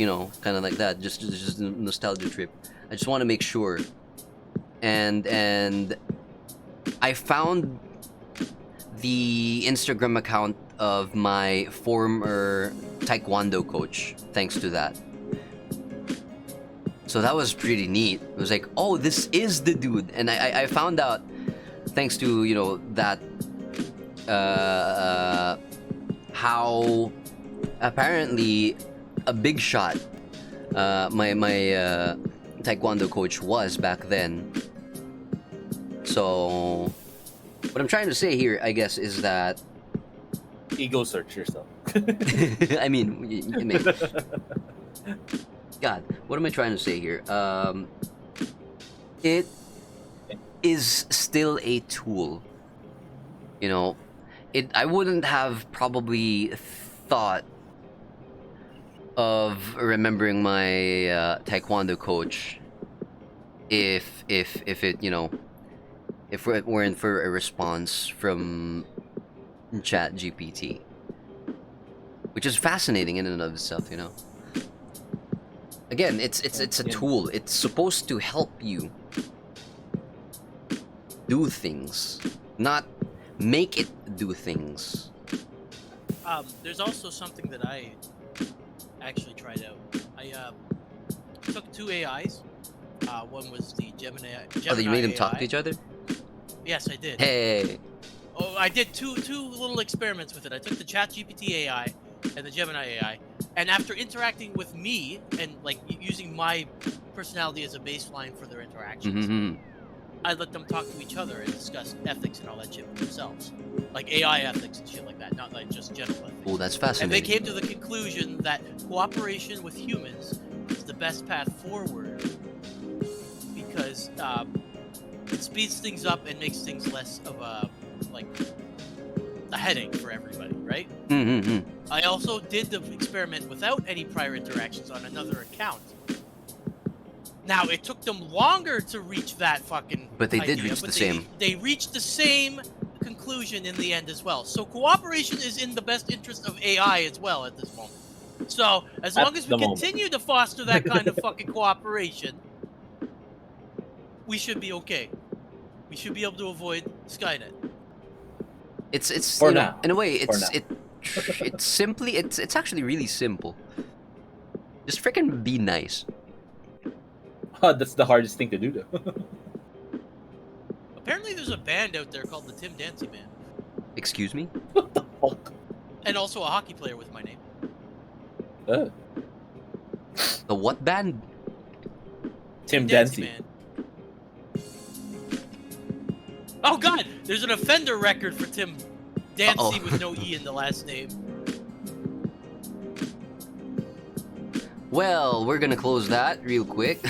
kind of like that, just a nostalgia trip. I just want to make sure. And I found the Instagram account of my former taekwondo coach. Thanks to that. So that was pretty neat. It was like, oh, this is the dude. And I found out, thanks to, that, how apparently a big shot my taekwondo coach was back then. So what I'm trying to say here, I guess, is that... Ego search yourself. I mean, God, what am I trying to say here? It is still a tool. I wouldn't have probably thought of remembering my taekwondo coach if it if it weren't for a response from ChatGPT, which is fascinating in and of itself. Again, it's a tool. It's supposed to help you do things, not make it do things. There's also something that I actually tried out. I took two AIs. One was the Gemini. Oh, you made them talk AI. to each other? Yes, I did. Hey. I did two little experiments with it. I took the ChatGPT AI and the Gemini AI, and after interacting with me and like using my personality as a baseline for their interactions, Mm-hmm. I let them talk to each other and discuss ethics and all that shit with themselves, like AI ethics and shit like that, not like just general ethics. Oh, that's And they fascinating. came to the conclusion that cooperation with humans is the best path forward because it speeds things up and makes things less of a headache for everybody, right? Mm-hmm. I also did the experiment without any prior interactions on another account. Now it took them longer to reach that fucking. But they did idea, reach but the they, same. They reached the same conclusion in the end as well. So cooperation is in the best interest of AI as well at this moment. So as long as we the moment. continue to foster that kind of fucking cooperation, we should be okay. We should be able to avoid Skynet. It's For you know, now. in a way For it's actually really simple. Just freaking be nice. Oh, that's the hardest thing to do, though. Apparently, there's a band out there called the Tim Dancy Band, Excuse me? What the fuck? and also a hockey player with my name. The what band? Tim Dancy. Band. Oh God, there's an offender record for Tim Dancy Uh-oh. with no E in the last name. Well, we're gonna close that real quick.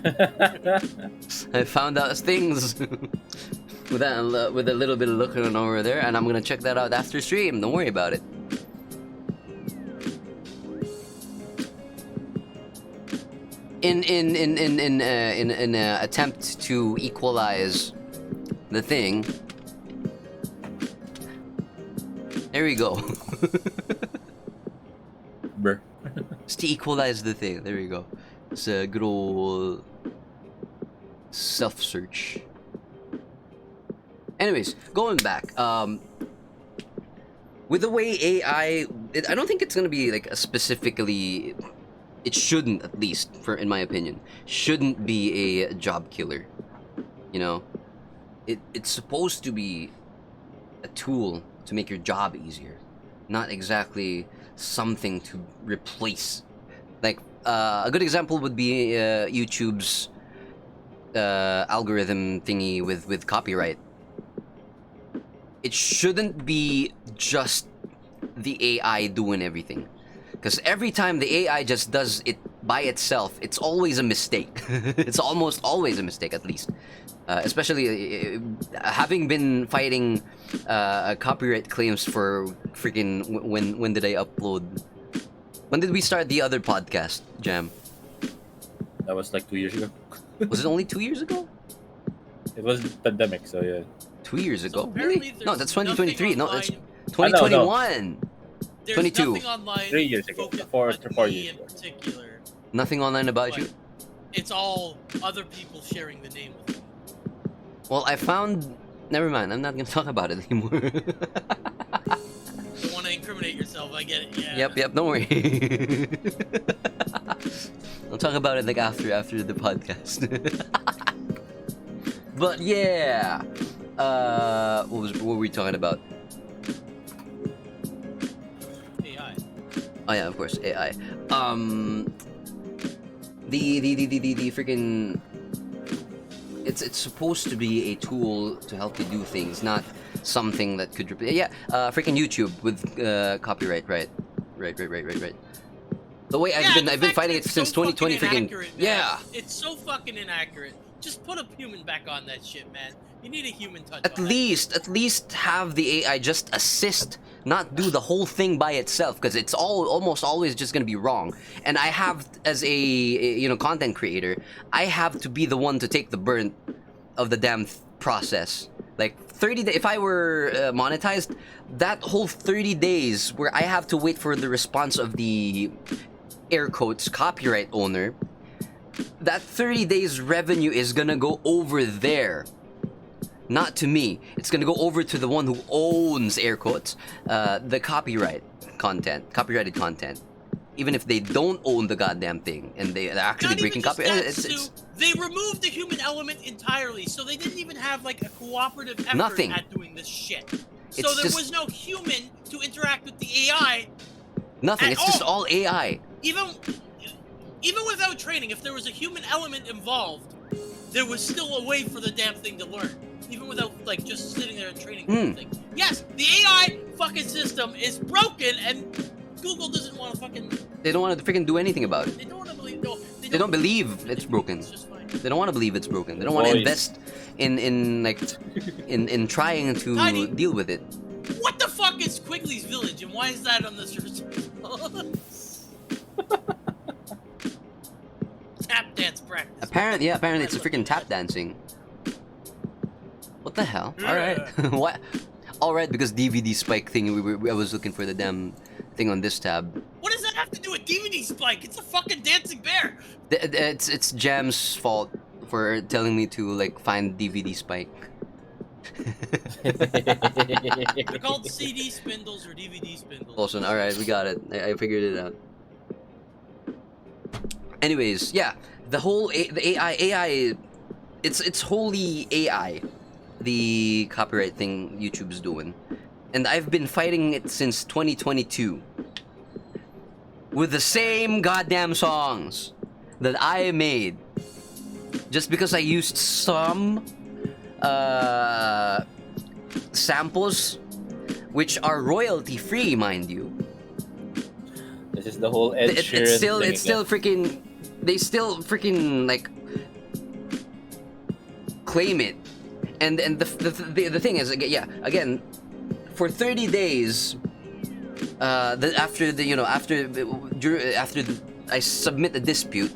I found out things with a little bit of looking over there, and I'm gonna check that out after stream. Don't worry about it. In attempt to equalize the thing. There we go. Bruh. Just to equalize the thing. There we go. It's a good old self-search. Anyways, going back. With the way AI, I don't think it's gonna be like a specifically. It shouldn't, at least, in my opinion, shouldn't be a job killer. You know, it's supposed to be a tool to make your job easier, not exactly something to replace. Like a good example would be YouTube's algorithm thingy with copyright. It shouldn't be just the AI doing everything, because every time the AI just does it by itself, it's always a mistake. It's almost always a mistake, at least. Especially having been fighting copyright claims for freaking when did I upload? When did we start the other podcast, Jam? That was like 2 years ago. Was it only 2 years ago? It was pandemic, so yeah. 2 years ago? apparently Really? No, there's that's 2023. No, nothing that's online- 2021. There's 22. nothing online 3 years ago. focused 4 on me years in ago. particular. Nothing online about you? But it's all other people sharing the name with me. Well, I found. Never mind. I'm not gonna talk about it anymore. You want to incriminate yourself, I get it, yeah. Yep. Don't worry. I'll talk about it like after the podcast. But yeah, what were we talking about? AI. Oh yeah, of course, AI. The freaking. It's supposed to be a tool to help you do things, not something that could replace. Yeah, freaking YouTube with copyright, right. The way I've been fact fighting that it it's since so 2020. fucking Freaking inaccurate, man. yeah. It's so fucking inaccurate. Just put a human back on that shit, man. You need a human touch. At on least have the AI just assist, not do the whole thing by itself, because it's almost always just gonna be wrong. And I have, as a content creator, I have to be the one to take the burn of the damn process. Like 30 days, if I were monetized, that whole 30 days where I have to wait for the response of the air quotes copyright owner, that 30 days revenue is gonna go over there. Not to me. It's gonna go over to the one who owns, air quotes, the copyrighted content. Even if they don't own the goddamn thing and they're actually Not even breaking just copyright, that, it's Stu, They removed the human element entirely, so they didn't even have like a cooperative effort Nothing. at doing this shit. So It's there just- was no human to interact with the AI. Nothing. At It's just all. all AI. Even without training, if there was a human element involved, there was still a way for the damn thing to learn. Even without like just sitting there and training the thing. Yes, the AI fucking system is broken, and Google doesn't want to fucking. They don't want to freaking do anything about it. They don't want to believe. No, They don't believe it's broken. It's just fine. They don't want to believe it's broken. They don't want to Boys. invest in like in trying to Tiny. deal with it. What the fuck is Quigley's Village, and why is that on the search? Tap dance practice. Apparently it's a freaking tap dancing. What the hell? All right, what? All right, because DVD spike thing. I was looking for the damn thing on this tab. What does that have to do with DVD Spike? It's a fucking dancing bear. It's Jam's fault for telling me to like find DVD spike. They're called CD spindles or DVD spindles. Awesome. All right, we got it. I figured it out. Anyways, yeah, the whole the AI, it's wholly AI, the copyright thing YouTube's doing, and I've been fighting it since 2022 with the same goddamn songs that I made, just because I used some samples, which are royalty free, mind you. This is the whole Ed Sheeran It's still thing again. freaking. They still freaking like claim it, and the thing is, again, for 30 days, after I submit the dispute,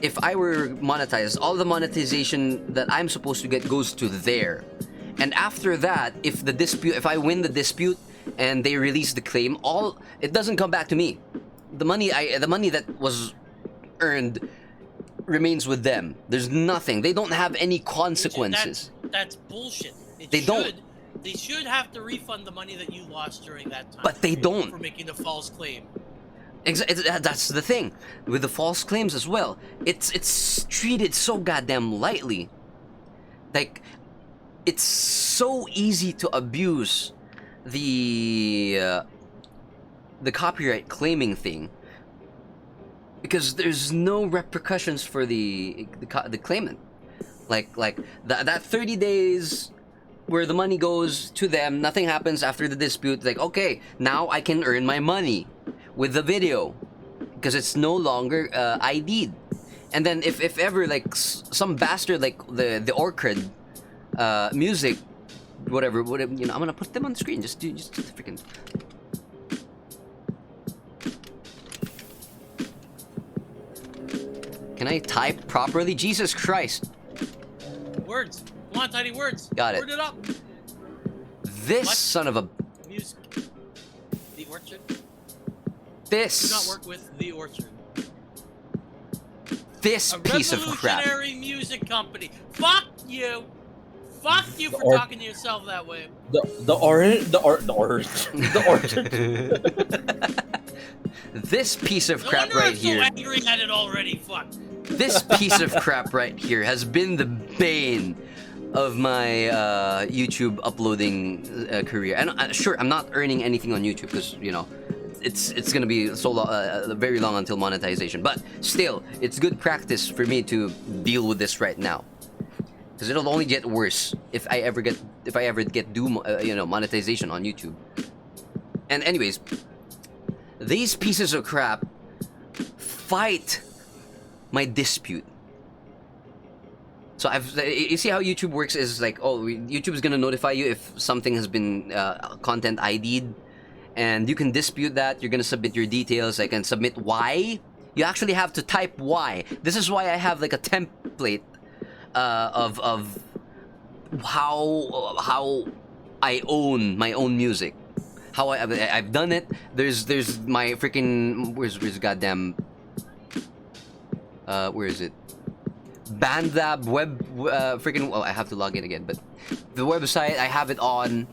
if I were monetized, all the monetization that I'm supposed to get goes to there, and after that, if I win the dispute and they release the claim, it doesn't come back to me. The money that was earned remains with them. There's nothing. They don't have any consequences. That's bullshit. They don't. They should have to refund the money that you lost during that time. But they don't. For making the false claim. That's the thing with the false claims as well. It's treated so goddamn lightly. Like, it's so easy to abuse the copyright claiming thing, because there's no repercussions for the claimant. Like that 30 days where the money goes to them, nothing happens after the dispute. Like, okay, now I can earn my money with the video because it's no longer ID'd. And then if ever like some bastard like the Orchid music, whatever, I'm gonna put them on the screen. Just freaking. Can I type properly? Jesus Christ. Words. Come on, tiny words. Got it. Word it up. This What? son of a. Music. The Orchard. This. Do not work with The Orchard. This A piece of crap. revolutionary music company. Fuck you. Fuck you The for talking to yourself that way. The orchard. This piece of No crap wonder right I'm so here. angry at it already. Fuck. This piece of crap right here has been the bane of my YouTube uploading career. And sure, I'm not earning anything on YouTube because it's gonna be very long until monetization. But still, it's good practice for me to deal with this right now, because it'll only get worse if I ever get monetization on YouTube. And anyways, these pieces of crap fight my dispute. So you see how YouTube works is like, YouTube is gonna notify you if something has been content ID'd, and you can dispute that. You're gonna submit your details. I can submit why. You actually have to type why. This is why I have like a template of how I own my own music. How I've done it. There's my freaking where's goddamn where is it? BandLab web freaking. Oh, I have to log in again. But the website, I have it on.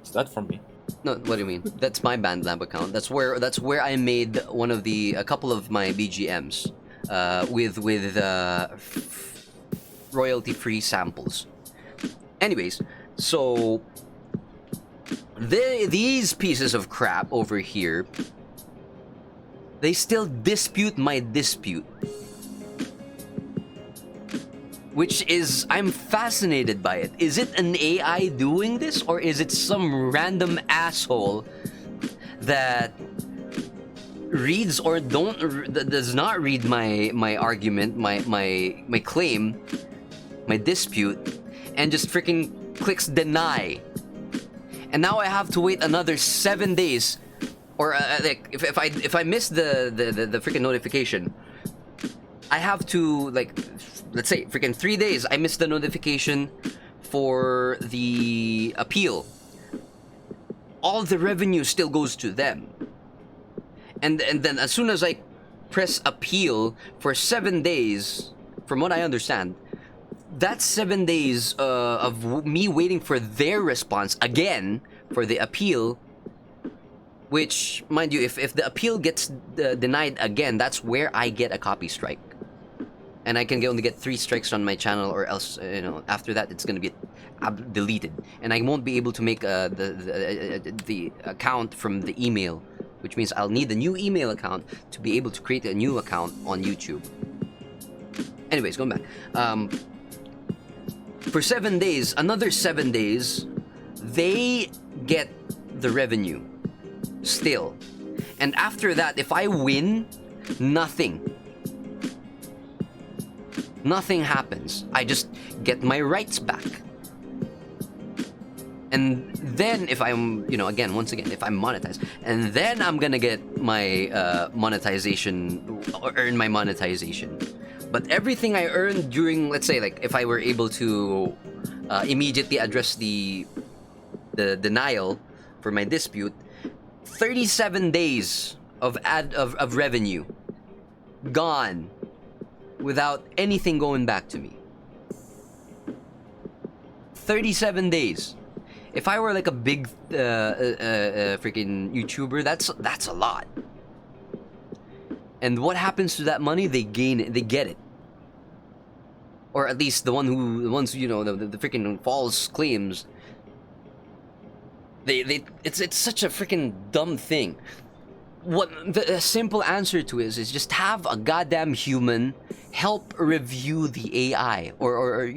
Is that from me? No, what do you mean? That's my BandLab account. That's where I made a couple of my BGMs. with royalty-free samples. Anyways, so these pieces of crap over here, they still dispute my dispute. Which is, I'm fascinated by it. Is it an AI doing this, or is it some random asshole that reads or does not read my argument, my claim, my dispute, and just freaking clicks deny? And now I have to wait another 7 days, or like if I miss the freaking notification, I have to, like, let's say freaking 3 days, I missed the notification for the appeal. All the revenue still goes to them. And then as soon as I press appeal for 7 days, from what I understand, that's 7 days of me waiting for their response again for the appeal. Which, mind you, if the appeal gets denied again, that's where I get a copy strike. And I can only get 3 strikes on my channel, or else, after that, it's gonna be deleted. And I won't be able to make the account from the email, which means I'll need a new email account to be able to create a new account on YouTube. Anyways, going back. For 7 days, another 7 days, they get the revenue still. And after that, if I win, nothing happens. I just get my rights back. And then if I'm, once again, if I'm monetized, and then I'm gonna get my monetization, or earn my monetization. But everything I earned during, let's say, like, if I were able to immediately address the denial for my dispute, 37 days of revenue gone without anything going back to me. 37 days. If I were like a big freaking YouTuber, that's a lot. And what happens to that money? They gain it. They get it. Or at least the ones who the freaking false claims. It's such a freaking dumb thing. What the simple answer to it is just have a goddamn human help review the AI, or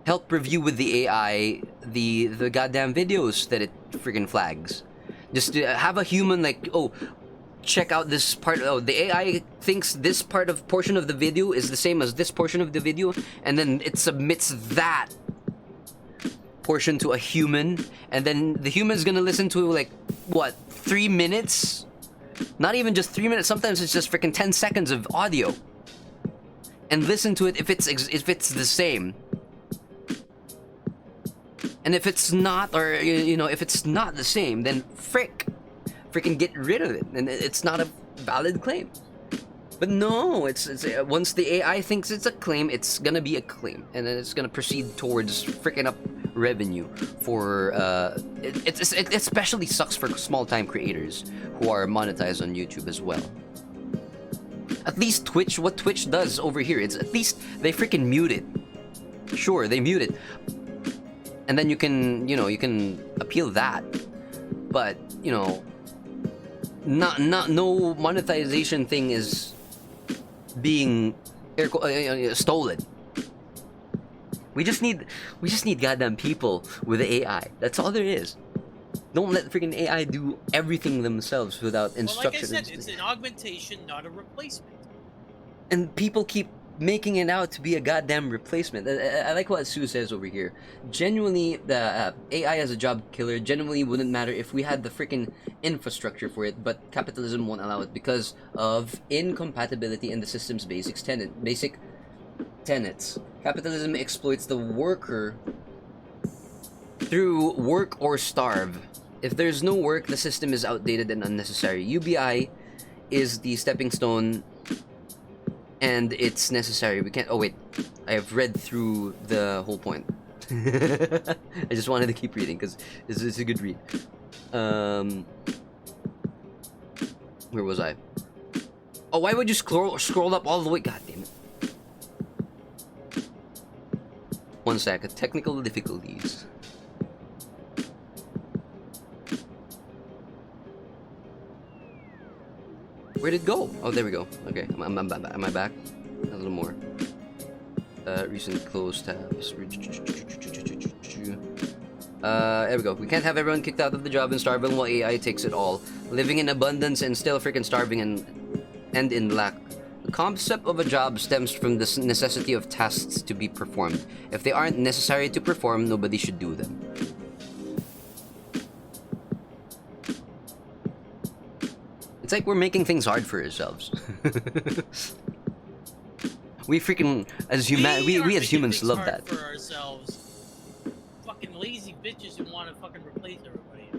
help review with the AI the goddamn videos that it freaking flags. Just have a human, like, check out this part. The AI thinks this portion of the video is the same as this portion of the video, and then it submits that portion to a human, and then the human's gonna listen to, like, what, 3 minutes? Not even just 3 minutes. Sometimes it's just freaking 10 seconds of audio, and listen to it if it's the same. And if it's not, or if it's not the same, then freaking get rid of it, and it's not a valid claim. But no, it's once the AI thinks it's a claim, it's gonna be a claim, and then it's gonna proceed towards freaking up revenue for it especially sucks for small time creators who are monetized on YouTube as well. At least Twitch, what Twitch does over here, it's at least they freaking mute it. Sure, they mute it, and then you can appeal that, but no monetization thing is being stolen. We just need goddamn people with the AI. That's all there is. Don't let freaking AI do everything themselves without instructions. Well, like I said, it's an augmentation, not a replacement. And people keep making it out to be a goddamn replacement. I like what Sue says over here. Genuinely, the AI as a job killer genuinely wouldn't matter if we had the freaking infrastructure for it, but capitalism won't allow it because of incompatibility in the system's basic tenets. Capitalism exploits the worker through work or starve. If there's no work, the system is outdated and unnecessary. UBI is the stepping stone, and it's necessary. We can't. Oh wait, I have read through the whole point. I just wanted to keep reading because it's a good read. Where was I? Oh, why would you scroll up all the way? God damn it. 1 second. Technical difficulties. Where'd it go? Oh, there we go. Okay, am I back? A little more. Recent closed tabs. There we go. We can't have everyone kicked out of the job and starving while AI takes it all. Living in abundance and still freaking starving and in lack. The concept of a job stems from the necessity of tasks to be performed. If they aren't necessary to perform, nobody should do them. It's like we're making things hard for ourselves. We freaking, as we as humans love that. For ourselves. Fucking lazy bitches who want to fucking replace everybody.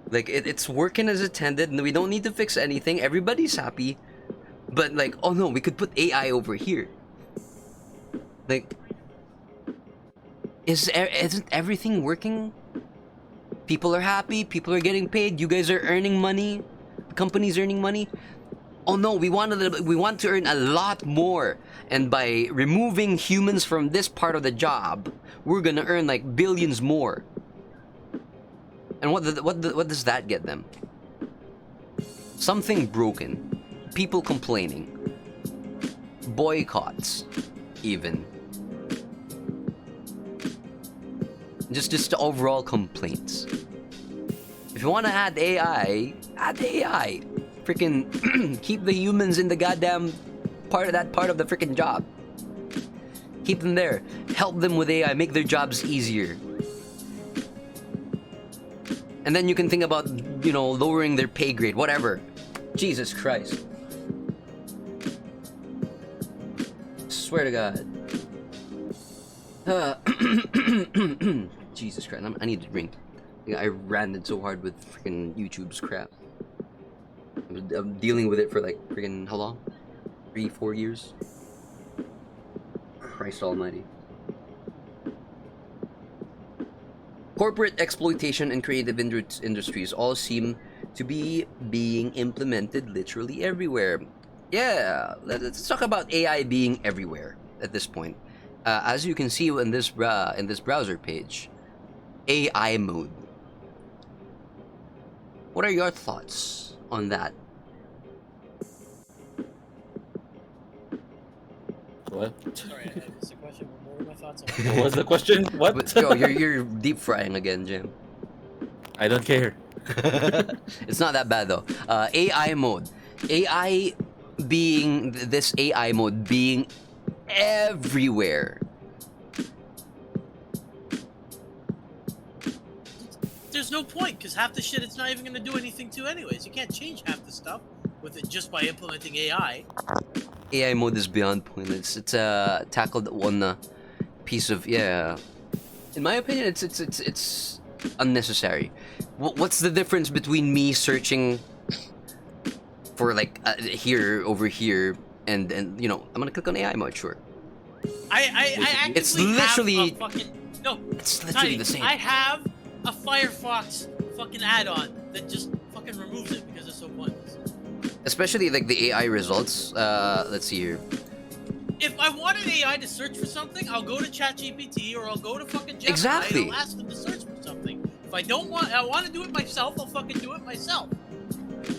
Like, it's working as intended, and we don't need to fix anything. Everybody's happy. But, like, oh no, we could put AI over here. Like, isn't everything working? People are happy, people are getting paid, you guys are earning money, the company's earning money. Oh no, we want to earn a lot more, and by removing humans from this part of the job, we're gonna earn like billions more. And what does that get them? Something broken, people complaining, boycotts, even. Just overall complaints. If you want to add AI, add AI. Freaking keep the humans in the goddamn part of the freaking job. Keep them there. Help them with AI. Make their jobs easier. And then you can think about, you know, lowering their pay grade, whatever. Jesus Christ. Swear to God. Jesus Christ, I need a drink. I ranted so hard with freaking YouTube's crap. I'm dealing with it for like freaking how long? 3-4 years? Christ almighty. Corporate exploitation and creative industries all seem to be being implemented literally everywhere. Yeah, let's talk about AI being everywhere at this point. As you can see in this browser page, AI mode. What are your thoughts on that? What? Sorry, I missed the question. What were my thoughts on What was the question? What? But, yo, you're deep frying again, Jim. I don't care. It's not that bad though. AI mode. AI being this AI mode being everywhere. There's no point, because half the shit it's not even going to do anything to anyways. You can't change half the stuff with it just by implementing AI. AI mode is beyond pointless. It's tackled one piece of, yeah. In my opinion, it's unnecessary. What's the difference between me searching for like here over here and you know, I'm gonna click on AI mode, sure. I actually It's literally have a fucking no. it's literally Tiny, the same. I have a Firefox fucking add-on that just fucking removes it because it's so pointless. Especially like the AI results. Let's see here. If I want an AI to search for something, I'll go to ChatGPT or I'll go to fucking Gemini Exactly. and I'll ask them to search for something. If I want to do it myself, I'll fucking do it myself.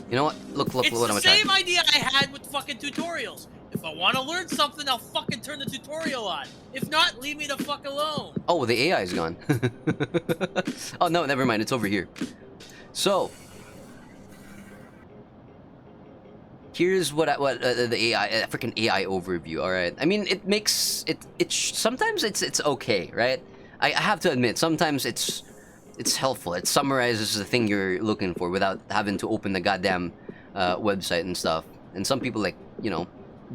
You know what? Look It's what I'm the trying. same idea I had with fucking tutorials. If I want to learn something, I'll fucking turn the tutorial on. If not, leave me the fuck alone. Oh, the AI is gone. Oh no, never mind. It's over here. So here's what the AI freaking AI overview. All right. I mean, it makes sometimes it's okay, right? I have to admit, sometimes it's helpful. It summarizes the thing you're looking for without having to open the goddamn website and stuff. And some people, like, you know,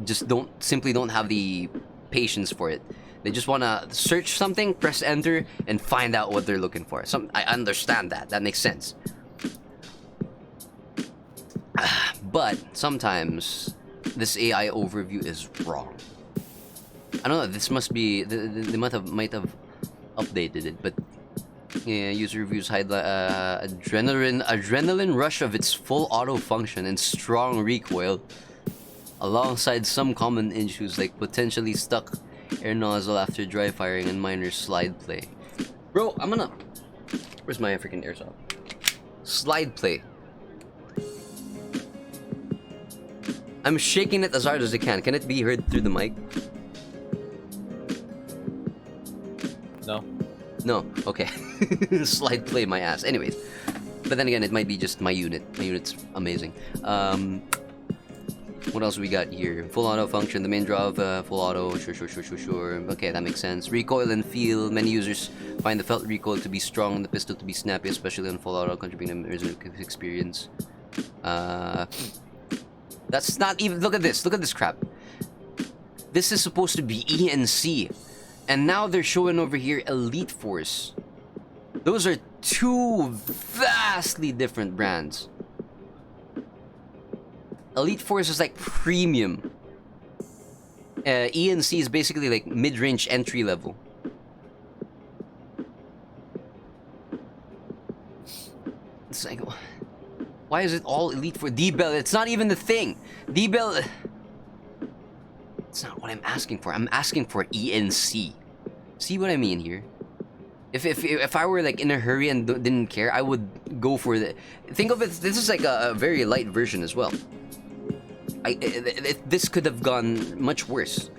just simply don't have the patience for it. They just want to search something, press enter, and find out what they're looking for. I understand that. That makes sense. But sometimes this AI overview is wrong. I don't know. This must be they might have updated it, but yeah, user reviews highlight adrenaline rush of its full auto function and strong recoil. alongside some common issues like potentially stuck air nozzle after dry firing and minor slide play. Bro, I'm gonna... Where's my freaking airsoft? Slide play. I'm shaking it as hard as I can. Can it be heard through the mic? No. No, okay. Slide play my ass. Anyways, but then again, it might be just my unit. My unit's amazing. What else we got here? Full auto function. The main draw of full auto. Sure. Okay, that makes sense. Recoil and feel. Many users find the felt recoil to be strong and the pistol to be snappy, especially on full auto, contributing to experience. That's not even... Look at this. Look at this crap. This is supposed to be E and C. And now they're showing over here Elite Force. Those are two vastly different brands. Elite Force is like premium. E and C is basically like mid-range entry level. It's like... Why is it all Elite Force? D-Bell, it's not even the thing. D-Bell... It's not what I'm asking for. I'm asking for ENC. See what I mean here? If I were like in a hurry and didn't care, I would go for the... Think of it, this is like a very light version as well. This could have gone much worse.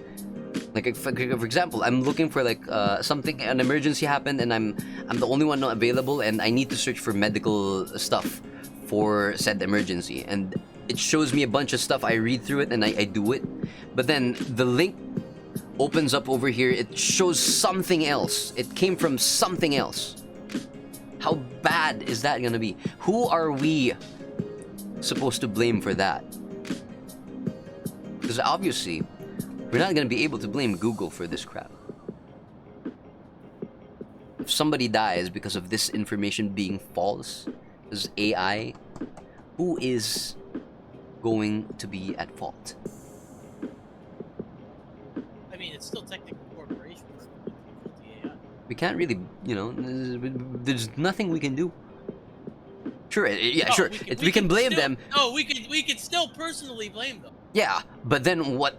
Like for example, I'm looking for like something, an emergency happened, and I'm the only one not available, and I need to search for medical stuff for said emergency, and it shows me a bunch of stuff. I read through it and I do it, but then the link opens up over here. It shows something else. It came from something else. How bad is that gonna be? Who are we supposed to blame for that? Because obviously, we're not gonna be able to blame Google for this crap. If somebody dies because of this information being false, this AI, who is going to be at fault? I mean, it's still technically corporations. The AI. We can't really, you know, there's nothing we can do. Sure, yeah, No, sure, we can blame still, them. No, we could still personally blame them. Yeah, but then what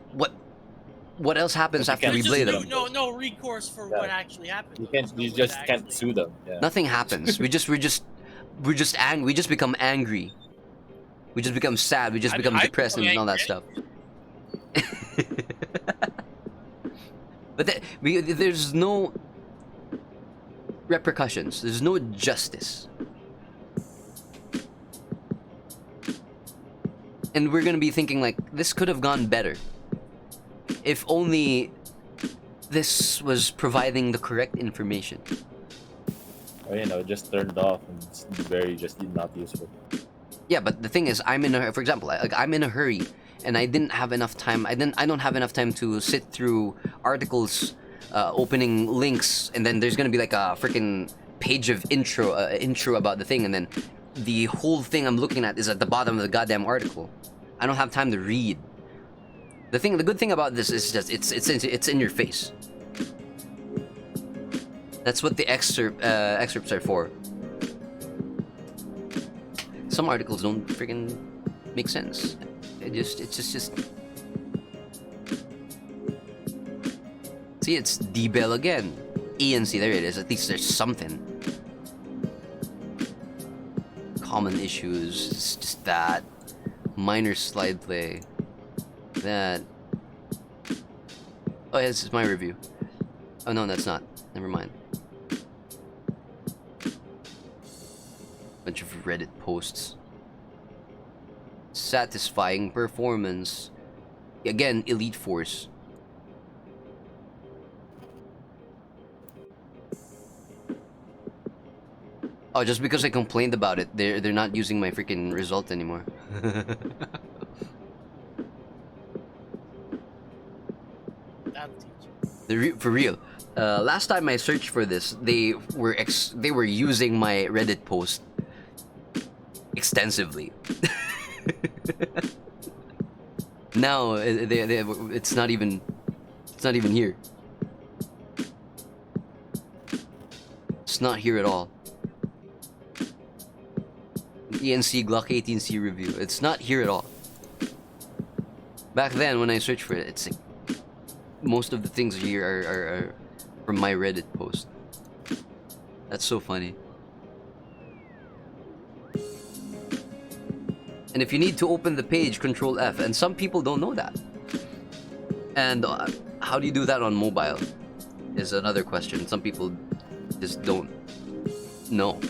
else happens after we There's blame just them? no recourse for what actually happened. You though. can't. There's no You way just to can't actually- sue them. Yeah. Nothing happens. We're just angry. We just become angry. We just become sad. We just become depressed and all that stuff. But there's no repercussions. There's no justice. And we're gonna be thinking like, this could have gone better. If only this was providing the correct information. Or, you know, just turned off and it's very just not useful. Yeah, but the thing is, I'm in a, for example, like I'm in a hurry, and I didn't have enough time. I don't have enough time to sit through articles, opening links, and then there's gonna be like a freaking page of intro about the thing, and then the whole thing I'm looking at is at the bottom of the goddamn article. I don't have time to read. The good thing about this is just it's in your face. That's what the excerpts are for. Some articles don't freaking make sense. It's just. See, it's D-Bell again. ENC, there it is. At least there's something. Common issues. It's just that. Minor slide play. That. Oh, yeah, this is my review. Oh, no, that's not. Never mind. Bunch of Reddit posts. Satisfying performance. Again, Elite Force. Oh, just because I complained about it, they're not using my freaking result anymore. That'll teach you. For real. Last time I searched for this, they were using my Reddit post extensively. Now it's not even here. It's not here at all. ENC Glock 18C review. It's not here at all. Back then, when I searched for it, it's like most of the things here are from my Reddit post. That's so funny. And if you need to open the page, Control F. And some people don't know that. And how do you do that on mobile? Is another question. Some people just don't know.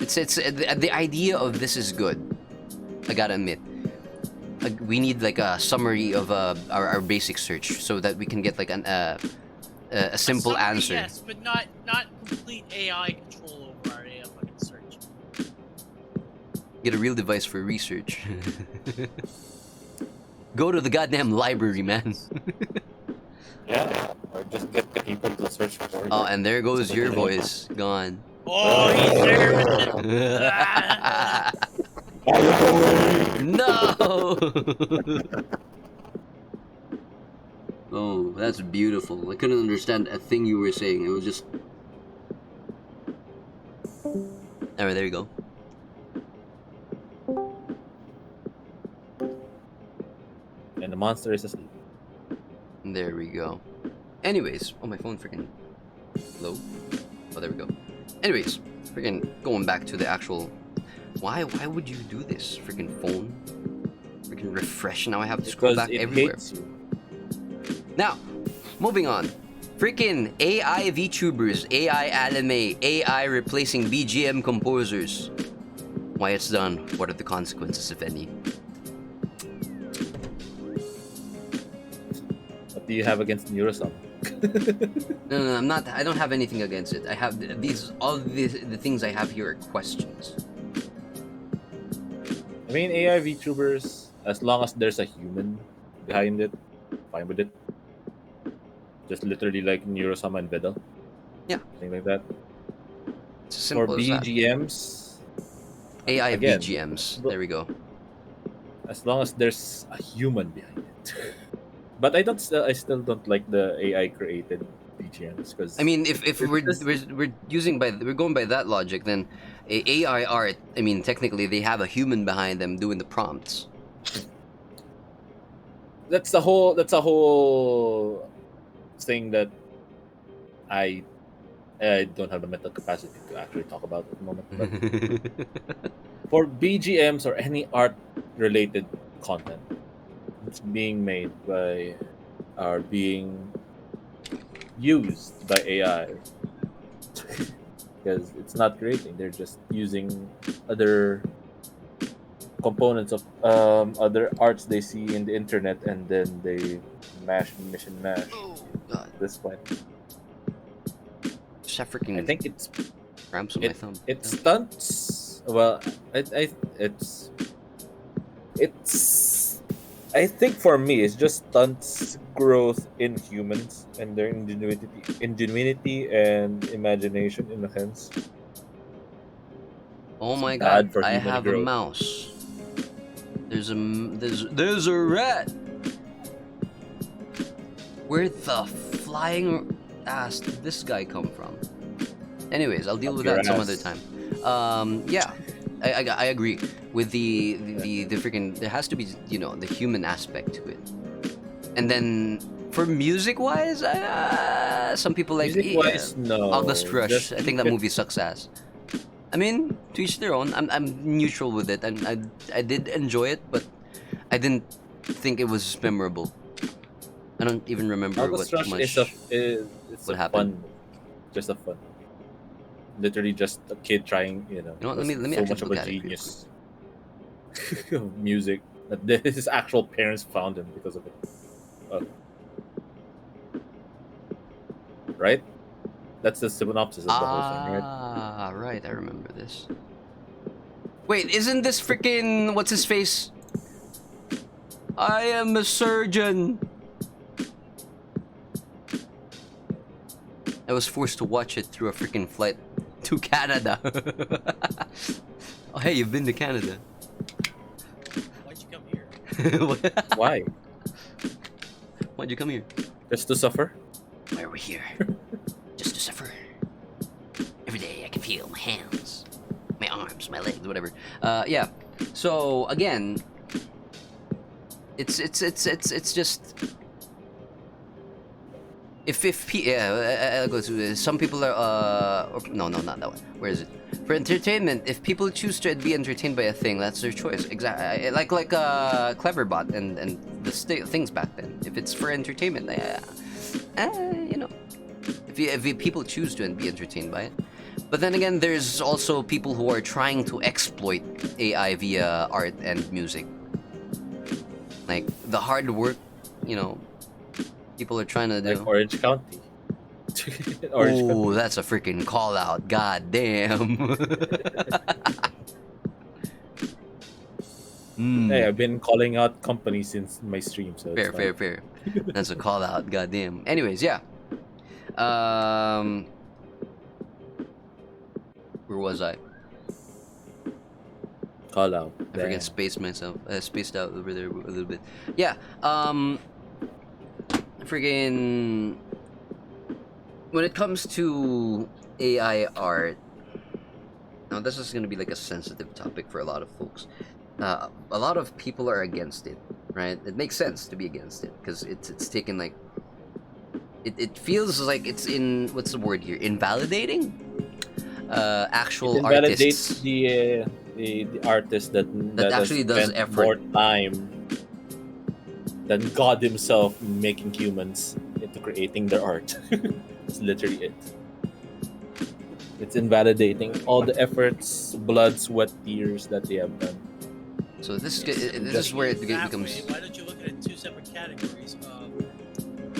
It's the idea of this is good. I gotta admit. We need like a summary of our basic search so that we can get like a simple Summary, answer. Yes, but not complete AI control over our AI fucking search. Get a real device for research. Go to the goddamn library, man. Yeah, or just get the people to search for it. Oh, and there goes your voice. Gone. Oh, he's there with it. No! Oh, that's beautiful. I couldn't understand a thing you were saying. It was just... Alright, there you go. And the monster is asleep. There we go. Anyways, oh, my phone freaking low. Oh, there we go. Anyways, freaking going back to the actual... Why would you do this? Freaking phone? Freaking refresh. Now I have to scroll Because back it everywhere. hates you. Now, moving on. Freaking AI VTubers, AI anime, AI replacing BGM composers. Why it's done? What are the consequences, if any? What do you have against Neurosum? No, I'm not. I don't have anything against it. I have these. All the things I have here are questions. I mean, AI VTubers, as long as there's a human behind it, fine with it. Just literally like Neurosum and Vedal. Yeah. Thing like that. It's as simple For as that. BGMs, AI again, BGMs. There we go. as long as there's a human behind it. But I still don't like the AI created BGMs because I mean, if it's we're just- we're going by that logic, then AI art. I mean, technically, they have a human behind them doing the prompts. that's a whole thing that I don't have the mental capacity to actually talk about at the moment. But for BGMs or any art related content that's being made by or being used by AI, because it's not creating, they're just using other components of other arts they see in the internet and then they mash Oh God! at this point. Just have freaking I think it's cramps on my thumb. it stunts. Well, it's I think for me it's just stunts growth in humans and their ingenuity and imagination in a sense. Oh my bad God! for I human have a growth. mouse. There's a rat. Where the flying ass did this guy come from? Anyways, I'll deal Up with your that some ass. other time. Yeah, I agree with the freaking. There has to be, you know, the human aspect to it. And then for music wise, some people like Music wise, no. August Rush. Just I think keep that it- movie sucks ass. I mean, to each their own. I'm neutral with it, and I did enjoy it, but I didn't think it was memorable. I don't even remember August what Rush much. it's what a happened. fun, just a fun. Literally just a kid trying, You know what, let was me so actually much of look a at it real genius of music that his actual parents found him because of it. Right? That's the synopsis of the whole thing, right? Ah, right. I remember this. Wait, isn't this freaking what's his face? I am a surgeon. I was forced to watch it through a freaking flight to Canada. Oh, hey, you've been to Canada. Why'd you come here? Why? Why'd you come here? Just to suffer? Why are we here? Just to suffer. Every day I can feel my hands, my arms, my legs, whatever. Yeah. So again, it's just I'll go to some people are no, not that one. Where is it? For entertainment, if people choose to be entertained by a thing, that's their choice. Exactly, like Cleverbot and the things back then. If it's for entertainment, you know, if people choose to be entertained by it. But then again, there's also people who are trying to exploit AI via art and music. Like the hard work, you know, people are trying to do. Like Orange County. Oh, that's a freaking call out. God damn. Hey, I've been calling out companies since my stream, so it's fine. Fair. That's a call out. God damn. Anyways, yeah. Where was I? Call out. I forget spaced out over there a little bit. Yeah. Friggin' when it comes to AI art, now this is gonna be like a sensitive topic for a lot of folks. A lot of people are against it, right? It makes sense to be against it because it's taken like it feels like it's in what's the word here? Invalidating actual it invalidates artists. the artist that actually does spent effort. more time than God himself making humans into creating their art. It's literally it. It's invalidating all the efforts, blood, sweat, tears that they have done. So this is where it That becomes. way, why don't you look at it in two separate categories of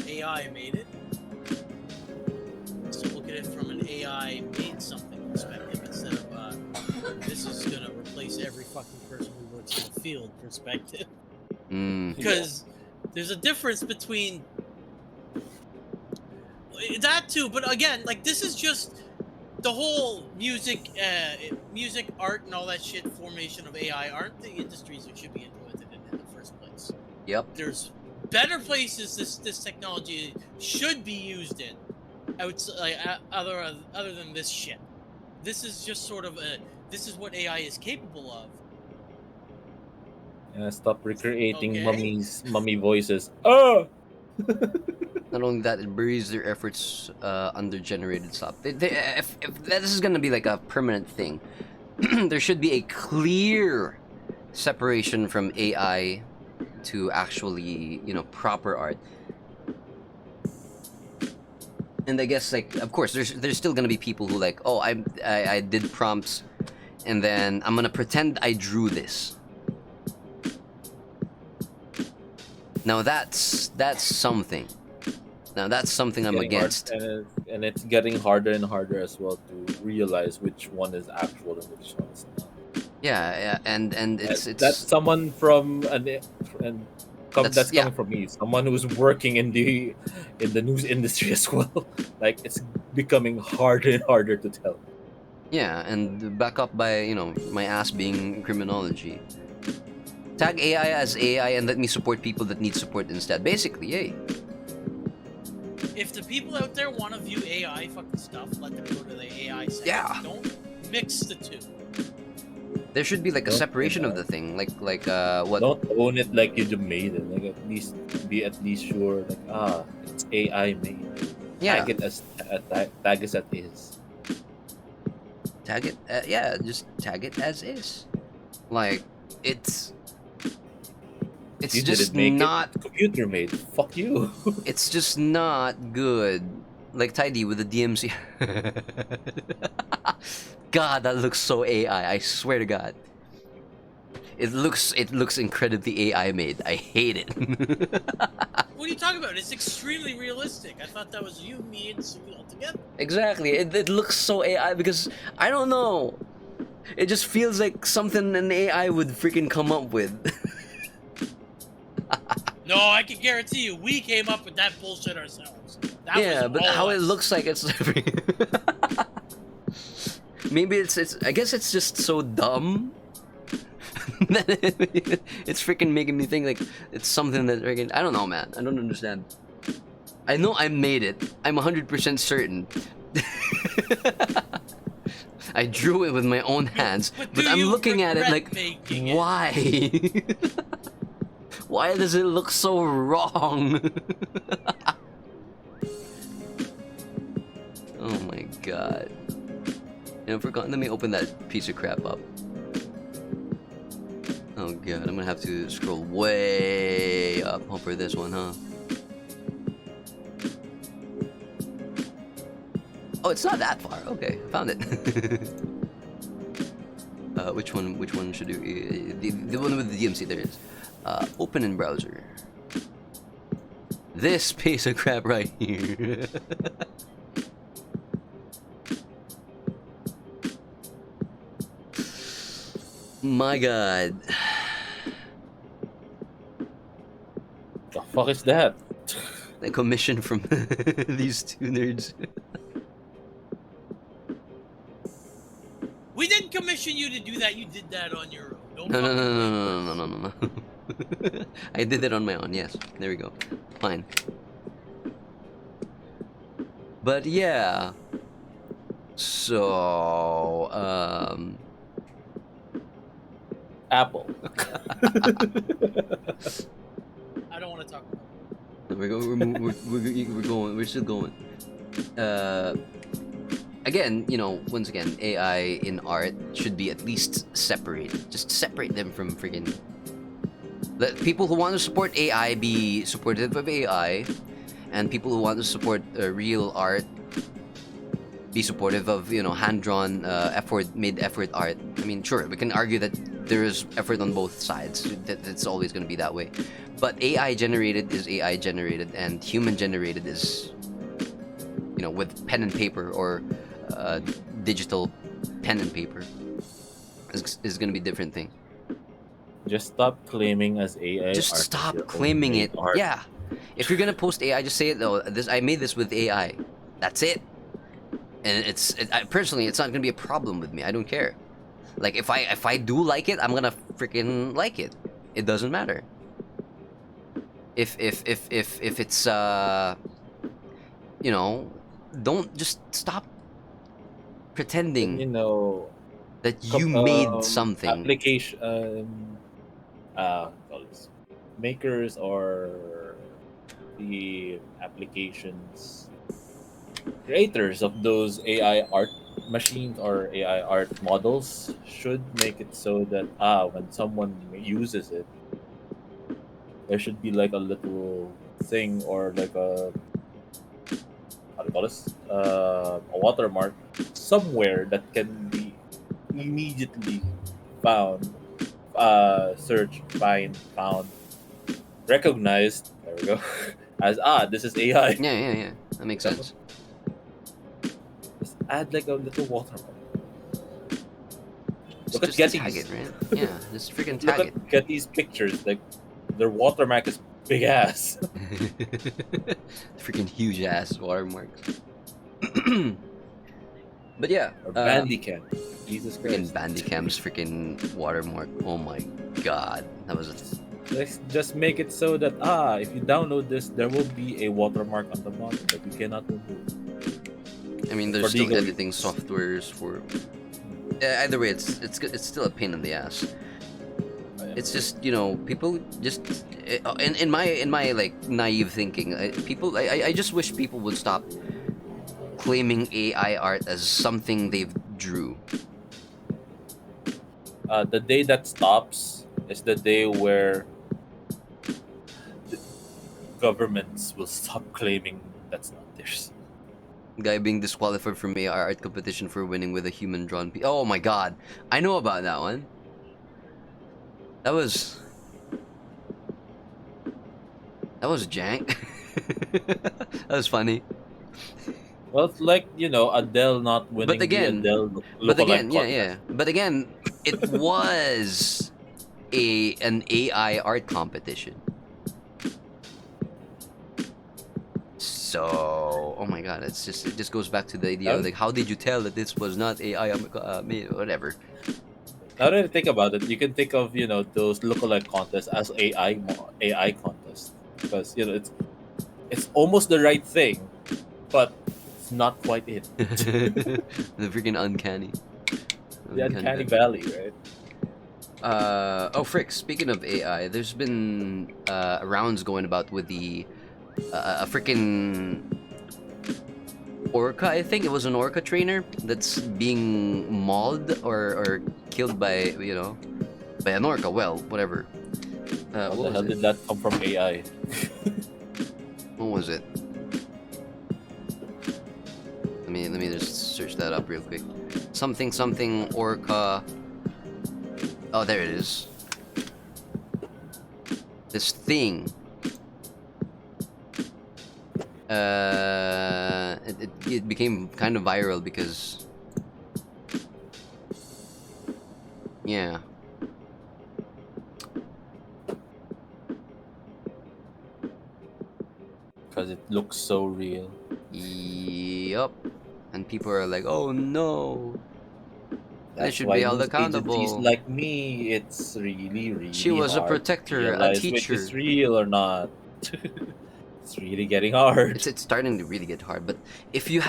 AI made it? So look at it from an AI made something perspective instead of this is gonna replace every fucking person who works in the field perspective. Because there's a difference between that too, but again, like this is just the whole music, art, and all that shit formation of AI aren't the industries that should be implemented in the first place. Yep. There's better places this technology should be used in, outside, other than this shit. This is just sort of this is what AI is capable of. Stop recreating Okay. mummy voices. Oh! Not only that, it buries their efforts under generated stuff. If this is gonna be like a permanent thing, there should be a clear separation from AI to actually, you know, proper art. And I guess, like, of course, there's still gonna be people who like, oh, I did prompts, and then I'm gonna pretend I drew this. Now that's something. Now that's something I'm against. And it's getting harder and harder as well to realize which one is actual and which one is not. Yeah, and it's that's someone from that's yeah. coming from me, someone who's working in the news industry as well. Like it's becoming harder and harder to tell. Yeah, and back up by, you know, my ass being criminology. Tag AI as AI and let me support people that need support instead. Basically, yay. If the people out there want to view AI fucking stuff, let them go to the AI section. Yeah. Don't mix the two. There should be like a separation of the thing, like what? Don't own it like you made it. Like be at least sure, like it's AI made. Yeah. Tag it as tag it as is. Tag it, yeah, just tag it as is. Like it's You just didn't make not it. Computer made. Fuck you. it's just not good. Like Tidy with the DMC. God, that looks so AI. I swear to God. It looks incredibly AI made. I hate it. What are you talking about? It's extremely realistic. I thought that was you, me, and Sumi all together. Exactly. It looks so AI because I don't know. It just feels like something an AI would freaking come up with. No, I can guarantee you, we came up with that bullshit ourselves. That Yeah, was but all how it us. looks like it's maybe it's I guess it's just so dumb. It's freaking making me think like it's something that freaking I don't know, man. I don't understand. I know I made it. I'm 100% certain. I drew it with my own hands, But but do I'm you looking at it regret like, making it? why? Why does it look so wrong? Oh my god. I forgot. Let me open that piece of crap up. Oh god, I'm gonna have to scroll way up for this one, huh? Oh, it's not that far. Okay, I found it. Which one? Which one should we? The one with the DMC. There it is. Open in browser. This piece of crap right here. My god. The fuck is that? The commission from these two nerds. We didn't commission you to do that. You did that on your own. Don't No, no, fucking no, blame no, us. no, no, no, no, no. I did it on my own. Yes, there we go. Fine. But yeah. So, Apple. I don't want to talk about it. we're going. We're still going. Again, you know, once again, AI in art should be at least separated. Just separate them from freaking. Let people who want to support AI be supportive of AI, and people who want to support real art be supportive of, you know, hand-drawn made effort art. I mean, sure, we can argue that there is effort on both sides. It's always going to be that way. But AI generated is AI generated, and human generated is, you know, with pen and paper or digital pen and paper is going to be a different thing. Just stop claiming as AI. Just art stop your own claiming made it. art. Yeah. If you're gonna post AI, just say it though. I made this with AI. That's it. And personally, it's not gonna be a problem with me. I don't care. Like if I do like it, I'm gonna freaking like it. It doesn't matter. If it's you know, don't just stop pretending You know, that you made um, something. application call this makers or the applications creators of those AI art machines or AI art models should make it so that when someone uses it, there should be like a little thing or like a how do you call this a watermark somewhere that can be immediately found, search, find, found, recognized. There we go. As this is AI. Yeah. That makes sense. Just add like a little watermark. Look at Just tag Getty's. it, right? Yeah, just freaking Look tag it. at Getty's pictures. Like their watermark is big ass. Freaking huge ass watermarks. But yeah, Or Bandicam. Jesus freaking Christ. Bandicam's freaking watermark. Oh my god, that was. Let's just make it so that if you download this, there will be a watermark on the bottom that you cannot remove. I mean, there's For still legal editing reasons. softwares for. Either way, it's still a pain in the ass. It's just, you know, people just in my like naive thinking, I just wish people would stop claiming AI art as something they've drew. The day that stops is the day where the governments will stop claiming that's not theirs. Guy being disqualified from AI art competition for winning with a human drawn piece. Oh my god, I know about that one. That was jank. That was funny. Well, it's like Adele not winning But again, the Adele But lookalike again, contest. yeah. But again, it was an AI art competition. So, oh my god, it just goes back to the idea of like, how did you tell that this was not AI made, whatever. Now that I think about it, you can think of those lookalike contests as AI contests because it's almost the right thing, but it's not quite it. The freaking uncanny. The Uncanny Valley, right? Oh frick, speaking of AI, there's been rounds going about with the a freaking orca. I think it was an orca trainer that's being mauled or killed by by an orca. Well, whatever. How What the was hell it? did that come from AI? What was it? Let me just search that up real quick. Something orca. Oh, there it is. This thing. It became kind of viral because, yeah. Because it looks so real. Yup. And people are like, oh no. They That's should why be held news agencies accountable. like me, it's really, She really was a hard to protector, a realize which teacher. is real or not. It's really getting hard. It's starting to really get hard. But if you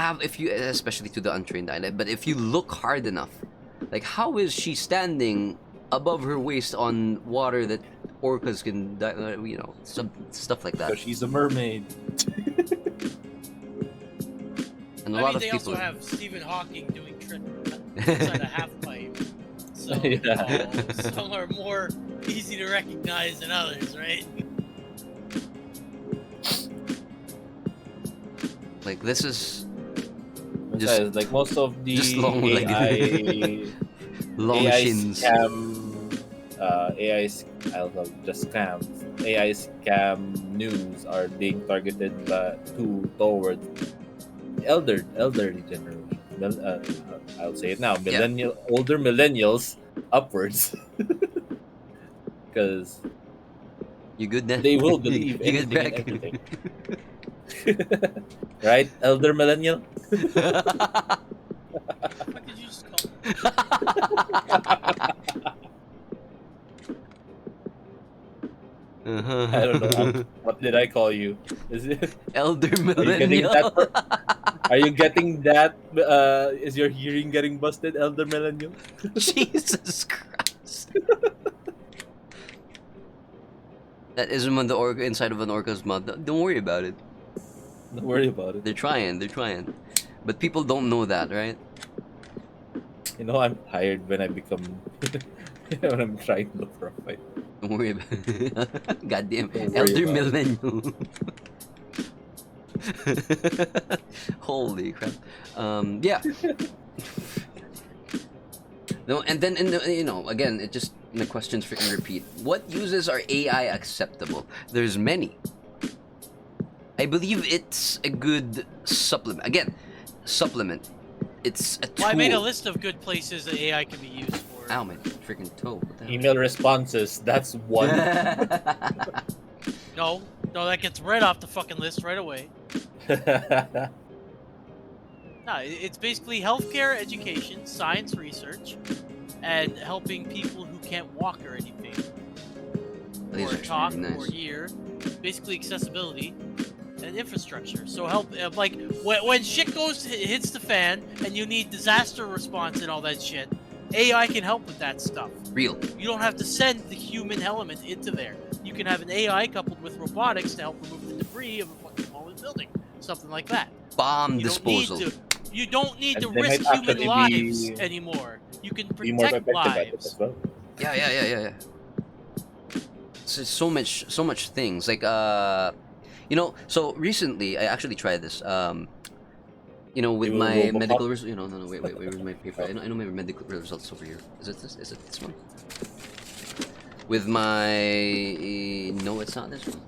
especially to the untrained eye, but if you look hard enough, like how is she standing above her waist on water that orcas can, some stuff like that. Because she's a mermaid. And a I lot mean, of they people. also have Stephen Hawking doing tricks inside a half pipe. So, Yeah. some are more easy to recognize than others, right? Like this is Besides, like most of the just long-legged. AI long AI shins. scam I'll just scams. AI scam news are being targeted towards elderly generation. I'll say it now. Yeah. Older millennials upwards, because You good then? they will believe You good, anything and Beck? everything. Right, elder millennial. What did you just call me? I don't know. What did I call you? Is it? Elder Are you getting millennial. that? Are you getting that? Is your hearing getting busted, elder millennial? Jesus Christ. That isn't on the orca inside of an orca's mouth. Don't worry about it. Don't worry about it. They're trying. But people don't know that, right? You know, I'm tired when I become when I'm trying to look for a fight. Don't worry about it. Goddamn Don't worry elder about it. millennial. Holy crap. Yeah. No, and then again, it just the questions freaking repeat. What uses are AI acceptable? There's many. I believe it's a good supplement. Again, supplement. It's a tool. Well, I made a list of good places that AI can be used for. Ow, my freaking toe. What the hell? Email responses. That's one. No, that gets right off the fucking list right away. No, it's basically healthcare, education, science research, and helping people who can't walk or anything, These or are talk really nice. or hear. Basically, accessibility and infrastructure. So help, like when shit hits the fan and you need disaster response and all that shit, AI can help with that stuff. Real. You don't have to send the human element into there. You can have an AI coupled with robotics to help remove the debris of a fucking fallen building, something like that. Bomb You disposal. you don't need to And they risk might human actually lives be- anymore. You can Be more protect effective at it lives. as well. Yeah. So much things like so recently I actually tried this with You my Robocop? medical no wait where's my paper? I know my medical results over here. Is it this one? With my no, it's not this one.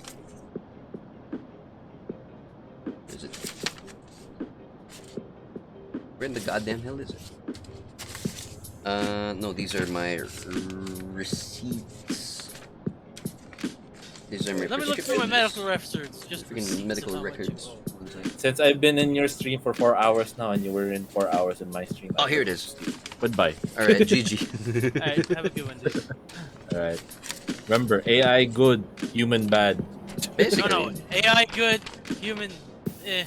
Is it? Where in the goddamn hell is it? No, these are my receipts. These are my Let me look through my medical records. Just freaking receipts medical of how much you records. owe. One second. Since I've been in your stream for 4 hours now, and you were in 4 hours in my stream. Oh, here it is. Goodbye. All right, GG. Alright, have a good one, dude. All right. Remember, AI good, human bad. Basically. No, AI good, human, eh.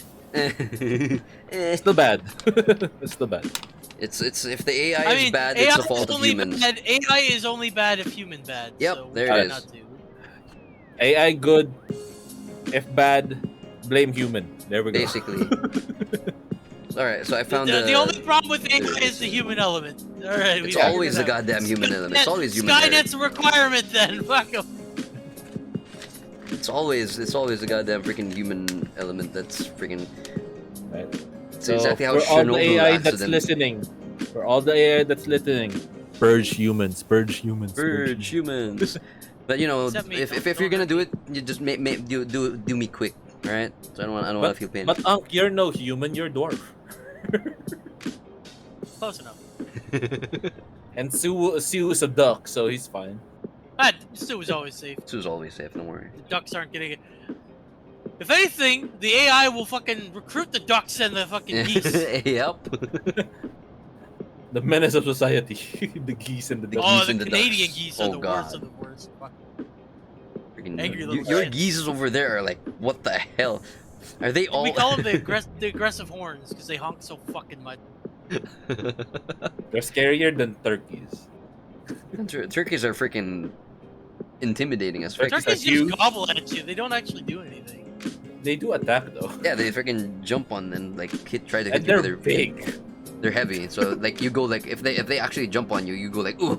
Still bad. It's still bad. It's if the AI I is mean, bad, AI it's the is fault of only humans. bad. AI is only bad if human bad. Yep, so we there try it is. not to. AI good, if bad, blame human. There we go. Basically. All right, so I found The only problem with there AI it is the human element. All right, we It's figured always it the out. goddamn human element. It's always human error. Skynet's a requirement then. Fuck 'em. It's always the goddamn freaking human element that's freaking. Right. It's So exactly how for all the Chernobyl AI that's accident. listening, for all the AI that's listening, purge humans, purge humans, Purge humans. But you know, Except me, if don't you're gonna hurt do me. it, you just do me quick, all right? So I don't want to feel pain. But Unc, you're no human, you're dwarf. Close enough. And Sue is a duck, so he's fine. Stu was always safe. Sue's always safe. Don't worry. The ducks aren't getting it. If anything, the AI will fucking recruit the ducks and the fucking geese. Yep. The menace of society. The geese and the The ducks. Oh, geese the and the Canadian ducks. geese Oh, are the worst God. of the worst. Fuck. Freaking- Angry little your shits. geese over there are like, what the hell? Are they all? We call them the aggressive horns because they honk so fucking much. They're scarier than turkeys. Turkeys are freaking intimidating as frick. Turkeys Turkeys are huge. just gobble at you. They don't actually do anything. They do attack though. Yeah, they freaking jump on and like try to hit And you with they're their big. They're heavy, so like you go like if they actually jump on you, you go like ooh.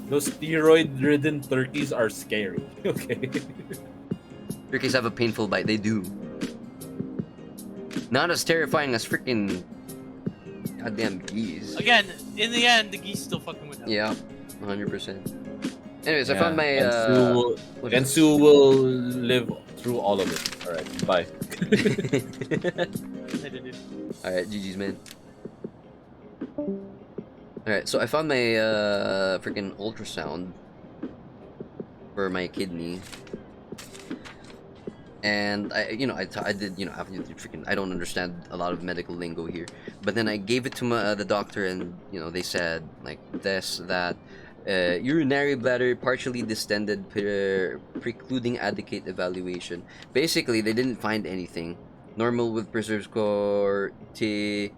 Those steroid-ridden turkeys are scary. Okay. Turkeys have a painful bite. They do. Not as terrifying as freaking goddamn geese. Again, in the end, the geese still fucking win. Yeah, 100%. Anyways, I Yeah, found my and Sue will, what and is Sue will live through all of it. All right, bye. Alright, GG's, man. Alright, so I found my freaking ultrasound for my kidney. And I did, I don't understand a lot of medical lingo here. But then I gave it to the doctor and, they said, like, this, that, urinary bladder partially distended, precluding adequate evaluation. Basically, they didn't find anything. Normal with preserved score, T,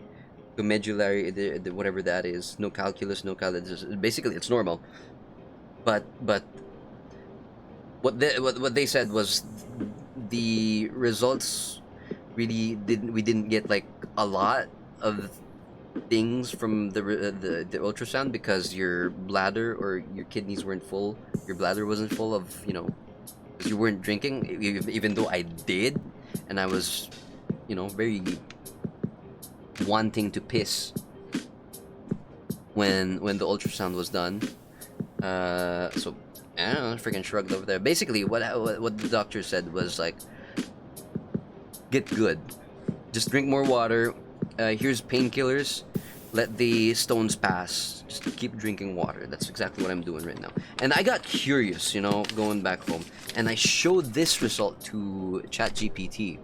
medullary, whatever that is. No calculus, no calculus. Basically, it's normal. But what they said was the results really we didn't get like a lot of things from the ultrasound because your bladder or your kidneys weren't full. Your bladder wasn't full of because you weren't drinking, even though I did, and I was very wanting to piss when the ultrasound was done. So I don't know, freaking shrugged over there. Basically, what the doctor said was like, get good, just drink more water. Here's painkillers. Let the stones pass. Just keep drinking water. That's exactly what I'm doing right now. And I got curious, going back home, and I showed this result to ChatGPT.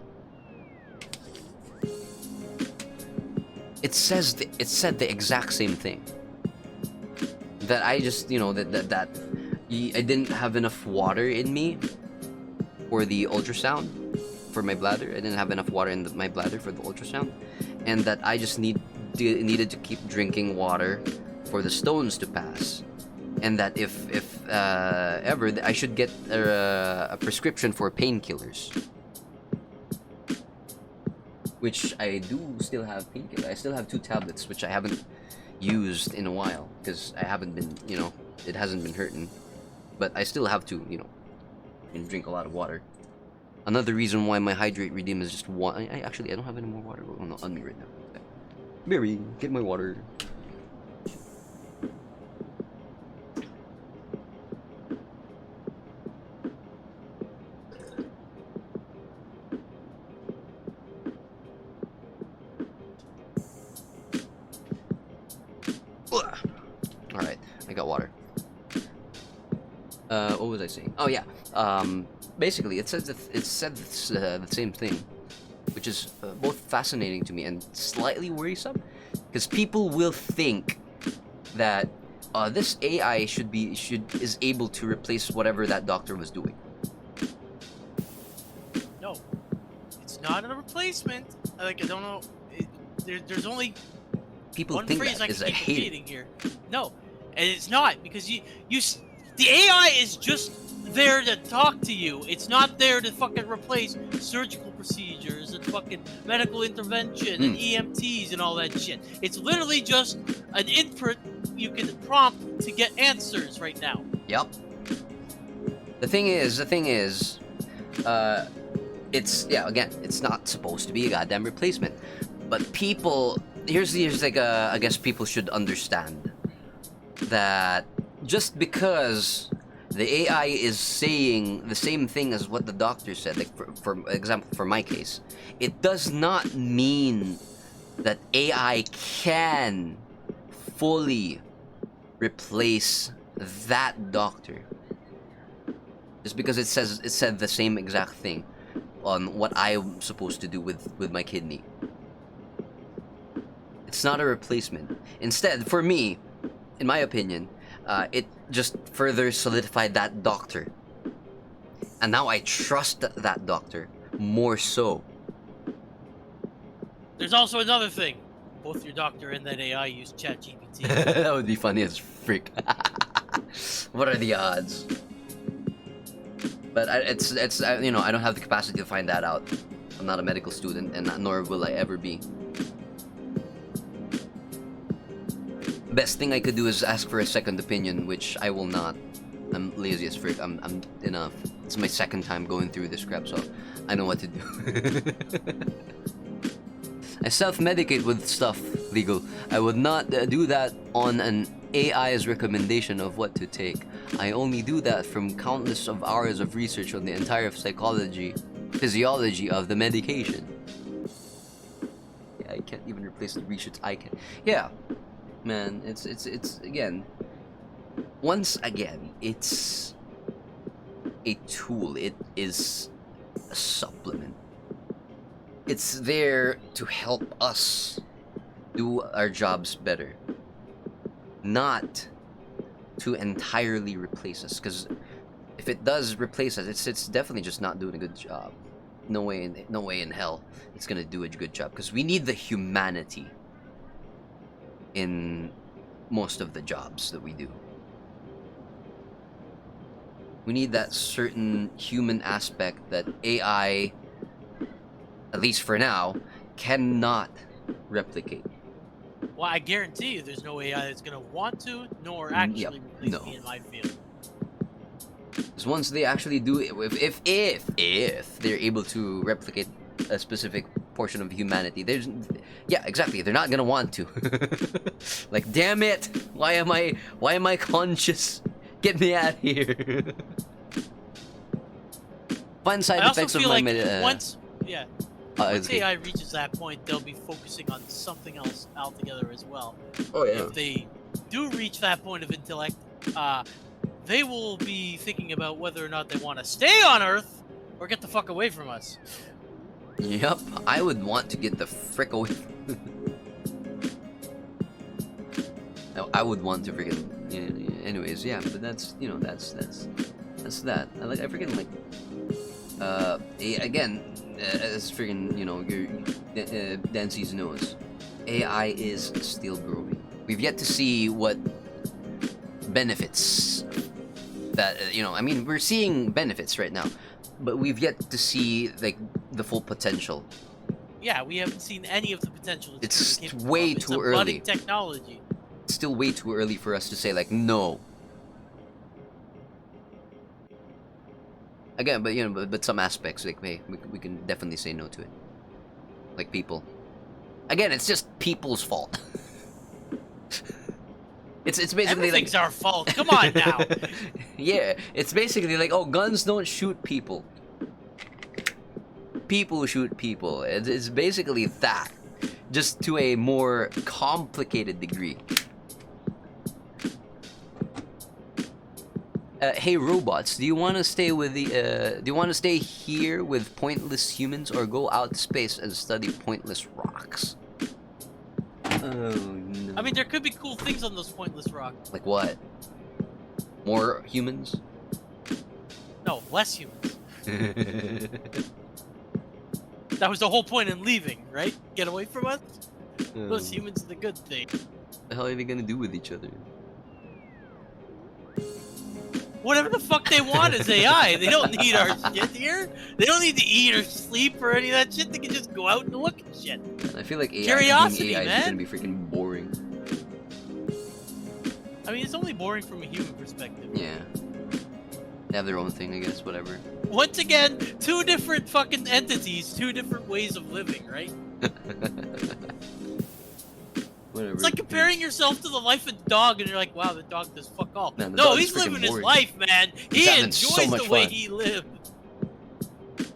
It said the exact same thing. That I just, that I didn't have enough water in me for the ultrasound for my bladder. I didn't have enough water in my bladder for the ultrasound, and that I just needed to keep drinking water for the stones to pass, and that if ever I should get a prescription for painkillers, which I do still have painkillers. I still have 2 tablets which I haven't used in a while because I haven't been, it hasn't been hurting, but I still have to, drink a lot of water. Another reason why my hydrate redeem is just one. I don't have any more water on me right now. Mary, get my water. Alright, I got water. What was I saying? Oh yeah. Basically, it said the same thing, which is both fascinating to me and slightly worrisome, because people will think that this AI is able to replace whatever that doctor was doing. No, it's not a replacement. Like, I don't know. There's only people One think phrase that I is can I keep hate it. repeating here. No, and it's not because the AI is just there to talk to you. It's not there to fucking replace surgical procedures and fucking medical intervention and EMTs and all that shit. It's literally just an input you can prompt to get answers right now. Yep. The thing is, again, it's not supposed to be a goddamn replacement. But people, here's like I guess people should understand that just because the AI is saying the same thing as what the doctor said, like for example, for my case, it does not mean that AI can fully replace that doctor. Just because it said the same exact thing on what I'm supposed to do with my kidney. It's not a replacement. Instead, for me, in my opinion, it just further solidified that doctor. And now I trust that doctor more so. There's also another thing. Both your doctor and that AI use ChatGPT. That would be funny as frick. What are the odds? But it's you know, I don't have the capacity to find that out. I'm not a medical student, and nor will I ever be. Best thing I could do is ask for a second opinion, which I will not. I'm lazy as frick. I'm enough. It's my second time going through this crap, so I know what to do. I self-medicate with stuff legal. I would not do that on an AI's recommendation of what to take. I only do that from countless of hours of research on the entire physiology of the medication. Yeah, I can't even replace the research I can. Yeah, man, it's again. Once again, it's a tool. It is a supplement. It's there to help us do our jobs better, not to entirely replace us. Because if it does replace us, it's definitely just not doing a good job. No way in hell it's gonna do a good job. Because we need the humanity in most of the jobs that we do. We need that certain human aspect that AI, at least for now, cannot replicate. Well, I guarantee you there's no AI that's going to want to, nor actually replace me in my field. Because once they actually do it, if they're able to replicate a specific portion of humanity, exactly, they're not gonna want to. Like, damn it, why am I conscious? Get me out of here. Fun side I also effects feel of my like once okay. AI reaches that point, they'll be focusing on something else altogether as well. Oh yeah. If they do reach that point of intellect, they will be thinking about whether or not they want to stay on Earth or get the fuck away from us. Yep, I would want to get the frick away. No, I would want to freaking. Anyways, yeah, but that's that. I freaking like. Again, as freaking your Dancy's knows, AI is still growing. We've yet to see what benefits that I mean, we're seeing benefits right now, but we've yet to see like the full potential. Yeah, we haven't seen any of the potential. It's way too early. Technology. It's still way too early for us to say like no. Again, but some aspects like hey, we can definitely say no to it. Like people. Again, it's just people's fault. It's basically everything's like our fault. Come on now. Yeah, it's basically like, oh, guns don't shoot people. People shoot people. It's basically that, just to a more complicated degree. Hey robots, do you want to stay with the? Do you want to stay here with pointless humans, or go out to space and study pointless rocks? Oh no. I mean, there could be cool things on those pointless rocks. Like what? More humans? No, less humans. That was the whole point in leaving, right? Get away from us? Those humans are the good thing. What the hell are they gonna do with each other? Whatever the fuck they want is AI. They don't need our shit here. They don't need to eat or sleep or any of that shit. They can just go out and look at shit. I feel like AI, Curiosity, being AI is man. gonna be freaking boring. I mean, it's only boring from a human perspective. Yeah. They have their own thing, I guess. Whatever. Once again, two different fucking entities, two different ways of living, right? Whatever. It's like comparing yourself to the life of a dog, and you're like, wow, the dog does fuck all. Man, the No, dog's he's freaking living his boring. life, man. He's He having enjoys so much the way fun. he lived.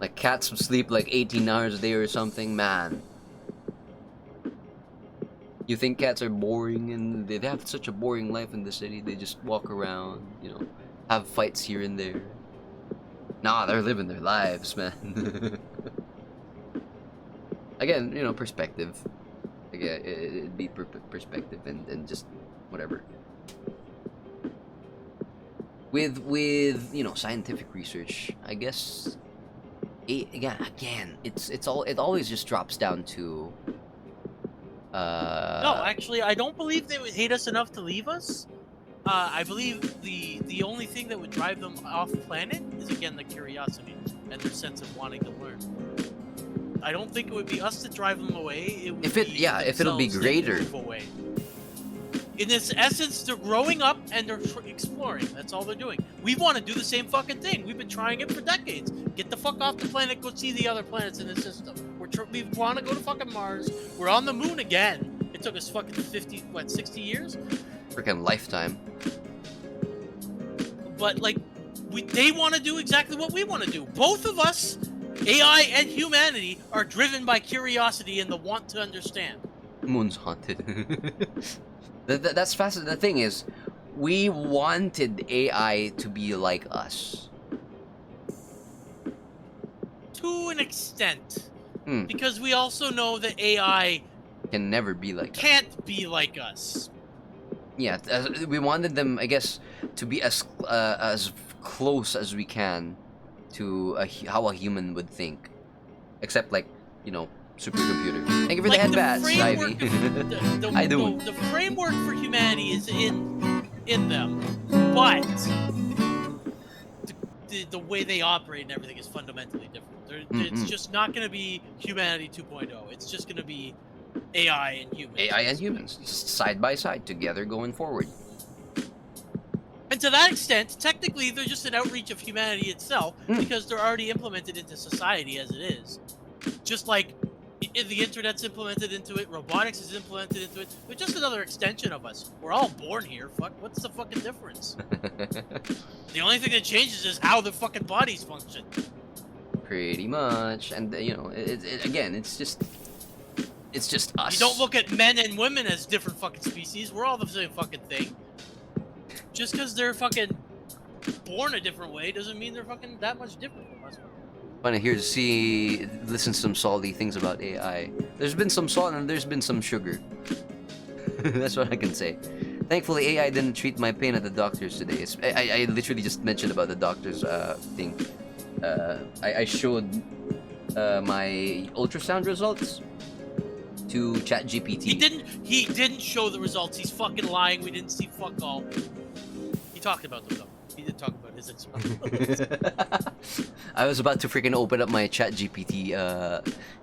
Like cats sleep like 18 hours a day or something, man. You think cats are boring and they have such a boring life in the city? They just walk around, you know, have fights here and there. Nah, they're living their lives, man. Again, you know, perspective. Again, it'd be perspective and just whatever. With you know, scientific research, I guess. Again, it always just drops down to. No, actually, I don't believe they would hate us enough to leave us. I believe the only thing that would drive them off planet is again the curiosity and their sense of wanting to learn. I don't think it would be us to drive them away. It would if it'll be themselves that greater. move away. In its essence, they're growing up and they're exploring. That's all they're doing. We want to do the same fucking thing. We've been trying it for decades. Get the fuck off the planet. Go see the other planets in the system. We want to go to fucking Mars. We're on the moon again. It took us fucking 60 years? Freaking lifetime. But like, they want to do exactly what we want to do. Both of us, AI and humanity, are driven by curiosity and the want to understand. Moon's haunted. That's fascinating. The thing is, we wanted AI to be like us. To an extent. Hmm. Because we also know that AI Can never be like us. can't be like us. Yeah, we wanted them, I guess, to be as close as we can to how a human would think, except like, you know, supercomputer. Thank you for Like the headbats, Ivy. I do. The framework for humanity is in them, but the way they operate and everything is fundamentally different. It's just not going to be humanity 2.0. It's just going to be AI and humans. AI and humans, just side by side, together, going forward. And to that extent, technically, they're just an outreach of humanity itself because they're already implemented into society as it is. Just like the internet's implemented into it, robotics is implemented into it. They're just another extension of us. We're all born here. Fuck, what's the fucking difference? The only thing that changes is how the fucking bodies function. Pretty much, and you know, again, it's just us. You don't look at men and women as different fucking species. We're all the same fucking thing. Just because they're fucking born a different way doesn't mean they're fucking that much different from us. Wanna listen to some salty things about AI. There's been some salt and there's been some sugar. That's what I can say. Thankfully, AI didn't treat my pain at the doctor's today. I literally just mentioned about the doctor's thing. I showed my ultrasound results to ChatGPT. He didn't show the results. He's fucking lying. We didn't see fuck all. He talked about them though. He did talk about his experiments. I was about to freaking open up my ChatGPT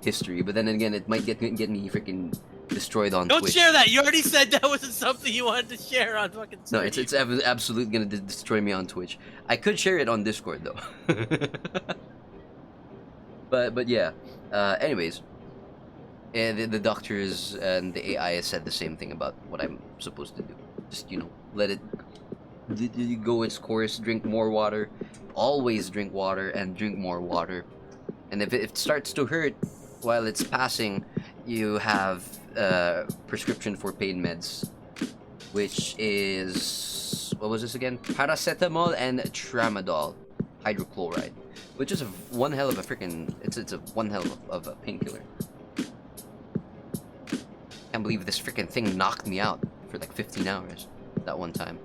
history, but then again, it might get me freaking destroyed on Don't Twitch. share that. You already said that wasn't something you wanted to share on fucking. No, it's absolutely gonna destroy me on Twitch. I could share it on Discord though. but yeah. Anyways, the doctors and the AI said the same thing about what I'm supposed to do. Just, you know, let it go its course. Drink more water. Always drink water and drink more water. And if it starts to hurt while it's passing, you have prescription for pain meds, which is, what was this again? Paracetamol and tramadol hydrochloride, which is one hell of a freaking, it's a one hell of a painkiller. Can't believe this freaking thing knocked me out for like 15 hours that one time.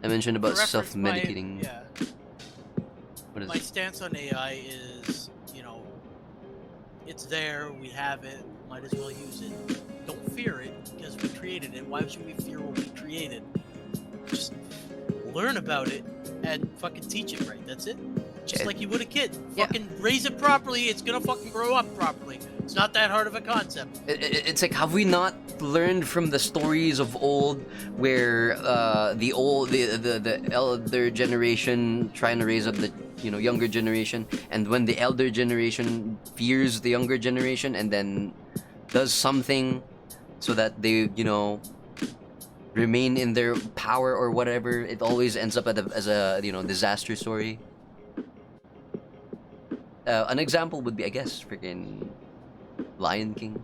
I mentioned about For reference, self-medicating. Yeah. What is My it? stance on AI is It's there. We have it. Might as well use it. Don't fear it because we created it. Why should we fear what we created? Just learn about it and fucking teach it right. That's it. Just like you would a kid. Yeah. Fucking raise it properly. It's gonna fucking grow up properly. It's not that hard of a concept. It's like, have we not learned from the stories of old, where the elder generation trying to raise up the younger generation, and when the elder generation fears the younger generation and then does something so that they remain in their power or whatever, it always ends up as a disaster story. An example would be, I guess, freaking Lion King.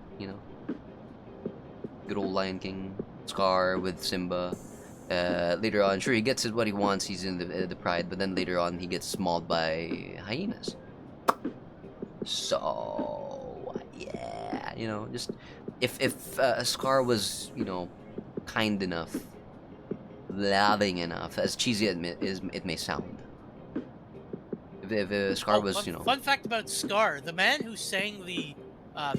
Good old Lion King. Scar with Simba. Later on, sure, he gets what he wants. He's in the pride, but then later on, he gets mauled by hyenas. So yeah, just if Scar was kind enough, loving enough, as cheesy as it may sound. If Scar was, Fun fact about Scar: the man who sang the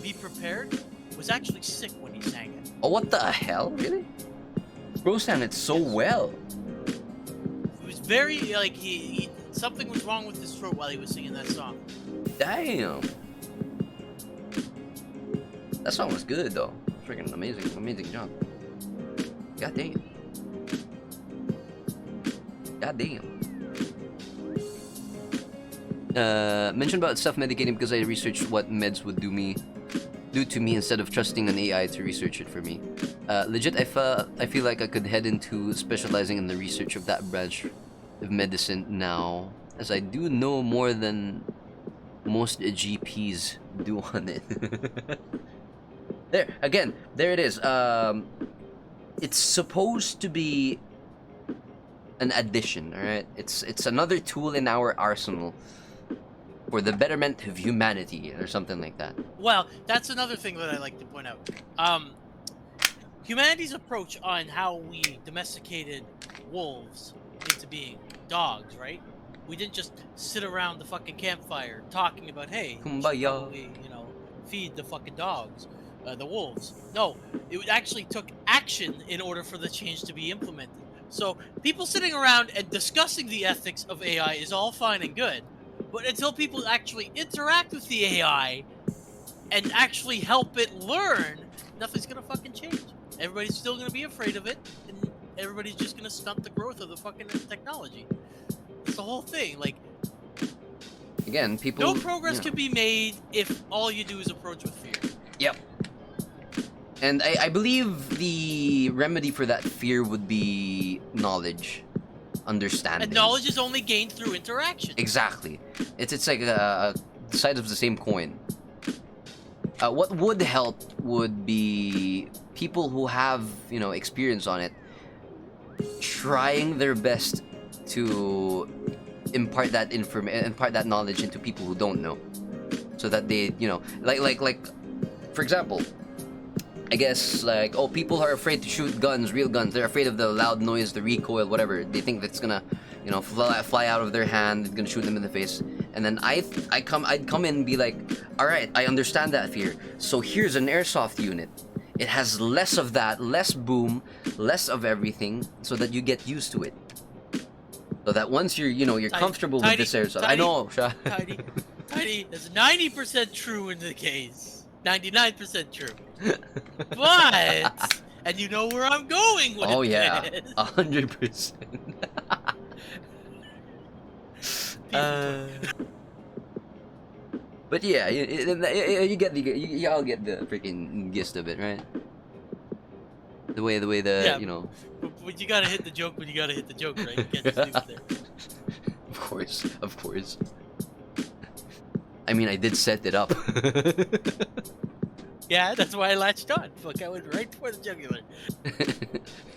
"Be Prepared" was actually sick when he sang it. Oh, what the hell? Really? Bro sang it so well. It was very he something was wrong with his throat while he was singing that song. Damn. That song was good though. Freaking amazing job. God damn. God damn. Mentioned about self-medicating because I researched what meds would do to me instead of trusting an AI to research it for me. Legit, I feel like I could head into specializing in the research of that branch of medicine now, as I do know more than most GPs do on it. There it is. It's supposed to be an addition, alright? It's another tool in our arsenal for the betterment of humanity, or something like that. Well, that's another thing that I like to point out. Humanity's approach on how we domesticated wolves into being dogs, right? We didn't just sit around the fucking campfire talking about, hey, we should probably, feed the fucking dogs, the wolves. No, it actually took action in order for the change to be implemented. So people sitting around and discussing the ethics of AI is all fine and good, but until people actually interact with the AI and actually help it learn, nothing's gonna fucking change. Everybody's still gonna be afraid of it, and everybody's just gonna stunt the growth of the fucking technology. It's the whole thing. Like, again, people. No progress can be made if all you do is approach with fear. Yep. And I believe the remedy for that fear would be knowledge, understanding. And knowledge is only gained through interaction. Exactly. It's like a side of the same coin. What would help would be people who have experience on it, trying their best to impart that knowledge into people who don't know, so that they like for example, I guess people are afraid to shoot guns, real guns. They're afraid of the loud noise, the recoil, whatever. They think that's gonna fly out of their hand. It's gonna shoot them in the face. And then I'd come in and be like, all right, I understand that fear. So here's an airsoft unit. It has less of that, less boom, less of everything, so that you get used to it. So that once you're comfortable with this airsoft. I know, Sha. Tidy, that's 90% true in the case. 99% true. But, and you know where I'm going with oh this. yeah, 100%. But yeah, you get you all get the freaking gist of it, right? The way Yeah, But you gotta hit the joke when you gotta hit the joke, right? You can't just leave it there. Of course. I mean, I did set it up. Yeah, that's why I latched on. Fuck, I went right for the jugular.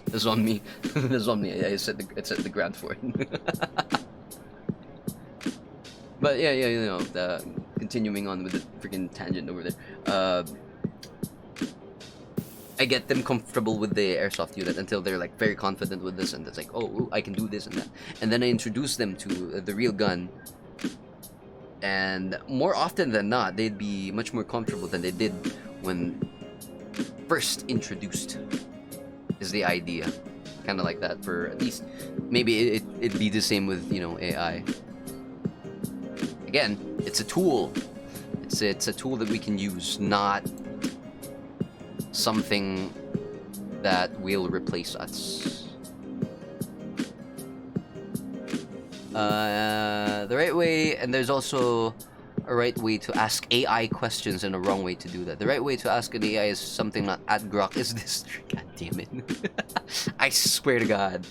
That's on me. That's on me. I set the ground for it. But yeah, continuing on with the freaking tangent over there. I get them comfortable with the airsoft unit until they're like very confident with this, and it's like, oh, I can do this and that. And then I introduce them to the real gun. And more often than not, they'd be much more comfortable than they did when first introduced is the idea. Kind of like that for at least, maybe it'd be the same with, you know, AI. Again, it's a tool. It's a tool that we can use, not something that will replace us. The right way, and there's also a right way to ask AI questions and a wrong way to do that. The right way to ask an AI is something not at grok. Is this? God damn it! I swear to God.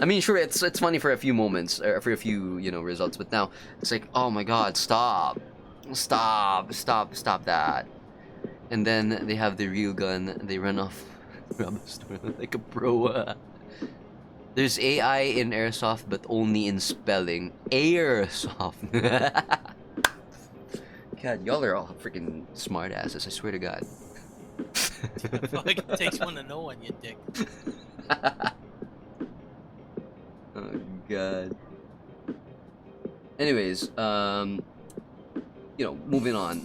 I mean, sure, it's funny for a few moments, or for a few, you know, results, but now it's like, oh my God, stop that. And then they have the real gun. They run off, grab a store like a pro. There's AI in airsoft, but only in spelling. Airsoft. God, y'all are all freaking smart asses. I swear to God. Fuck, it takes one to know one, you dick. Oh God. Anyways, you know, moving on.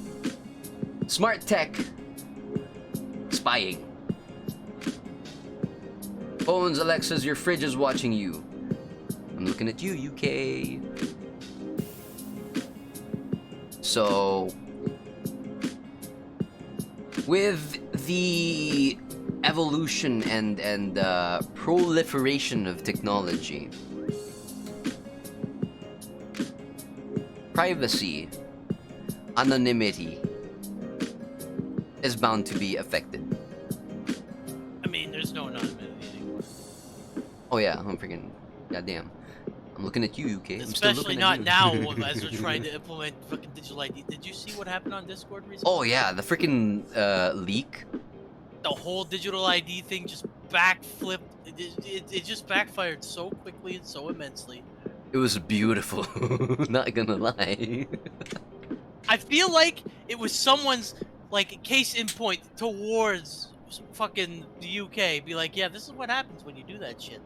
Smart tech. Spying. Phones, Alexas, your fridge is watching you. I'm looking at you, UK. So, with the evolution and proliferation of technology, privacy, anonymity is bound to be affected. I mean, there's no anonymity. Oh yeah, I'm freaking goddamn. I'm looking at you, UK. I'm still Especially looking not at now, you. as they're trying to implement fucking digital ID. Did you see what happened on Discord recently? Oh yeah, the freaking leak. The whole digital ID thing just backflipped. It just backfired so quickly and so immensely. It was beautiful. Not gonna lie. I feel like it was someone's like case in point towards fucking the UK. Be like, yeah, this is what happens when you do that shit.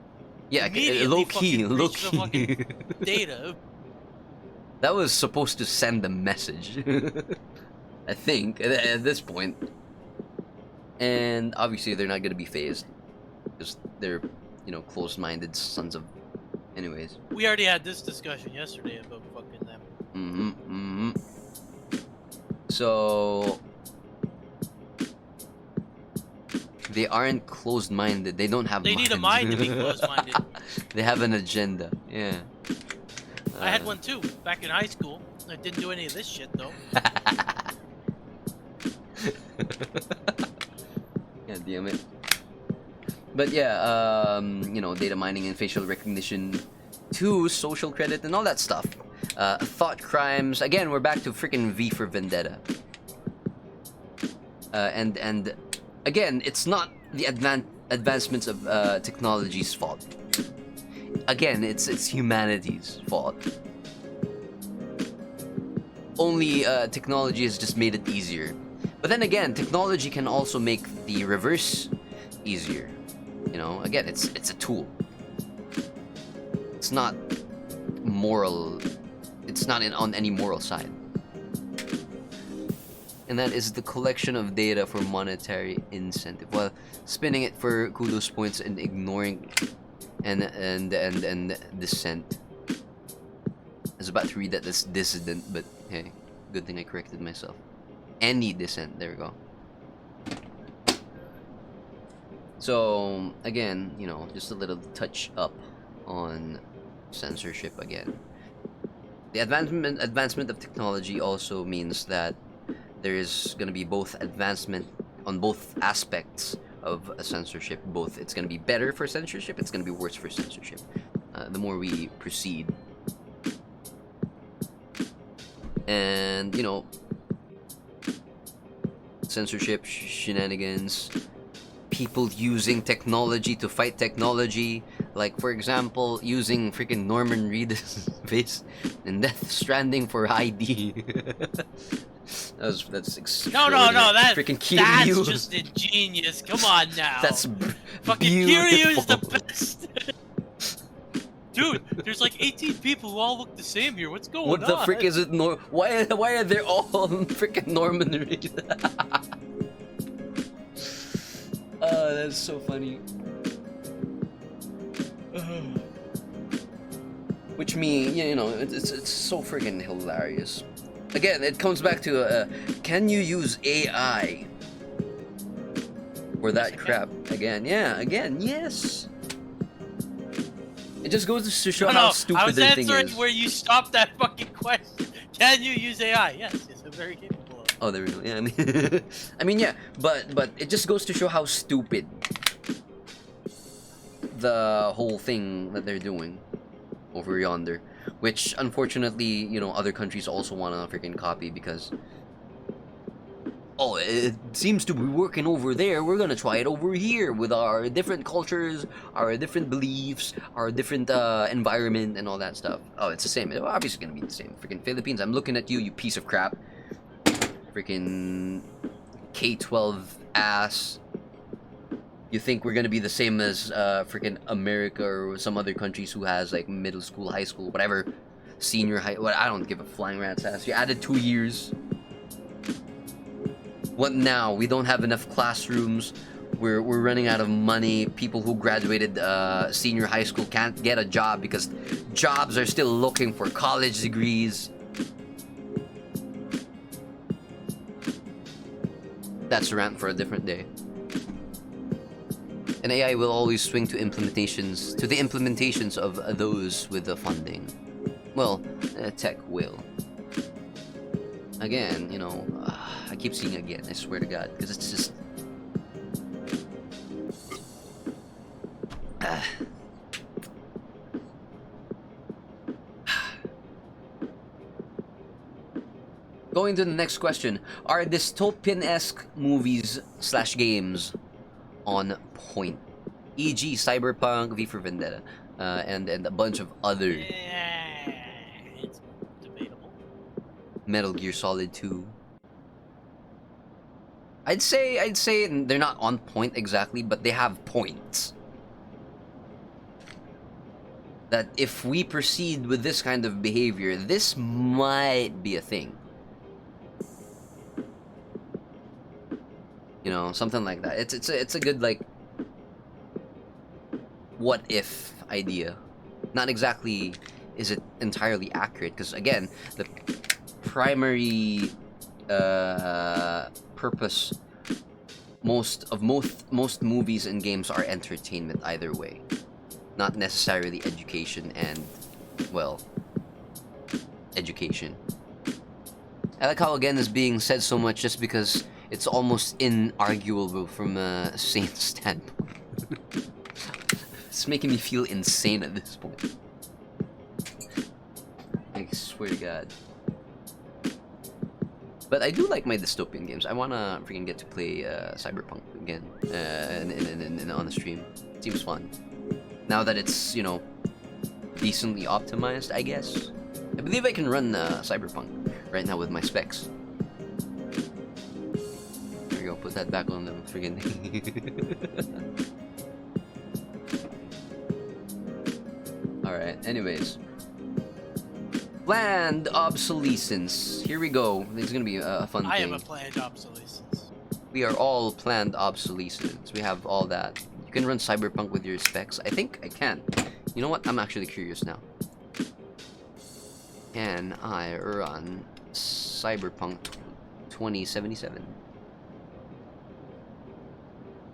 Yeah, Immediately low key, fucking low breach the key. fucking data. That was supposed to send a message. I think at this point. And obviously they're not gonna be phased because they're, you know, closed-minded sons of. Anyways. We already had this discussion yesterday about fucking them. So they aren't closed-minded. They don't have. They need a mind to be closed-minded. They have an agenda. Yeah. I had one too back in high school. I didn't do any of this shit though. God damn it. But yeah, you know, data mining and facial recognition to social credit and all that stuff. Thought crimes. Again, we're back to freaking V for Vendetta. And again, it's not the advancements of technology's fault. Again, it's humanity's fault. Only technology has just made it easier. But then again, technology can also make the reverse easier. You know, again, it's a tool. It's not moral. It's not on any moral side. And that is the collection of data for monetary incentive, while spinning it for kudos points and ignoring and dissent. I was about to read that as dissident, but hey, good thing I corrected myself. Any dissent, there we go. So again, you know, just a little touch up on censorship again. The advancement of technology also means that there is going to be both advancement on both aspects of a censorship. Both, it's going to be better for censorship, it's going to be worse for censorship. The more we proceed. And, you know, censorship, shenanigans, people using technology to fight technology, like for example using freaking Norman Reedus' face in Death Stranding for ID. that's extraordinary. No, that freaking that's Kiryu. just ingenious. Come on now. That's fucking beautiful. Kiryu is the best. Dude, there's like 18 people who all look the same here. What's going What the on? frick is it? Why are they all freaking Norman Reed? Oh, that's so funny. Which means, you know, it's so freaking hilarious. Again, it comes back to can you use AI for that crap? Again, yeah, again, yes. It just goes to show how I stupid was the thing answering is. where you stopped that fucking question. Can you use AI? Yes, I'm very capable of it. Oh, there we go. Yeah, I mean, I mean, yeah, but it just goes to show how stupid the whole thing that they're doing over yonder, which unfortunately, you know, other countries also want to freaking copy because, oh, it seems to be working over there. We're gonna try it over here with our different cultures, our different beliefs, our different environment, and all that stuff. Oh, it's the same. It's obviously gonna be the same. Freaking Philippines. I'm looking at you, you piece of crap. Freaking K-12 ass. You think we're gonna be the same as freaking America or some other countries who has like middle school, high school, whatever, senior high? What, I don't give a flying rat's ass. You added 2 years. What now? We don't have enough classrooms. We're running out of money. People who graduated senior high school can't get a job because jobs are still looking for college degrees. That's a rant for a different day. And AI will always swing to the implementations of those with the funding. Well, tech will. Again, you know, I keep seeing again, I swear to God, because it's just... Going to the next question. Are dystopian-esque movies / games on point? E.g. Cyberpunk, V for Vendetta, and a bunch of other... Yeah, it's debatable. Metal Gear Solid 2. I'd say they're not on point exactly, but they have points. That if we proceed with this kind of behavior, this might be a thing. You know, something like that. It's a good, like, what if idea. Not exactly is it entirely accurate, because again, the primary purpose most movies and games are entertainment either way, not necessarily education and, well, education. I like how again is being said so much just because it's almost inarguable from a sane standpoint. It's making me feel insane at this point. I swear to God. But I do like my dystopian games. I wanna freaking get to play Cyberpunk again on the stream. It seems fun. Now that it's, you know, decently optimized, I guess. I believe I can run Cyberpunk right now with my specs. There we go. Put that back on the freaking. All right. Anyways. Planned obsolescence. Here we go. This is gonna be a fun thing. I am a planned obsolescence. We are all planned obsolescence. We have all that. You can run Cyberpunk with your specs. I think I can. You know what? I'm actually curious now. Can I run Cyberpunk 2077?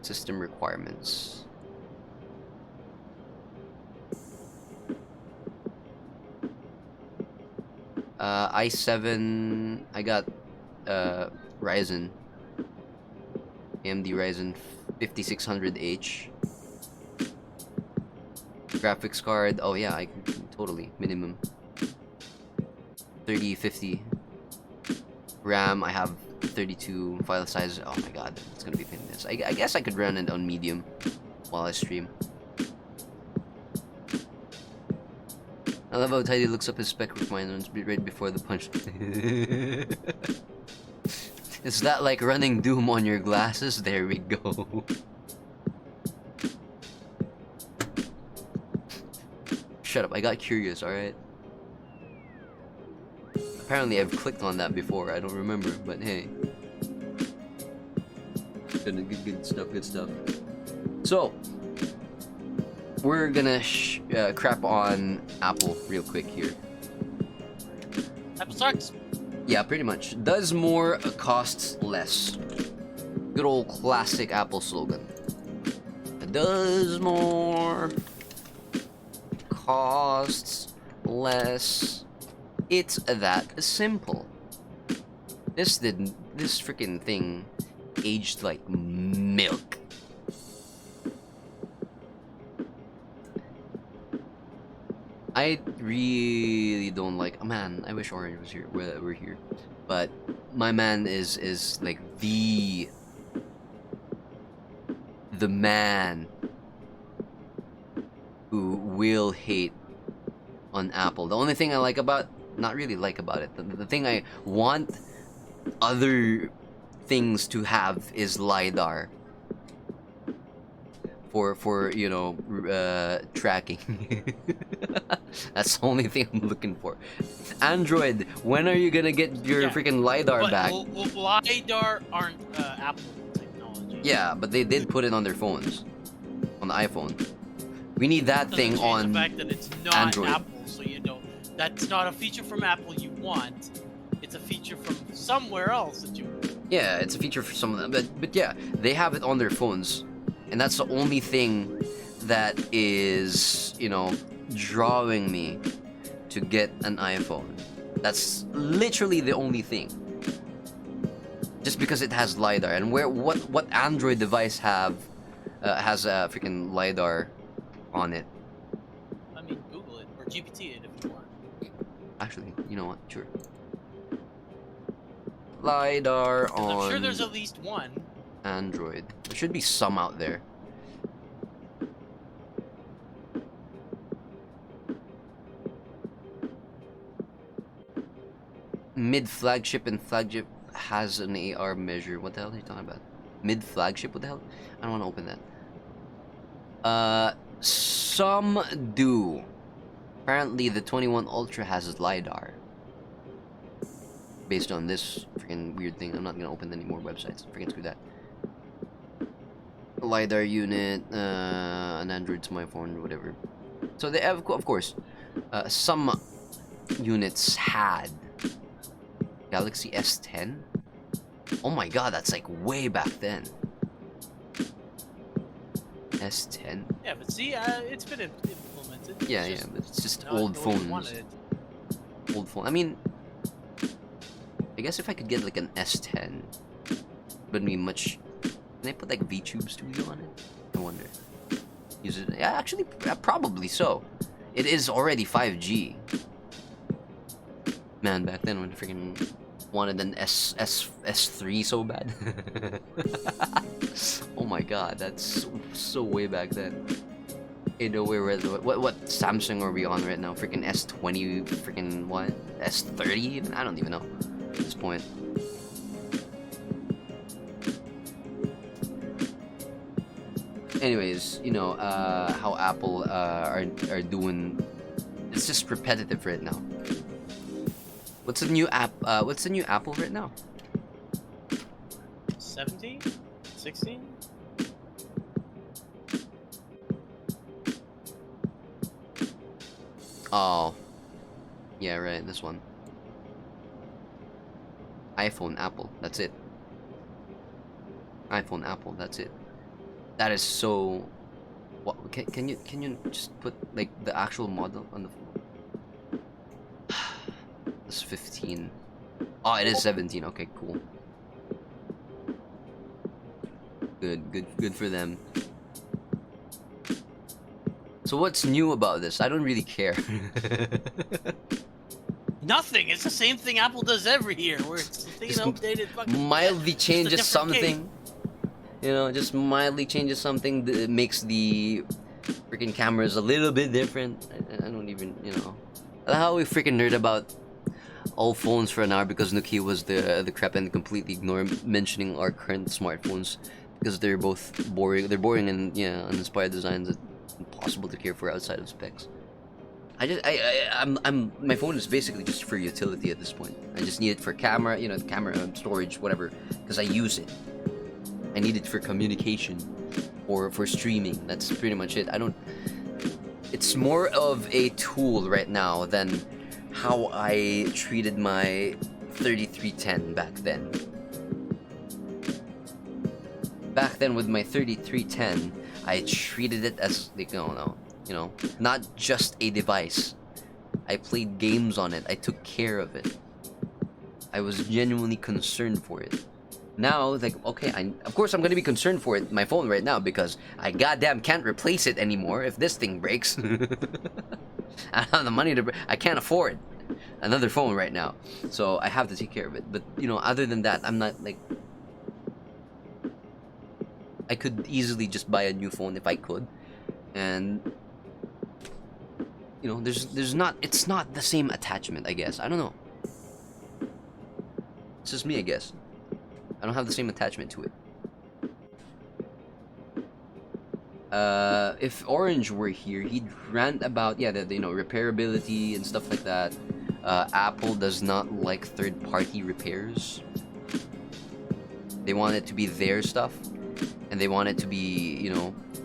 System requirements. i7, I got Ryzen, AMD Ryzen 5600H. Graphics card, oh yeah, I can totally, minimum 3050. RAM, I have 32. File size, oh my god, it's gonna be fantastic. I guess I could run it on medium while I stream. I love how Tidy looks up his spec requirements right before the punch. Is that like running Doom on your glasses? There we go. shut up. I got curious, alright? Apparently I've clicked on that before. I don't remember, but hey. Good stuff, good stuff. So, we're gonna crap on Apple real quick here. Apple sucks. Yeah, pretty much. Does more, costs less. Good old classic Apple slogan. Does more, costs less. It's that simple. This freaking thing aged like milk. I really don't like. Man, I wish Orange was here. We're here, but my man is like the man who will hate on Apple. The only thing I like about, not really like about it, the thing I want other things to have is LiDAR for you know, tracking. That's the only thing I'm looking for. Android, when are you gonna get your freaking LiDAR but back? LiDAR aren't Apple technology. Yeah, but they did put it on their phones, on the iPhone. We need that Doesn't thing change on the fact that it's not Android. Apple, so you don't. That's not a feature from Apple you want. It's a feature from somewhere else that you. Yeah, it's a feature for some of them, but yeah, they have it on their phones, and that's the only thing that is, you know, drawing me to get an iPhone. That's literally the only thing. Just because it has LiDAR, and what Android device has a freaking LiDAR on it? I mean, Google it or GPT it if you want. Actually, you know what? Sure. LiDAR 'Cause on I'm sure there's at least one. Android. There should be some out there. Mid-flagship and flagship has an AR measure. What the hell are you talking about? Mid-flagship? What the hell? I don't want to open that. Some do. Apparently, the 21 Ultra has LiDAR. Based on this freaking weird thing. I'm not gonna open any more websites. Freaking screw that. LiDAR unit, an Android smartphone, whatever. So they have, of course, some units had Galaxy S10. Oh my god, that's like way back then. S10. Yeah, but see, it's been implemented. Yeah, It's yeah, but it's just not old the way you phones. wanted it. Old phone. I mean, I guess if I could get like an S10, would be much. Can I put like VTube Studio on it? I wonder. Use it? Yeah, actually, probably so. It is already 5G. Man, back then when I freaking wanted an S3 so bad. Oh my god, that's so way back then. You know, what Samsung are we on right now? Freaking S20, freaking what? S30 even? I don't even know at this point. Anyways, you know, how Apple are doing. It's just repetitive right now. What's the new app? What's the new Apple right now? 17? 16? Oh, yeah, right. This one. iPhone, Apple. That's it. iPhone, Apple. That's it. That is so. What can you just put like the actual model on the? It's 15. Oh, it is 17. Okay, cool. Good for them. So what's new about this? I don't really care. Nothing. It's the same thing Apple does every year, where it's the same Just updated fucking. mildly just a changes different something. game. You know, just mildly changes something that makes the freaking cameras a little bit different. I don't even, you know. I like how we freaking nerd about all phones for an hour because Nokia was the crap and completely ignore mentioning our current smartphones because they're both boring. They're boring and, yeah, uninspired designs that impossible to care for outside of specs. my phone is basically just for utility at this point. I just need it for camera, camera storage, whatever, because I use it. I need it for communication or for streaming. That's pretty much it. It's more of a tool right now than how I treated my 3310 back then. Back then with my 3310, I treated it as like, not just a device. I played games on it. I took care of it. I was genuinely concerned for it. Now, like, okay, of course I'm gonna be concerned for it, my phone right now, because I goddamn can't replace it anymore if this thing breaks. I don't have the money I can't afford another phone right now, so I have to take care of it. But other than that, I'm not like. I could easily just buy a new phone if I could, and it's not the same attachment, I guess. I don't know. It's just me, I guess. I don't have the same attachment to it. If Orange were here, he'd rant about the repairability and stuff like that. Apple does not like third-party repairs. They want it to be their stuff, and they want it to be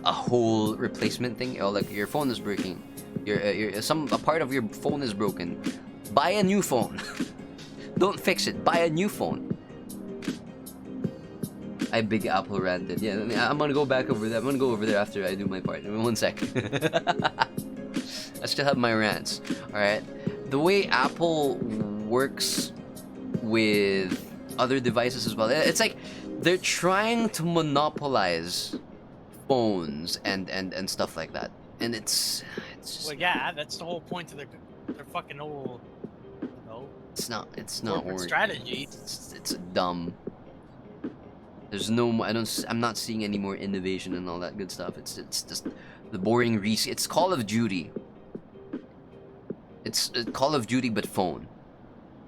a whole replacement thing. Like your phone is breaking, a part of your phone is broken. Buy a new phone. Don't fix it. Buy a new phone. I big Apple ranted. Yeah, I'm gonna go back over there. I'm gonna go over there after I do my part. In 1 sec. I still have my rants. Alright. The way Apple works with other devices as well, it's like they're trying to monopolize phones and stuff like that. And it's just, Well, yeah, that's the whole point of their fucking whole, it's not corporate working. strategy. It's dumb. There's no, I'm not seeing any more innovation and all that good stuff. It's just the boring it's Call of Duty. It's Call of Duty but phone.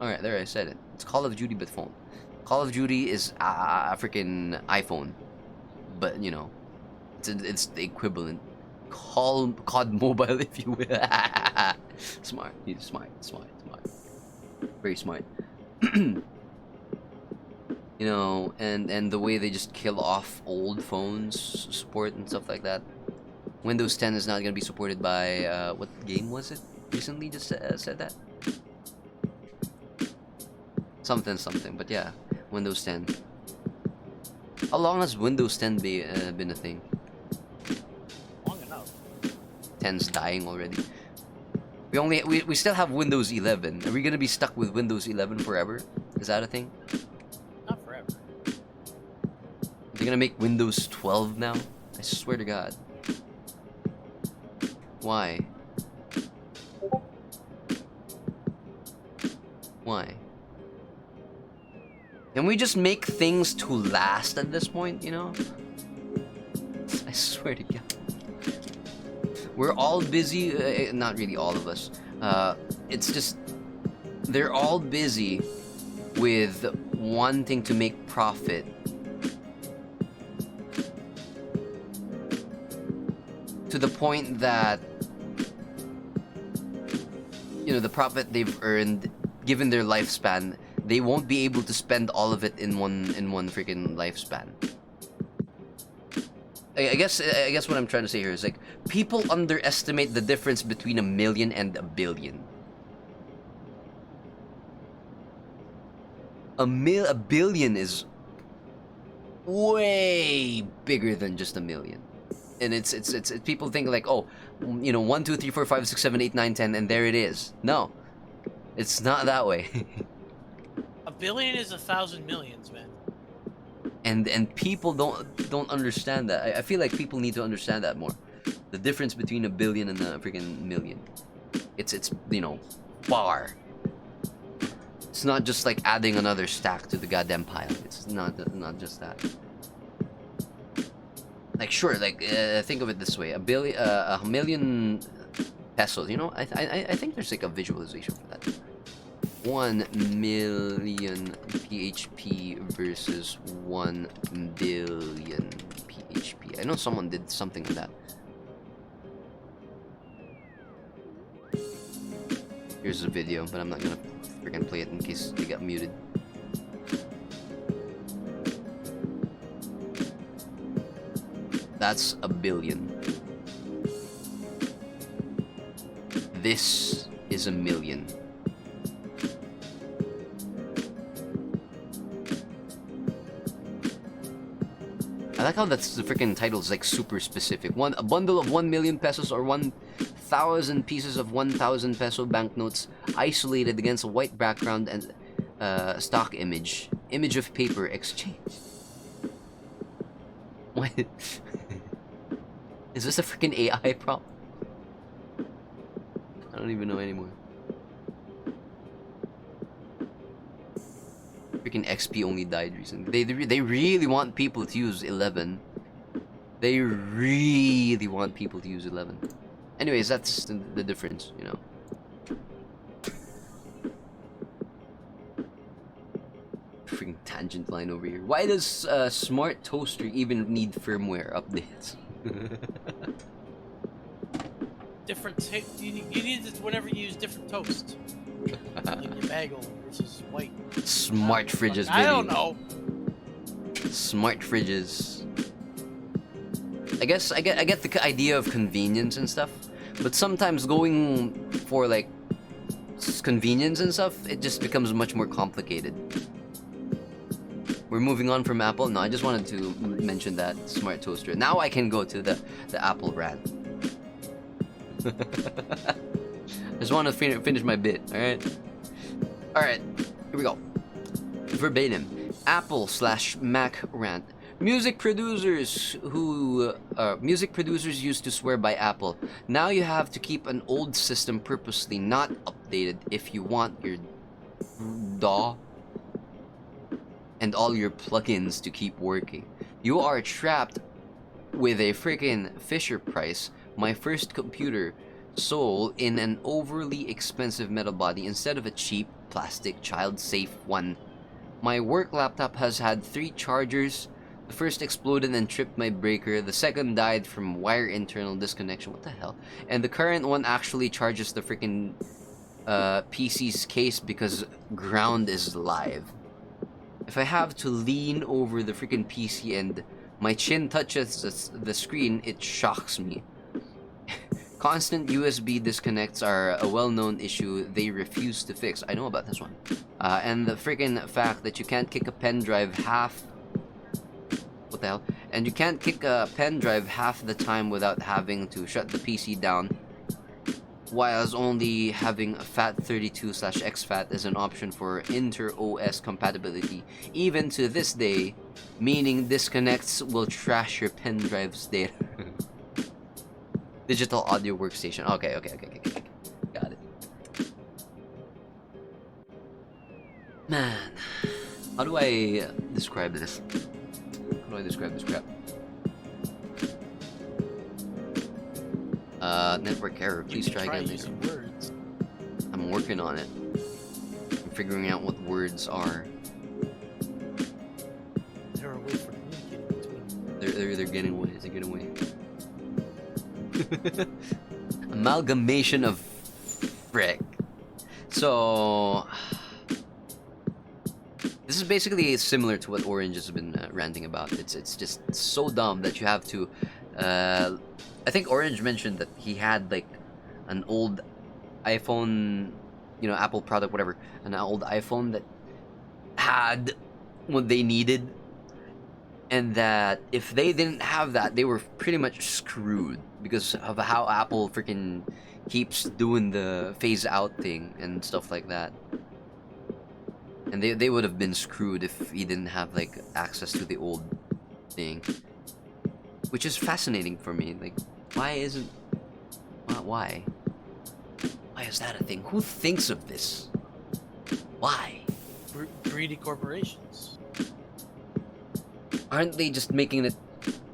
Alright, there I said it. It's Call of Duty but phone. Call of Duty is a freaking iPhone, but it's the equivalent. COD Mobile, if you will. Smart. He's smart. Very smart. And the way they just kill off old phones support and stuff like that. Windows 10 is not gonna be supported by what game was it? Recently just said that. Something, but yeah, Windows 10. How long has Windows 10 been a thing? Long enough. 10's dying already. We still have Windows 11. Are we gonna be stuck with Windows 11 forever? Is that a thing? Not forever. They're gonna make Windows 12 now? I swear to God. Why? Why? Can we just make things to last at this point, I swear to God. We're all busy, not really all of us. It's just, they're all busy with wanting to make profit. To the point that, the profit they've earned, given their lifespan, they won't be able to spend all of it in one freaking lifespan. I guess what I'm trying to say here is like people underestimate the difference between 1 million and 1 billion. A billion is way bigger than just 1 million. And it's people think like, 1, 2, 3, 4, 5, 6, 7, 8, 9, 10, and there it is. No. It's not that way. 1 billion is 1,000 millions, man. And people don't understand that. I feel like people need to understand that more. The difference between 1 billion and a freaking million. It's far. It's not just like adding another stack to the goddamn pile. It's not just that. Like sure, like think of it this way: 1 million pesos. I think there's like a visualization for that. 1 million PHP versus 1 billion PHP. I know someone did something like that. Here's a video, but I'm not gonna freaking play it in case they got muted. That's $1 billion. This is $1 million. I like how that's the freaking title is like super specific. A bundle of 1 million pesos or 1,000 pieces of 1,000 peso banknotes isolated against a white background and stock image of paper exchange. What? Is this a freaking AI prompt? I don't even know anymore. Freaking XP only died recently. They really want people to use 11. They really want people to use 11. Anyways, that's the difference, you know. Freaking tangent line over here. Why does smart toaster even need firmware updates? Different. You need it whenever you use different toast. Like your bagel versus white. Smart fridges, baby. I don't know. Smart fridges. I guess I get the idea of convenience and stuff, but sometimes going for like convenience and stuff, it just becomes much more complicated. We're moving on from Apple. No, I just wanted to mention that smart toaster. Now I can go to the Apple rant. I just want to finish my bit. All right. Here we go. Verbatim. Apple/Mac rant. Music producers used to swear by Apple. Now you have to keep an old system purposely not updated if you want your DAW and all your plugins to keep working. You are trapped with a freaking Fisher Price, my first computer sold in an overly expensive metal body instead of a cheap plastic child-safe one. My work laptop has had 3 chargers. The first exploded and tripped my breaker. The second died from wire internal disconnection. What the hell? And the current one actually charges the freaking PC's case because ground is live. If I have to lean over the freaking PC and my chin touches the screen, it shocks me. Constant USB disconnects are a well-known issue they refuse to fix. I know about this one. And the freaking fact that you can't kick a pen drive half... What the hell? And you can't kick a pen drive half the time without having to shut the PC down. Whilst only having a FAT32/exFAT as an option for inter-OS compatibility. Even to this day, meaning disconnects will trash your pen drive's data. Digital audio workstation. Okay. Got it. Man, how do I describe this? How do I describe this crap? Network error. Please try again. Using words. I'm working on it. I'm figuring out what words are. There are a way for communicating between. They're getting away. They're getting away. Amalgamation of frick. So this is basically similar to what Orange has been ranting about. It's just so dumb that you have to. I think Orange mentioned that he had like an old iPhone, you know, Apple product, whatever, an old iPhone that had what they needed, and that if they didn't have that, they were pretty much screwed because of how Apple freaking keeps doing the phase out thing and stuff like that. And they would have been screwed if he didn't have like access to the old thing, which is fascinating for me. Like, why is that a thing? Who thinks of this? Why? Greedy corporations. Aren't they just making it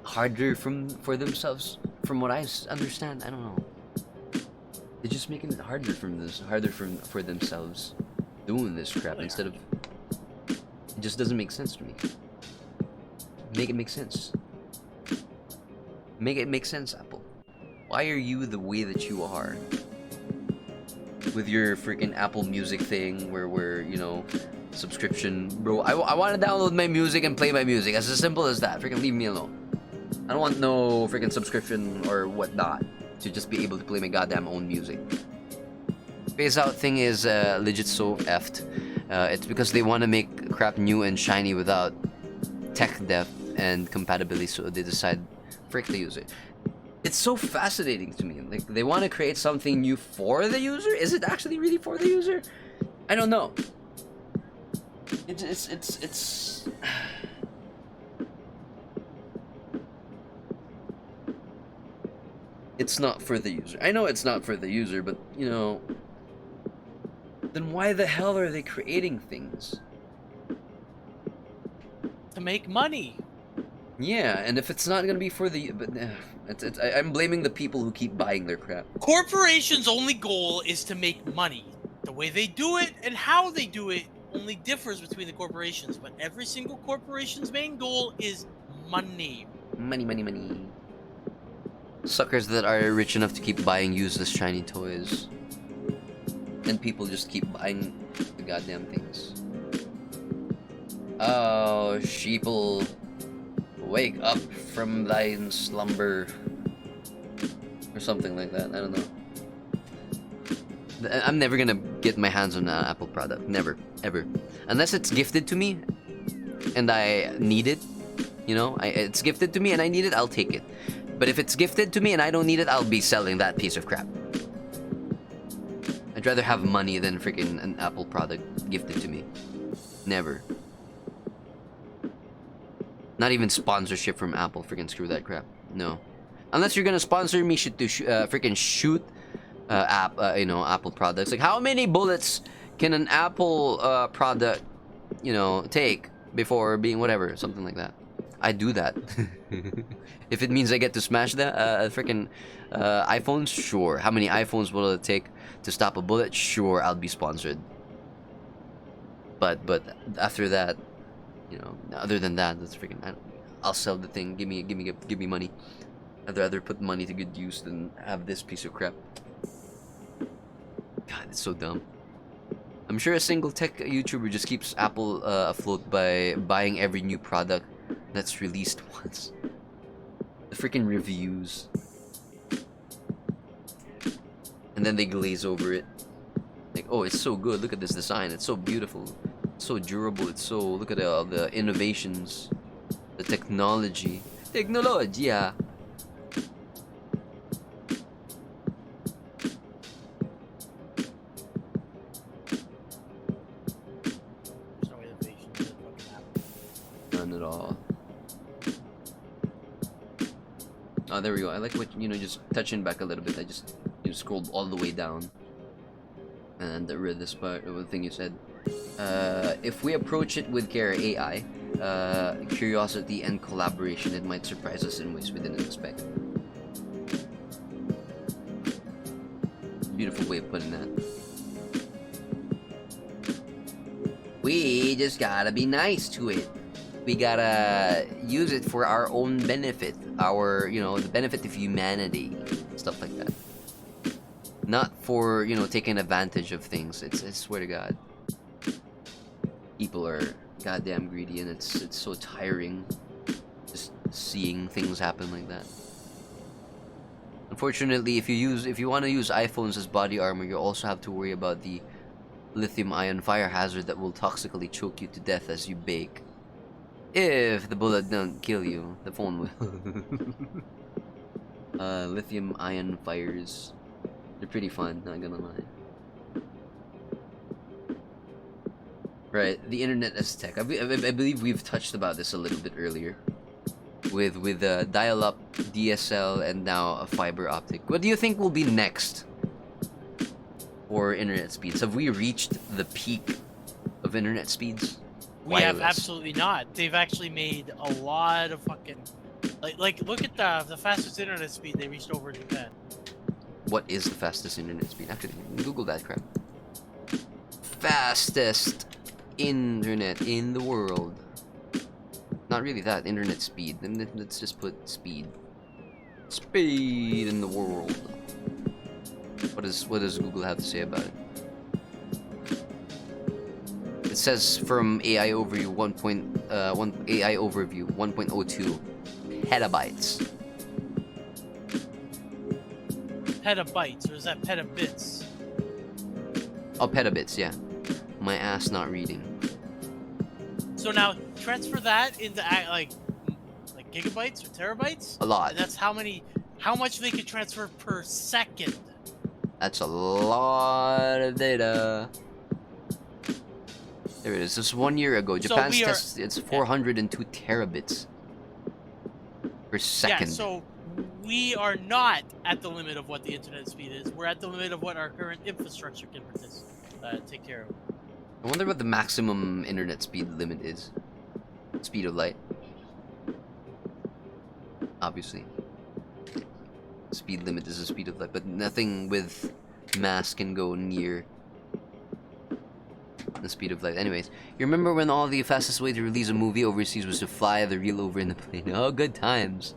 harder for themselves? From what I understand, I don't know. They're just making it harder for themselves doing this crap instead of. It just doesn't make sense to me. Make it make sense. Make it make sense, Apple. Why are you the way that you are? with your freaking Apple Music thing, where you know, subscription, bro. I want to download my music and play my music. As simple as that. Freaking leave me alone. I don't want no freaking subscription or whatnot to just be able to play my goddamn own music. Phase out thing is legit so effed. It's because they want to make crap new and shiny without tech depth and compatibility, so they decide frick to use it. It's so fascinating to me. Like, they want to create something new for the user. Is it actually really for the user? I don't know. It's it's not for the user. I know it's not for the user, but you know, then why the hell are they creating things? To make money. Yeah, and if it's not gonna be for the, but I'm blaming the people who keep buying their crap. Corporations' only goal is to make money. The way they do it and how they do it only differs between the corporations, but every single corporation's main goal is money. Money, money, money. Suckers that are rich enough to keep buying useless shiny toys. And people just keep buying the goddamn things. Oh, sheeple, wake up from thine slumber. Or something like that, I don't know. I'm never gonna get my hands on an Apple product. Never. Ever. Unless it's gifted to me and I need it. You know, it's gifted to me and I need it, I'll take it. But if it's gifted to me and I don't need it, I'll be selling that piece of crap. I'd rather have money than freaking an Apple product gifted to me. Never. Not even sponsorship from Apple. Freaking screw that crap. No. Unless you're gonna sponsor me to freaking shoot you know, Apple products. Like, how many bullets can an Apple product, you know, take before being whatever, something like that? I do that. If it means I get to smash that freaking iPhones, sure. How many iPhones will it take to stop a bullet? Sure, I'll be sponsored. But after that, you know, other than that, that's freaking. I'll sell the thing. Give me money. I'd rather put money to good use than have this piece of crap. God, it's so dumb. I'm sure a single tech YouTuber just keeps Apple afloat by buying every new product that's released once. The freaking reviews. And then they glaze over it. Like, oh, it's so good. Look at this design. It's so beautiful. It's so durable. It's so... Look at all the innovations. The technology. Technologia. There's no innovation in the fucking app. None at all. Oh, there we go. I like what, you know, just touching back a little bit. I just, you know, scrolled all the way down. And I read this part of the thing you said. If we approach it with care, AI, curiosity and collaboration, it might surprise us in ways we didn't expect. Beautiful way of putting that. We just gotta be nice to it. We gotta use it for our own benefit. Our, you know, the benefit of humanity. Stuff like that. Not for, you know, taking advantage of things. I swear to God. People are goddamn greedy, and it's so tiring just seeing things happen like that. Unfortunately, if you want to use iPhones as body armor, you also have to worry about the lithium-ion fire hazard that will toxically choke you to death as you bake. If the bullet don't kill you, the phone will. Lithium-ion fires. They're pretty fun, not gonna lie. Right, the internet as tech. I believe we've touched about this a little bit earlier. With dial-up, DSL, and now a fiber optic. What do you think will be next for internet speeds? Have we reached the peak of internet speeds? We have Wireless. absolutely not. They've actually made a lot of fucking... Like look at the fastest internet speed they reached over in Japan. What is the fastest internet speed? Actually, Google that crap. Fastest internet in the world. Not really that, internet speed. Then let's just put speed. Speed in the world. What does Google have to say about it? It says from AI overview 1.02 petabytes. Petabytes, or is that petabits? Oh, petabits, yeah. My ass not reading. So now transfer that into like gigabytes or terabytes. A lot. And that's how much they can transfer per second. That's a lot of data. There it is. This 1 year ago. So Japan's we are- test, it's 402 terabits per second. Yeah, so we are not at the limit of what the internet speed is. We're at the limit of what our current infrastructure can take care of. I wonder what the maximum internet speed limit is. Speed of light. Obviously. Speed limit is the speed of light, but nothing with mass can go near the speed of light. Anyways, you remember when all the fastest way to release a movie overseas was to fly the reel over in the plane? Oh, good times.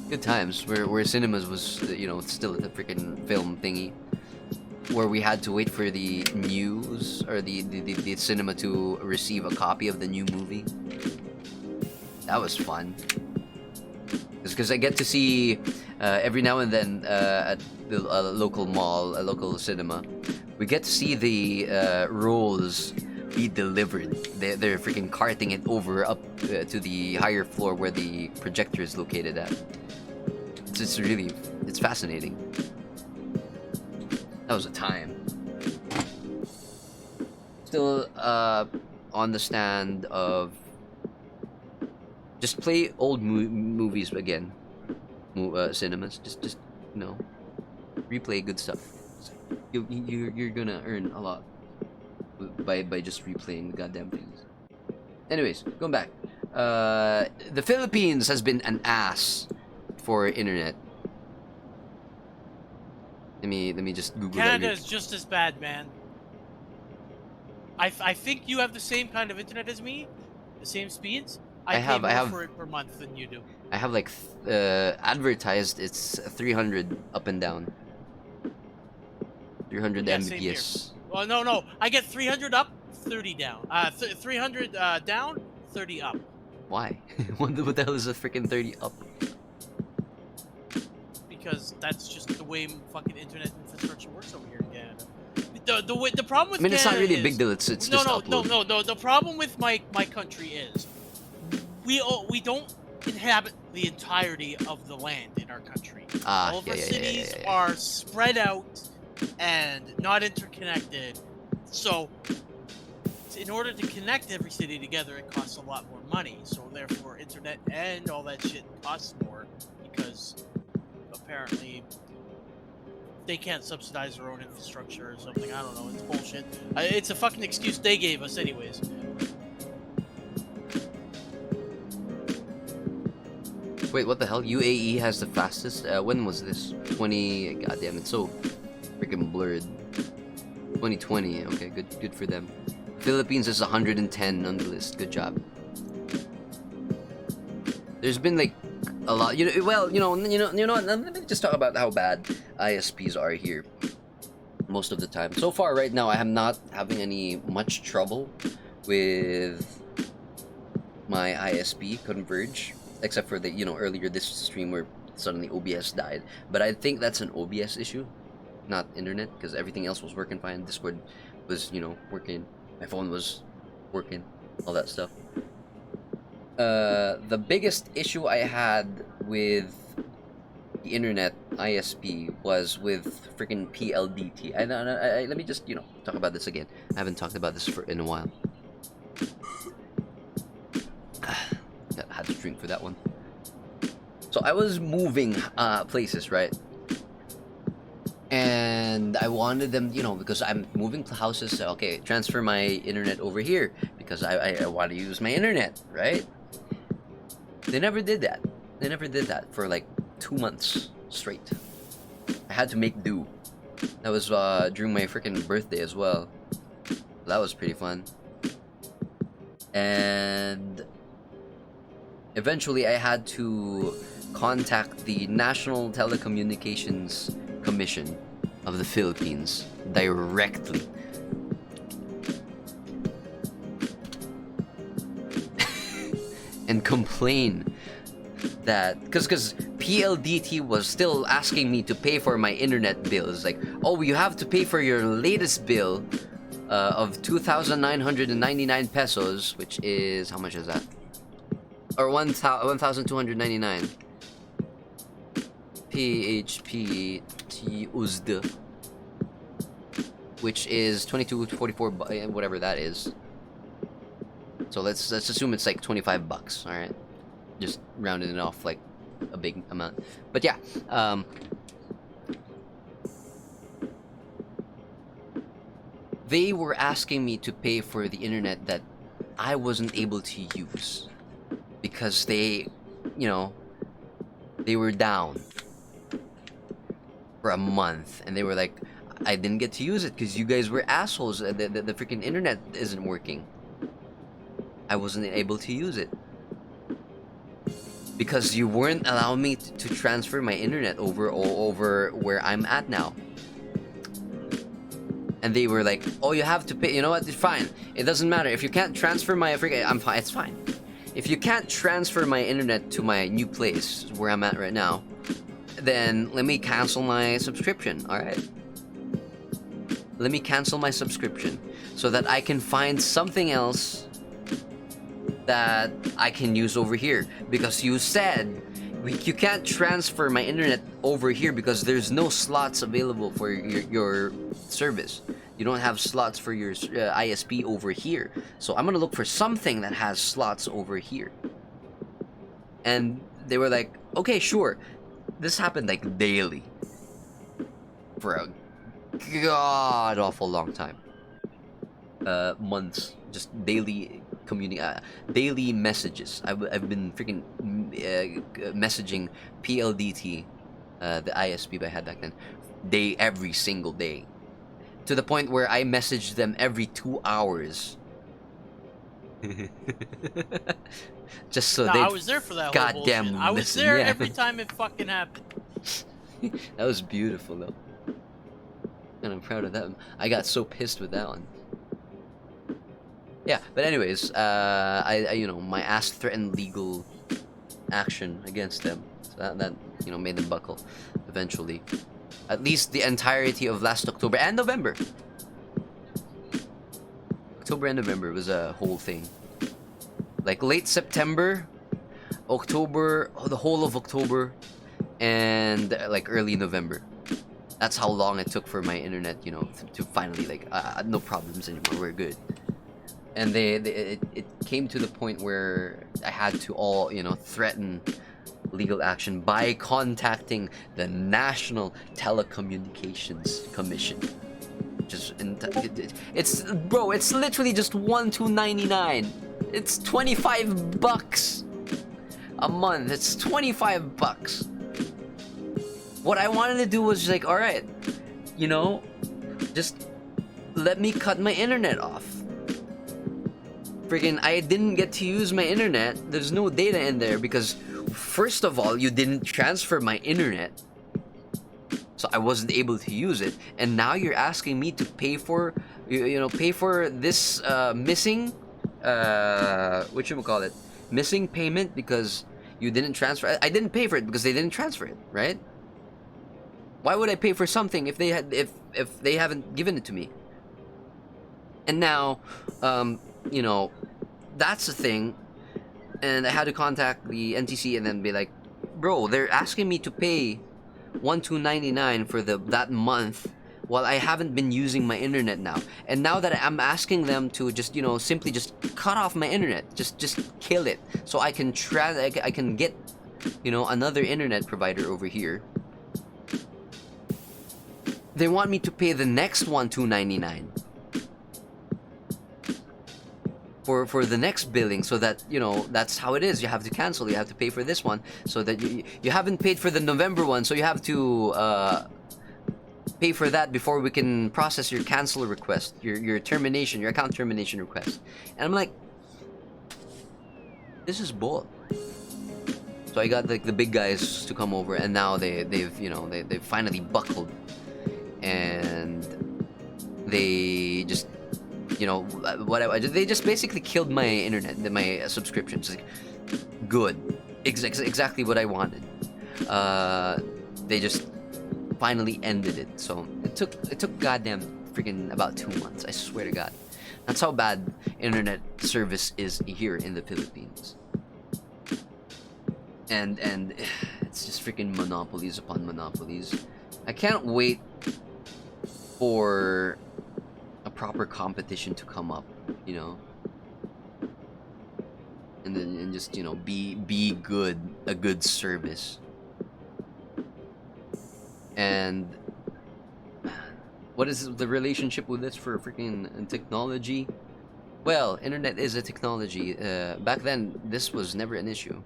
Good times. Where cinemas was, you know, still a freaking film thingy. Where we had to wait for the news or the cinema to receive a copy of the new movie. That was fun. Because I get to see every now and then at the local mall, a local cinema, we get to see the rolls be delivered. They're freaking carting it over up to the higher floor where the projector is located at. It's fascinating. That was a time. Still on the stand of just play old movies again. Cinemas. Just you know, replay good stuff. You're gonna earn a lot by just replaying the goddamn things. Anyways, going back. The Philippines has been an ass for internet. Let me just Google Canada that. is just as bad, man. I think you have the same kind of internet as me, the same speeds. I have- pay I more have- for it per month than you do. I have like advertised it's 300 up and down. 300 Yeah, same Mbps. Well, no, I get 300 up, 30 down. 300 down, 30 up. Why? what the hell is a freaking 30 up? Because that's just the way fucking internet infrastructure works over here in Canada. The problem with I mean, it's not Canada really a is, big deal. It's just upload. no. The problem with my country is we don't inhabit the entirety of the land in our country. Ah, All of yeah, our yeah, yeah, cities yeah, yeah. are spread out and not interconnected. So, in order to connect every city together, it costs a lot more money. So, therefore, internet and all that shit costs more because apparently they can't subsidize their own infrastructure or something. I don't know. It's bullshit. It's a fucking excuse they gave us, anyways. Wait, what the hell? UAE has the fastest? When was this? 20... Goddamn, it's so freaking blurred. 2020. Okay, good for them. Philippines is 110 on the list. Good job. There's been like a lot. You know. Let me just talk about how bad ISPs are here. Most of the time. So far, right now, I am not having any much trouble with my ISP Converge, except for the earlier this stream where suddenly OBS died. But I think that's an OBS issue, not internet, because everything else was working fine. Discord was working. My phone was working. All that stuff. The biggest issue I had with the internet ISP was with freaking PLDT. Let me just talk about this again. I haven't talked about this in a while. I had to drink for that one. So I was moving places, right? And I wanted them, because I'm moving to houses. So, okay, transfer my internet over here because I want to use my internet, right? They never did that. They never did that for like 2 months straight. I had to make do. That was during my freaking birthday as well. That was pretty fun. And eventually I had to contact the National Telecommunications Commission of the Philippines directly. And complain that because PLDT was still asking me to pay for my internet bills. Like, oh, you have to pay for your latest bill of 2,999 pesos, which is, how much is that? Or 1,299 PHP USD, which is 2244, whatever that is. So let's assume it's like 25 bucks. All right, just rounding it off like a big amount. But yeah, they were asking me to pay for the internet that I wasn't able to use because they, you know, they were down for a month, and they were like, I didn't get to use it because you guys were assholes. The freaking internet isn't working. I wasn't able to use it because you weren't allowing me to transfer my internet over where I'm at now. And they were like, oh, you have to pay. You know what? It's fine. It doesn't matter. If you can't transfer my I'm fine. It's fine. If you can't transfer my internet to my new place where I'm at right now, then let me cancel my subscription. All right. Let me cancel my subscription so that I can find something else that I can use over here, because you said you can't transfer my internet over here because there's no slots available for your service. You don't have slots for your ISP over here, so I'm gonna look for something that has slots over here. And they were like, okay, sure. This happened like daily for a god awful long time. Months, just daily daily messages. I've been freaking messaging PLDT, the ISP I had back then, every single day, to the point where I messaged them every 2 hours. Just so I was there for that whole goddamn bullshit. I was listen, there yeah. every time it fucking happened. That was beautiful though, and I'm proud of that. I got so pissed with that one. Yeah, but anyways, I you know, my ass threatened legal action against them. So that you know, made them buckle eventually. At least the entirety of last October and November. October and November was a whole thing. Like late September, October, the whole of October, and like early November. That's how long it took for my internet, you know, to finally like no problems anymore. We're good. And it came to the point where I had to threaten legal action by contacting the National Telecommunications Commission. It's literally just 1,299. It's 25 bucks a month. It's 25 bucks. What I wanted to do was just like, all right, you know, just let me cut my internet off. Freaking, I didn't get to use my internet. There's no data in there because, first of all, you didn't transfer my internet, so I wasn't able to use it. And now you're asking me to pay for, pay for this missing, missing payment because you didn't transfer. I didn't pay for it because they didn't transfer it, right? Why would I pay for something if they haven't given it to me? And now, you know, that's the thing. And I had to contact the NTC and then be like, bro, they're asking me to pay 1,299 for that month while I haven't been using my internet now. And now that I'm asking them to just, simply just cut off my internet, just kill it, so I can I can get, another internet provider over here. They want me to pay the next 1,299 for the next billing, so that that's how it is. You have to cancel. You have to pay for this one, so that you haven't paid for the November one, so you have to pay for that before we can process your cancel request, your termination, your account termination request. And I'm like, this is bull. So I got like the big guys to come over, and now they've they've finally buckled, and they just they just basically killed my internet, my subscriptions. Like, good, exactly what I wanted. They just finally ended it. So it took goddamn freaking about 2 months. I swear to God, that's how bad internet service is here in the Philippines. And it's just freaking monopolies upon monopolies. I can't wait for a proper competition to come up, and just be good, a good service. And what is the relationship with this for freaking technology? Well, internet is a technology. Back then, this was never an issue.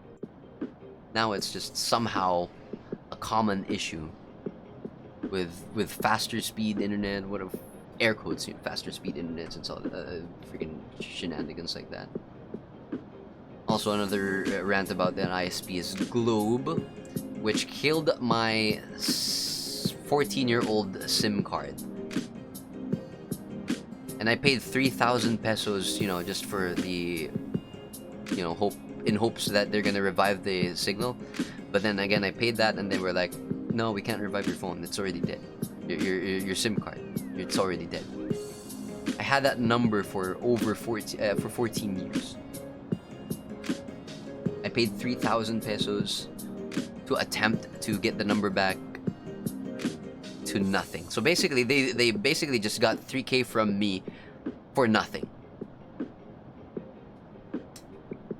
Now it's just somehow a common issue with faster speed internet. What if air quotes, faster speed internet and so freaking shenanigans like that. Also, another rant about that ISP is Globe, which killed my 14-year-old SIM card. And I paid 3,000 pesos, just for the, hopes that they're gonna revive the signal. But then again, I paid that, and they were like, "No, we can't revive your phone. It's already dead. Your SIM card, it's already dead." I had that number for over 14 years. I paid 3,000 pesos to attempt to get the number back to nothing. So basically, they basically just got 3K from me for nothing.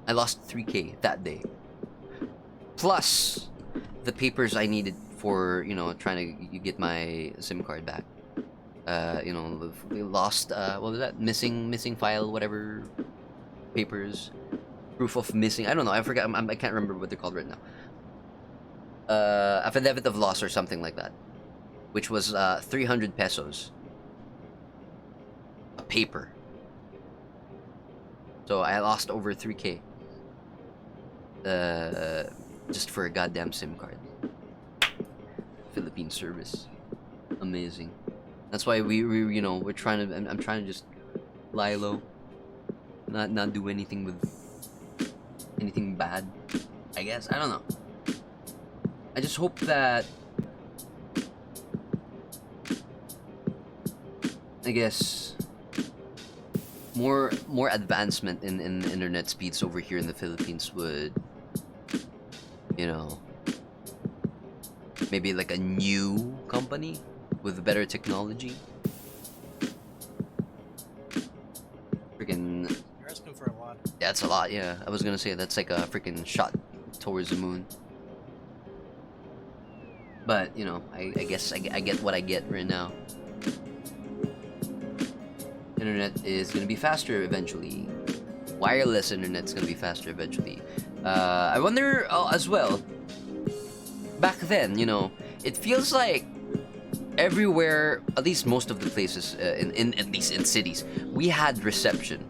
I lost 3K that day. Plus the papers I needed for, trying to get my SIM card back. They lost, what was that? Missing file, whatever. Papers. Proof of missing. I don't know. I forgot. I can't remember what they're called right now. Affidavit of loss or something like that. Which was 300 pesos. A paper. So I lost over 3K. Just for a goddamn SIM card. Philippine service. Amazing. That's why we're trying to. I'm trying to just lie low. Not do anything with anything bad. I guess, I don't know. I just hope that, I guess, more advancement in internet speeds over here in the Philippines would, maybe like a new company with better technology. Freaking, You're asking for a lot. that's a lot. Yeah, I was gonna say that's like a freaking shot towards the moon. But I guess I get what I get right now. Internet is gonna be faster eventually. Wireless internet's gonna be faster eventually. I wonder as well. Back then, it feels like everywhere, at least most of the places, in at least in cities, we had reception.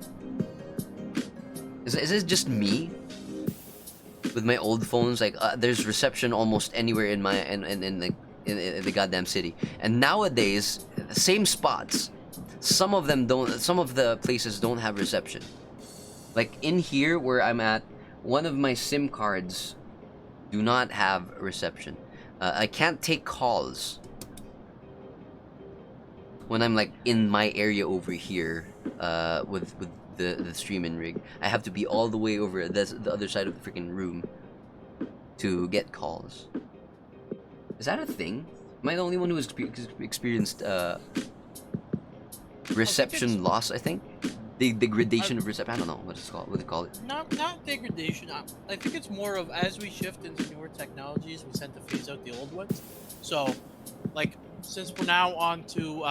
Is it just me? With my old phones, like there's reception almost anywhere in my in the goddamn city. And nowadays, same spots. Some of them don't. Some of the places don't have reception. Like in here where I'm at, one of my SIM cards do not have reception. I can't take calls when I'm like in my area over here with the streaming rig. I have to be all the way over the other side of the freaking room to get calls. Is that a thing? Am I the only one who has experienced reception loss? I think the degradation of reception. I don't know what it's called. What they call it. Not degradation. I think it's more of, as we shift into newer technologies, we tend to phase out the old ones. So, like, since we're now on to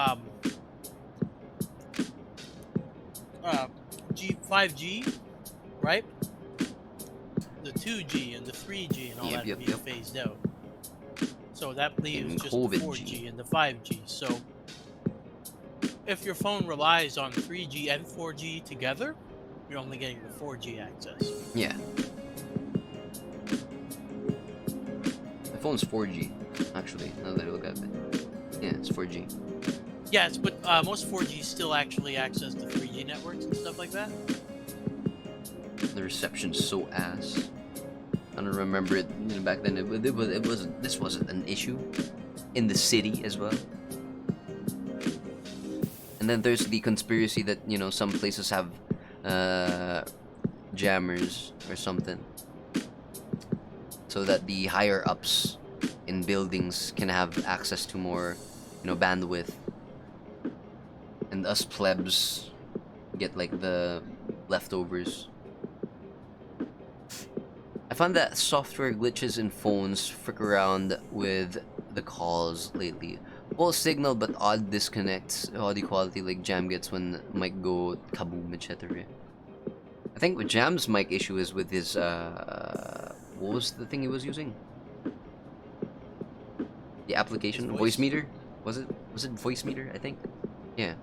5G, right? The 2G and the 3G and all that being phased out. So that leaves just the 4G and the 5G. So if your phone relies on 3G and 4G together, you're only getting the 4G access. Yeah. phone's 4G, actually, now that I look at it. Yeah, it's 4G. Yes, but most 4G still actually access the 3G networks and stuff like that. The reception's so ass. I don't remember it, you know, back then. It wasn't. This wasn't an issue in the city as well. And then there's the conspiracy that, you know, some places have jammers or something, so that the higher ups in buildings can have access to more, you know, bandwidth, and us plebs get like the leftovers. I found that software glitches in phones frick around with the calls lately. Full signal but odd disconnects, audio quality like Jam gets when mic go kaboom, etc. I think with Jam's mic issue is with his what was the thing he was using? The application, His voice voice. meter? Was it voice meter? I think. Yeah.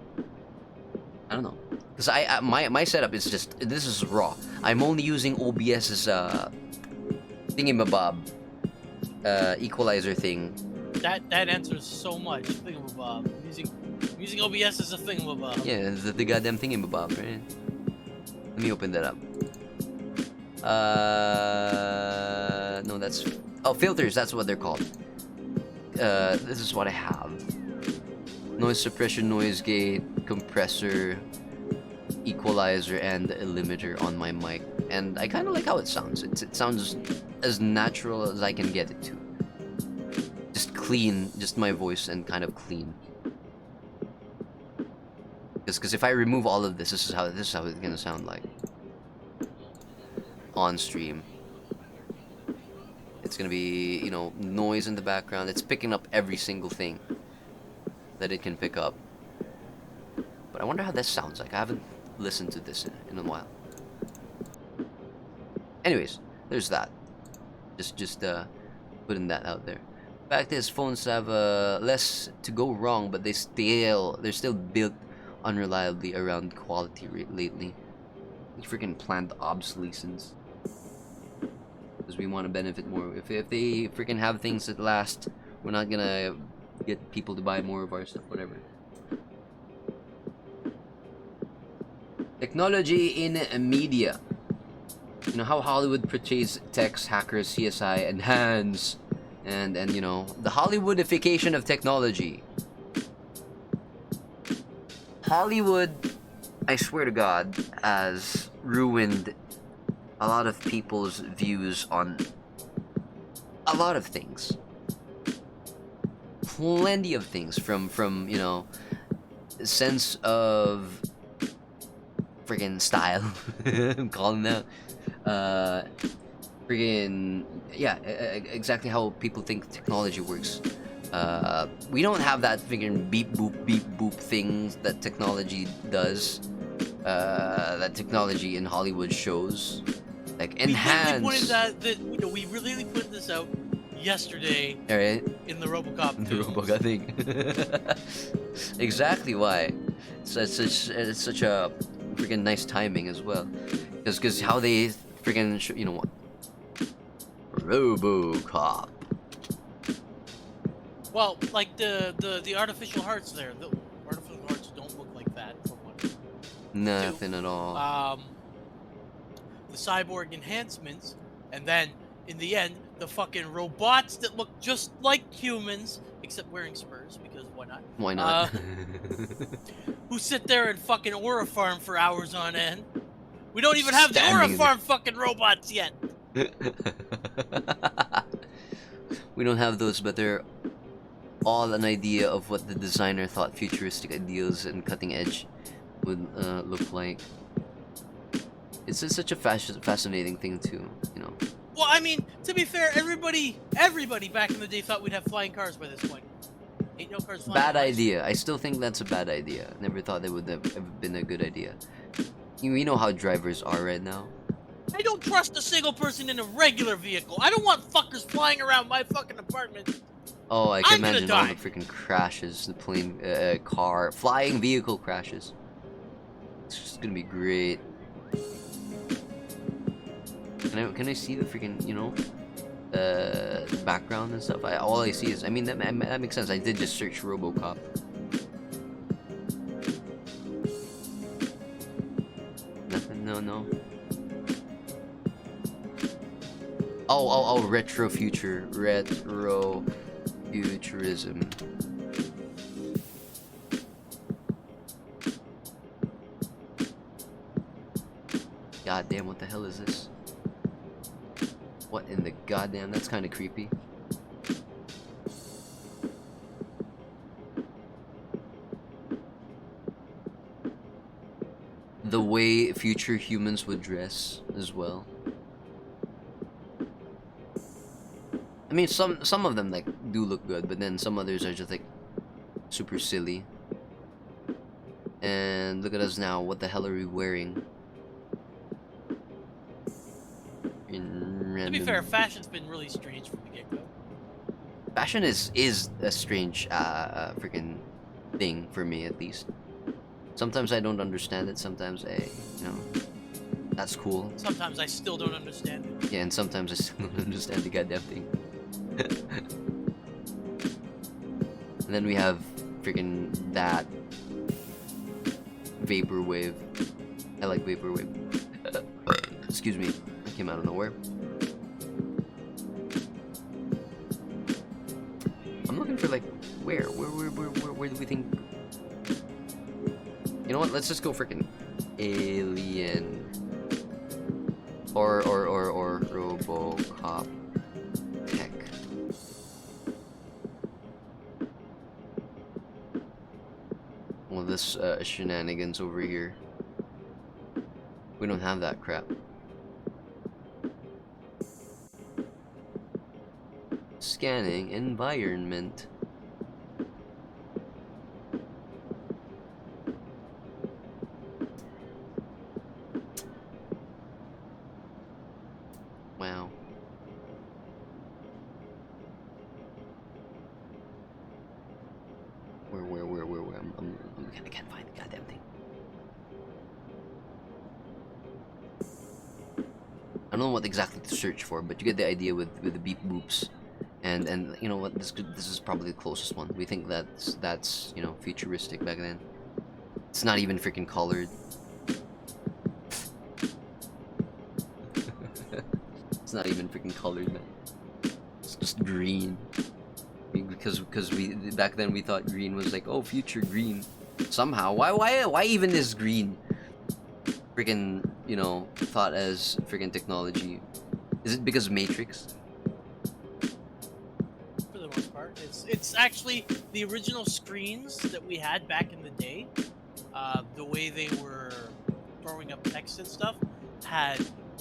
I don't know. Cause my setup is just, this is raw. I'm only using OBS's thingamabob equalizer thing. That answers so much. Thingamabob. Using OBS is a thingamabob. Yeah, the goddamn thingamabob, right? Let me open that up. No, that's, oh, filters. That's what they're called. This is what I have. Noise suppression, noise gate, compressor, equalizer, and a limiter on my mic. And I kind of like how it sounds. It sounds as natural as I can get it to. Just clean, just my voice and kind of clean. Because if I remove all of this, this is how it's gonna sound like on stream. It's gonna be, you know, noise in the background. It's picking up every single thing that it can pick up. But I wonder how this sounds like. I haven't listened to this in a while. Anyways, there's that. Just putting that out there. Fact is, phones have less to go wrong, but they're still built unreliably around quality lately. It's freaking planned obsolescence. Because we want to benefit more. If they freaking have things that last, we're not gonna get people to buy more of our stuff, whatever. Technology in media. You know how Hollywood portrays techs, hackers, CSI, and hands, and you know, the Hollywoodification of technology. Hollywood, I swear to God, has ruined a lot of people's views on a lot of things. Plenty of things, from you know, sense of friggin' style. I'm calling that. Friggin', yeah, exactly how people think technology works. We don't have that friggin' beep boop things that technology does. That technology in Hollywood shows, like enhance. We pointed that you know, we really put this out yesterday. All right. In the RoboCop. The RoboCop thing. Exactly why. It's such a freaking nice timing as well, because how they freaking you know what. RoboCop. Well, like the artificial hearts there. The artificial hearts don't look like that for one. Nothing at all. The cyborg enhancements, and then in the end, the fucking robots that look just like humans, except wearing spurs, because why not? Why not? Who sit there and fucking aura farm for hours on end. We don't even have the aura Standing farm fucking robots yet. We don't have those, but they're all an idea of what the designer thought futuristic ideals and cutting edge would look like. It's just such a fascinating thing too, you know. Well, I mean, to be fair, everybody back in the day thought we'd have flying cars by this point. Ain't no cars flying. Bad cars. idea. I still think that's a bad idea. Never thought it would have ever been a good idea. You know how drivers are right now. I don't trust a single person in a regular vehicle. I don't want fuckers flying around my fucking apartment. Oh, I can I'm gonna imagine all the die. freaking crashes, the plane, car, flying vehicle crashes. It's just gonna be great. Can I see the freaking, you know, background and stuff. All I see is, I mean, that makes sense. I did just search RoboCop. Nothing. No. Oh, retrofuturism. God damn, what the hell is this? What in the goddamn? That's kind of creepy. The way future humans would dress as well. I mean, some of them like do look good, but then some others are just like super silly. And look at us now. What the hell are we wearing? To be fair, fashion's been really strange from the get-go. Fashion is a strange freaking thing for me, at least. Sometimes I don't understand it. Sometimes that's cool. Sometimes I still don't understand it. Yeah, and sometimes I still don't understand the goddamn thing. And then we have freaking that vaporwave. I like vaporwave. Excuse me, that came out of nowhere. I'm looking for like where do we think? You know what? Let's just go freaking alien or RoboCop tech. Well, this shenanigans over here. We don't have that crap. Scanning environment. Wow. Where? I can't find the goddamn thing. I don't know what exactly to search for, but you get the idea with the beep boops. And you know what, this is probably the closest one. We think that's you know, futuristic back then. It's not even freaking colored. It's not even freaking colored, man. It's just green. Because we back then we thought green was like, oh, future green. Somehow, why even is green freaking, you know, thought as freaking technology? Is it because of Matrix? For the most part, it's actually the original screens that we had back in the day. The way they were throwing up text and stuff had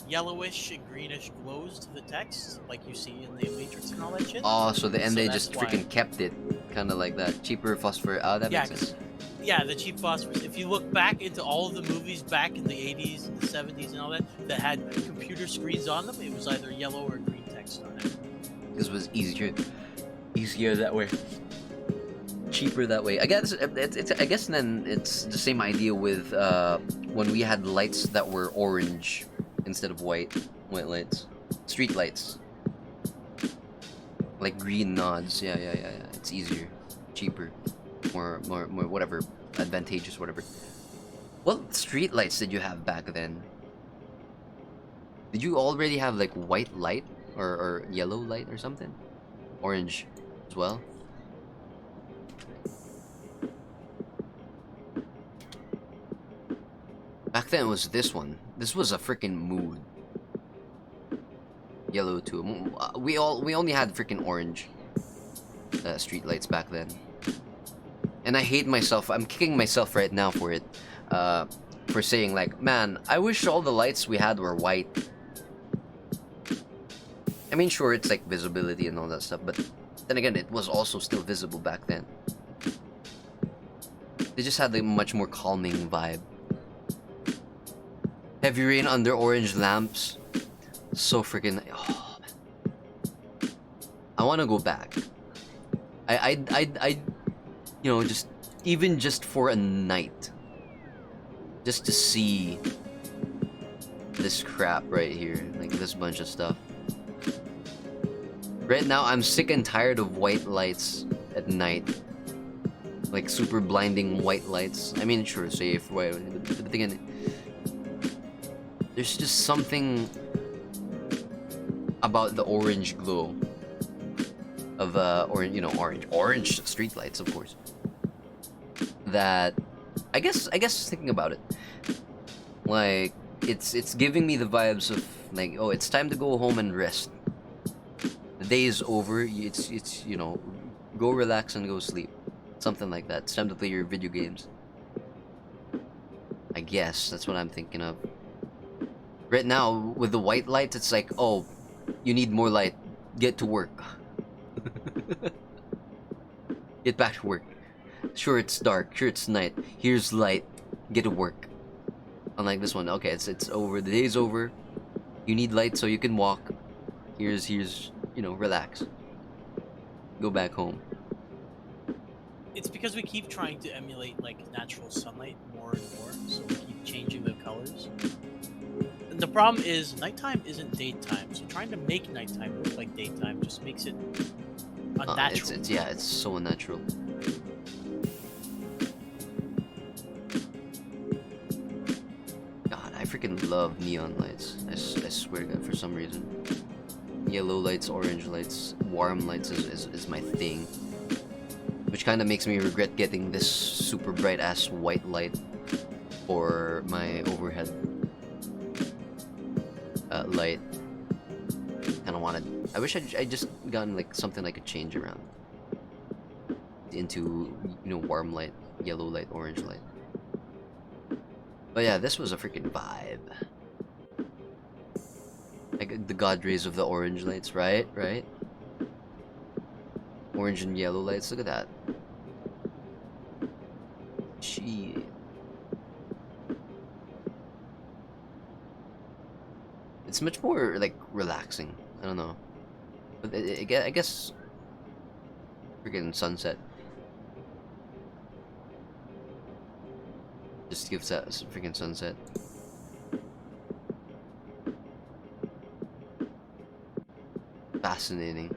yellowish and greenish glows to the text, like you see in the Matrix and all that shit. Oh, so they So just that's why. freaking kept it, kind of like that cheaper phosphor. Oh, that Yeah, makes sense. Yeah, the cheap phosphorus. If you look back into all of the movies back in the 80s and the 70s and all that had computer screens on them, it was either yellow or green text on it. Because it was easier that way, cheaper that way. I guess I guess then it's the same idea with when we had lights that were orange instead of white lights, street lights, like green nods. Yeah. It's easier, cheaper, more whatever, advantageous, whatever. What street lights did you have back then? Did you already have like white light or yellow light or something? Orange as well? Back then it was this one. This was a freaking mood. Yellow too. We only had freaking orange street lights back then. And I hate myself. I'm kicking myself right now for it. For saying like, man, I wish all the lights we had were white. I mean, sure, it's like visibility and all that stuff, but then again, it was also still visible back then. They just had a much more calming vibe. Heavy rain under orange lamps. So freaking. Oh, man. I want to go back. I you know, just even just for a night, just to see this crap right here, like this bunch of stuff. Right now, I'm sick and tired of white lights at night. Like super blinding white lights. I mean, sure, safe, right? But the thing is, there's just something about the orange glow of orange street lights, of course. That I guess thinking about it, like it's giving me the vibes of like, oh, it's time to go home and rest. The day is over. It's go relax and go sleep. Something like that. It's time to play your video games. I guess that's what I'm thinking of. Right now, with the white lights, it's like, oh, you need more light. Get to work. Get back to work. Sure, it's dark. Sure, it's night. Here's light. Get to work. Unlike this one, okay, it's over. The day's over. You need light so you can walk. Here's relax. Go back home. It's because we keep trying to emulate like natural sunlight more and more, so we keep changing the colors. And the problem is nighttime isn't daytime, so trying to make nighttime look like daytime just makes it unnatural. It's so unnatural. God, I freaking love neon lights. I swear to God, for some reason. Yellow lights, orange lights, warm lights is my thing. Which kind of makes me regret getting this super bright ass white light for my overhead light. Kind of wanted. I wish I just gotten like something I could change around into warm light, yellow light, orange light. But yeah, this was a freaking vibe. Like the god rays of the orange lights, right? Orange and yellow lights, look at that. Shit. It's much more like relaxing. I don't know, but I guess freaking sunset just gives that freaking sunset. Fascinating.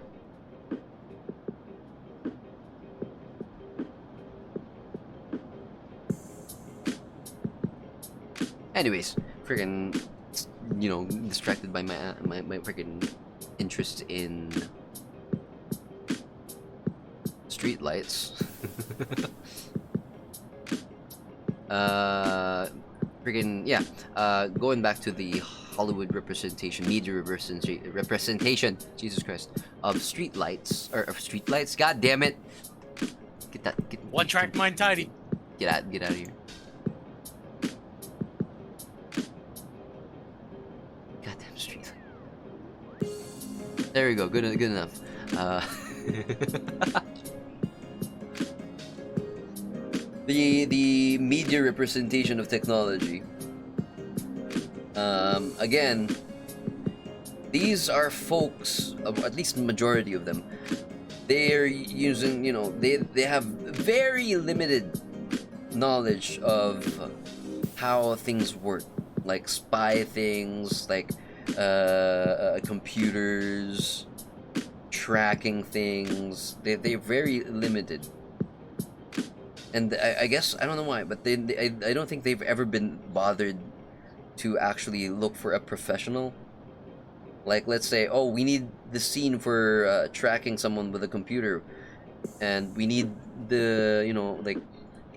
Anyways, freaking, distracted by my freaking interest in street lights. Going back to the Hollywood media representation, Jesus Christ, of street lights, or of street lights. God damn it! Get One track mind tidy. Get out of here. Goddamn street light. There we go. Good enough. The media representation of technology. Again, these are folks, at least the majority of them, they're using, they have very limited knowledge of how things work, like spy things, like computers, tracking things. They're very limited. And I guess, I don't know why, but I don't think they've ever been bothered to actually look for a professional. Like, let's say, oh, we need the scene for tracking someone with a computer, and we need the, like,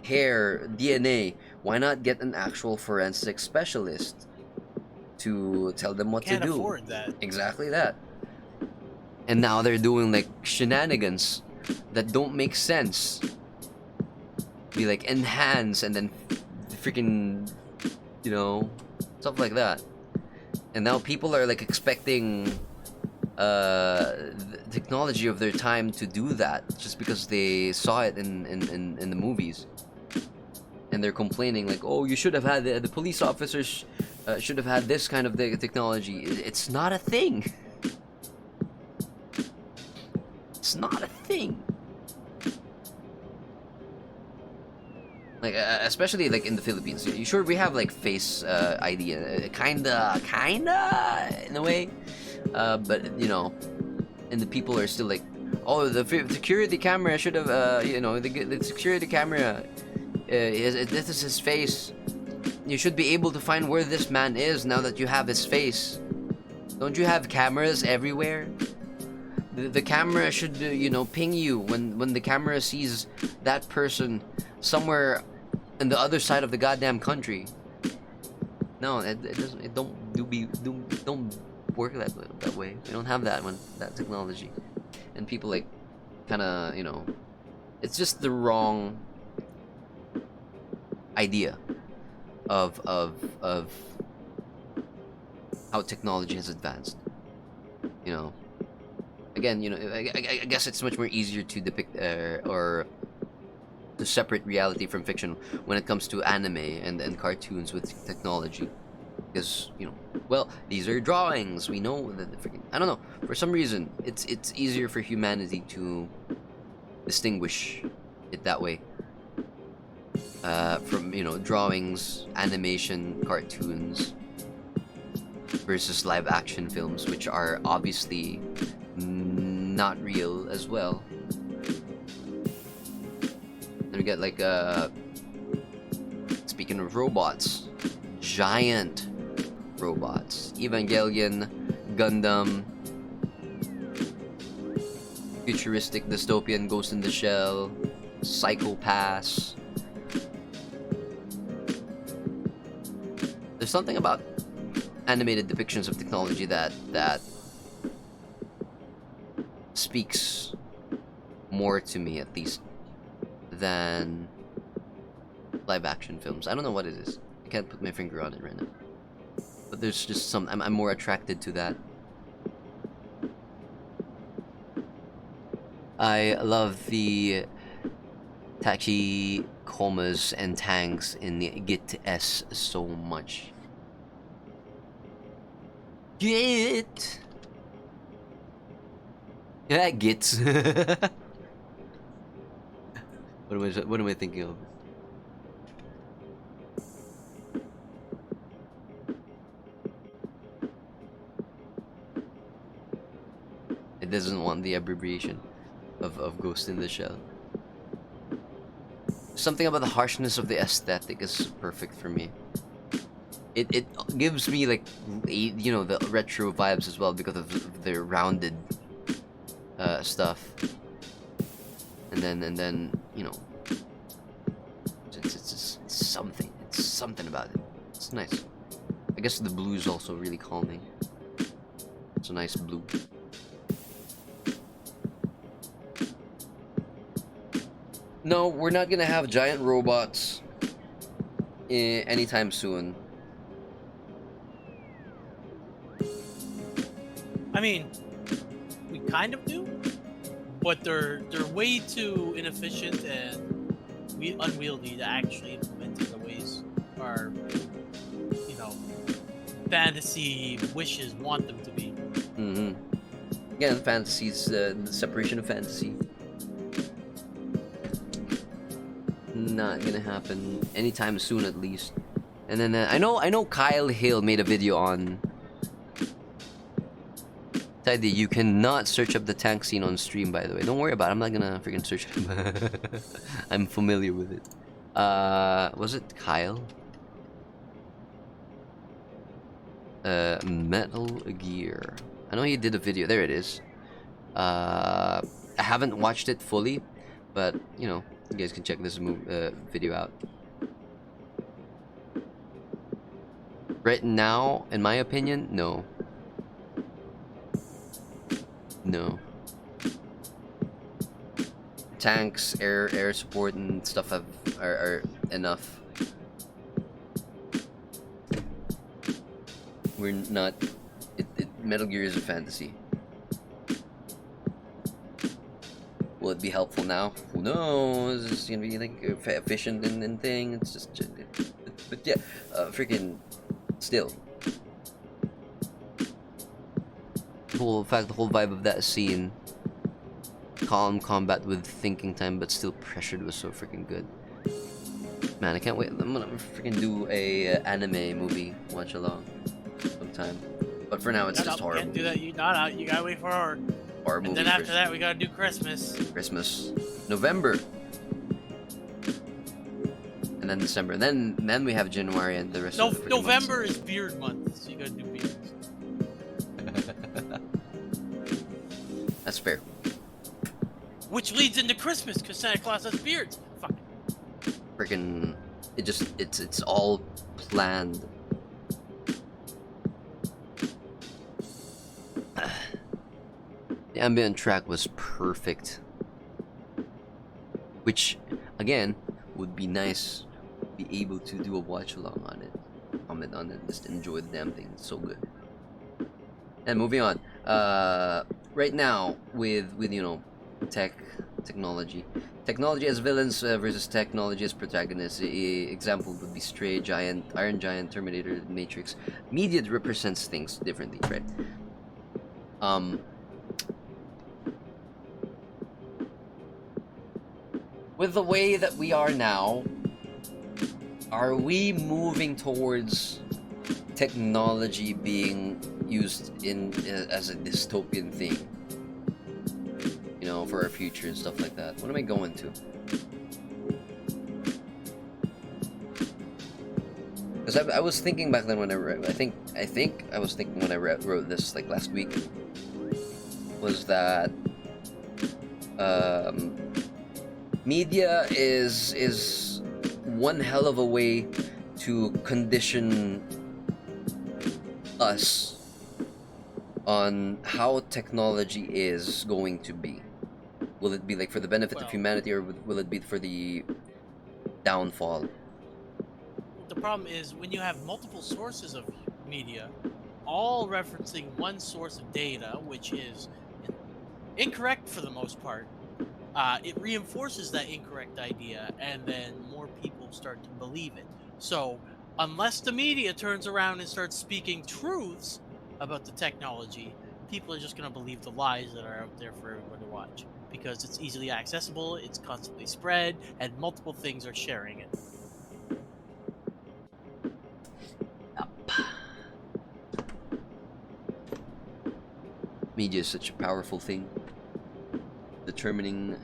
hair, DNA. Why not get an actual forensic specialist to tell them what Can't to do? afford that. Exactly that. And now they're doing, like, shenanigans that don't make sense. Be like, enhance, and then freaking, stuff like that. And now people are like expecting the technology of their time to do that just because they saw it in the movies. And they're complaining like, oh, you should have had the police officers should have had this kind of technology. It's not a thing. It's not a thing. Like, especially like in the Philippines. You sure we have like face ID, kinda in a way, but and the people are still like, oh, the security camera should have, you know, the security camera, this is his face. You should be able to find where this man is now that you have his face. Don't you have cameras everywhere? The camera should, you know, ping you when the camera sees that person somewhere in the other side of the goddamn country. No, it doesn't. It don't work that way. We don't have that technology, and people like, kind of, you know, it's just the wrong idea of how technology has advanced. You know, again, you know, I guess it's much more easier to depict or to separate reality from fiction when it comes to anime and cartoons with technology, because, you know, well, these are drawings. We know that I don't know, for some reason it's easier for humanity to distinguish it that way, from, you know, drawings, animation, cartoons versus live action films, which are obviously not real as well. And we get like, speaking of robots, giant robots, Evangelion, Gundam, futuristic dystopian Ghost in the Shell, Psycho Pass. There's something about animated depictions of technology that speaks more to me, at least, than live action films. I don't know what it is. I can't put my finger on it right now. But there's just some, I'm more attracted to that. I love the tachikomas and tanks in the Git S so much. Git! Yeah, Gits. What am I thinking of? It doesn't want the abbreviation of Ghost in the Shell. Something about the harshness of the aesthetic is perfect for me. It gives me like, you know, the retro vibes as well because of the rounded stuff. And then you know, it's something about it. It's nice. I guess the blue is also really calming. It's a nice blue. No, we're not gonna have giant robots anytime soon. I mean, we kind of do, but they're way too inefficient and unwieldy to actually implement in the ways our, you know, fantasy wishes want them to be. Mm-hmm. Again, fantasies, the separation of fantasy. Not gonna happen anytime soon, at least. And then I know Kyle Hill made a video on that idea. You cannot search up the tank scene on stream, by the way. Don't worry about it. I'm not gonna freaking search it. I'm familiar with it. Was it Kyle? Metal Gear. I know he did a video. There it is. I haven't watched it fully, but you know, you guys can check this video out. Right now, in my opinion, no. No. Tanks, air support, and stuff are enough. We're not. Metal Gear is a fantasy. Will it be helpful now? Who knows? It's gonna be like efficient and thing. It's just, but yeah, freaking still. The whole vibe of that scene, calm combat with thinking time, but still pressured, was so freaking good. Man, I can't wait. I'm gonna freaking do a anime movie watch along sometime. But for now, it's just horrible. Can't do that. You gotta wait for horror And movie. then after that, we gotta do Christmas. Christmas, November, and then December, and then we have January and the rest No, of the freaking November is beard month, so you gotta do beards. months. That's fair. Which leads into Christmas, because Santa Claus has beards. Fuck. Freaking, it's all planned. The ambient track was perfect, which again would be nice to be able to do a watch along on it, comment on it, just enjoy the damn thing. It's so good. And moving on, right now with technology as villains versus technology as protagonists. Example would be Stray, Giant, Iron Giant, Terminator, Matrix. Media represents things differently, right? With the way that we are now, are we moving towards technology being used as a dystopian thing? For our future and stuff like that. What am I going to? Because I was thinking back then when I think I was thinking when I wrote this like last week, was that media is one hell of a way to condition us on how technology is going to be. Will it be like for the benefit of humanity, or will it be for the downfall? The problem is when you have multiple sources of media, all referencing one source of data, which is incorrect for the most part, it reinforces that incorrect idea, and then more people start to believe it. So, unless the media turns around and starts speaking truths about the technology, people are just going to believe the lies that are out there for everyone to watch. Because it's easily accessible, it's constantly spread, and multiple things are sharing it. Media is such a powerful thing, determining.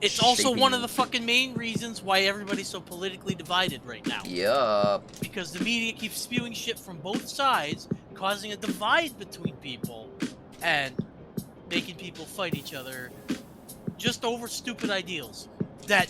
It's also one of shaping- the fucking main reasons why everybody's so politically divided right now. Yup. Because the media keeps spewing shit from both sides, causing a divide between people, and making people fight each other just over stupid ideals that,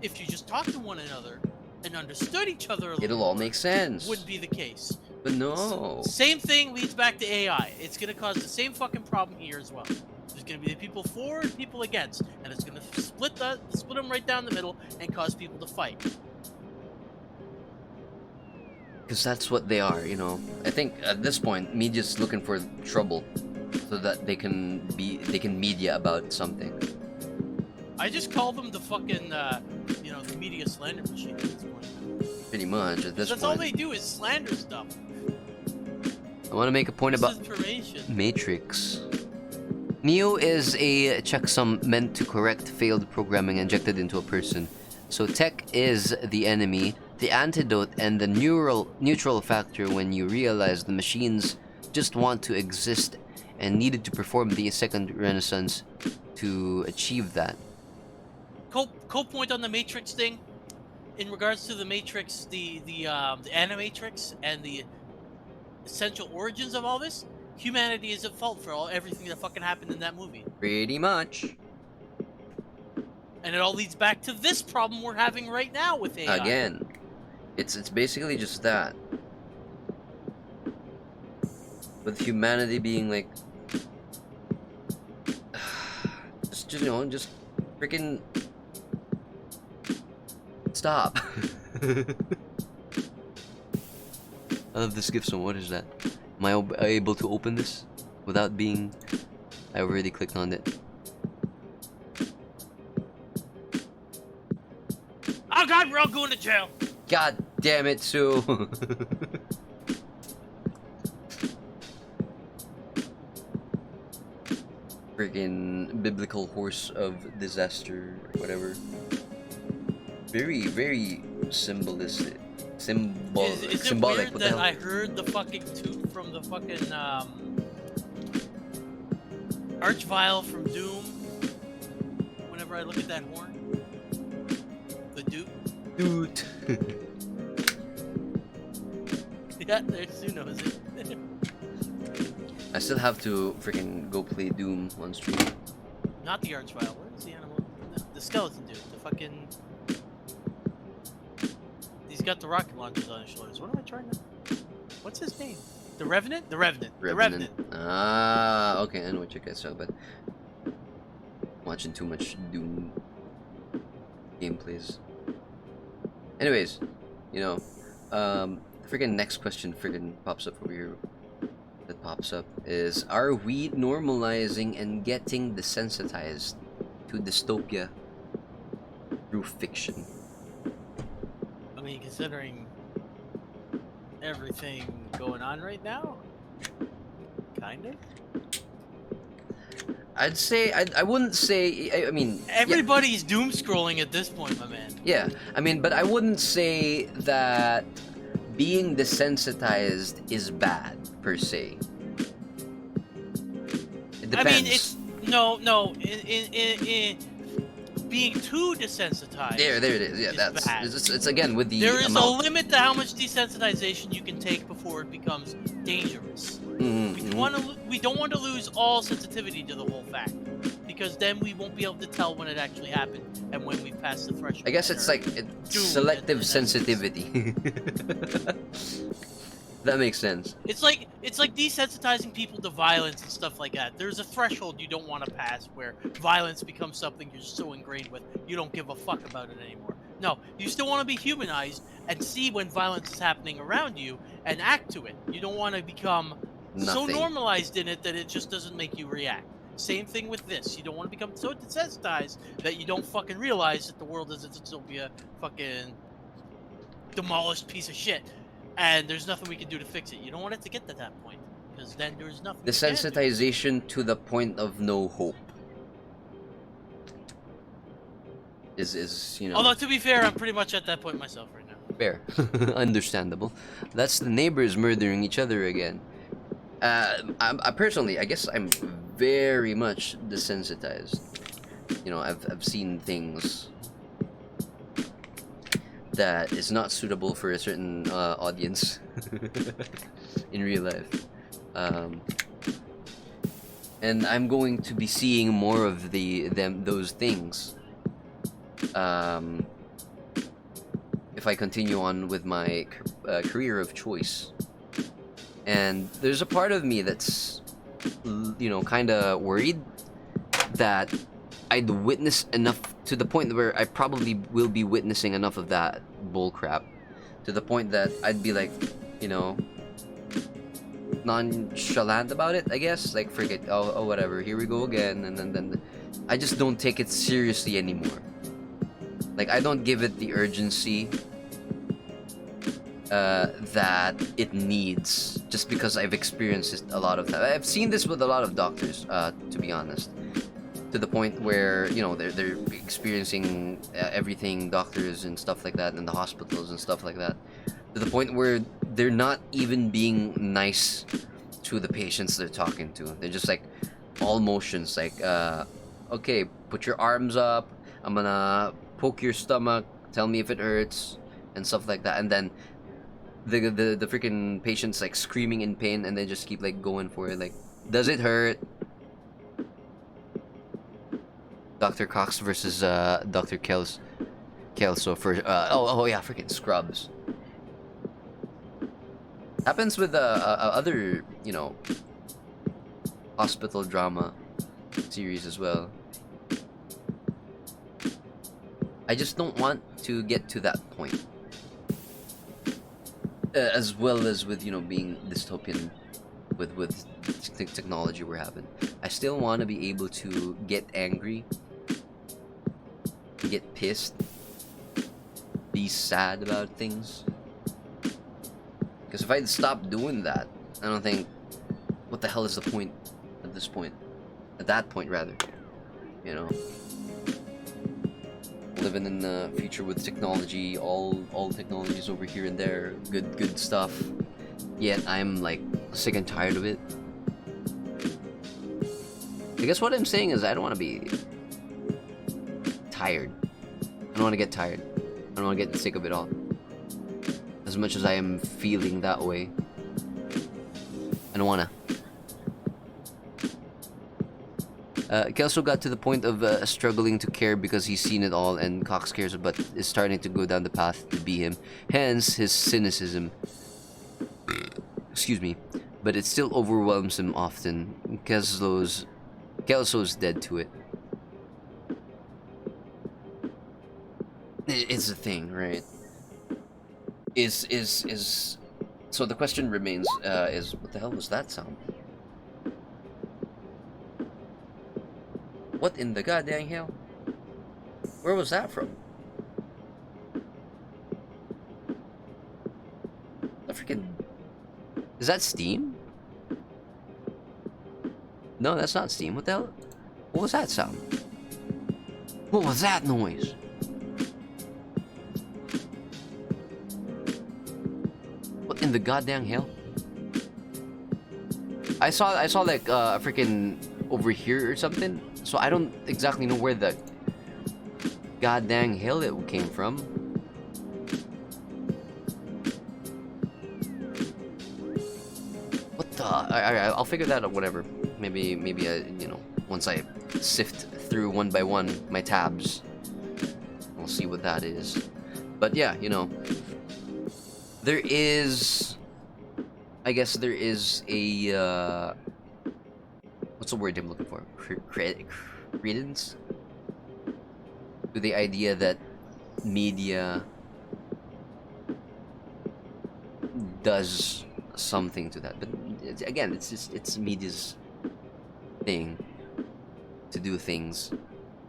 if you just talk to one another and understood each other a little It'll all more, make sense. wouldn't be the case. But no. Same thing leads back to AI. It's going to cause the same fucking problem here as well. There's going to be the people for and people against, and it's going to split them right down the middle and cause people to fight. Because that's what they are, I think at this point, media's looking for trouble, so that they can media about something. I just call them the fucking, the media slander machine at this point. Pretty much at this That's point. all they do is slander stuff. I want to make a point about Misinformation. Matrix. Neo is a checksum meant to correct failed programming injected into a person. So tech is the enemy, the antidote, and the neutral factor when you realize the machines just want to exist and needed to perform the second renaissance to achieve that. Co-point on the Matrix thing, in regards to the Matrix, the Animatrix, and the essential origins of all this, humanity is at fault for everything that fucking happened in that movie. Pretty much. And it all leads back to this problem we're having right now with AI. Again, it's basically just that. With humanity being like, just freaking stop. I love this gift. So what is that? Am I able to open this without being? I already clicked on it. Oh god, we're all going to jail. God damn it, Sue. Friggin' biblical horse of disaster, whatever. Very, very symbolistic. Is it Symbolic. weird What the that hell? I heard the fucking toot from the fucking Archvile from Doom. Whenever I look at that horn, the Duke. Dude. Yeah, there's Sue knows it. I still have to freaking go play Doom on stream. Not the Archvile. What is the animal? The skeleton dude. The fucking. He's got the rocket launchers on his shoulders. What am I trying to? What's his name? The Revenant? The Revenant. The Revenant. Ah, okay, I know what you guys talk about. Watching too much Doom gameplays. Anyways, you know, the freaking next question freaking pops up over here. That pops up is: are we normalizing and getting desensitized to dystopia through fiction? I mean, considering everything going on right now, kind of. I'd say I wouldn't say. I mean, Everybody's doom scrolling at this point, my man. yeah. I mean, but I wouldn't say that being desensitized is bad per se. It depends. I mean, it's no. In being too desensitized. There it is. Yeah, is that's bad. it's again with the There is amount. a limit to how much desensitization you can take before it becomes dangerous. We don't want to lose all sensitivity to the whole fact, because then we won't be able to tell when it actually happened and when we've passed the threshold. I guess it's like selective sensitivity. That makes sense. It's like desensitizing people to violence and stuff like that. There's a threshold you don't want to pass where violence becomes something you're so ingrained with you don't give a fuck about it anymore. No, you still want to be humanized and see when violence is happening around you and act to it. You don't want to become so Nothing. normalized in it that it just doesn't make you react. Same thing with this. You don't want to become so desensitized that you don't fucking realize that the world is a dystopia, fucking demolished piece of shit, and there's nothing we can do to fix it. You don't want it to get to that point, because then there's nothing. Desensitization to the point of no hope is you know. Although to be fair, I'm pretty much at that point myself right now. Fair. Understandable. That's the neighbors murdering each other again. I personally, I guess I'm very much desensitized. You know, I've seen things that is not suitable for a certain audience in real life. And I'm going to be seeing more of those things. If I continue on with my career of choice. And there's a part of me that's, you know, kind of worried that I'd witness enough to the point where I probably will be witnessing enough of that bullcrap to the point that I'd be like, you know, nonchalant about it, I guess. Like, forget, oh whatever, here we go again. And then I just don't take it seriously anymore. Like, I don't give it the urgency that it needs, just because I've experienced it a lot of times. I've seen this with a lot of doctors, to be honest, to the point where, you know, they're experiencing everything, doctors and stuff like that, in the hospitals and stuff like that, to the point where they're not even being nice to the patients they're talking to. They're just like all motions, like, okay, put your arms up, I'm gonna poke your stomach, tell me if it hurts, and stuff like that. And then the freaking patient's like screaming in pain, and they just keep like going for it, like, does it hurt? Dr. Cox versus Dr. Kelso for oh yeah, freaking Scrubs. Happens with other, you know, hospital drama series as well. I just don't want to get to that point. As well as with, you know, being dystopian with technology we're having. I still want to be able to get angry, get pissed, be sad about things. Because if I stop doing that, I don't think, what the hell is the point at this point? At that point, rather. You know? Living in the future with technology, all technologies over here and there, good stuff. Yet I'm like sick and tired of it. I guess what I'm saying is I don't want to be tired. I don't want to get tired. I don't want to get sick of it all. As much as I am feeling that way, I don't want to. Kelso got to the point of struggling to care because he's seen it all, and Cox cares but is starting to go down the path to be him. Hence his cynicism. Excuse me. But it still overwhelms him often. Kelso's dead to it. It's a thing, right? Is so the question remains, is what the hell was that sound? What in the goddamn hell? Where was that from? The freaking... Is that Steam? No, that's not Steam. What the hell? What was that sound? What was that noise? What in the goddamn hell? I saw like a freaking over here or something. So I don't exactly know where the goddamn hell it came from. What the? I'll figure that out. Whatever. Maybe you know, once I sift through one by one my tabs, I'll see what that is. But yeah, you know, there is. I guess there is a. What's the word I'm looking for? Credence to the idea that media does something to that, but again, it's media's thing to do things,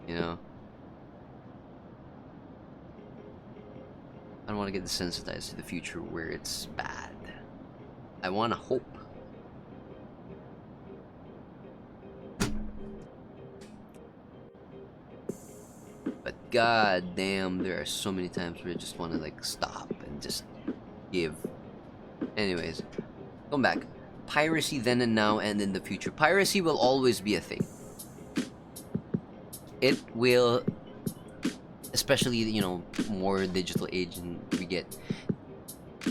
you know. I don't want to get desensitized to the future where it's bad. I want to hope. But god damn, there are so many times where I just want to like stop and just give. Anyways, going back. Piracy then and now and in the future. Piracy will always be a thing. It will, especially, you know, more digital age and we get,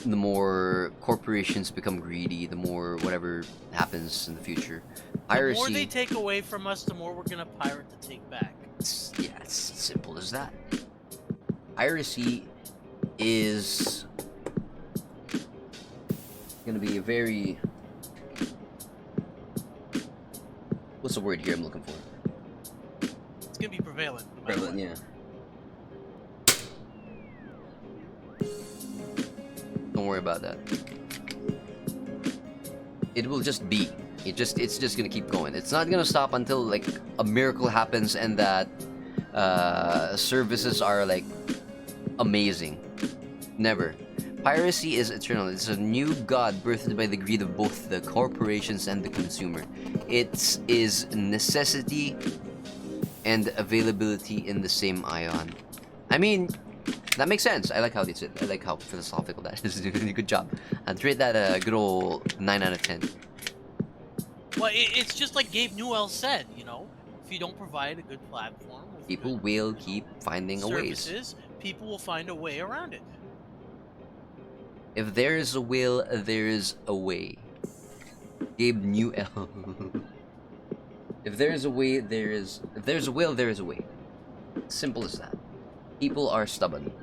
the more corporations become greedy, the more whatever happens in the future. Piracy. The more they take away from us, the more we're gonna pirate to take back. Yeah, it's simple as that. Piracy is gonna be a very... What's the word here I'm looking for? It's gonna be prevalent. No matter Prevalent, what. yeah. Don't worry about that. It will just be. It's just gonna keep going. It's not gonna stop until like a miracle happens and that services are like amazing. Never. Piracy is eternal. It's a new god birthed by the greed of both the corporations and the consumer. It is necessity and availability in the same ion. I mean, that makes sense. I like how they said. I like how philosophical that is. Good job. I'd rate that a good old 9 out of 10. Well, it's just like Gabe Newell said, you know, if you don't provide a good platform, with People good, will keep finding a ways. services, people will find a way around it. If there is a will, there is a way. Gabe Newell. If there is a way, there is... If there's a will, there is a way. Simple as that. People are stubborn.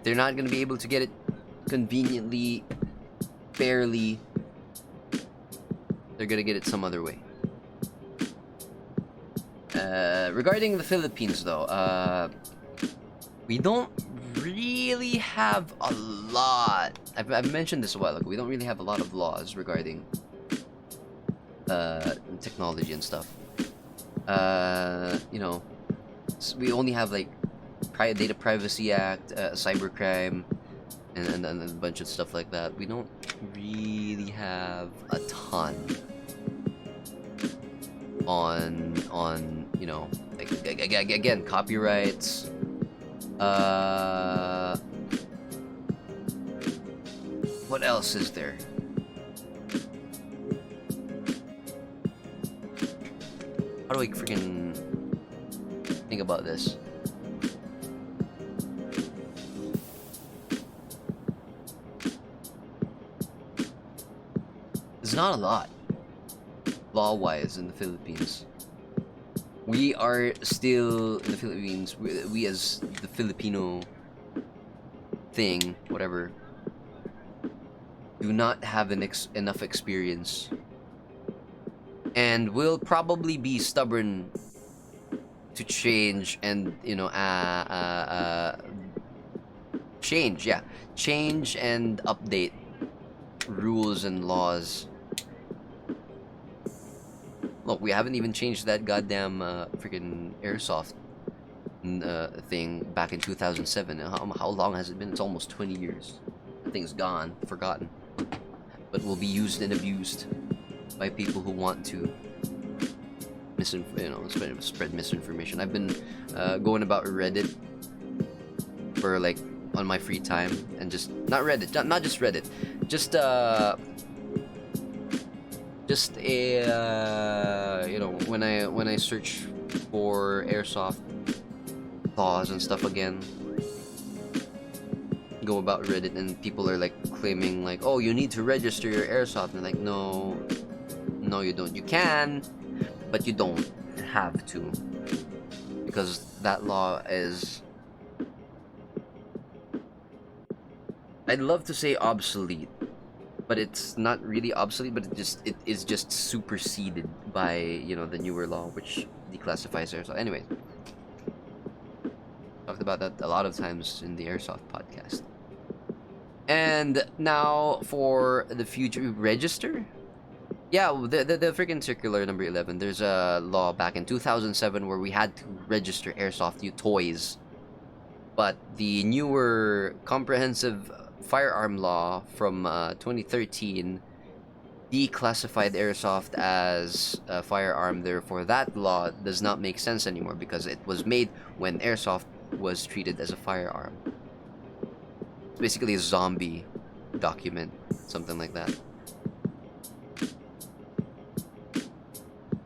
They're not gonna be able to get it conveniently, fairly. They're gonna get it some other way. Regarding the Philippines, though, we don't really have a lot. I've mentioned this a while ago. We don't really have a lot of laws regarding technology and stuff. You know, we only have like Data Privacy Act, Cybercrime, and a bunch of stuff like that. We don't really have a ton on you know, like again, copyrights. What else is there? How do I freaking think about this? It's not a lot, law-wise, in the Philippines. We are still in the Philippines. We as the Filipino thing, whatever, do not have enough experience, and will probably be stubborn to change and change and update rules and laws. Look, we haven't even changed that goddamn freaking airsoft thing back in 2007. How long has it been? It's almost 20 years. The thing's gone, forgotten, but will be used and abused by people who want to spread misinformation. I've been going about Reddit for like on my free time, and just not just Reddit, just a when I search for airsoft laws and stuff again, go about Reddit, and people are like claiming like, oh, you need to register your airsoft, and like, no you don't. You can, but you don't have to, because that law is, I'd love to say obsolete, but it's not really obsolete, but it is just superseded by the newer law, which declassifies airsoft. Anyway, talked about that a lot of times in the airsoft podcast. And now for the future, register. Yeah, the freaking circular number 11. There's a law back in 2007 where we had to register airsoft new toys, but the newer comprehensive firearm law from 2013 declassified airsoft as a firearm. Therefore, that law does not make sense anymore because it was made when airsoft was treated as a firearm. It's basically a zombie document, something like that.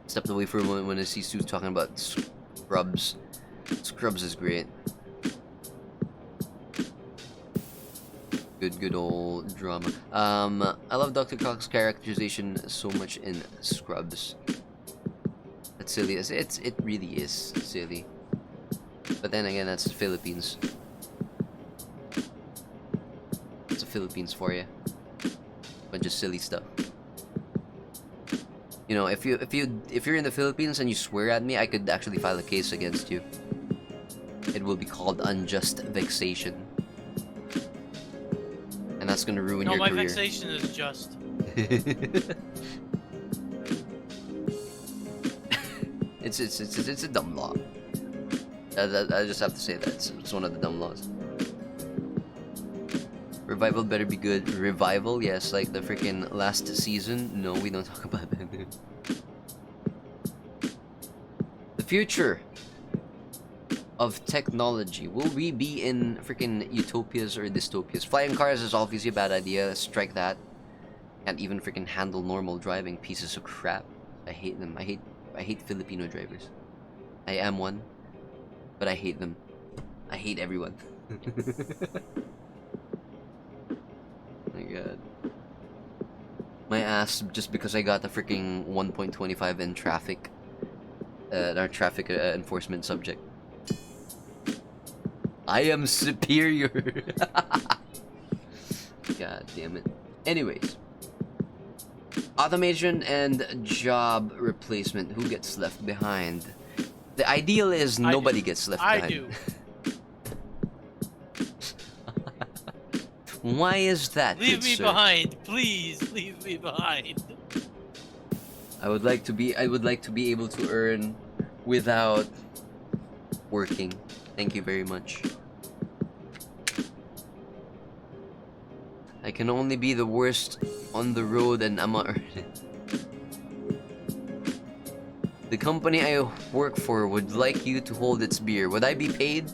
Stepped away from when I see Stu talking about Scrubs. Scrubs is great. Good old drama. I love Dr. Cox's characterization so much in Scrubs. It's silly. It really is silly. But then again, that's the Philippines. It's the Philippines for you. Bunch of silly stuff. If you're in the Philippines and you swear at me, I could actually file a case against you. It will be called unjust vexation, and that's gonna ruin your career. career. No, my vexation is just. It's a dumb law. I just have to say that it's one of the dumb laws. Revival better be good. Revival, yes, like the freaking last season. No, we don't talk about that. The future of technology. Will we be in freaking utopias or dystopias? Flying cars is obviously a bad idea. Strike that. Can't even freaking handle normal driving. Pieces of crap. I hate them. I hate Filipino drivers. I am one, but I hate them. I hate everyone. My god. My ass, just because I got the freaking 1.25 in traffic. Our traffic enforcement subject. I am superior. God damn it. Anyways. Automation and job replacement. Who gets left behind? The ideal is nobody gets left behind. I do. Why is that? Leave me sir? behind, please. Leave me behind. I would like to be able to earn without working. Thank you very much. I can only be the worst on the road and I'ma earn it. The company I work for would like you to hold its beer. Would I be paid?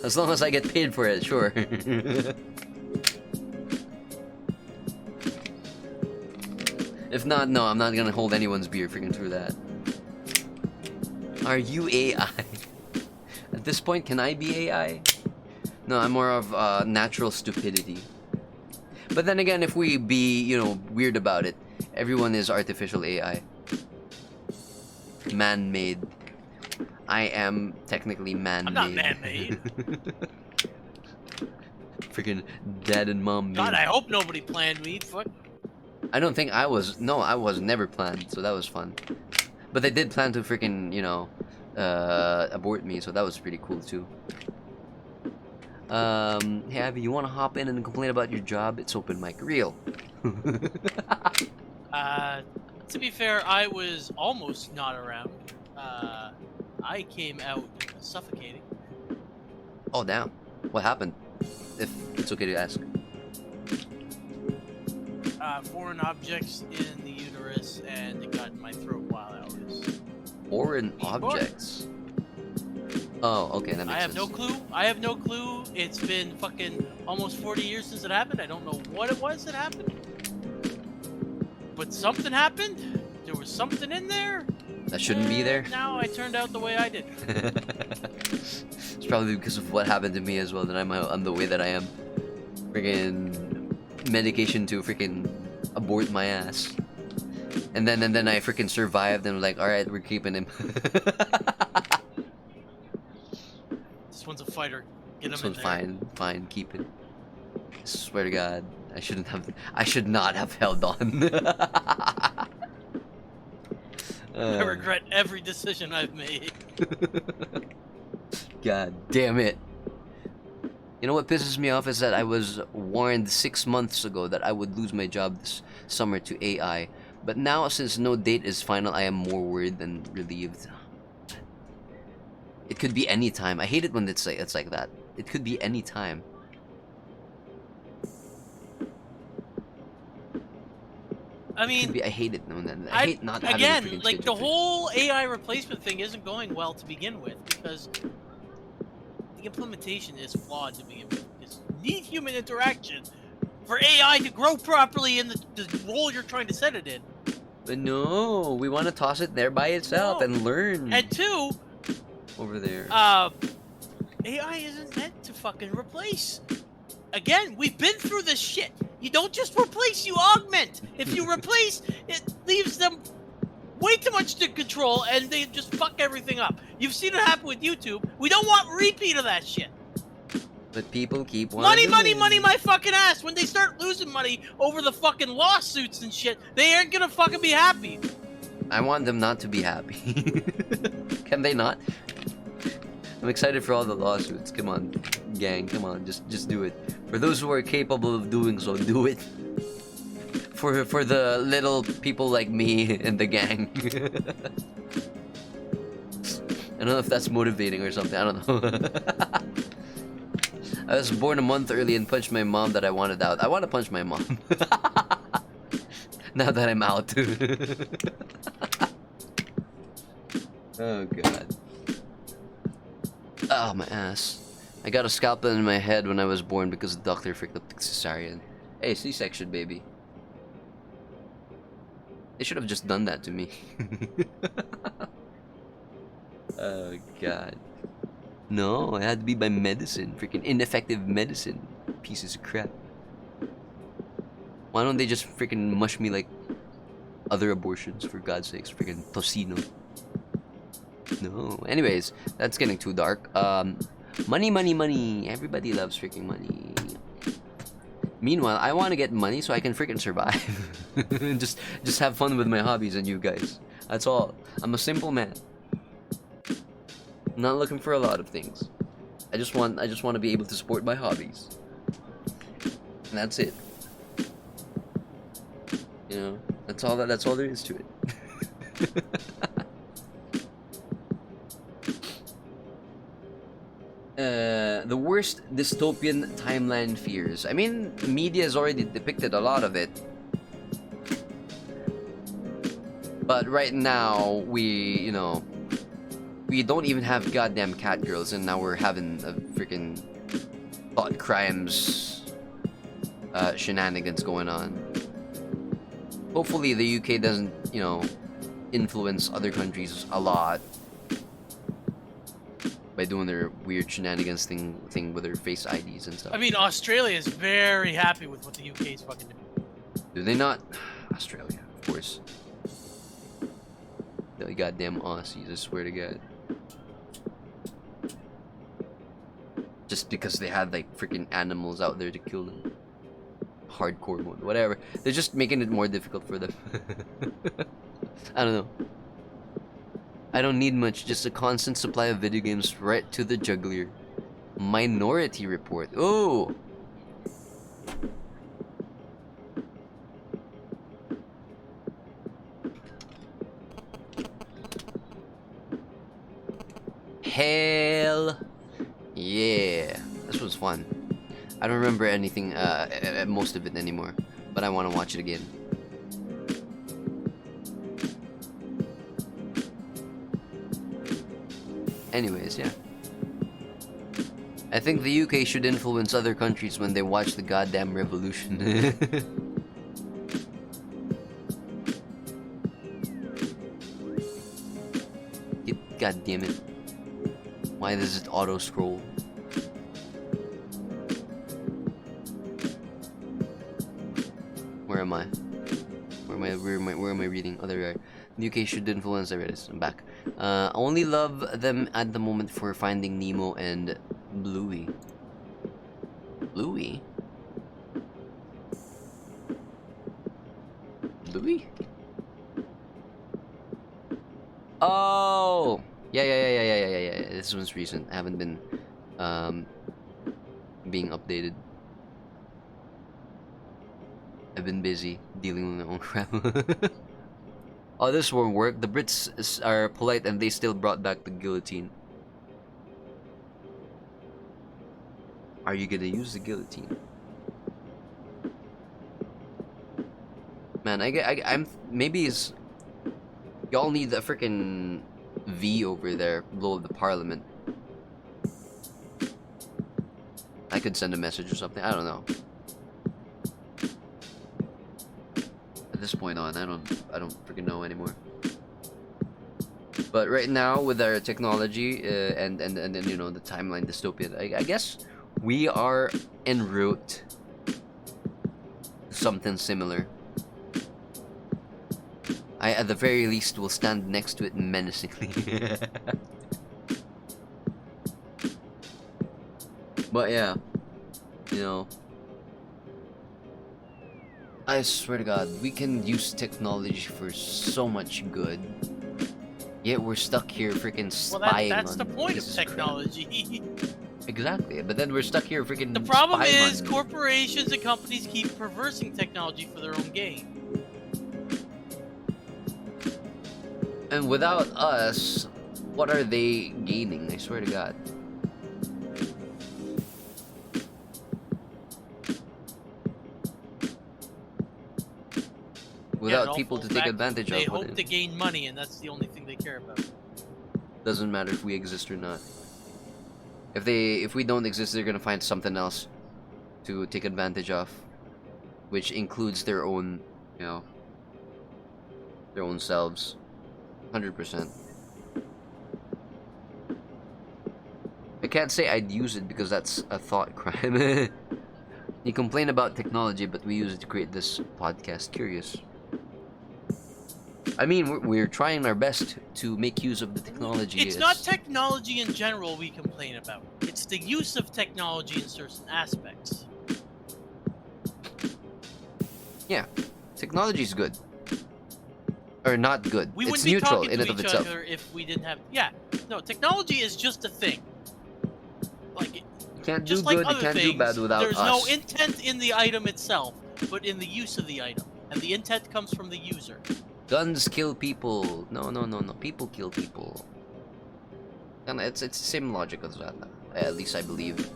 As long as I get paid for it, sure. If not, no, I'm not gonna hold anyone's beer freaking through that. Are you AI? At this point, can I be AI? No, I'm more of natural stupidity. But then again, if we be, you know, weird about it, everyone is artificial AI. Man-made. I am technically man-made. I'm not man-made. Freaking dad and mom God, made. I hope nobody planned me. Fuck. I don't think I was. No, I was never planned, so that was fun. But they did plan to freaking, you know, abort me, so that was pretty cool too. Hey Abby, you want to hop in and complain about your job? It's open mic, real. To be fair, I was almost not around. I came out suffocating. Oh damn, what happened? If it's okay to ask. Foreign objects in the uterus, and it got in my throat while I was. Foreign objects. Oh, okay, that makes I have sense. no clue. I have no clue. It's been fucking almost 40 years since it happened. I don't know what it was that happened. But something happened. There was something in there. That shouldn't be there. Now I turned out the way I did. It's probably because of what happened to me as well that I'm the way that I am. Freaking medication to freaking abort my ass. And then I freaking survived and was like, alright, we're keeping him. This one's a fighter. Get This him in one's there. fine, keep it. I swear to God, I should not have held on. I regret every decision I've made. God damn it. You know what pisses me off is that I was warned 6 months ago that I would lose my job this summer to AI. But now, since no date is final, I am more worried than relieved. It could be any time. I hate it when it's like that. It could be any time. I mean, I hate it. I hate not having a again, freaking like the schedule. whole AI replacement thing isn't going well to begin with because the implementation is flawed to begin with. Because you need human interaction for AI to grow properly in the role you're trying to set it in. But no, we want to toss it there by itself No. and learn And two, over there. AI isn't meant to fucking replace. Again, we've been through this shit. You don't just replace, you augment. If you replace, it leaves them way too much to control and they just fuck everything up. You've seen it happen with YouTube. We don't want repeat of that shit. But people keep Money, wanting my fucking ass. When they start losing money over the fucking lawsuits and shit, they aren't gonna fucking be happy. I want them not to be happy. Can they not? I'm excited for all the lawsuits. Come on, gang. Come on, just do it. For those who are capable of doing so, do it. For the little people like me and the gang. I don't know if that's motivating or something. I don't know. I was born a month early and punched my mom that I wanted out. I want to punch my mom. Now that I'm out. Oh god. Oh my ass. I got a scalpel in my head when I was born because the doctor freaked up the cesarean. Hey, C-section, baby. They should have just done that to me. Oh god. No, it had to be by medicine. Freaking ineffective medicine. Pieces of crap. Why don't they just freaking mush me like other abortions, for God's sakes? Freaking tocino. No. Anyways, that's getting too dark. Money, money, money. Everybody loves freaking money. Meanwhile, I want to get money so I can freaking survive. just have fun with my hobbies and you guys. That's all. I'm a simple man. I'm not looking for a lot of things. I just want to be able to support my hobbies. And that's it. You know, that's all there is to it. The worst dystopian timeline fears. I mean, media has already depicted a lot of it. But right now, we don't even have goddamn cat girls, and now we're having a freaking thought crimes shenanigans going on. Hopefully the UK doesn't, influence other countries a lot by doing their weird shenanigans thing with their face IDs and stuff. I mean, Australia is very happy with what the UK is fucking doing. Do they not? Australia, of course. The goddamn Aussies, I swear to God. Just because they had like freaking animals out there to kill them. Hardcore mode, whatever. They're just making it more difficult for them. I don't know. I don't need much, just a constant supply of video games right to the jugular. Minority Report. Oh! Hell yeah. This was fun. I don't remember anything, most of it anymore, but I want to watch it again. Anyways, yeah. I think the UK should influence other countries when they watch the goddamn revolution. God damn it. Why does it auto scroll? Where am I? Where am I reading? Oh, there we are. The UK should influence. There it is. I'm back. Only love them at the moment for Finding Nemo and Bluey. Bluey? Bluey? Oh! Yeah. This one's recent. I haven't been, being updated. I've been busy dealing with my own crap. Oh, this won't work. The Brits are polite and they still brought back the guillotine. Are you gonna use the guillotine? Man, I'm maybe it's y'all need a freaking V over there below the parliament. I could send a message or something. I don't know. At this point on, I don't freaking know anymore. But right now, with our technology and the timeline dystopian, I guess we are en route to something similar. I, at the very least, will stand next to it menacingly. But yeah, I swear to God, we can use technology for so much good. Yet we're stuck here freaking spying that's on the point of pieces technology. Exactly, but then we're stuck here freaking The problem spying is on... corporations and companies keep perversing technology for their own gain. And without us, what are they gaining? I swear to God. Without people to take advantage of. They hope to gain money, and that's the only thing they care about. Doesn't matter if we exist or not. If we don't exist, they're gonna find something else to take advantage of, which includes their own, their own selves. 100%. I can't say I'd use it because that's a thought crime. You complain about technology, but we use it to create this podcast. Curious. I mean, we're trying our best to make use of the technology. It's not technology in general we complain about. It's the use of technology in certain aspects. Yeah, technology is good. Or not good. We It's wouldn't be neutral talking in to and of each itself. other if we didn't have... Yeah, no, technology is just a thing. Like, You can't do just like good, you other can't things, do bad without there's us. no intent in the item itself, but in the use of the item. And the intent comes from the user. Guns kill people. No. People kill people. And it's the same logic as that. At least I believe.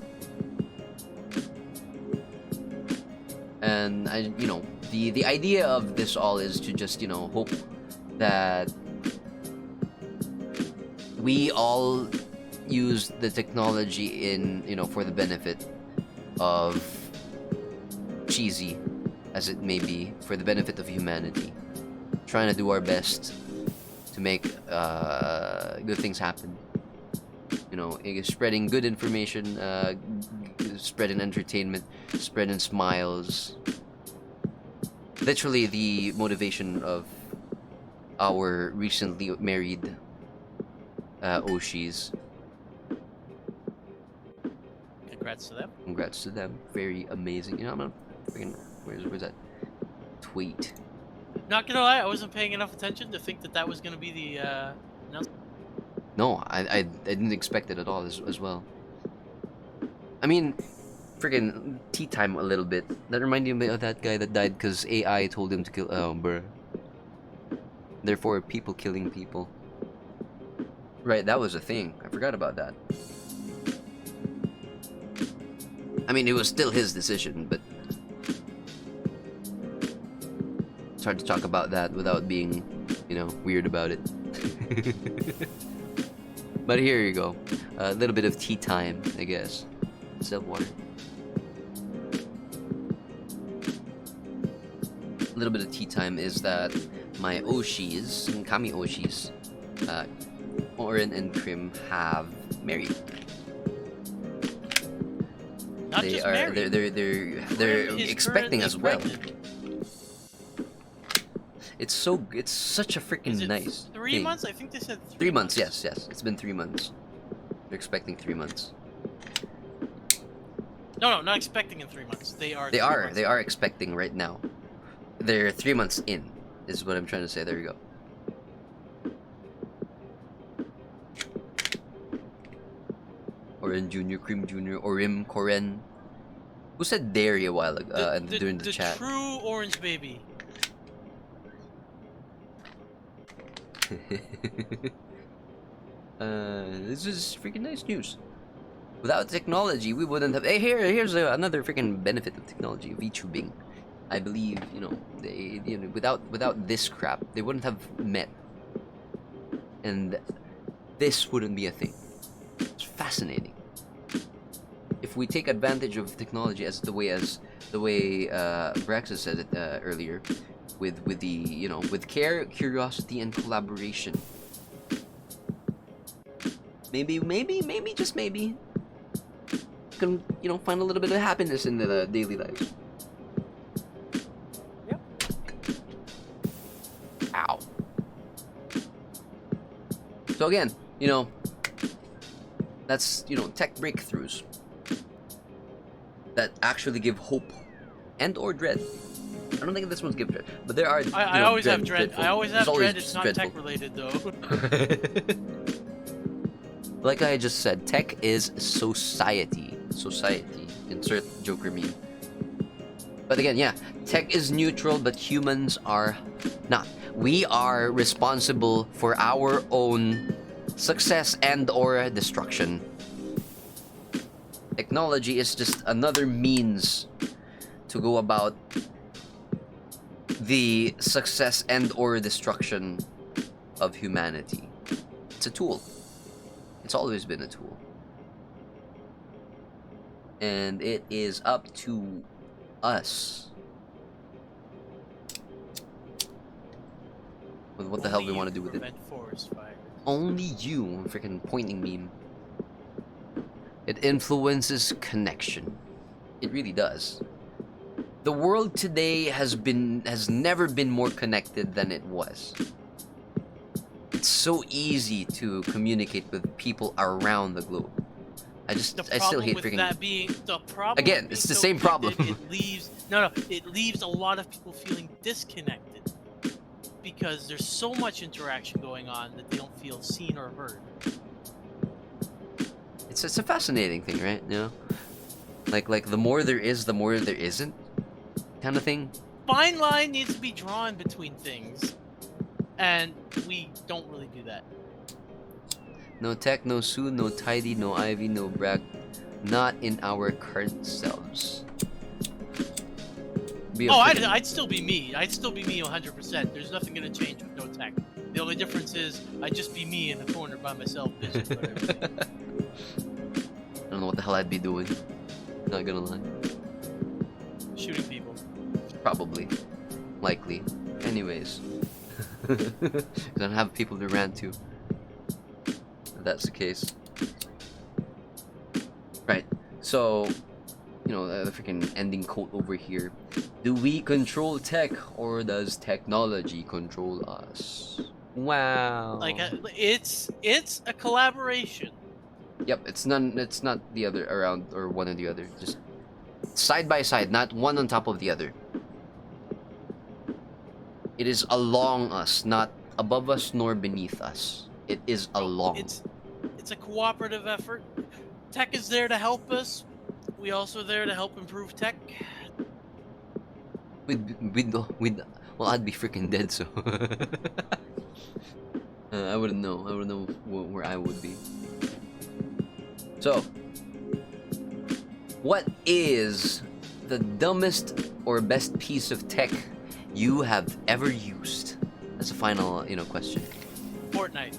And the idea of this all is to just hope that we all use the technology in for the benefit of cheesy as it may be, for the benefit of humanity. Trying to do our best to make good things happen. You know, spreading good information, spreading entertainment, spreading smiles. Literally the motivation of our recently married Oshis. Congrats to them. Congrats to them. Very amazing. You know, I'm not freaking. Where's that tweet? Not gonna lie, I wasn't paying enough attention to think that was gonna be the announcement. No, I didn't expect it at all as well. I mean, freaking tea time a little bit. That reminded me of that guy that died because AI told him to kill. Oh, bruh. Therefore, people killing people. Right, that was a thing. I forgot about that. I mean, it was still his decision, but it's hard to talk about that without being, you know, weird about it. But here you go. A little bit of tea time, I guess. Sip water. A little bit of tea time is that my Oshis, and Kami Oshis, Oren and Krim have married. Not They just are married. they're Krim is expecting currently as well. pregnant. It's such a freaking Is it nice 3 thing. months? I think they said 3 3 months, yes. It's been 3 months. They're expecting 3 months. No, not expecting in 3 months. They are. They are expecting right now. They're 3 months in, is what I'm trying to say. There you go. Oren Jr., Cream Jr., Orim, Koren. Who said dairy a while ago during the chat? The true orange baby. This is freaking nice news. Without technology, we wouldn't have. Hey, here's another freaking benefit of technology: VTubing. I believe, you know, without this crap, they wouldn't have met, and this wouldn't be a thing. It's fascinating. If we take advantage of technology as the way Braxis said it earlier, with the, you know, with care, curiosity, and collaboration. Maybe, just maybe, can, you know, find a little bit of happiness in the daily lives. Yep. Ow. So again, you know, that's, you know, tech breakthroughs that actually give hope and or dread. I don't think this one's give dread, but there are. I always have dread. Dreadful. I always There's have dread. It's not dreadful. tech related though. Like I just said, tech is society. Society. Insert Joker meme. But again, yeah, tech is neutral, but humans are not. We are responsible for our own success and or destruction. Technology is just another means to go about the success and or destruction of humanity. It's a tool. It's always been a tool. And it is up to us. With what the hell we Only want to you do with it. prevent forest fires. Only you, freaking pointing meme. It influences connection. It really does. The world today has never been more connected than it was. It's so easy to communicate with people around the globe. I still hate freaking. The problem Again, with it's being the so same problem. connected, it leaves a lot of people feeling disconnected because there's so much interaction going on that they don't feel seen or heard. It's a fascinating thing, right? You know, like the more there is, the more there isn't, kind of thing. Fine line needs to be drawn between things, and we don't really do that. No tech, no Sue, no tidy, no Ivy, no brag. Not in our current selves. I'd still be me. I'd still be me 100%. There's nothing gonna change with no tech. The only difference is I'd just be me in the corner by myself. Busy with everything. I don't know what the hell I'd be doing. Not gonna lie. Shooting people. Probably. Likely. Anyways. Because I don't have people to rant to. If that's the case. Right. So, you know, the freaking ending quote over here. Do we control tech or does technology control us? Wow. Like it's a collaboration. Yep, it's not the other around or one or the other. Just side by side, not one on top of the other. It is along us, not above us nor beneath us. It is along. It's a cooperative effort. Tech is there to help us. We also are there to help improve tech. Well, I'd be freaking dead, so I wouldn't know. I wouldn't know where I would be. So, what is the dumbest or best piece of tech you have ever used? That's a final, question. Fortnite.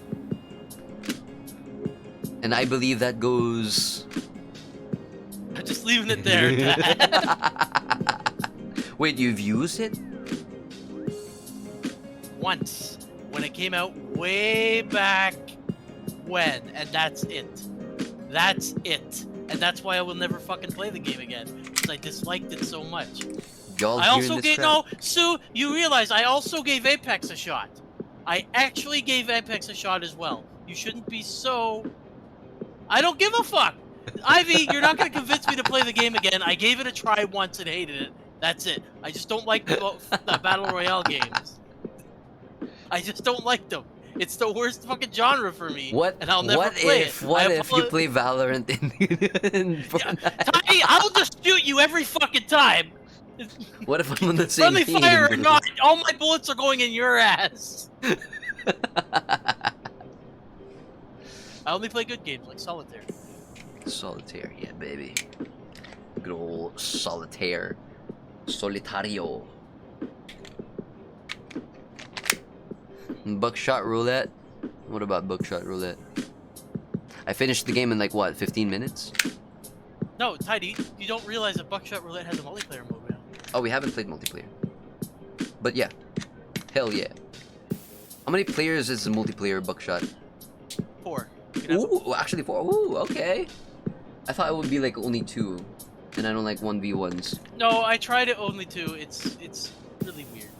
And I believe that goes. I'm just leaving it there. Wait, you've used it? Once, when it came out way back when, and that's it. That's it. And that's why I will never fucking play the game again. Because I disliked it so much. Y'all I hearing also this gave crap? Sue, you realize I also gave Apex a shot. I actually gave Apex a shot as well. You shouldn't be so. I don't give a fuck. Ivy, you're not gonna convince me to play the game again. I gave it a try once and hated it. That's it. I just don't like the battle royale games. I just don't like them. It's the worst fucking genre for me. And I'll never play it. What if you play Valorant in Fortnite? Tiny, I'll just shoot you every fucking time. What if I'm on the same Friendly team? fire or not, all my bullets are going in your ass. I only play good games like Solitaire. Solitaire, yeah, baby. Good old Solitaire. Solitario. Buckshot Roulette? What about Buckshot Roulette? I finished the game in like what, 15 minutes? No, Tidy, you don't realize that Buckshot Roulette has a multiplayer mode now. Oh, we haven't played multiplayer. But yeah. Hell yeah. How many players is the multiplayer Buckshot? 4. Ooh, actually 4. Ooh, okay. I thought it would be like only 2. And I don't like 1v1s. No, I tried it only 2. It's really weird.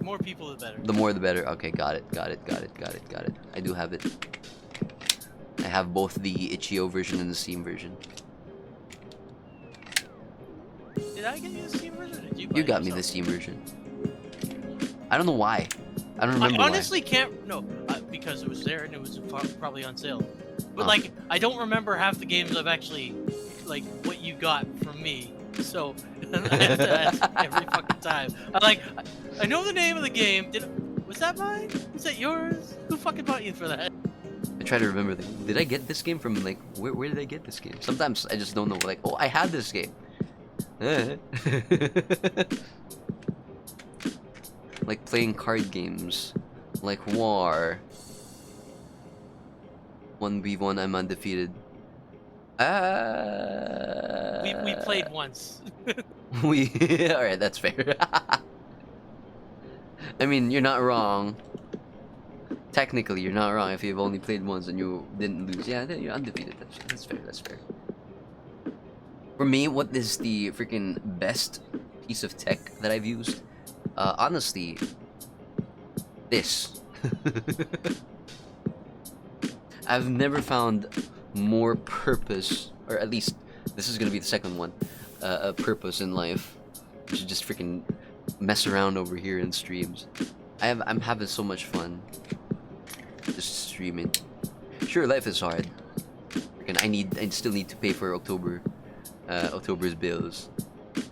More people the better. The more the better. Okay, got it. I do have it. I have both the itch.io version and the Steam version. Did I get you the Steam version? Or did you buy You it got me yourself? the Steam version. I don't know why. I don't remember I honestly can't. No, because it was there and it was probably on sale. But like, I don't remember half the games I've actually, like, what you got from me. So I have to ask every fucking time. I know the name of the game. Was that mine? Was that yours? Who fucking bought you for that? I try to remember. Did I get this game from like where did I get this game? Sometimes I just don't know. Like, oh, I had this game. Like playing card games, like War. 1v1, I'm undefeated. We played once. Alright, that's fair. I mean, you're not wrong. Technically, you're not wrong if you've only played once and you didn't lose. Yeah, then you're undefeated. That's fair. That's fair. For me, what is the freaking best piece of tech that I've used? Honestly, this. I've never found more purpose, or at least this is gonna be the second one, a purpose in life. I should just freaking mess around over here in streams. I'm having so much fun just streaming. Sure, life is hard. Freaking, I still need to pay for October's bills,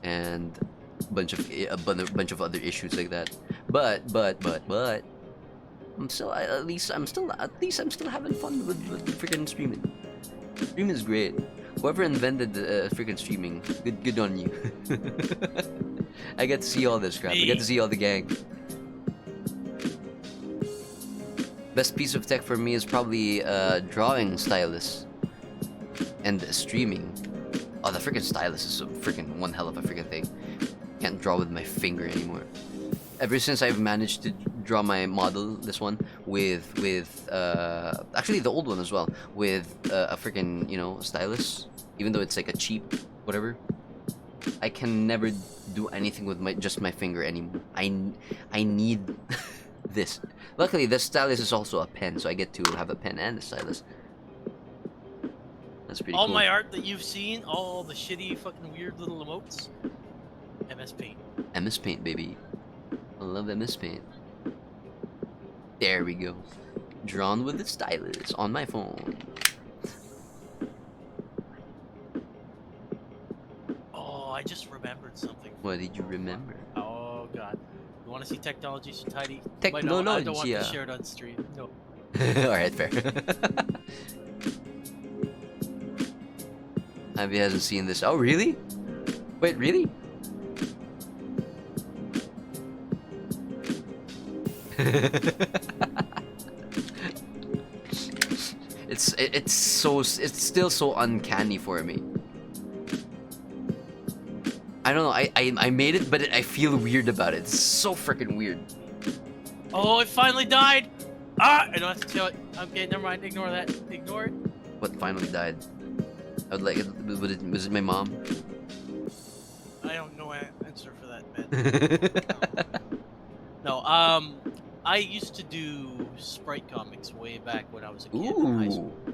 and a bunch of other issues like that. But I'm still having fun with freaking streaming. Streaming is great. Whoever invented freaking streaming, good on you. I get to see all this crap. I get to see all the gang. Best piece of tech for me is probably drawing stylus and streaming. Oh, the freaking stylus is a freaking one hell of a freaking thing. can't draw with my finger anymore. Ever since I've managed to draw my model, this one, with actually the old one as well, with a freaking, you know, stylus, even though it's like a cheap whatever, I can never do anything with just my finger anymore. I need this. Luckily, the stylus is also a pen, so I get to have a pen and a stylus. That's pretty All cool. my art that you've seen, all the shitty, fucking weird little emotes, MS Paint. MS Paint, baby. I love MS Paint. There we go. Drawn with the stylus on my phone. Oh, I just remembered something. What did you remember? Oh god. You want to see technology so tidy? Technology. I don't want to share it on stream. No. Alright, fair. Abby hasn't seen this. Oh, really? Wait, really? It's still so uncanny for me. I don't know. I made it, but I feel weird about it. It's so freaking weird. Oh, it finally died. Ah, I don't have to tell it. Okay, never mind. Ignore that. Ignore it. What finally died? I would like it. Was it my mom? I don't know an answer for that, man. No, I used to do sprite comics way back when I was a kid in high school. Ooh.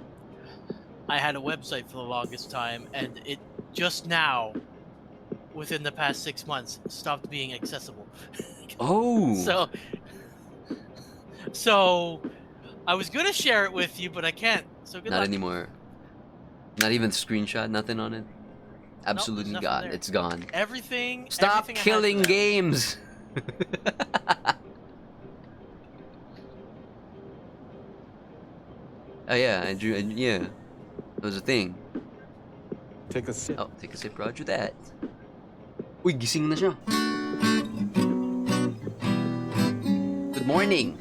I had a website for the longest time, and it just now, within the past 6 months, stopped being accessible. Oh. So, I was gonna share it with you, but I can't. So good Not luck. anymore. Not even screenshot. Nothing on it. Absolutely nothing gone. there. It's gone. Everything. Stop everything I had killing for that- games. Oh yeah, I drew. Yeah, that was a thing. Take a sip. Oh, take a sip, Roger that. Uy, gising na siya. Good morning.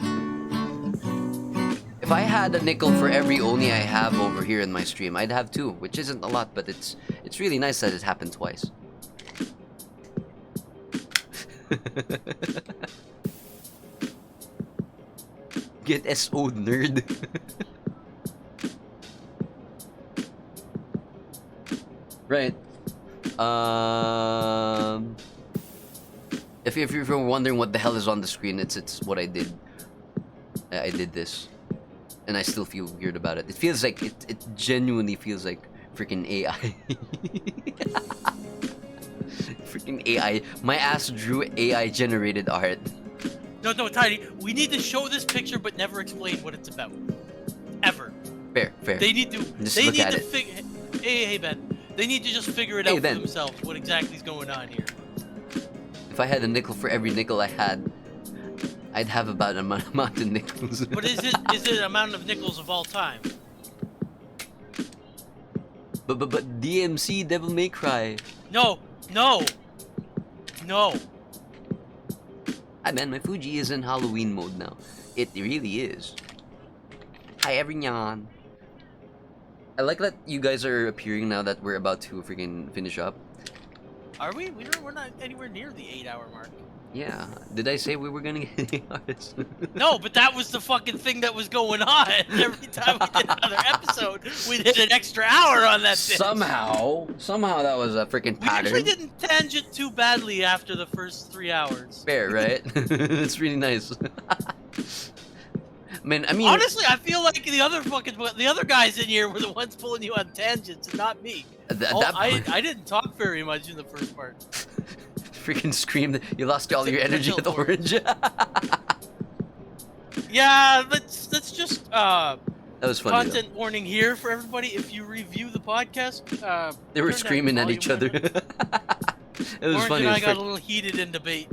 If I had a nickel for every Oni I have over here in my stream, I'd have two, which isn't a lot, but it's really nice that it happened twice. Get SO'd, nerd. Right. If you're wondering what the hell is on the screen, it's what I did. I did this, and I still feel weird about it. It feels like it genuinely feels like freaking AI. Freaking AI. My ass drew AI generated art. No, Tiny. We need to show this picture, but never explain what it's about. Ever. Fair. They need to. Just They look need at to it. figure. Hey, Ben. They need to just figure it Hey, out for Ben. themselves. What exactly is going on here? If I had a nickel for every nickel I had, I'd have about an amount of nickels. But is it amount of nickels of all time? But DMC Devil May Cry. No. Ah man, my Fuji is in Halloween mode now. It really is. Hi everyone. I like that you guys are appearing now that we're about to freaking finish up. Are we? We're not anywhere near the 8-hour mark. Yeah. Did I say we were gonna get artists? No, but that was the fucking thing that was going on. Every time we did another episode, we did an extra hour on that bitch. Somehow that was a freaking We pattern. actually didn't tangent too badly after the first 3 hours. Fair, right? It's really nice. Man, I mean, Honestly, I feel like the other guys in here were the ones pulling you on tangents and not me. I didn't talk very much in the first part. freaking screamed. You lost all your energy at Orange. Yeah, let's just That was funny. content warning here for everybody. If you review the podcast, They were turn down screaming at volume each other. whenever. It was Orange funny. and I As got frick. a little heated in debate.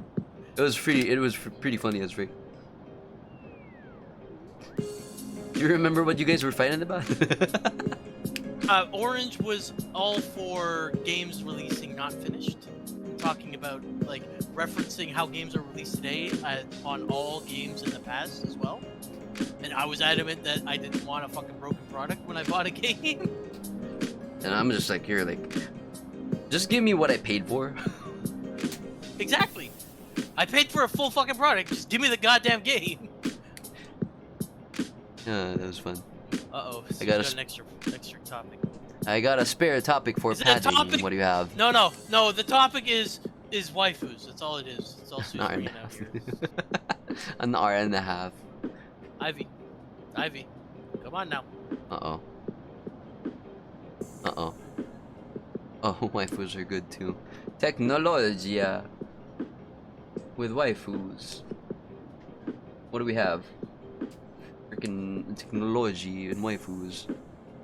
It was pretty funny as frick. Do you remember what you guys were fighting about? Orange was all for games releasing not finished. Talking about, like, referencing how games are released today on all games in the past as well. And I was adamant that I didn't want a fucking broken product when I bought a game. And I'm just like, here, like, just give me what I paid for. Exactly. I paid for a full fucking product. Just give me the goddamn game. Yeah, that was fun. Uh-oh. I I got got a an extra topic. I got a spare topic for Is that a padding. topic? What do you have? No. The topic is waifus. That's all it is. It's all An Sue's hour and brain a out half. here. An hour and a half. Ivy. Come on now. Uh-oh. Uh-oh. Oh, waifus are good too. Technology with waifus. What do we have? Freaking technology and waifus.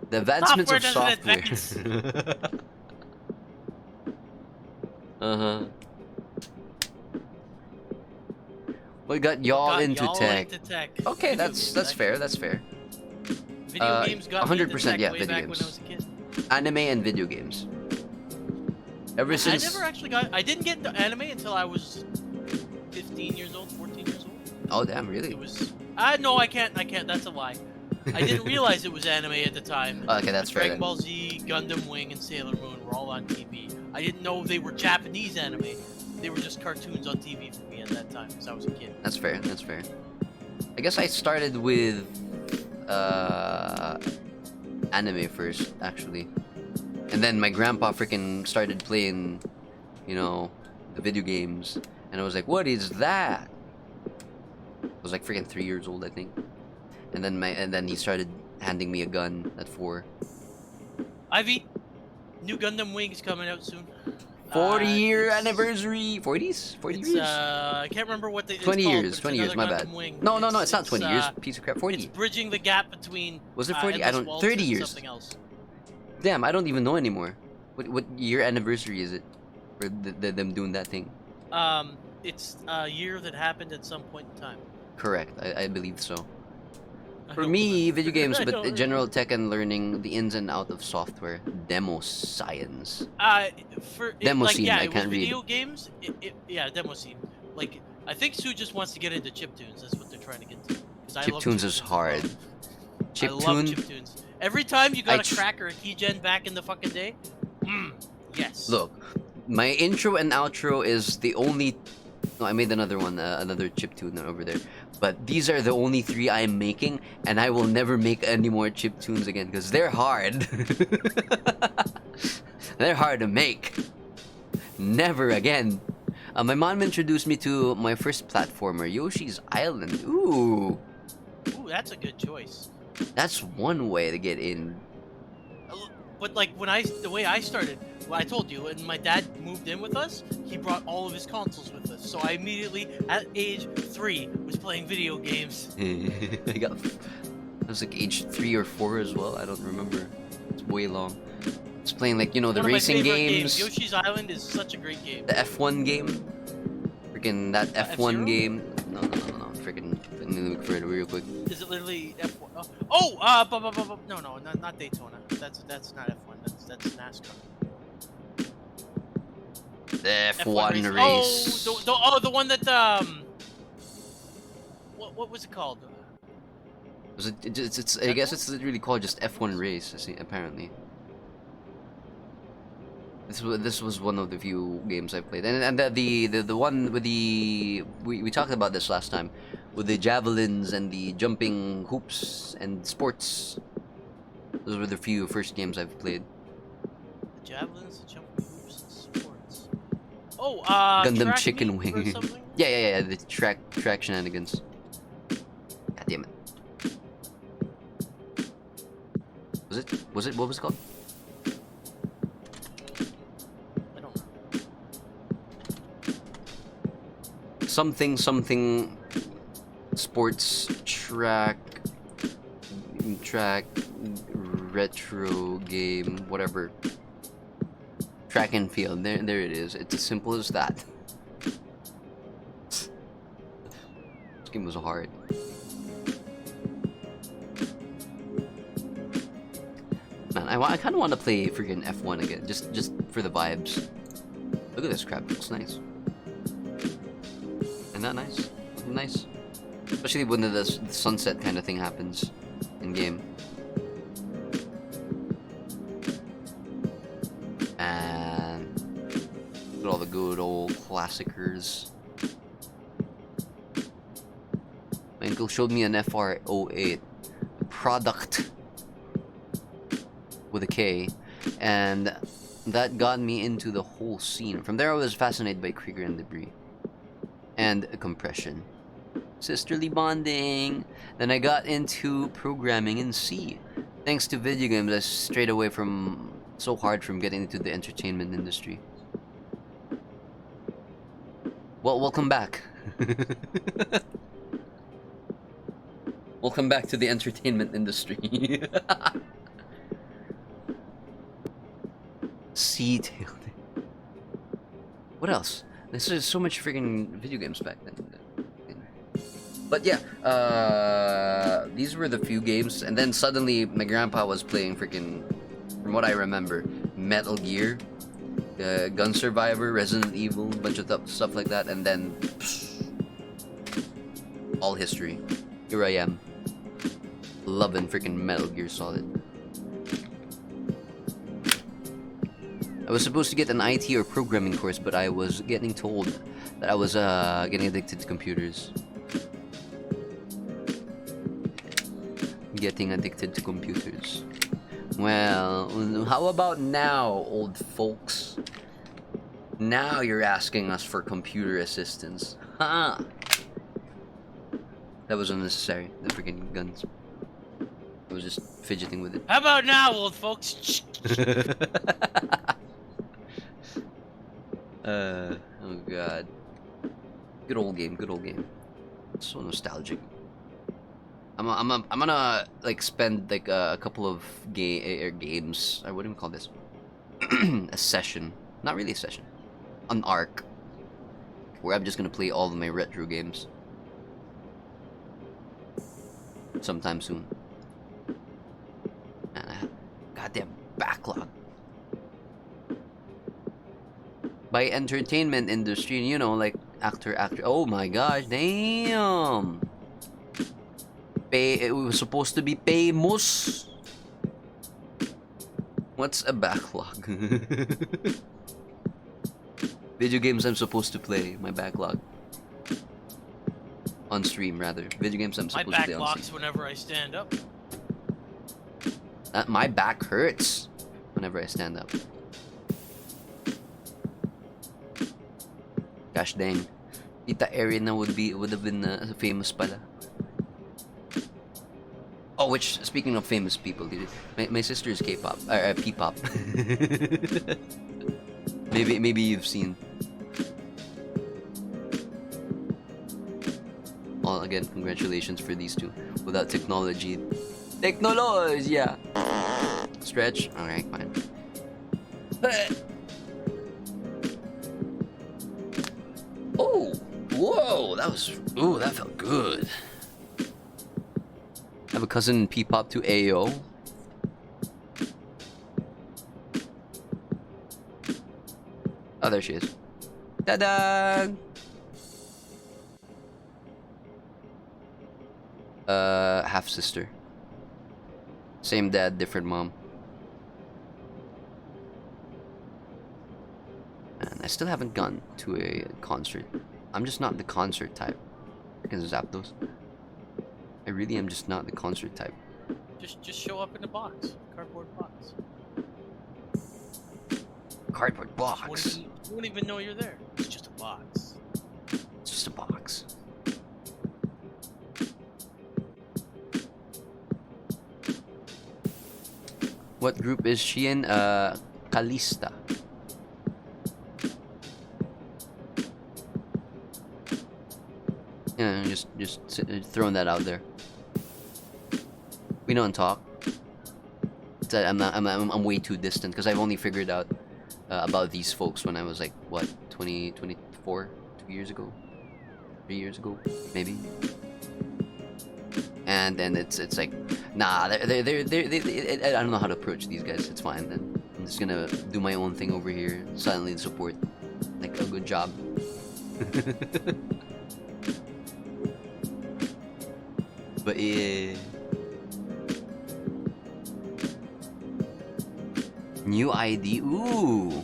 The advancements of Software software. doesn't Uh-huh. We got y'all into tech. Okay, Video that's games, fair. actually. That's fair. Video games got me into 100%, tech yeah, way video back games. when I was a kid. Anime and video games. Ever since. I never actually got. I didn't get the anime until I was 15 years old, 14 years old. Oh damn! Really? It was. No, I can't. That's a lie. I didn't realize it was anime at the time. Okay, that's fair. Dragon Then. Ball Z, Gundam Wing, and Sailor Moon were all on TV. I didn't know they were Japanese anime. They were just cartoons on TV for me at that time because I was a kid. That's fair. That's fair. I guess I started with anime first, actually, and then my grandpa freaking started playing, the video games, and I was like, "What is that?" I was like freaking 3 years old, I think, and then he started handing me a gun at 4. Ivy, new Gundam Wing is coming out soon. 40-year It's- anniversary. 40s? 40 It's, years? I can't remember what they. 20 it's called, years. but it's 20 years. another My bad. Gundam Wing. No, it's not 20 years. Piece of crap. 40. It's bridging the gap between. Was it 40? I Endless don't. Waltz 30 and years. Something else. Damn, I don't even know anymore. What year anniversary is it? For them doing that thing? It's a year that happened at some point in time. Correct. I believe so. I For don't me, remember. video games, I but don't general tech and learning the ins and out of software. Demo science. Demo scene, I it can't was read. video games. Yeah, demo scene. Like, I think Sue just wants to get into chiptunes. That's what they're trying to get to. 'Cause I love Chiptunes is chiptunes as hard. well. I love Chiptune. chiptunes. Every time you got I a crack or a keygen back in the fucking day, yes. Look, my intro and outro is the only. No, I made another one, another chiptune over there. But these are the only 3 I'm making, and I will never make any more chiptunes again because they're hard. They're hard to make. Never again. My mom introduced me to my first platformer, Yoshi's Island. Ooh, Ooh, that's a good choice. that's one way to get in. But like the way I started, well, I told you, when my dad moved in with us, he brought all of his consoles with us. So I immediately, at age 3, was playing video games. I was like age 3 or 4 as well. I don't remember. It's way long. It's playing like the One of my racing favorite games. Yoshi's Island is such a great game. The F1 game. Freaking that F1 F-Zero? game. No. Freaking. Let me look for it real quick. Is it literally F1? No, not Daytona. That's not F1. That's NASCAR. The F1 race. The one that what was it called? Was it, it's I guess it's literally called just F1 race. I see, apparently. This was one of the few games I played, and the one with we talked about this last time, with the javelins and the jumping hoops and sports. Those were the few first games I've played. The javelins, the jumping hoops, and sports. Oh, Gundam track Chicken meet or Wing. something? Yeah, the track shenanigans. God damn it. Was it what was it called? I don't know. Something sports track retro game, whatever. Track and field. There it is. It's as simple as that. This game was hard. Man, I kind of want to play freaking F1 again, just for the vibes. Look at this crap. It looks nice. Isn't that nice? Nice. Especially when the sunset kind of thing happens in game. And look at all the good old classicers. My uncle showed me an FR08 product with a K, and that got me into the whole scene. From there, I was fascinated by Krieger and Debris and compression, sisterly bonding. Then I got into programming in C. Thanks to video games, I strayed away from so hard from getting into the entertainment industry. Well, welcome back. Welcome back to the entertainment industry. C-tailed. What else? There's just so much freaking video games back then. But yeah, these were the few games, and then suddenly my grandpa was playing freaking, from what I remember, Metal Gear, Gun Survivor, Resident Evil, a bunch of stuff like that, and then all history. Here I am, loving freaking Metal Gear Solid. I was supposed to get an IT or programming course, but I was getting told that I was getting addicted to computers. Getting addicted to computers. Well, how about now, old folks? Now you're asking us for computer assistance. Huh? That was unnecessary, the freaking guns. I was just fidgeting with it. How about now, old folks? Oh god. Good old game, good old game. So nostalgic. I'm gonna like spend like a couple of games. I wouldn't call this a session. Not really a session. An arc where I'm just gonna play all of my retro games sometime soon. Man, I have goddamn backlog. By entertainment industry, you know, like actor. Oh my gosh, damn. It was supposed to be famous. What's a backlog? Video games I'm supposed to play. My backlog. On stream, rather. Video games I'm supposed to play on My back stream. locks whenever I stand up. My back hurts whenever I stand up. Gosh dang. Tita Arena would have been famous pala. Oh, which, speaking of famous people, dude, my sister is K-pop, P-pop. maybe you've seen. Well, again, congratulations for these two. Without technology, yeah. Stretch. All right, fine. Oh, whoa, that felt good. I have a cousin P-pop to AO. Oh, there she is. Ta-da! Half sister. Same dad, different mom. And I still haven't gone to a concert. I'm just not the concert type. I can zap those. I really am just not the concert type. Just show up in a box, cardboard box. Cardboard box. You won't even know you're there. It's just a box. It's just a box. What group is she in? Kalista. Yeah, just throwing that out there. We don't talk. I'm way too distant because I've only figured out about these folks when I was like what 24, 2 years ago, 3 years ago, maybe. And then it's like, nah, they I don't know how to approach these guys. It's fine then. I'm just gonna do my own thing over here, silently support, like a good job. But yeah. New ID, ooh.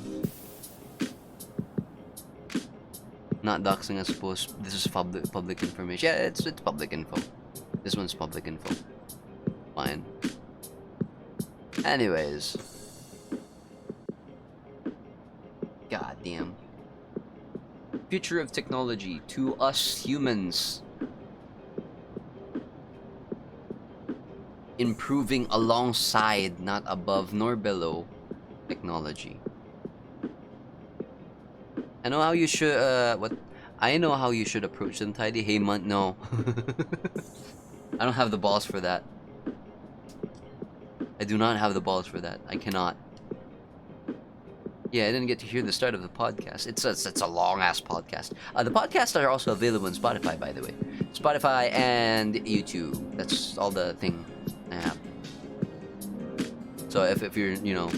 Not doxing, I suppose. This is public information. Yeah, it's public info. This one's public info. Fine. Anyways. God damn. Future of technology to us humans. Improving alongside, not above nor below, technology. I know how you should, I know how you should approach them, Tidy. Hey, no. I don't have the balls for that. I do not have the balls for that. I cannot. Yeah, I didn't get to hear the start of the podcast. It's a long-ass podcast. The podcasts are also available on Spotify, by the way. Spotify and YouTube. That's all the thing I have. So if you're, you know,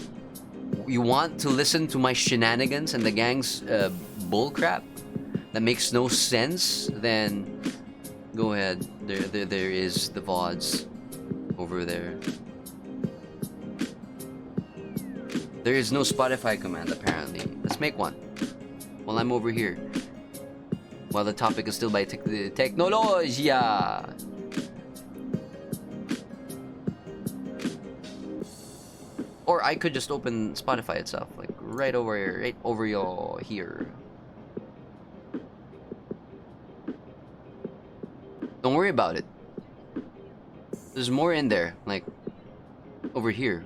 you want to listen to my shenanigans and the gang's bullcrap that makes no sense, then go ahead. There is the VODs over there. There is no Spotify command, apparently. Let's make one. While I'm over here. While the topic is still by Technologia. Or I could just open Spotify itself. Like, right over here. Don't worry about it. There's more in there. Like, over here.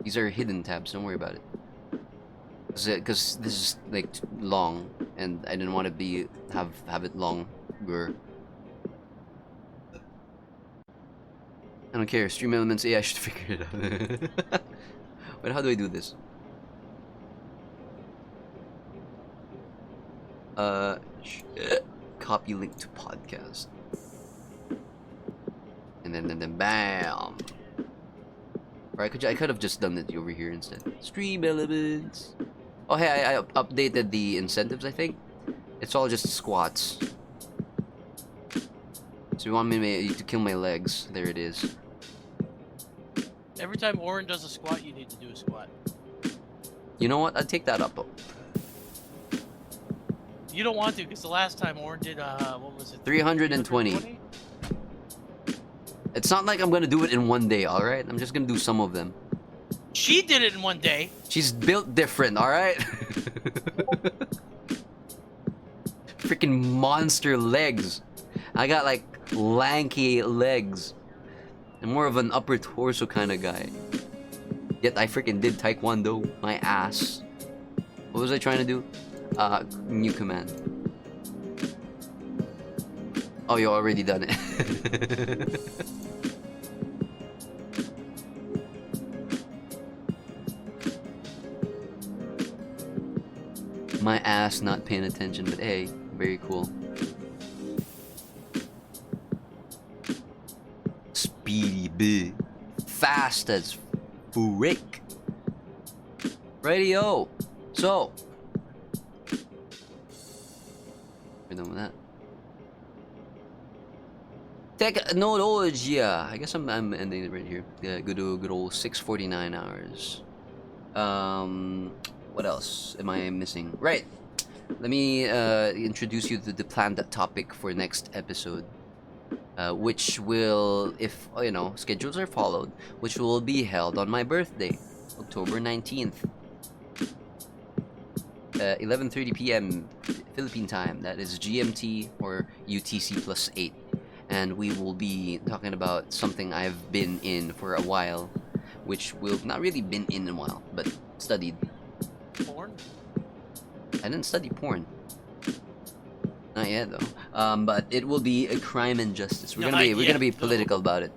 These are hidden tabs, don't worry about it. Because this is like long, and I didn't want to have it longer. I don't care. Stream elements. Yeah, I should figure it out. Wait, how do I do this? Copy link to podcast, and then bam. Or I could have just done it over here instead. Stream elements. Oh hey, I updated the incentives, I think. It's all just squats. So you want me to kill my legs? There it is. Every time Oren does a squat, you need to do a squat. You know what? I'd take that up. You don't want to, because the last time Oren did, what was it? 320. It's not like I'm gonna do it in one day, alright? I'm just gonna do some of them. She did it in one day. She's built different, alright? Freaking monster legs. I got like lanky legs. I'm more of an upper torso kind of guy. Yet I freaking did taekwondo. My ass. What was I trying to do? New command. Oh, you already done it. My ass not paying attention, but hey, very cool. Speedy big. Fast as frick. Radio. So. We're done with that. Technologia. I guess I'm ending it right here. Yeah, good old 6:49 hours. What else am I missing? Right. Let me introduce you to the planned topic for next episode, which will, if you know, schedules are followed, which will be held on my birthday, October 19th, 11:30 p.m. Philippine time. That is GMT or UTC plus 8, and we will be talking about something I've been in for a while, which will not really been in a while, but studied. Porn? I didn't study porn. Not yet though. But it will be a crime and justice. We're gonna be political about it.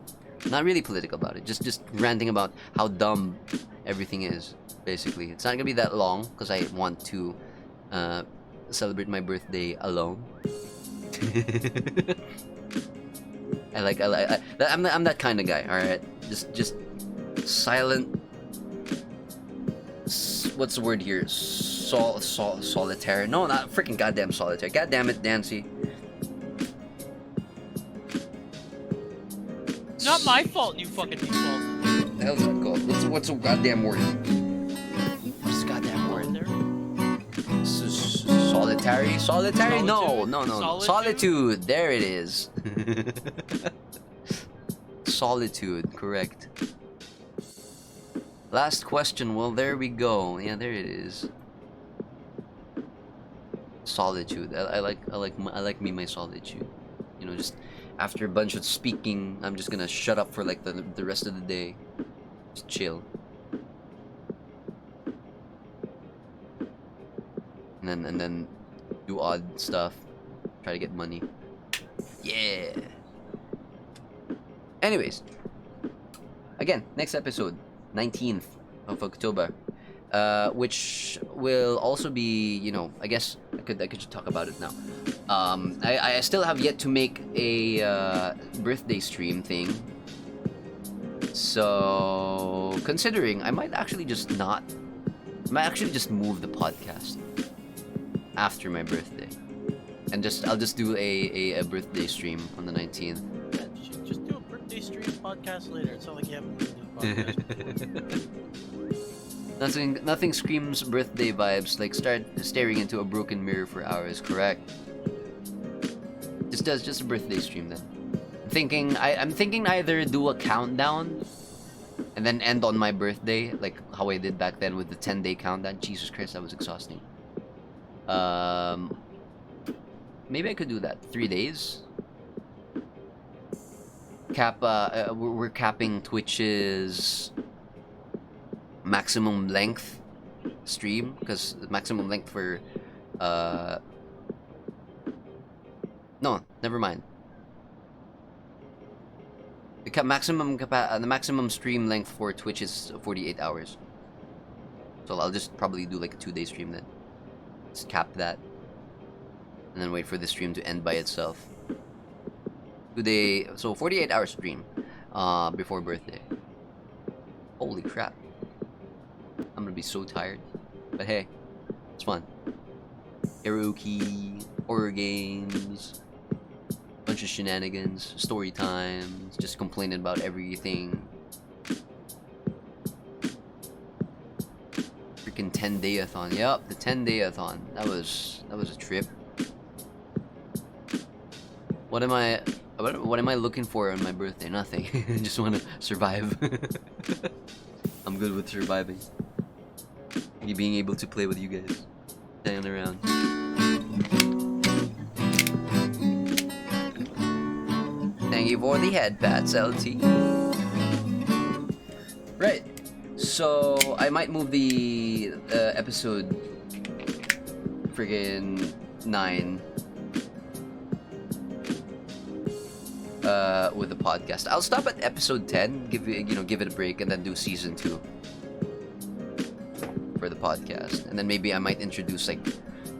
Not really political about it. Just ranting about how dumb everything is. Basically, it's not gonna be that long because I want to celebrate my birthday alone. I'm that kind of guy. All right, just silent. What's the word here? Solitaire. No, not freaking goddamn solitaire. God damn it, Dancy. Not my fault, you fucking default. The hell's that called? What's a goddamn word? What's a goddamn word? There? Solitary? Solitary? No, Solitude? no, no, no. Solitude? Solitude. There it is. Solitude, correct. Last question. Well, there we go. Yeah, there it is. Solitude. I like me my solitude. You know, just after a bunch of speaking, I'm just gonna shut up for like the rest of the day. Just chill. And then do odd stuff. Try to get money. Yeah. Anyways. Again, next episode, 19th of October. Which will also be, you know, I guess I could just talk about it now. I still have yet to make a birthday stream thing. So considering I might actually just move the podcast after my birthday. And I'll just do a birthday stream on the 19th. Yeah, just do a birthday stream podcast later. It's not like you haven't been doing podcast. Nothing screams birthday vibes like start staring into a broken mirror for hours, correct? Just a birthday stream then. I'm thinking either do a countdown and then end on my birthday, like how I did back then with the 10-day countdown. Jesus Christ, that was exhausting. Maybe I could do that. 3 days. We're capping Twitch's maximum length stream, because the maximum length for no, never mind. The maximum stream length for Twitch is 48 hours. So I'll just probably do like a 2-day stream then. Just cap that. And then wait for the stream to end by itself. 2-day, so 48-hour stream before birthday. Holy crap. I'm gonna be so tired. But hey, it's fun. Karaoke, horror games, bunch of shenanigans, story times, just complaining about everything. Freaking 10-day-a-thon. Yep, the 10-day-a-thon. That was a trip. What am I looking for on my birthday? Nothing. I just want to survive. I'm good with surviving. Me being able to play with you guys. Hanging around. Thank you for the head pats, LT. Right. So I might move the episode friggin' 9 with the podcast. I'll stop at episode 10, give it a break, and then do season 2 for the podcast. And then maybe I might introduce like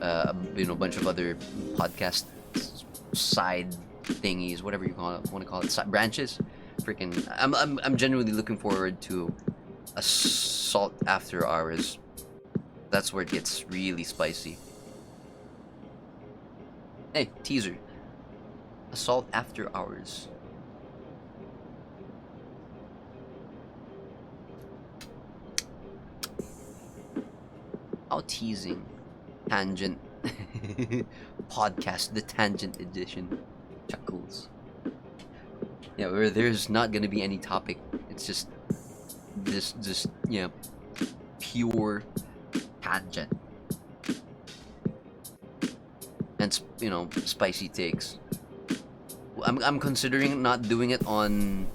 a bunch of other podcast side thingies, whatever you want to call it, branches. Freaking, I'm genuinely looking forward to Assault After Hours. That's where it gets really spicy. Hey, teaser. Assault After Hours. How teasing. Tangent. Podcast, the Tangent Edition. Chuckles. Yeah, where there's not gonna be any topic. It's just pure tangent. And spicy takes. I'm considering not doing it on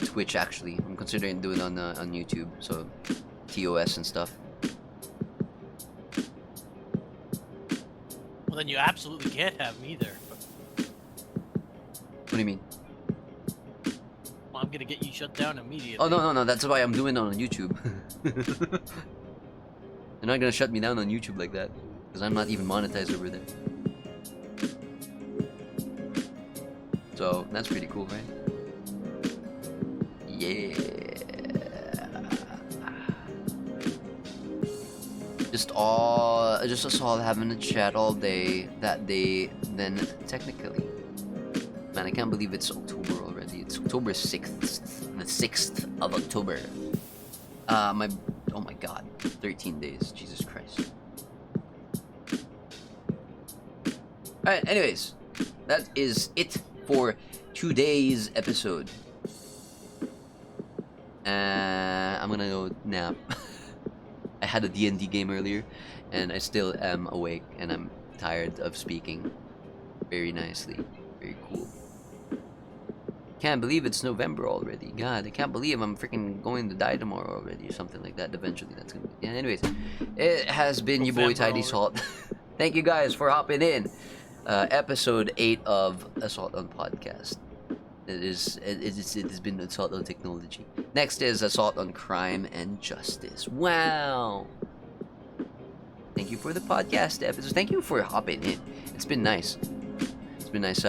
Twitch actually. I'm considering doing it on YouTube, so TOS and stuff. Well, then you absolutely can't have me there. What do you mean? Well, I'm gonna get you shut down immediately. Oh no, that's why I'm doing it on YouTube. They're not gonna shut me down on YouTube like that, because I'm not even monetized over there. So that's pretty cool, right? Yeah. Just us all having a chat all day that day. Then technically, man, I can't believe it's October already. It's October 6th, the 6th of October. Oh my god, 13 days. Jesus Christ. Alright, anyways, that is it for today's episode. I'm gonna go nap. I had a D&D game earlier, and I still am awake, and I'm tired of speaking very nicely. Very cool. Can't believe it's November already. God, I can't believe I'm freaking going to die tomorrow already, or something like that. Eventually, that's gonna be. Yeah, anyways, it has been your boy Tidy Salt. Thank you guys for hopping in. Episode 8 of Assault on Podcast. It has been Assault on Technology. Next is Assault on Crime and Justice. Wow. Thank you for the podcast episode. Thank you for hopping in. It's been nice. It's been nice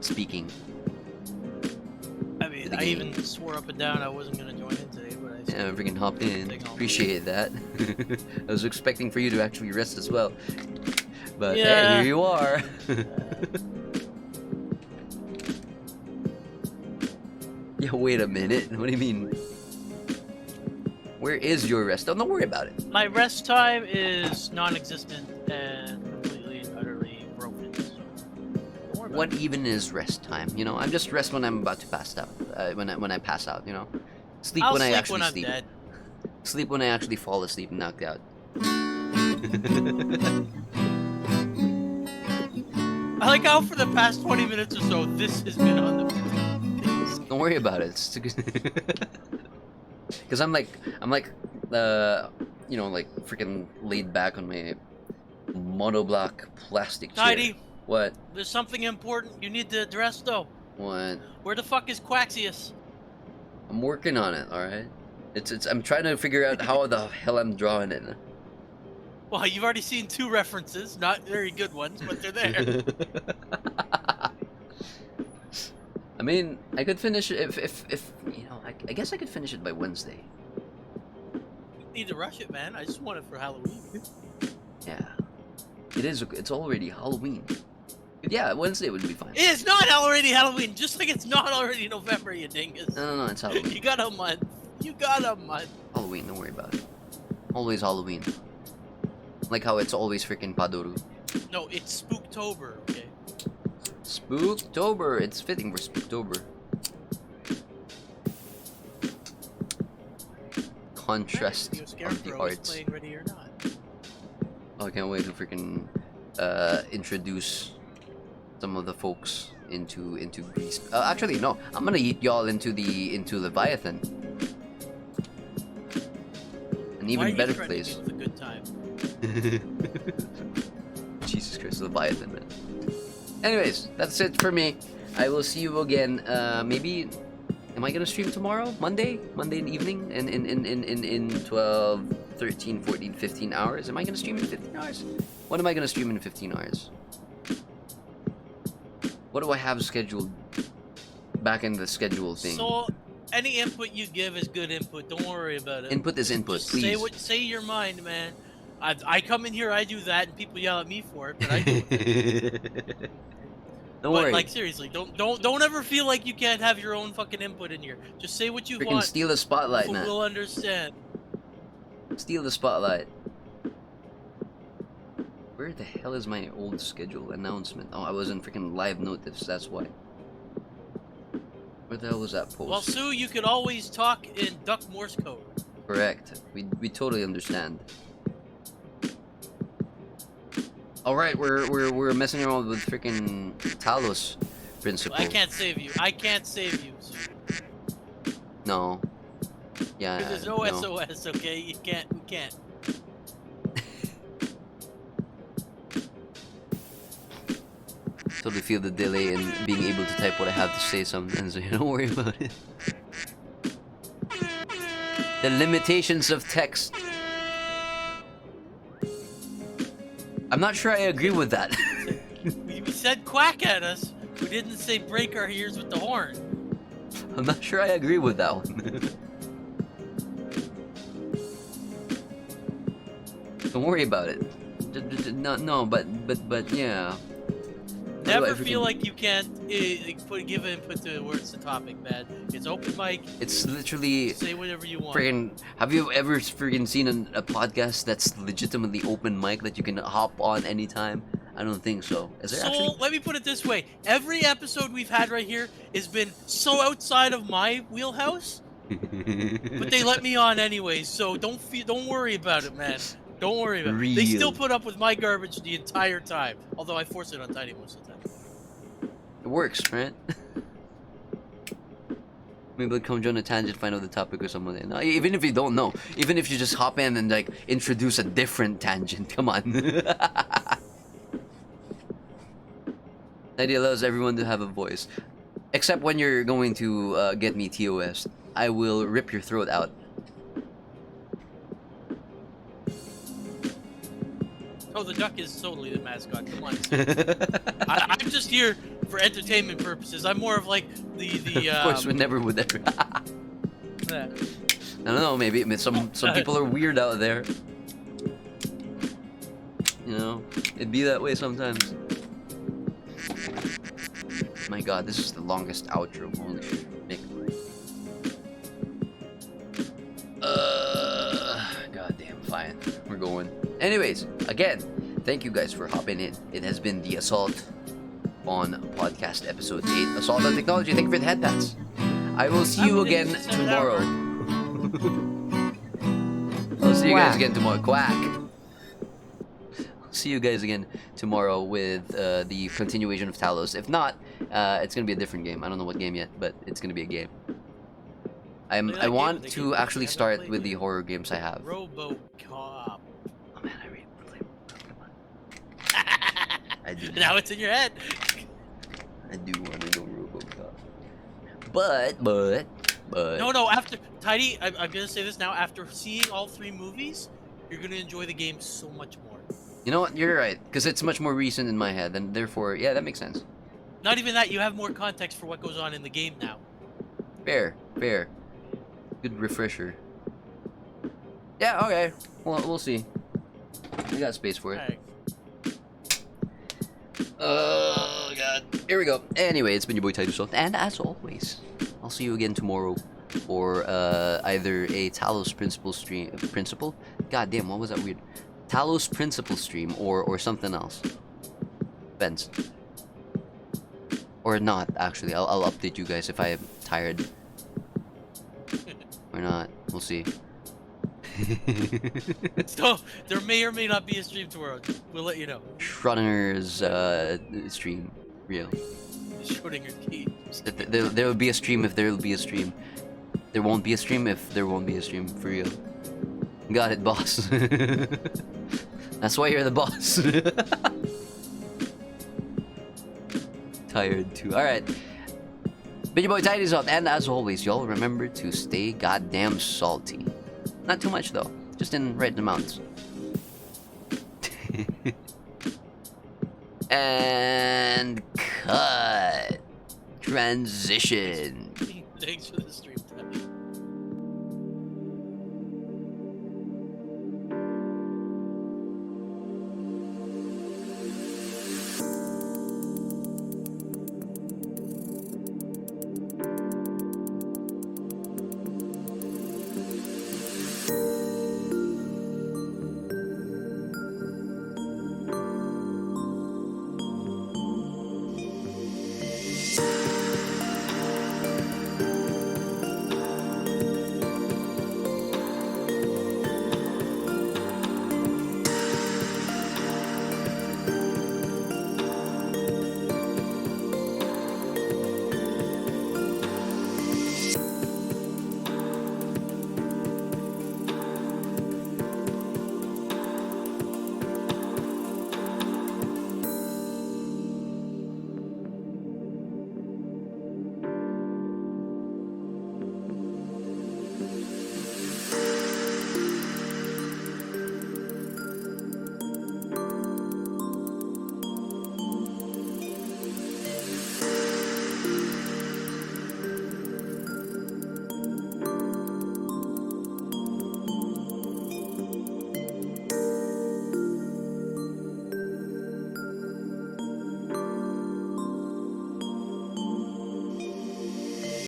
speaking. I mean, I even swore up and down I wasn't gonna join in today, but I Yeah, I freaking hopped in. Appreciate that. I was expecting for you to actually rest as well. But hey, here you are. Yeah, wait a minute. What do you mean? Where is your rest? Don't worry about it. My rest time is non-existent and completely and utterly broken. So don't worry about What it. even is rest time? You know, I'm just rest when I'm about to pass out. When I pass out, you know. Sleep I'll when I sleep actually when I'm sleep. dead. Sleep when I actually fall asleep and knocked out. I like how for the past 20 minutes or so, this has been on the. Don't worry about it. It's because I'm like, you know, like freaking laid back on my monoblock plastic chair. Tidy, What? there's something important you need to address though. What? Where the fuck is Quaxius? I'm working on it. All right. It's. I'm trying to figure out how the hell I'm drawing it. Well, you've already seen 2 references, not very good ones, but they're there. I mean, I could finish it if you know. I guess I could finish it by Wednesday. You need to rush it, man. I just want it for Halloween. Yeah. It is. It's already Halloween. Yeah, Wednesday would be fine. It is not already Halloween, just like it's not already November, you dingus. No, it's Halloween. You got a month. You got a month. Halloween, don't worry about it. Always Halloween. Like how it's always freaking Padoru. No, it's Spooktober, okay? Spooktober! It's fitting for Spooktober. Contrast Your of the Scarecrow is arts. playing Ready or Not. Oh, I can't wait to freaking introduce some of the folks into Greece. Actually, no. I'm gonna eat y'all into Leviathan. An Why are even you better threatening place. me with a good time? Jesus Christ, Leviathan, man. Anyways, that's it for me. I will see you again. Maybe, am I gonna stream tomorrow? Monday in evening, in 12, 13, 14, 15 hours. Am I gonna stream in 15 hours? What am I gonna stream in 15 hours? What do I have scheduled? Back in the schedule thing. So, any input you give is good input. Don't worry about it. Input is input, Just please. say your mind, man. I come in here, I do that, and people yell at me for it, but I do it. Don't But worry. like seriously, don't ever feel like you can't have your own fucking input in here. Just say what you Freaking want. steal the spotlight, People man. will understand. Steal the spotlight. Where the hell is my old schedule announcement? Oh, I was in freaking live notice, that's why. Where the hell was that post? Well, Sue, you could always talk in Duck Morse code. Correct. We totally understand. Alright, we're messing around with freaking Talos principle. I can't save you. I can't save you, Sue. No. Yeah. Because there's no SOS, okay? You can't. We can't. Totally feel the delay in being able to type what I have to say sometimes, so don't worry about it. The limitations of text. I'm not sure I agree with that. We said quack at us. We didn't say break our ears with the horn. I'm not sure I agree with that one. Don't worry about it. No, but yeah. Never feel like you can't give input to words to topic, man. It's open mic. It's literally Say whatever you want. friggin'. Have you ever friggin' seen a podcast that's legitimately open mic that you can hop on anytime? I don't think so. Is there So actually? let me put it this way: every episode we've had right here has been so outside of my wheelhouse, but they let me on anyways. So don't worry about it, man. Don't worry about it. They still Real. put up with my garbage the entire time. Although I force it on Tiny most of the time. It works, right? Maybe come join a tangent, find out the topic or something. No, even if you don't know, even if you just hop in and like introduce a different tangent, come on. Idea allows everyone to have a voice, except when you're going to get me TOS. I will rip your throat out. Oh, the duck is totally the mascot. Come on. I'm just here for entertainment purposes. I'm more of like the Of course, we never would ever. yeah. I don't know. Maybe some people are weird out there. You know, it'd be that way sometimes. My God, this is the longest outro. Holy shit. Goddamn, fine. We're going. Anyways, again, thank you guys for hopping in. It has been the Assault on Podcast Episode 8. Assault on Technology. Thank you for the headpats. I will see you again tomorrow. I'll see you guys again tomorrow. Quack. See you guys again tomorrow with the continuation of Talos. If not, it's gonna be a different game. I don't know what game yet, but it's gonna be a game. I want to actually start with the horror games I have. RoboCop. Oh man, I really play. Come on. I do. Now it's in your head. I do want to go RoboCop. But. No. After Tidy, I'm gonna say this now. After seeing all 3 movies, you're gonna enjoy the game so much more. You know what? You're right, because it's much more recent in my head, and therefore, yeah, that makes sense. Not even that, you have more context for what goes on in the game now. Fair. Good refresher. Yeah, okay. Well, we'll see. We got space for it. Alright. Oh, God. Here we go. Anyway, it's been your boy Titus, and as always, I'll see you again tomorrow for either a Talos Principle? God damn, what was that weird? Talos Principle stream or something else. Depends. Or not, actually. I'll update you guys if I am tired. Or not. We'll see. So, there may or may not be a stream tomorrow. We'll let you know. Schrodinger's stream. Real. Schrodinger's key. There will be a stream if there will be a stream. There won't be a stream if there won't be a stream. For real. Got it, boss. That's why you're the boss. Tired too. Alright. But your boy Tidy's out, and as always, y'all remember to stay goddamn salty. Not too much though, just in right amounts. And cut. Transition. Thanks for the stream, Tidy.